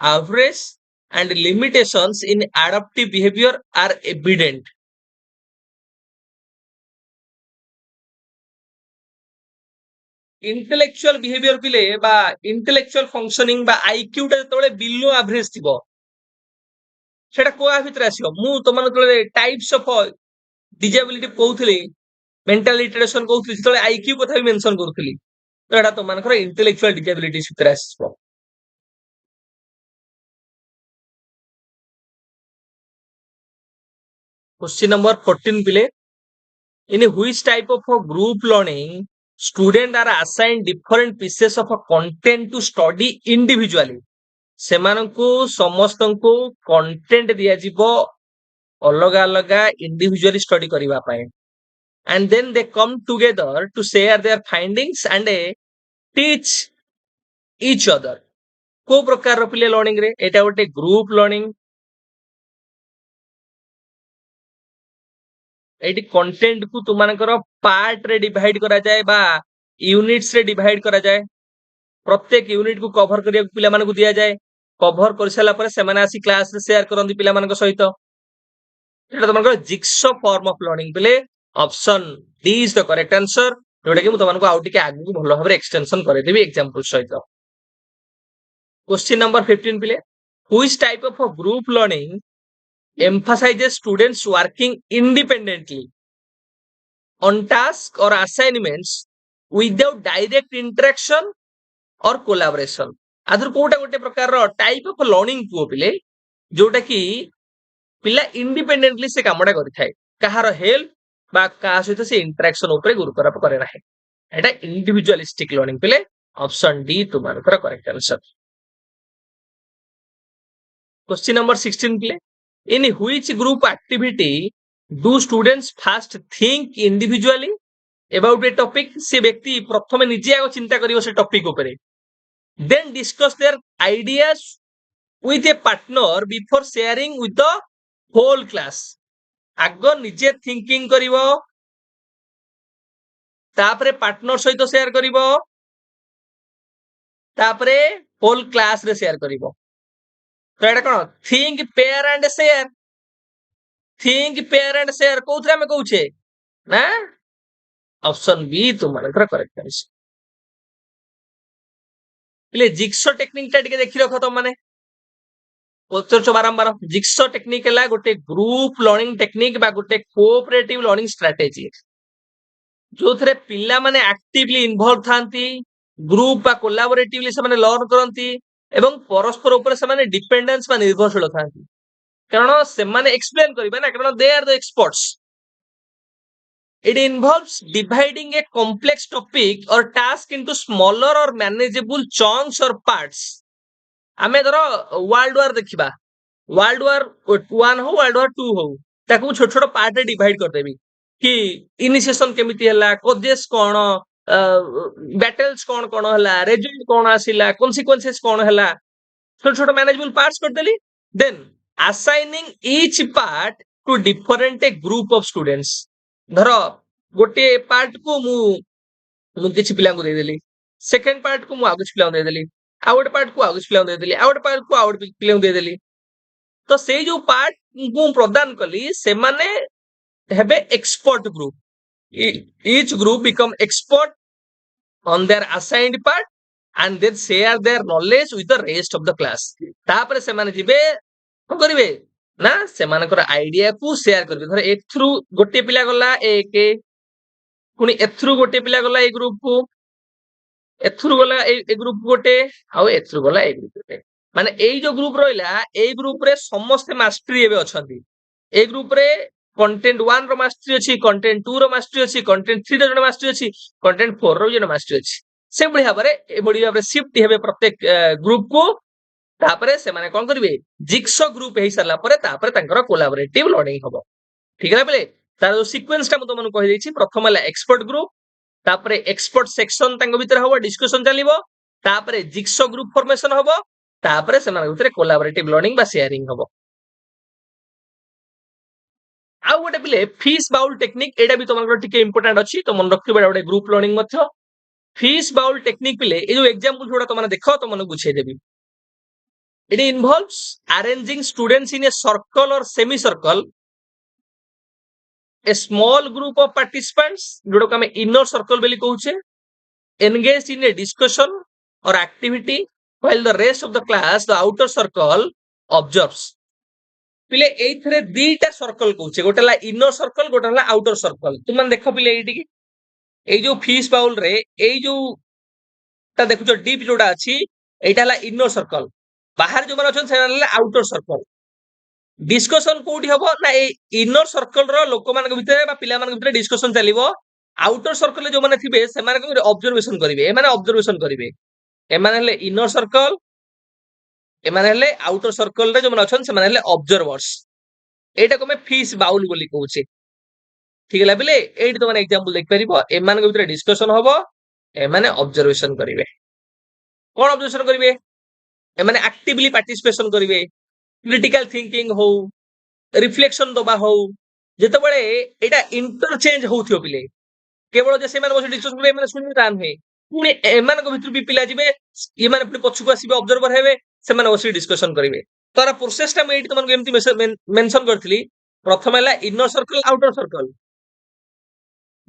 average and limitations in adaptive behavior are evident intellectual behaviour पिले बा इंटेलेक्चुअल फंक्शनिंग बा आईक्यू टा जतबेले बिलो एवरेज थिबो सेटा कोआ भितर आसीबो मु तमन तले टाइप्स ऑफ डिजेबिलिटी कहउथली मेंटल रिटार्डेशन कहउथली तले आईक्यू कथा भी मेंशन करथली तो एटा तमनकर इंटेलेक्चुअल डिजेबिलिटी भितर आसीबो क्वेश्चन नंबर 14 पिले in which type of a group learning students are assigned different pieces of a content to study individually ସେମାନଙ୍କୁ ସମସ୍ତଙ୍କୁ କଣ୍ଟେଣ୍ଟ ଦିଆଯିବ ଅଲଗା ଅଲଗା ଇଣ୍ଡିଭିଜୁଆଲି ଷ୍ଟଡି କରିବା ପାଇଁ and then they come together to share their findings and teach each other को प्रकार पिले लर्निंग रे एटा गोटे ग्रुप लर्निंग एटी कंटेंट को तुमानकर पार्ट रे डिवाइड करा जाए बा यूनिट्स रे डिवाइड करा जाए प्रत्येक यूनिट को कवर करिया पिला मानकु दिया जाए कवर कर साला पर से माने आसी क्लास रे शेयर करंदी पिला मानक सहित एटा तुमानकर jigsaw form of learning please option D is the correct answer जोटा कि मु तुमनको आउ टिके आगु भलो भाबरे एक्सटेंशन करे देबी एग्जांपल सहित क्वेश्चन नंबर 15 पिले which type of a group learning emphasizes students working independently on tasks or assignments without direct interaction or collaboration आदर कोटा गोटे प्रकार रो टाइप ऑफ लर्निंग को पिले जोटा कि पिला इंडिपेंडेंटली से कामडा करि थाए कहार हेल्प बा का सहित से इंटरेक्शन ऊपर गुरुत्वारोप करे नाही एटा individualistic learning please option D तुमानकर correct answer question number 16 please in which group activity do students first think individually about a topic से व्यक्ति प्रथमे निजे आगो चिंता करिवो से टॉपिक ऊपर then discuss their ideas with a partner before sharing with the whole class आगो निजे थिंकिंग करिवो तापरे पार्टनर सहित शेयर करिवो तापरे होल क्लास रे शेयर करिवो तो एटा कोन थिंक पेयर एंड शेयर कोथरे हम कहूछे ना ऑप्शन बी तुमनकर करेक्ट आंसर ले जिक्सो टेक्निक टा टिके देखि रखो त माने पचरछ बारंबार जिक्सो टेक्निक हला गोटे ग्रुप लर्निंग टेक्निक बा गोटे कोऑपरेटिव लर्निंग स्ट्रेटजी जो थरे पिला माने एक्टिवली इन्वॉल्व थांती ग्रुप बा कोलैबोरेटिवली से माने लर्न करंती एवं परस्पर ऊपर से माने डिपेंडेंस बा निर्भरशील थांती कारण से माने एक्सप्लेन करिबे ना कारण they are the experts it involves dividing a complex topic or task into smaller or manageable chunks or parts आमे धरो वर्ल्ड वार देखिबा वर्ल्ड वार 1 हो वर्ल्ड वार 2 हो ताकू छोट छोट पार्ट रे डिवाइड कर देबी कि इनिशिएशन केमिति हला कोजेस कोन बैटल्स कोन कोन हला रिजल्ट कोन आसिला कॉन्सिक्वेंसेस कोन हला छोट छोट मैनेजेबल पार्ट्स कर देली then assigning each part to different a group of students धरो गोटे पार्ट को मु किछि पिला को दे देली सेकंड पार्ट को मु आगु पिला को दे देली आउट पार्ट को आगु पिला को दे देली आउट पार्ट को आउट पिला को दे देली तो से जो पार्ट मु प्रदान कली से माने have a expert group. Each group become expert on their assigned part and then share their knowledge with the rest of the class. ତାପରେ ସେମାନେ ଯିବେ କଣ କରିବେ ନା ସେମାନଙ୍କର ଆଇଡିଆ କୁ ସେୟାର କରିବେ। ଧର ଏଥିରୁ ଗୋଟେ ପିଲା ଗଲା ଏକ, ପୁଣି ଏଥିରୁ ଗୋଟେ ପିଲା ଗଲା ଏଇ ଗ୍ରୁପ କୁ, ଏଥିରୁ ଗଲା ଏଇ ଗ୍ରୁପ ଗୋଟେ, ଆଉ ଏଥିରୁ ଗଲା ଏଇ ଗ୍ରୁପ ଗୋଟେ। ମାନେ ଏଇ ଯୋଉ ଗ୍ରୁପ ରହିଲା ଏଇ ଗ୍ରୁପ ରେ ସମସ୍ତେ ମାଷ୍ଟରୀ ଏବେ ଅଛନ୍ତି। ଏଇ ଗ୍ରୁପ ରେ କଣ୍ଟେଣ୍ଟ 1 ର ମାଷ୍ଟରୀ ଅଛି, କଣ୍ଟେଣ୍ଟ 2 ର ମାଷ୍ଟରୀ ଅଛି, କଣ୍ଟେଣ୍ଟ 3 ର ଜଣେ ମାଷ୍ଟରୀ ଅଛି, କଣ୍ଟେଣ୍ଟ 4 ର ଜଣେ ମାଷ୍ଟରୀ ଅଛି। ସେଭଳି ଭାବରେ ଏଭଳି ଭାବରେ ସିଫ୍ଟ ହେବେ ପ୍ରତ୍ୟେକ ଗ୍ରୁପ କୁ। ତାପରେ ସେମାନେ କଣ କରିବେ ଜିକ୍ସ ଗ୍ରୁପ ହେଇ ସାରିଲା ପରେ ତାପରେ ତାଙ୍କର କୋଲାବୋରେଟିଭ ଲର୍ଣ୍ଣିଂ ହବ। ଠିକ ହେଲା ବେଳେ ତାର ଯୋଉ ସିକ୍ୱେନ୍ସ ଟା ମୁଁ ତମକୁ କହିଦେଇଛି, ପ୍ରଥମ ହେଲା ଏକ୍ସପର୍ଟ ଗ୍ରୁପ, ତାପରେ ଏକ୍ସପର୍ଟ ସେକ୍ସନ ତାଙ୍କ ଭିତରେ ହବ, ଡିସ୍କସନ ଚାଲିବ, ତାପରେ ଜିକ୍ସ ଗ୍ରୁପ ଫର୍ମେସନ ହବ, ତାପରେ ସେମାନଙ୍କ ଭିତରେ କୋଲାବୋରେଟିଭ ଲର୍ଣ୍ଣିଂ ବା ସେୟାରିଂ ହବ। ଆଉ ଗୋଟେ ପିଲେ ଫିସ୍ ବାଉଲ ଟେକ୍ନିକ, ଏଇଟା ବି ତମଙ୍କର ଟିକେ ଇମ୍ପୋର୍ଟାଣ୍ଟ ଅଛି, ତ ମନେ ରଖିଥିବା ଗୋଟେ ଗ୍ରୁପ ଲର୍ଣ୍ଣିଂ ମଧ୍ୟ। ଫିସ୍ ବାଉଲ ଟେକ୍ନିକ ପିଲେ ଏଇ ଯୋଉ ଏକ୍ସାମ୍ପଲ ଯୋଉଟା ତମେ ଦେଖ ତମକୁ ବୁଝେଇଦେବି। It involves arranging students in a circle or semicircle, a small group of participants जोटा हमें inner circle बोली कहूचे, engaged in a discussion or activity while the rest of the class, the outer circle, observes. पिले एइथरे दीटा circle कहूचे, गोटे ला inner circle, गोटे ला outer circle. तुम देख पिले एइटी की एइ जो फिश बाउल रे एइ जो ता देखुचो डीप जोड़ा अछि, एइटा ला इनर सर्कल, बाहर जो माने अछन सेना ला आउटर सर्कल। डिस्कशन कोठी हबो ना ए इनर सर्कल रो लोक मान भितरे बा पिला मान भितरे डिस्कशन चलिबो। आउटर सर्कल जो माने थिबे से माने को ऑब्जर्वेशन करिवे, ए माने ऑब्जर्वेशन करिवे, ए माने ले इनर सर्कल, ए माने ले आउटर सर्कल रे जो माने अछन से माने ले ऑब्जर्वर्स। एटा को मैं फिश बाउल बोली कहूचे। ठीक है बिले एइट तो माने एग्जांपल देख परिबो, ए माने भितरे डिस्कशन हबो, ए माने ऑब्जर्वेशन करिवे। कोन ऑब्जर्वेशन करिवे, ए माने एक्टिवली पार्टिसिपेशन करिवे, क्रिटिकल थिंकिंग हो, रिफ्लेक्शन दबा हो, जेते बळे एटा इंटरचेंज होथियो पिले, केवल जे से माने बस डिस्कस करिवे माने सुनि ता नहे, पुनी ए माने को भितर भी पिला जिवे, ये माने पुनी पछुको आसीबे ऑब्जर्वर हेबे, से माने बस डिस्कशन करिवे। तोरा प्रोसेस टा मैं एटी तमन एमती मेंशन करथली। प्रथम हैला inner circle outer circle,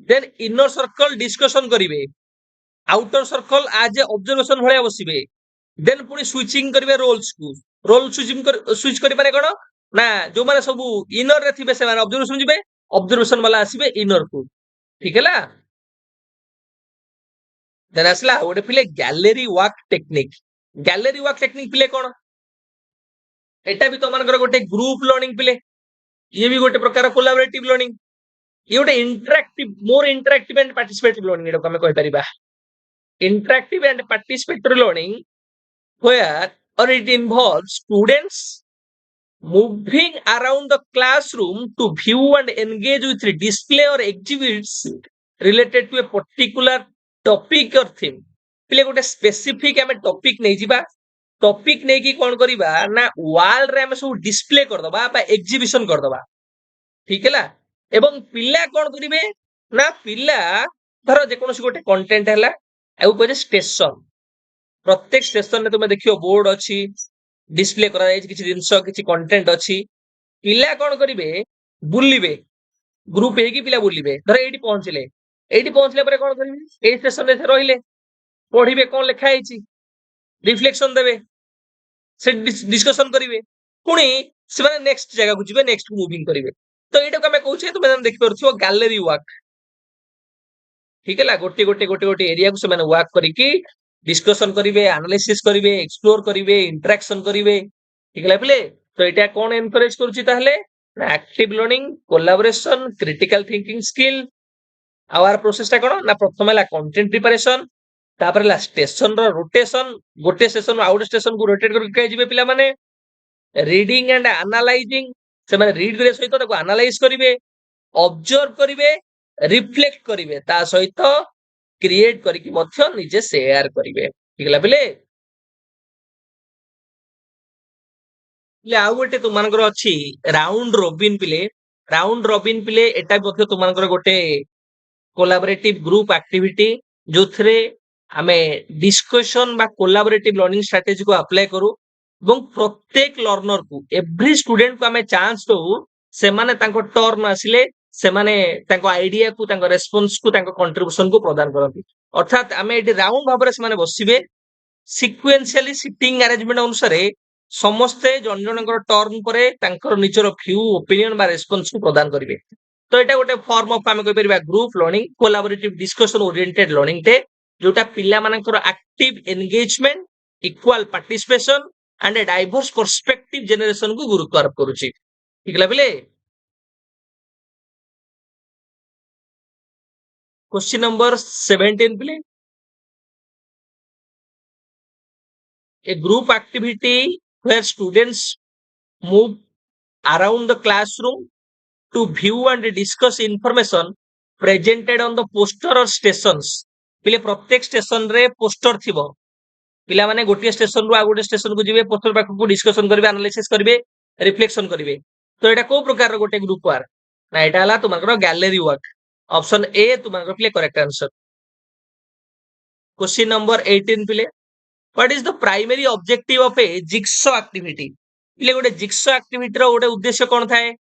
then inner circle discussion करिवे, आउटर सर्कल आज ए ऑब्जर्वेशन भळे बसिबे, देन पुनी स्विचिंग करिवे रोल्स को, रोल स्विच करि माने कोन ना जो माने सब इनर रे थिबे से माने ऑब्जर्वेशन जिवे, ऑब्जर्वेशन वाला आसीबे इनर को। ठीक हैला देन आसला ओडे पिले gallery walk technique. Gallery walk technique पिले कोन, एटा भी तो मानकर गोटे ग्रुप लर्निंग पिले, ये भी गोटे प्रकार कोलैबोरेटिव लर्निंग, ये गोटे interactive more interactive and participative learning एटा हमें कहि परिबा। Interactive and participatory learning where or it involves students moving around the classroom to view and engage with the display or exhibits related to a particular topic or theme. पिले गोटे specific हमें topic नहीं जिबा, topic नहीं की कौन करिबा ना वॉल रे हमें सब डिस्प्ले कर दबा बा एग्जीबिशन कर दबा। ठीक है ला एवं पिला कौन करिवे ना पिला धरो जे कोनोसी गोटे कंटेंट हैला एउ कहे स्टेशन, प्रत्येक स्टेशन रे तुम देखियो बोर्ड अछि, डिस्प्ले करा जाय किछि जिंस किछि कंटेंट अछि, पिला कोन करिवे बुलिबे, ग्रुप हे कि पिला बुलिबे। धर एठी पहुंचले परे कोन करिवे ए स्टेशन रे रहिले पढिबे कोन लिखा हैछि, रिफ्लेक्शन देबे, से डिस्कशन करिवे, पुनी से माने नेक्स्ट जगह को जिवे, नेक्स्ट मूविंग करिवे। तो एटा को हमें कहउछे तुम देखि परथियो गैलरी वॉक। ठीक है ला गोटे गोटे गोटे गोटे एरिया को से माने वॉक करिकि डिस्कशन करिवे, एनालिसिस करिवे, एक्सप्लोर करिवे, इंटरेक्शन करिवे। ठीक है पिले तो एटा कोन एनकरेज करूची ताहले ना active learning, collaboration, critical thinking skill. Our process ता कोन ना प्रथम हैला कंटेंट प्रिपरेशन, तापर ला स्टेशन रो रोटेशन, गोटे स्टेशन आउट स्टेशन को रोटेट करके जिवे पिला माने, रीडिंग एंड एनालाइजिंग, से माने रीड करे सहित ताको एनालाइज करिवे, ऑब्जर्व करिवे, रिफ्लेक्ट करिवे, ता सहित क्रिएट करिकि मध्य निजे शेयर करिवे। ठीक है पिले आउ गोटे तुमनकर अछि राउंड रॉबिन पिले। राउंड रॉबिन पिले एटा मध्य तुमनकर गोटे कोलैबोरेटिव ग्रुप एक्टिविटी जोथरे हमें डिस्कशन बा कोलैबोरेटिव लर्निंग स्ट्रेटजी को अप्लाई करू এবং प्रत्येक लर्नर को एवरी स्टूडेंट को हमें चांस दो से माने तांको टर्न आसिले ସେମାନେ ତାଙ୍କ ଆଇଡିଆ କୁ ତାଙ୍କ ରେସ୍ପନ୍ସ କୁ ତାଙ୍କ କଣ୍ଟ୍ରିବ୍ୟୁସନ କୁ ପ୍ରଦାନ କରନ୍ତି ଅର୍ଥାତ ଆମେ ଏଠି ରାଉଣ୍ଡ ଭାବରେ ସେମାନେ ବସିବେ ସିକ୍ୱେନ୍ସିଆଲି ସିଟିଂ ଆରେଞ୍ଜମେଣ୍ଟ ଅନୁସାରେ ସମସ୍ତେ ଜଣ ଜଣଙ୍କର ଟର୍ମ ପରେ ତାଙ୍କର ନିଜର ଭ୍ୟୁ ଓପିନିଅନ ବା ରେସ୍ପନ୍ସ କୁ ପ୍ରଦାନ କରିବେ ତ ଏଟା ଗୋଟେ ଫର୍ମ ଅଫ ଆମେ କହିପାରିବା group learning collaborative discussion oriented learning ଟେ ଯୋଉଟା ପିଲାମାନଙ୍କର active engagement equal participation and a diverse perspective generation କୁ ଗୁରୁତ୍ୱ ଆରୋପ କରୁଛି ଠିକ ଲାଗିଲେ question number 17 please a group activity where students move around the classroom to view and discuss information presented on the poster or stations पिले प्रत्येक station रे poster थिबो पिला माने गोटे स्टेशन रु आ गोटे स्टेशन को जिवे पोस्टर पाख को डिस्कशन करबे एनालिसिस करबे रिफ्लेक्शन करबे तो एटा को प्रकार रो गोटे ग्रुप वर्क ना एटा हला तुमकर गैलरी वर्क ऑप्शन ए तुमकर please correct answer question number 18 please what is the primary objective of a jigsaw activity please गोटे जिक्सॉ एक्टिविटी रो गोटे उद्देश्य कोन थाए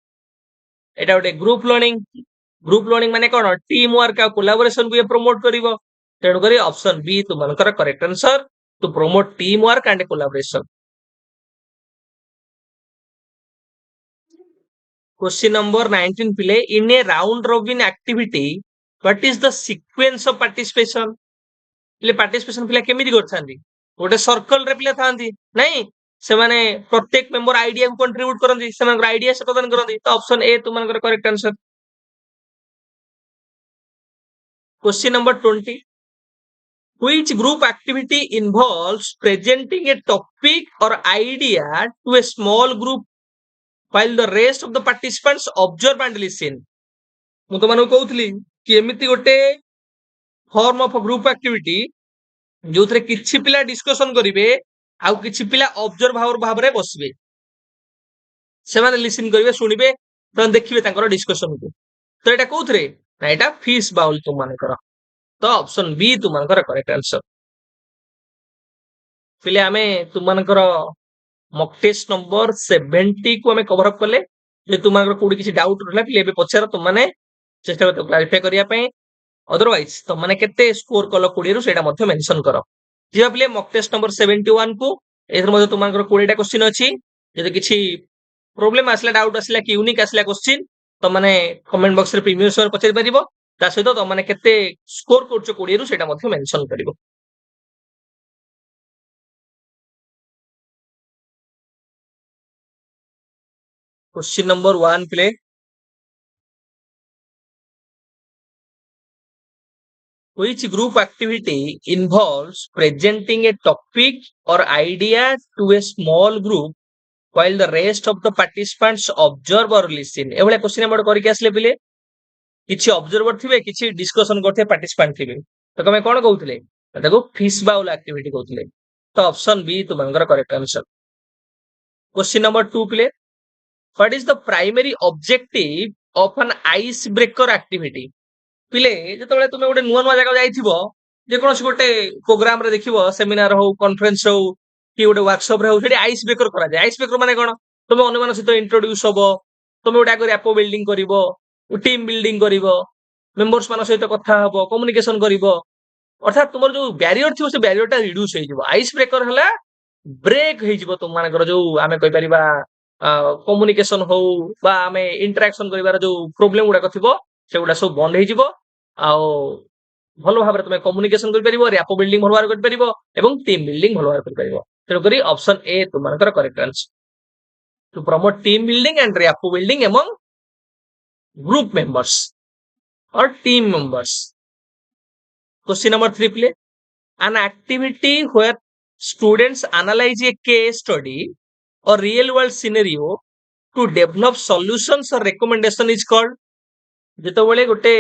एटा गोटे ग्रुप लर्निंग माने कोन टीम वर्क आ कोलैबोरेशन को प्रमोट करिवो तेणु करी ऑप्शन बी तुमकर correct answer to promote team work and collaboration question number 19 please in a round robin activity what is the sequence of participation please participation पिला केमिति करथांती गोटे सर्कल रे पिला थांती नहीं से माने प्रत्येक मेंबर आइडिया को कंट्रीब्यूट करंती से मानकर आइडिया से प्रदान करंती तो ऑप्शन ए तुमकर correct answer question number 20 which group activity involves presenting a topic or idea to a small group while the rest of the participants observe and listen मु तो मानु कहउतली कि एमिति गोटे फॉर्म ऑफ ग्रुप एक्टिविटी जो थरे किछि पिला डिस्कशन करिवे आउ किछि पिला ऑब्जर्व भाବରେ बसिबे से माने लिसन करिवे सुनिबे तो देखिबे तांकर डिस्कशन को तो एटा कोथरे ना एटा फिश बाउल तुम मानकर तो ऑप्शन बी तुम मानकर करेक्ट आंसर पिले आमे तुम मानकर मॉक टेस्ट नंबर 70 को हमें कवर अप कले जे तुम मानकर कोडी किछि डाउट रहला पिले एबे पछार तुम माने चेष्टा करते क्लारिफाई करिया पई अदरवाइज तुम माने केते स्कोर कलो 20 रु सेटा मध्ये मेंशन करो जे पिले मॉक टेस्ट नंबर 71 को एथर मध्ये तुम मानकर 20 टा क्वेश्चन अछि जे किछि प्रॉब्लम आसला डाउट आसला कि यूनिक आसला क्वेश्चन तो माने कमेंट बॉक्स रे प्रीमियम सर पछारि परिबो ता सहित तो माने केते स्कोर करछो 20 रु सेटा मध्ये मेंशन करिवो question number 1 play which group activity involves presenting a topic or idea to a small group while the rest of the participants observe or listen एभले क्वेश्चन हमर करि के आसले पिले किछि ऑब्जर्वर थिबे किछि डिस्कशन करथे पार्टिसिपेंट थिबे तो कमे कोन कहउतले ताको फिश बाउल एक्टिविटी कहउतले तो ऑप्शन बी तुमंगर correct answer question number 2 please what is the primary objective of an ice breaker activity please जेतबेले तुमे गोटे नुवा नुवा जगह जाइथिबो जे कोनोस गोटे प्रोग्राम रे देखिबो सेमिनार हो कॉन्फ्रेंस हो कि गोटे वर्कशॉप रे हो सेठी आइस ब्रेकर करा जाय आइस ब्रेकर माने कोन तुमे अन्य मान सहित इंट्रोड्यूस होबो तुमे गोटे आगर रैपो बिल्डिंग करिवो टीम बिल्डिंग करिवो मेंबर्स मान सहित कथा हबो कम्युनिकेशन करिवो अर्थात तुमर जो बैरियर थिबो से बैरियर टा रिड्यूस हे जिवो आइस ब्रेकर हला ब्रेक हे जिवो तुम मानकर जो आमे कहि परिबा कम्युनिकेशन हो बा आमे इंटरेक्शन करिवार जो प्रॉब्लम गुडा थिबो सेगुडा सब बंद हे जिवो आओ भलो भाबरे तुमे कम्युनिकेशन करि परिबो रैपो बिल्डिंग भलो भाबरे करि परिबो एवं टीम बिल्डिंग भलो भाबरे करि परिबो तेनो करी ऑप्शन ए तुमनकर correct answer to promote team building and rapport building among group members और team members question number 3 please an activity where students analyze a case study or real world scenario to develop solutions or recommendation is called जेतबेले गोटे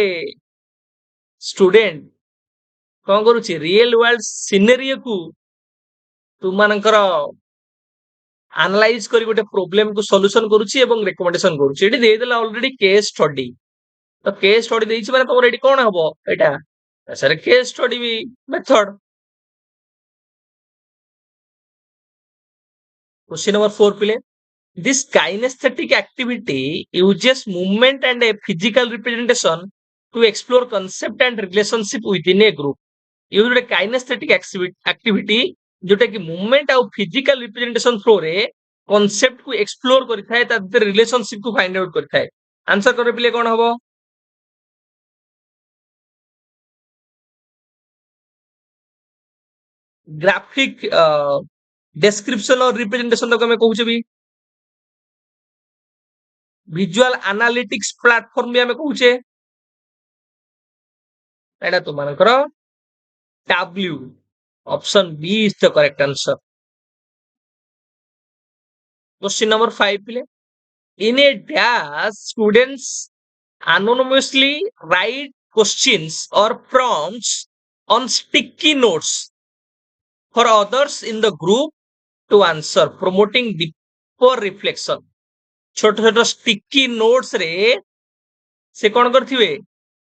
student कौन करुछि real world scenario को तुमनकर analyse करी गोटे problem को solution करुछि एवं recommendation करुछि eighty दे देला already case study तो case study देछि माने तमर एटी कोन हबो एटा सर केस स्टडी भी मेथड क्वेश्चन नंबर 4 पिले This kinesthetic activity uses movement and a physical representation to explore concept and relationship within a group. ये ଗୋଟେ kinesthetic activity जोटा कि movement ଆଉ physical representation through ରେ concept କୁ explore କରିଥାଏ ତା ଭିତରେ relationship କୁ find out କରିଥାଏ। आंसर करे पिले कौन हबो? ग्राफिक description और representation ତାକୁ ଆମେ କହୁଛେ ବି visual analytics platform ବି ଆମେ କହୁଛେ। ଏଟା ତୁମମାନଙ୍କର W. Option B is the correct answer. Question number 5 pile. In a dash, students anonymously write questions or prompts on sticky notes for others in the group to answer, promoting deeper reflection. छोट छोट sticky notes रे से कौन करथिबे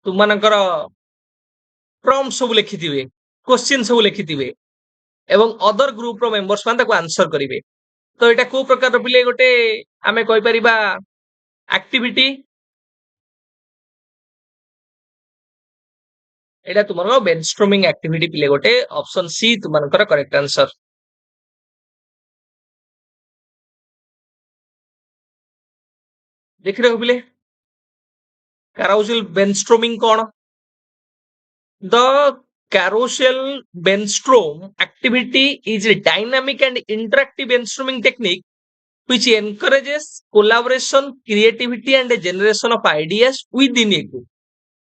तुमମାନଙ୍କର prompt ସବୁ ଲେଖିଥିବେ, question ସବୁ ଲେଖିଥିବେ ଏବଂ other group ର members ମାନେ ତାକୁ answer କରିବେ। ତ ଏଟା କୋଉ ପ୍ରକାର ପିଲେ ଗୋଟେ ଆମେ କହିପାରିବା activity? ଏଟା ତୁମର brainstorming activity ପିଲେ ଗୋଟେ option C ତୁମମାନଙ୍କର correct answer। ଦେଖି ରଖ ପିଲେ carousel brainstorming କଣ? The carousel brainstorm activity is a dynamic and interactive brainstorming technique which encourages collaboration, creativity and a generation of ideas within a group.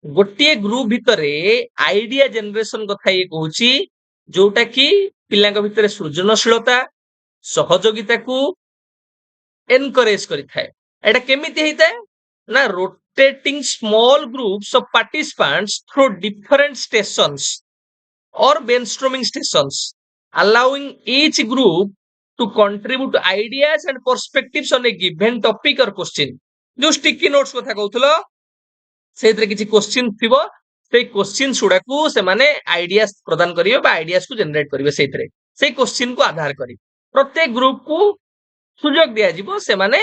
ଗୋଟିଏ group ଭିତରେ idea generation କଥା ଇଏ କହୁଛି ଯୋଉଟା କି ପିଲାଙ୍କ ଭିତରେ ସୃଜନଶୀଳତା ସହଯୋଗିତାକୁ ଏନକରେଜ କରିଥାଏ। ଏଟା କେମିତି ହେଇଥାଏ ନା rotating small groups of participants through different stations or brainstorming stations, allowing each group to contribute ideas and perspectives on a given topic or question. जो sticky notes କଥା କହୁଥିଲ ସେଇଥିରେ କିଛି क्वेश्चन ଥିବ ସେଇ क्वेश्चन ଗୁଡାକୁ ସେମାନେ ଆଇଡିଆସ ପ୍ରଦାନ କରିବେ ବା ଆଇଡିଆସ କୁ ଜେନେରେଟ କରିବେ ସେଇଥିରେ ସେଇ क्वेश्चन କୁ ଆଧାର କରି ପ୍ରତ୍ୟେକ ଗ୍ରୁପ କୁ ସୁଯୋଗ ଦିଆଯିବ ସେମାନେ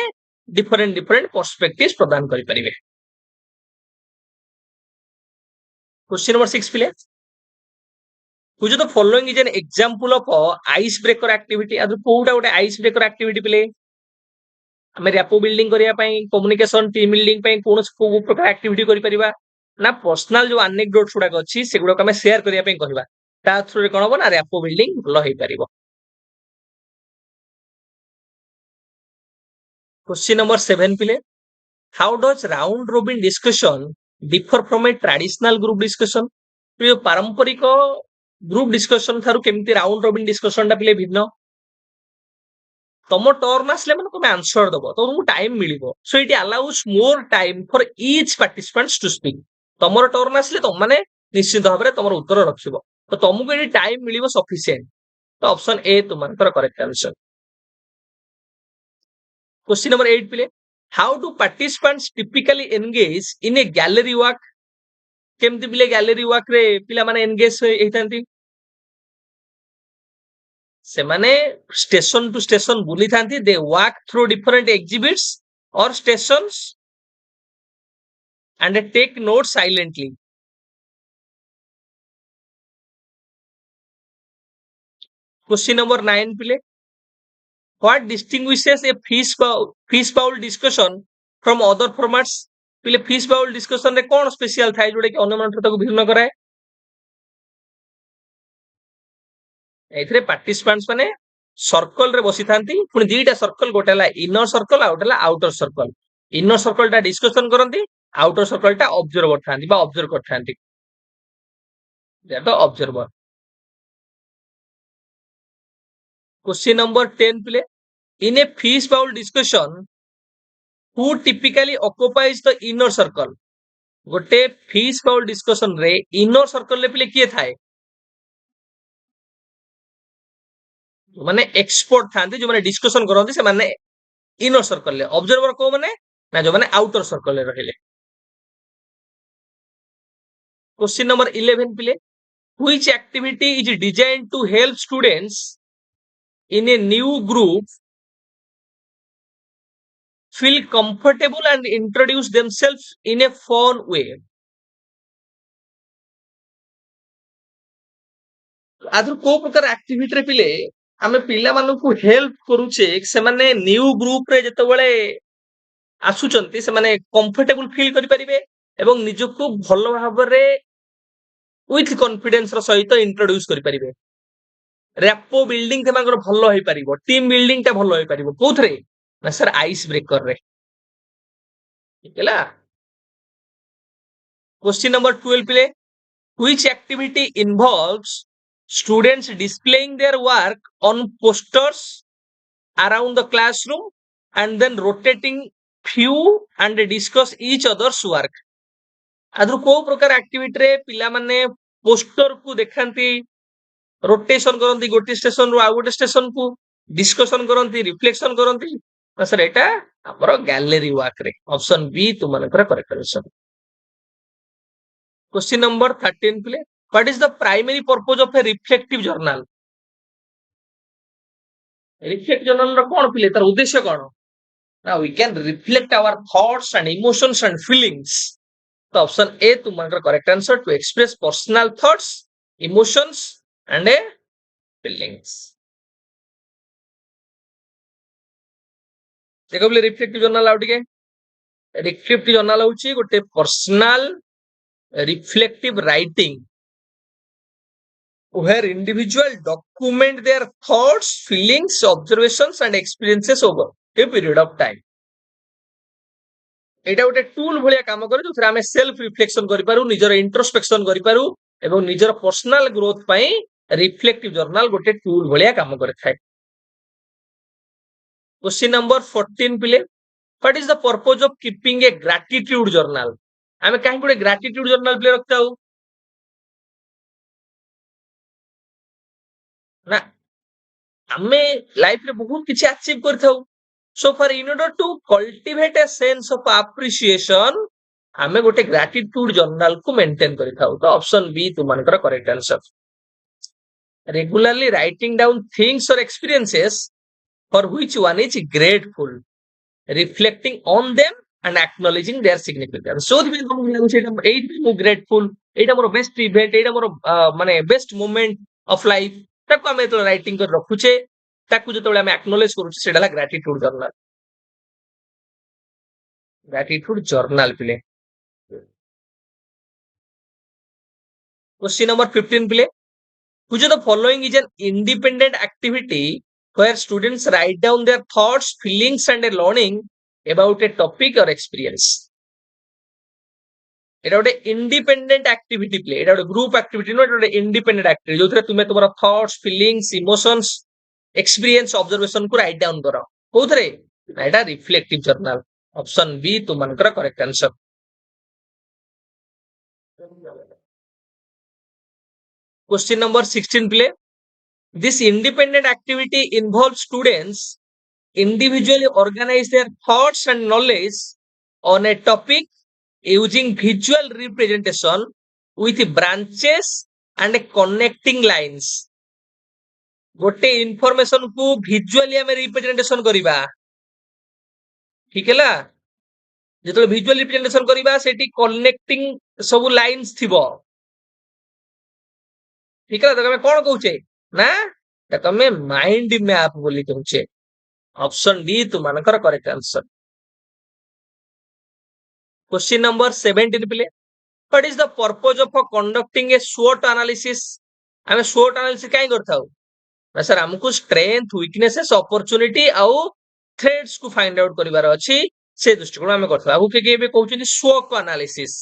different perspectives ପ୍ରଦାନ କରିପାରିବେ। Question number 6 please, which of the following is an example of icebreaker activity? आज कोउटा गोटे icebreaker activity पिले ଆମେ रैपो बिल्डिंग करिया पई कम्युनिकेशन टीम बिल्डिंग पई कोन को प्रकार एक्टिविटी करि परिबा ना पर्सनल जो एनेक्डोट्स गुडा अछि सेगुडा को हमें शेयर करिया पई कहबा ता थ्रू रे कोन हो ना रैपो बिल्डिंग भलो होई परिबो। क्वेश्चन नंबर 7 पिले, how does round robin discussion differ from a traditional group discussion? तो पारंपरिक ग्रुप डिस्कशन थारु केमती राउंड रॉबिन डिस्कशन टा पिले भिन्न। तम टर्न आसले माने तुम आंसर दबो तो तुमको टाइम मिलिबो so it allows more time for each participants to speak. तमर टर्न आसले तुम माने निश्चित भाबरे तमर उत्तर रखिबो तो तुमको एडी टाइम मिलिबो सफिशिएंट। तो ऑप्शन ए तुमनकर correct answer. Question number 8 please, how do participants typically engage in a gallery walk? केमती पिले गैलरी वॉक रे पिला माने एंगेज हेइतांती से माने स्टेशन टू स्टेशन बुली थांती they walk through different exhibits और stations and take note silently. Question number 9 please, what distinguishes a fish bowl discussion from other formats? Please fish bowl discussion रे कोन स्पेशल थाय जोडे कि अन्य मानठ ताको भिन्न कराए? एथरे पार्टिसिपेंट्स माने सर्कल रे बसी थांती पुनी दीटा सर्कल गोटे ला इनर सर्कल आउट ला आउटर सर्कल। इनर सर्कल टा डिस्कशन करंती आउटर सर्कल टा ऑब्जर्वर थांती बा ऑब्जर्व करथांती that the observer. Question number 10 please, in a fish bowl discussion who typically occupies the inner circle? गोटे फिश बाउल डिस्कशन रे inner circle ले please किए थाए माने एक्सपर्ट थांती जो माने डिस्कशन करंती से माने इनर सर्कल ले ऑब्जर्वर को माने ना जो माने आउटर सर्कल ले रहिले। Question number 11 please, which activity is designed to help students in a new group feel comfortable and introduce themselves in a fun way. ଆଧରୁ କୋଉ ପ୍ରକାର ଆକ୍ଟିଭିଟିରେ ପିଲେ ଆମେ ପିଲାମାନଙ୍କୁ ହେଲ୍ପ କରୁଛେ ସେମାନେ ନ୍ୟୁ ଗ୍ରୁପରେ ଯେତେବେଳେ ଆସୁଛନ୍ତି ସେମାନେ କମ୍ଫର୍ଟେବୁଲ ଫିଲ୍ କରିପାରିବେ ଏବଂ ନିଜକୁ ଭଲ ଭାବରେ ୱିଥ କନଫିଡେନ୍ସ ର ସହିତ ଇଣ୍ଟ୍ରୋଡ୍ୟୁସ କରିପାରିବେ। ର୍ୟାପୋ ବିଲ୍ଡିଂ ସେମାନଙ୍କର ଭଲ ହେଇପାରିବ, ଟିମ୍ ବିଲ୍ଡିଂ ଟା ଭଲ ହେଇପାରିବ କୋଉଥିରେ ନା ସାର୍ ଆଇସ୍ ବ୍ରେକର ରେ। ହେଲା क्वेश्चन नंबर 12 पिले which activity involves students displaying their work on posters around the classroom and then rotating few and discuss each other's work। ଆଦ୍ରୁ କୋଉ ପ୍ରକାର ଆକ୍ଟିଭିଟି ରେ ପିଲାମାନେ ପୋଷ୍ଟର କୁ ଦେଖାନ୍ତି, ରୋଟେସନ କରନ୍ତି ଗୋଟେ ଷ୍ଟେସନ ରୁ ଆଉ ଗୋଟେ ଷ୍ଟେସନ କୁ, ଡିସ୍କସନ କରନ୍ତି, ରିଫ୍ଲେକ୍ସନ କରନ୍ତି। ସାର୍ ଏଟା ଆମର ଗ୍ୟାଲେରୀ ୱାର୍କ ରେ। ଅପସନ ବି ତୁମମାନଙ୍କର correct answer. Question number 13 please what is the primary purpose of a reflective journal. Reflect journal रो कोन पिले तार उद्देश्य कोन ना we can reflect our thoughts and emotions and feelings. तो ऑप्शन ए तुमनकर correct answer to express personal thoughts emotions and a feelings. देखो बोले रिफ्लेक्टिव जर्नल आउ टिके रिफ्लेक्टिव जर्नल होची गोटे personal reflective writing where individual document their thoughts, feelings, observations and experiences over a period of time। एटा गोटे tool भलिया काम करे जोथरे हमें सेल्फ रिफ्लेक्शन करि पारू, निजर इंट्रोस्पेक्शन करि पारू एवं निजर पर्सनल ग्रोथ पई रिफ्लेक्टिव जर्नल गोटे टूल भलिया काम करे थाए। क्वेश्चन नंबर 14 पिले what is the purpose of keeping A gratitude journal. हमें काहे गोटे ग्रैटिट्यूड जर्नल पिले रखताऊ ना आमे लाइफ रे बहुत किछि अचीव करथाऊ। So for in order to cultivate a sense of appreciation आमे गोटे ग्रैटिट्यूड जर्नल को मेंटेन करिथाऊ। तो ऑप्शन बी तुमनकर correct answer. Regularly writing down things और experiences for which one is grateful, reflecting on them and acknowledging their significance. So दिबे हम लागु सेटा एइट मु ग्रेटफुल, एटा मोर बेस्ट इवेंट, एटा मोर माने बेस्ट मोमेंट ऑफ लाइफ ताको हमें तो राइटिंग कर रखुचे ताको जतोले हमें एक्नॉलेज करूचे सेटा ला ग्रैटिट्यूड जर्नल। ग्रैटिट्यूड जर्नल पिले। क्वेश्चन नंबर 15 पिले which of the following is an independent activity where students write down their thoughts, feelings and a learning about a topic or experience। एटा गोटे independent activity play, एटा गोटे group activity no, एटा गोटे independent activity जोथरे तुमे तुमरा thoughts, feelings, emotions, experience, observation को write down करो कोथरे ना एटा रिफ्लेक्टिव जर्नल। ऑप्शन बी तुमनकर correct answer. Question number 16 please this independent activity involves students individually organize their thoughts and knowledge on a topic using visual representation with branches and connecting lines। गोटे information को visually हमें representation करिबा, ठीक है ला जेतो visual representation करिबा सेठी connecting सब lines थिबो, ठीक है। तो हमें कोन कहूचे ना ताको हमें माइंड मैप बोली कहूचे। ऑप्शन डी तुमनकर करेक्ट आंसर। क्वेश्चन नंबर 17 पिले what is the purpose of conducting a SWOT analysis. हमें SWOT एनालिसिस काहे करथाऊ ना सर हमको स्ट्रेंथ, वीकनेसेस, अपॉर्चुनिटी आउ थ्रेट्स को फाइंड आउट करिवार अछि से दृष्टिकोण हमें करथाऊ। आगु के केबे कहउछनी SWOT analysis.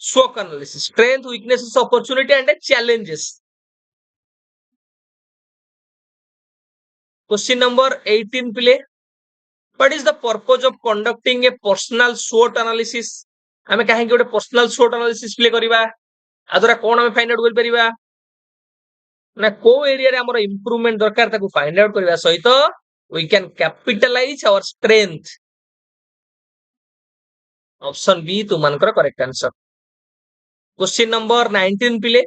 SWOT analysis strength, weaknesses, opportunity and challenges. Question number 18 please what is the purpose of conducting a personal SWOT analysis. हमें काहे गोटे पर्सनल SWOT एनालिसिस प्ले करिवा आदरा कोन हमें फाइंड आउट कर परिबा ना को एरिया रे हमर इंप्रूवमेंट दरकार ताको फाइंड आउट करबा सहित we can capitalize our strength. Option B तुमनकर correct answer. Question number 19 please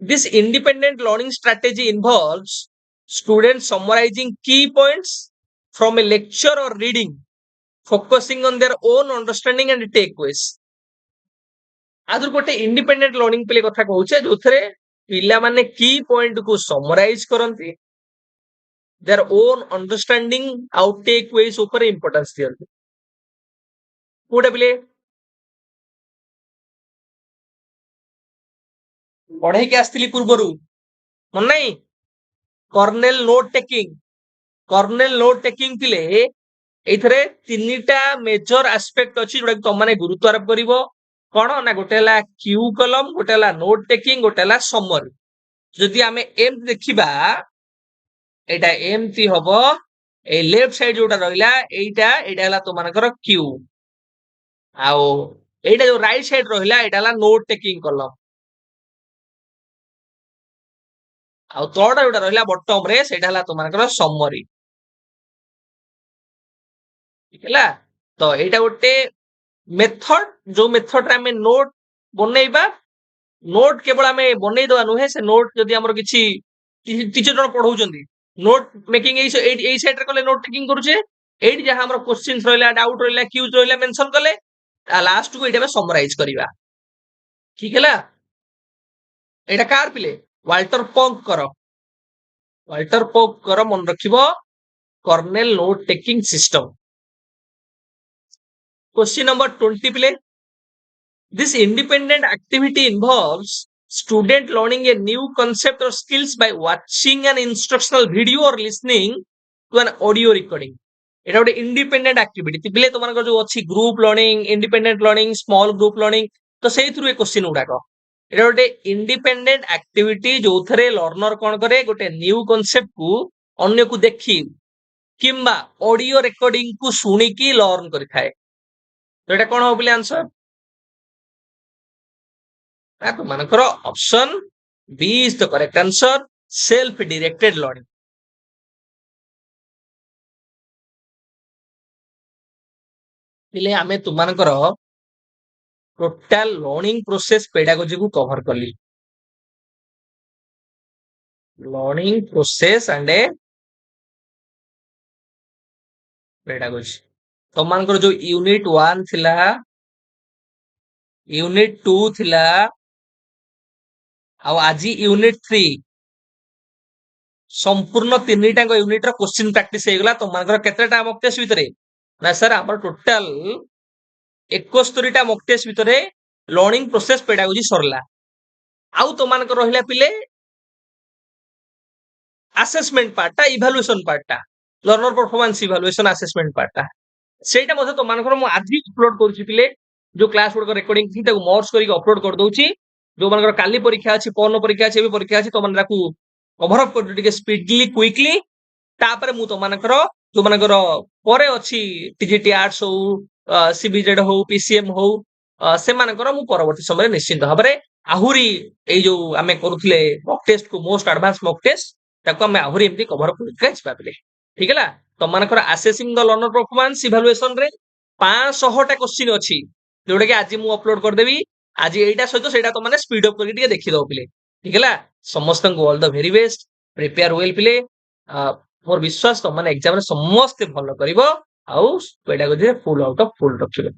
this independent learning strategy involves students summarizing key points from a lecture or reading focusing on their own understanding and takeaways. आदर गोटे independent learning पे कथा कहूचे जो थे पिला माने की पॉइंट को समराइज करंती their own understanding out takeaways ऊपर इंपोर्टेंस दियंती कोडा पिले पढ़े के आस्तिली पूर्वरु मन नहीं कर्नेल नोट टेकिंग पिले एथरे तीनटा मेजर एस्पेक्ट अछि जोडा तुम माने गुरुत्व आरोप करिवो कोन ना गोटे ला क्यू कॉलम गोटे ला नोट टेकिंग गोटे ला समरी जदि आमे एम देखिबा एटा एमती हबो ए लेफ्ट साइड जोटा रहिला एटा हला तो मानकर क्यू आओ एटा जो राइट साइड रहिला एटा हला नोट टेकिंग कॉलम आ तोड़ा जोटा रहिला बॉटम रे सेटा हला तो मानकर समरी ठीक है तो एटा गोटे मेथड जो मेथड रे हमें नोट बनेइबा नोट केवल आमे बनेइ दवा नुहे से नोट जदि हमर किछि टीचर जन पढौचंदी नोट मेकिंग एई साइड रे कले नोट टेकिंग करूचे एडी जहां हमर क्वेश्चंस रहला डाउट रहला क्यूज रहला मेंशन कले लास्ट को एटा में समराइज करिवा ठीक है एटा कार पिले वाल्टर पोक करो मन रखिबो Cornell note taking system question number 20 please this independent activity involves student learning a new concept or skills by watching an instructional video or listening to an audio recording এটা ଗୋଟେ independent activity ପିଲେ ତମମାନଙ୍କର ଯୋଉ ଅଛି group learning independent learning small group learning ତ ସେଇଥିରୁ ଏ question उडाକ এটা ଗୋଟେ independent activity ଯୋଉଥରେ learner କଣ କରେ ଗୋଟେ ନ୍ୟू କନସେପ୍ଟ କୁ ଅନ୍ୟକୁ ଦେଖି କିମ୍ବା ଅडिଓ ରେକର୍ଡିଂ କୁ ଶୁଣିକି ଲର୍ନ କରିଥାଏ ତ ଏଟା କଣ ହବ ପିଲେ आंसर तो मानकर option B is the correct answer self directed learning पिले आमे तुमानकर टोटल लर्निंग प्रोसेस पेडागोजी को कवर करली लर्निंग प्रोसेस एंड पेडागोजी तुमानकर जो यूनिट 1 थिला यूनिट 2 थिला आज यूनिट 3 संपूर्ण तीनटा यूनिट क्वेश्चन प्रैक्टिस हो गला तुमर केतेटा मॉक टेस्ट भितर ना सर हमर टोटल 71टा मॉक टेस्ट भितर लर्निंग प्रोसेस पेडागोजी सरला आउ तुमनकर रहिला पिले असेसमेंट पार्टा इवैल्यूएशन पार्टा लर्नर परफॉर्मेंस इवैल्यूएशन असेसमेंट पार्टा सेटा मध्ये तुमनकर मु आज अपलोड करछि पिले जो क्लास गुड रिकॉर्डिंग थी ताको मर्ज करके अपलोड कर दोची जो मानकर काली परीक्षा अछि पौन परीक्षा अछि एबे परीक्षा अछि तो मन राखू कवर अप कर दिके स्पीडली क्विकली तापर मु तो मानकर जो मानकर परे अछि टीजीटी आर्ट्स हो सीबीजेड हो पीसीएम हो से मानकर मु परवर्ती समय निश्चित भाबरे आहुरी ए जो आमे करूथले मॉक टेस्ट को मोस्ट एडवांस मॉक टेस्ट ताको आमे आहुरी एमती कवर अप करके पाबले ठीक है तो मानकर assessing the learner performance evaluation रे 500टा क्वेश्चन अछि जोडे के आज मु अपलोड कर देबी आज एटा सहित सेटा तो माने स्पीड अप करके देखि दो पिले ठीक है समस्त को all the very best prepare well पिले मोर विश्वास तो माने एग्जाम रे समस्त भलो करिवो आउ पेडागोजी रे फुल आउट ऑफ फुल रखिबो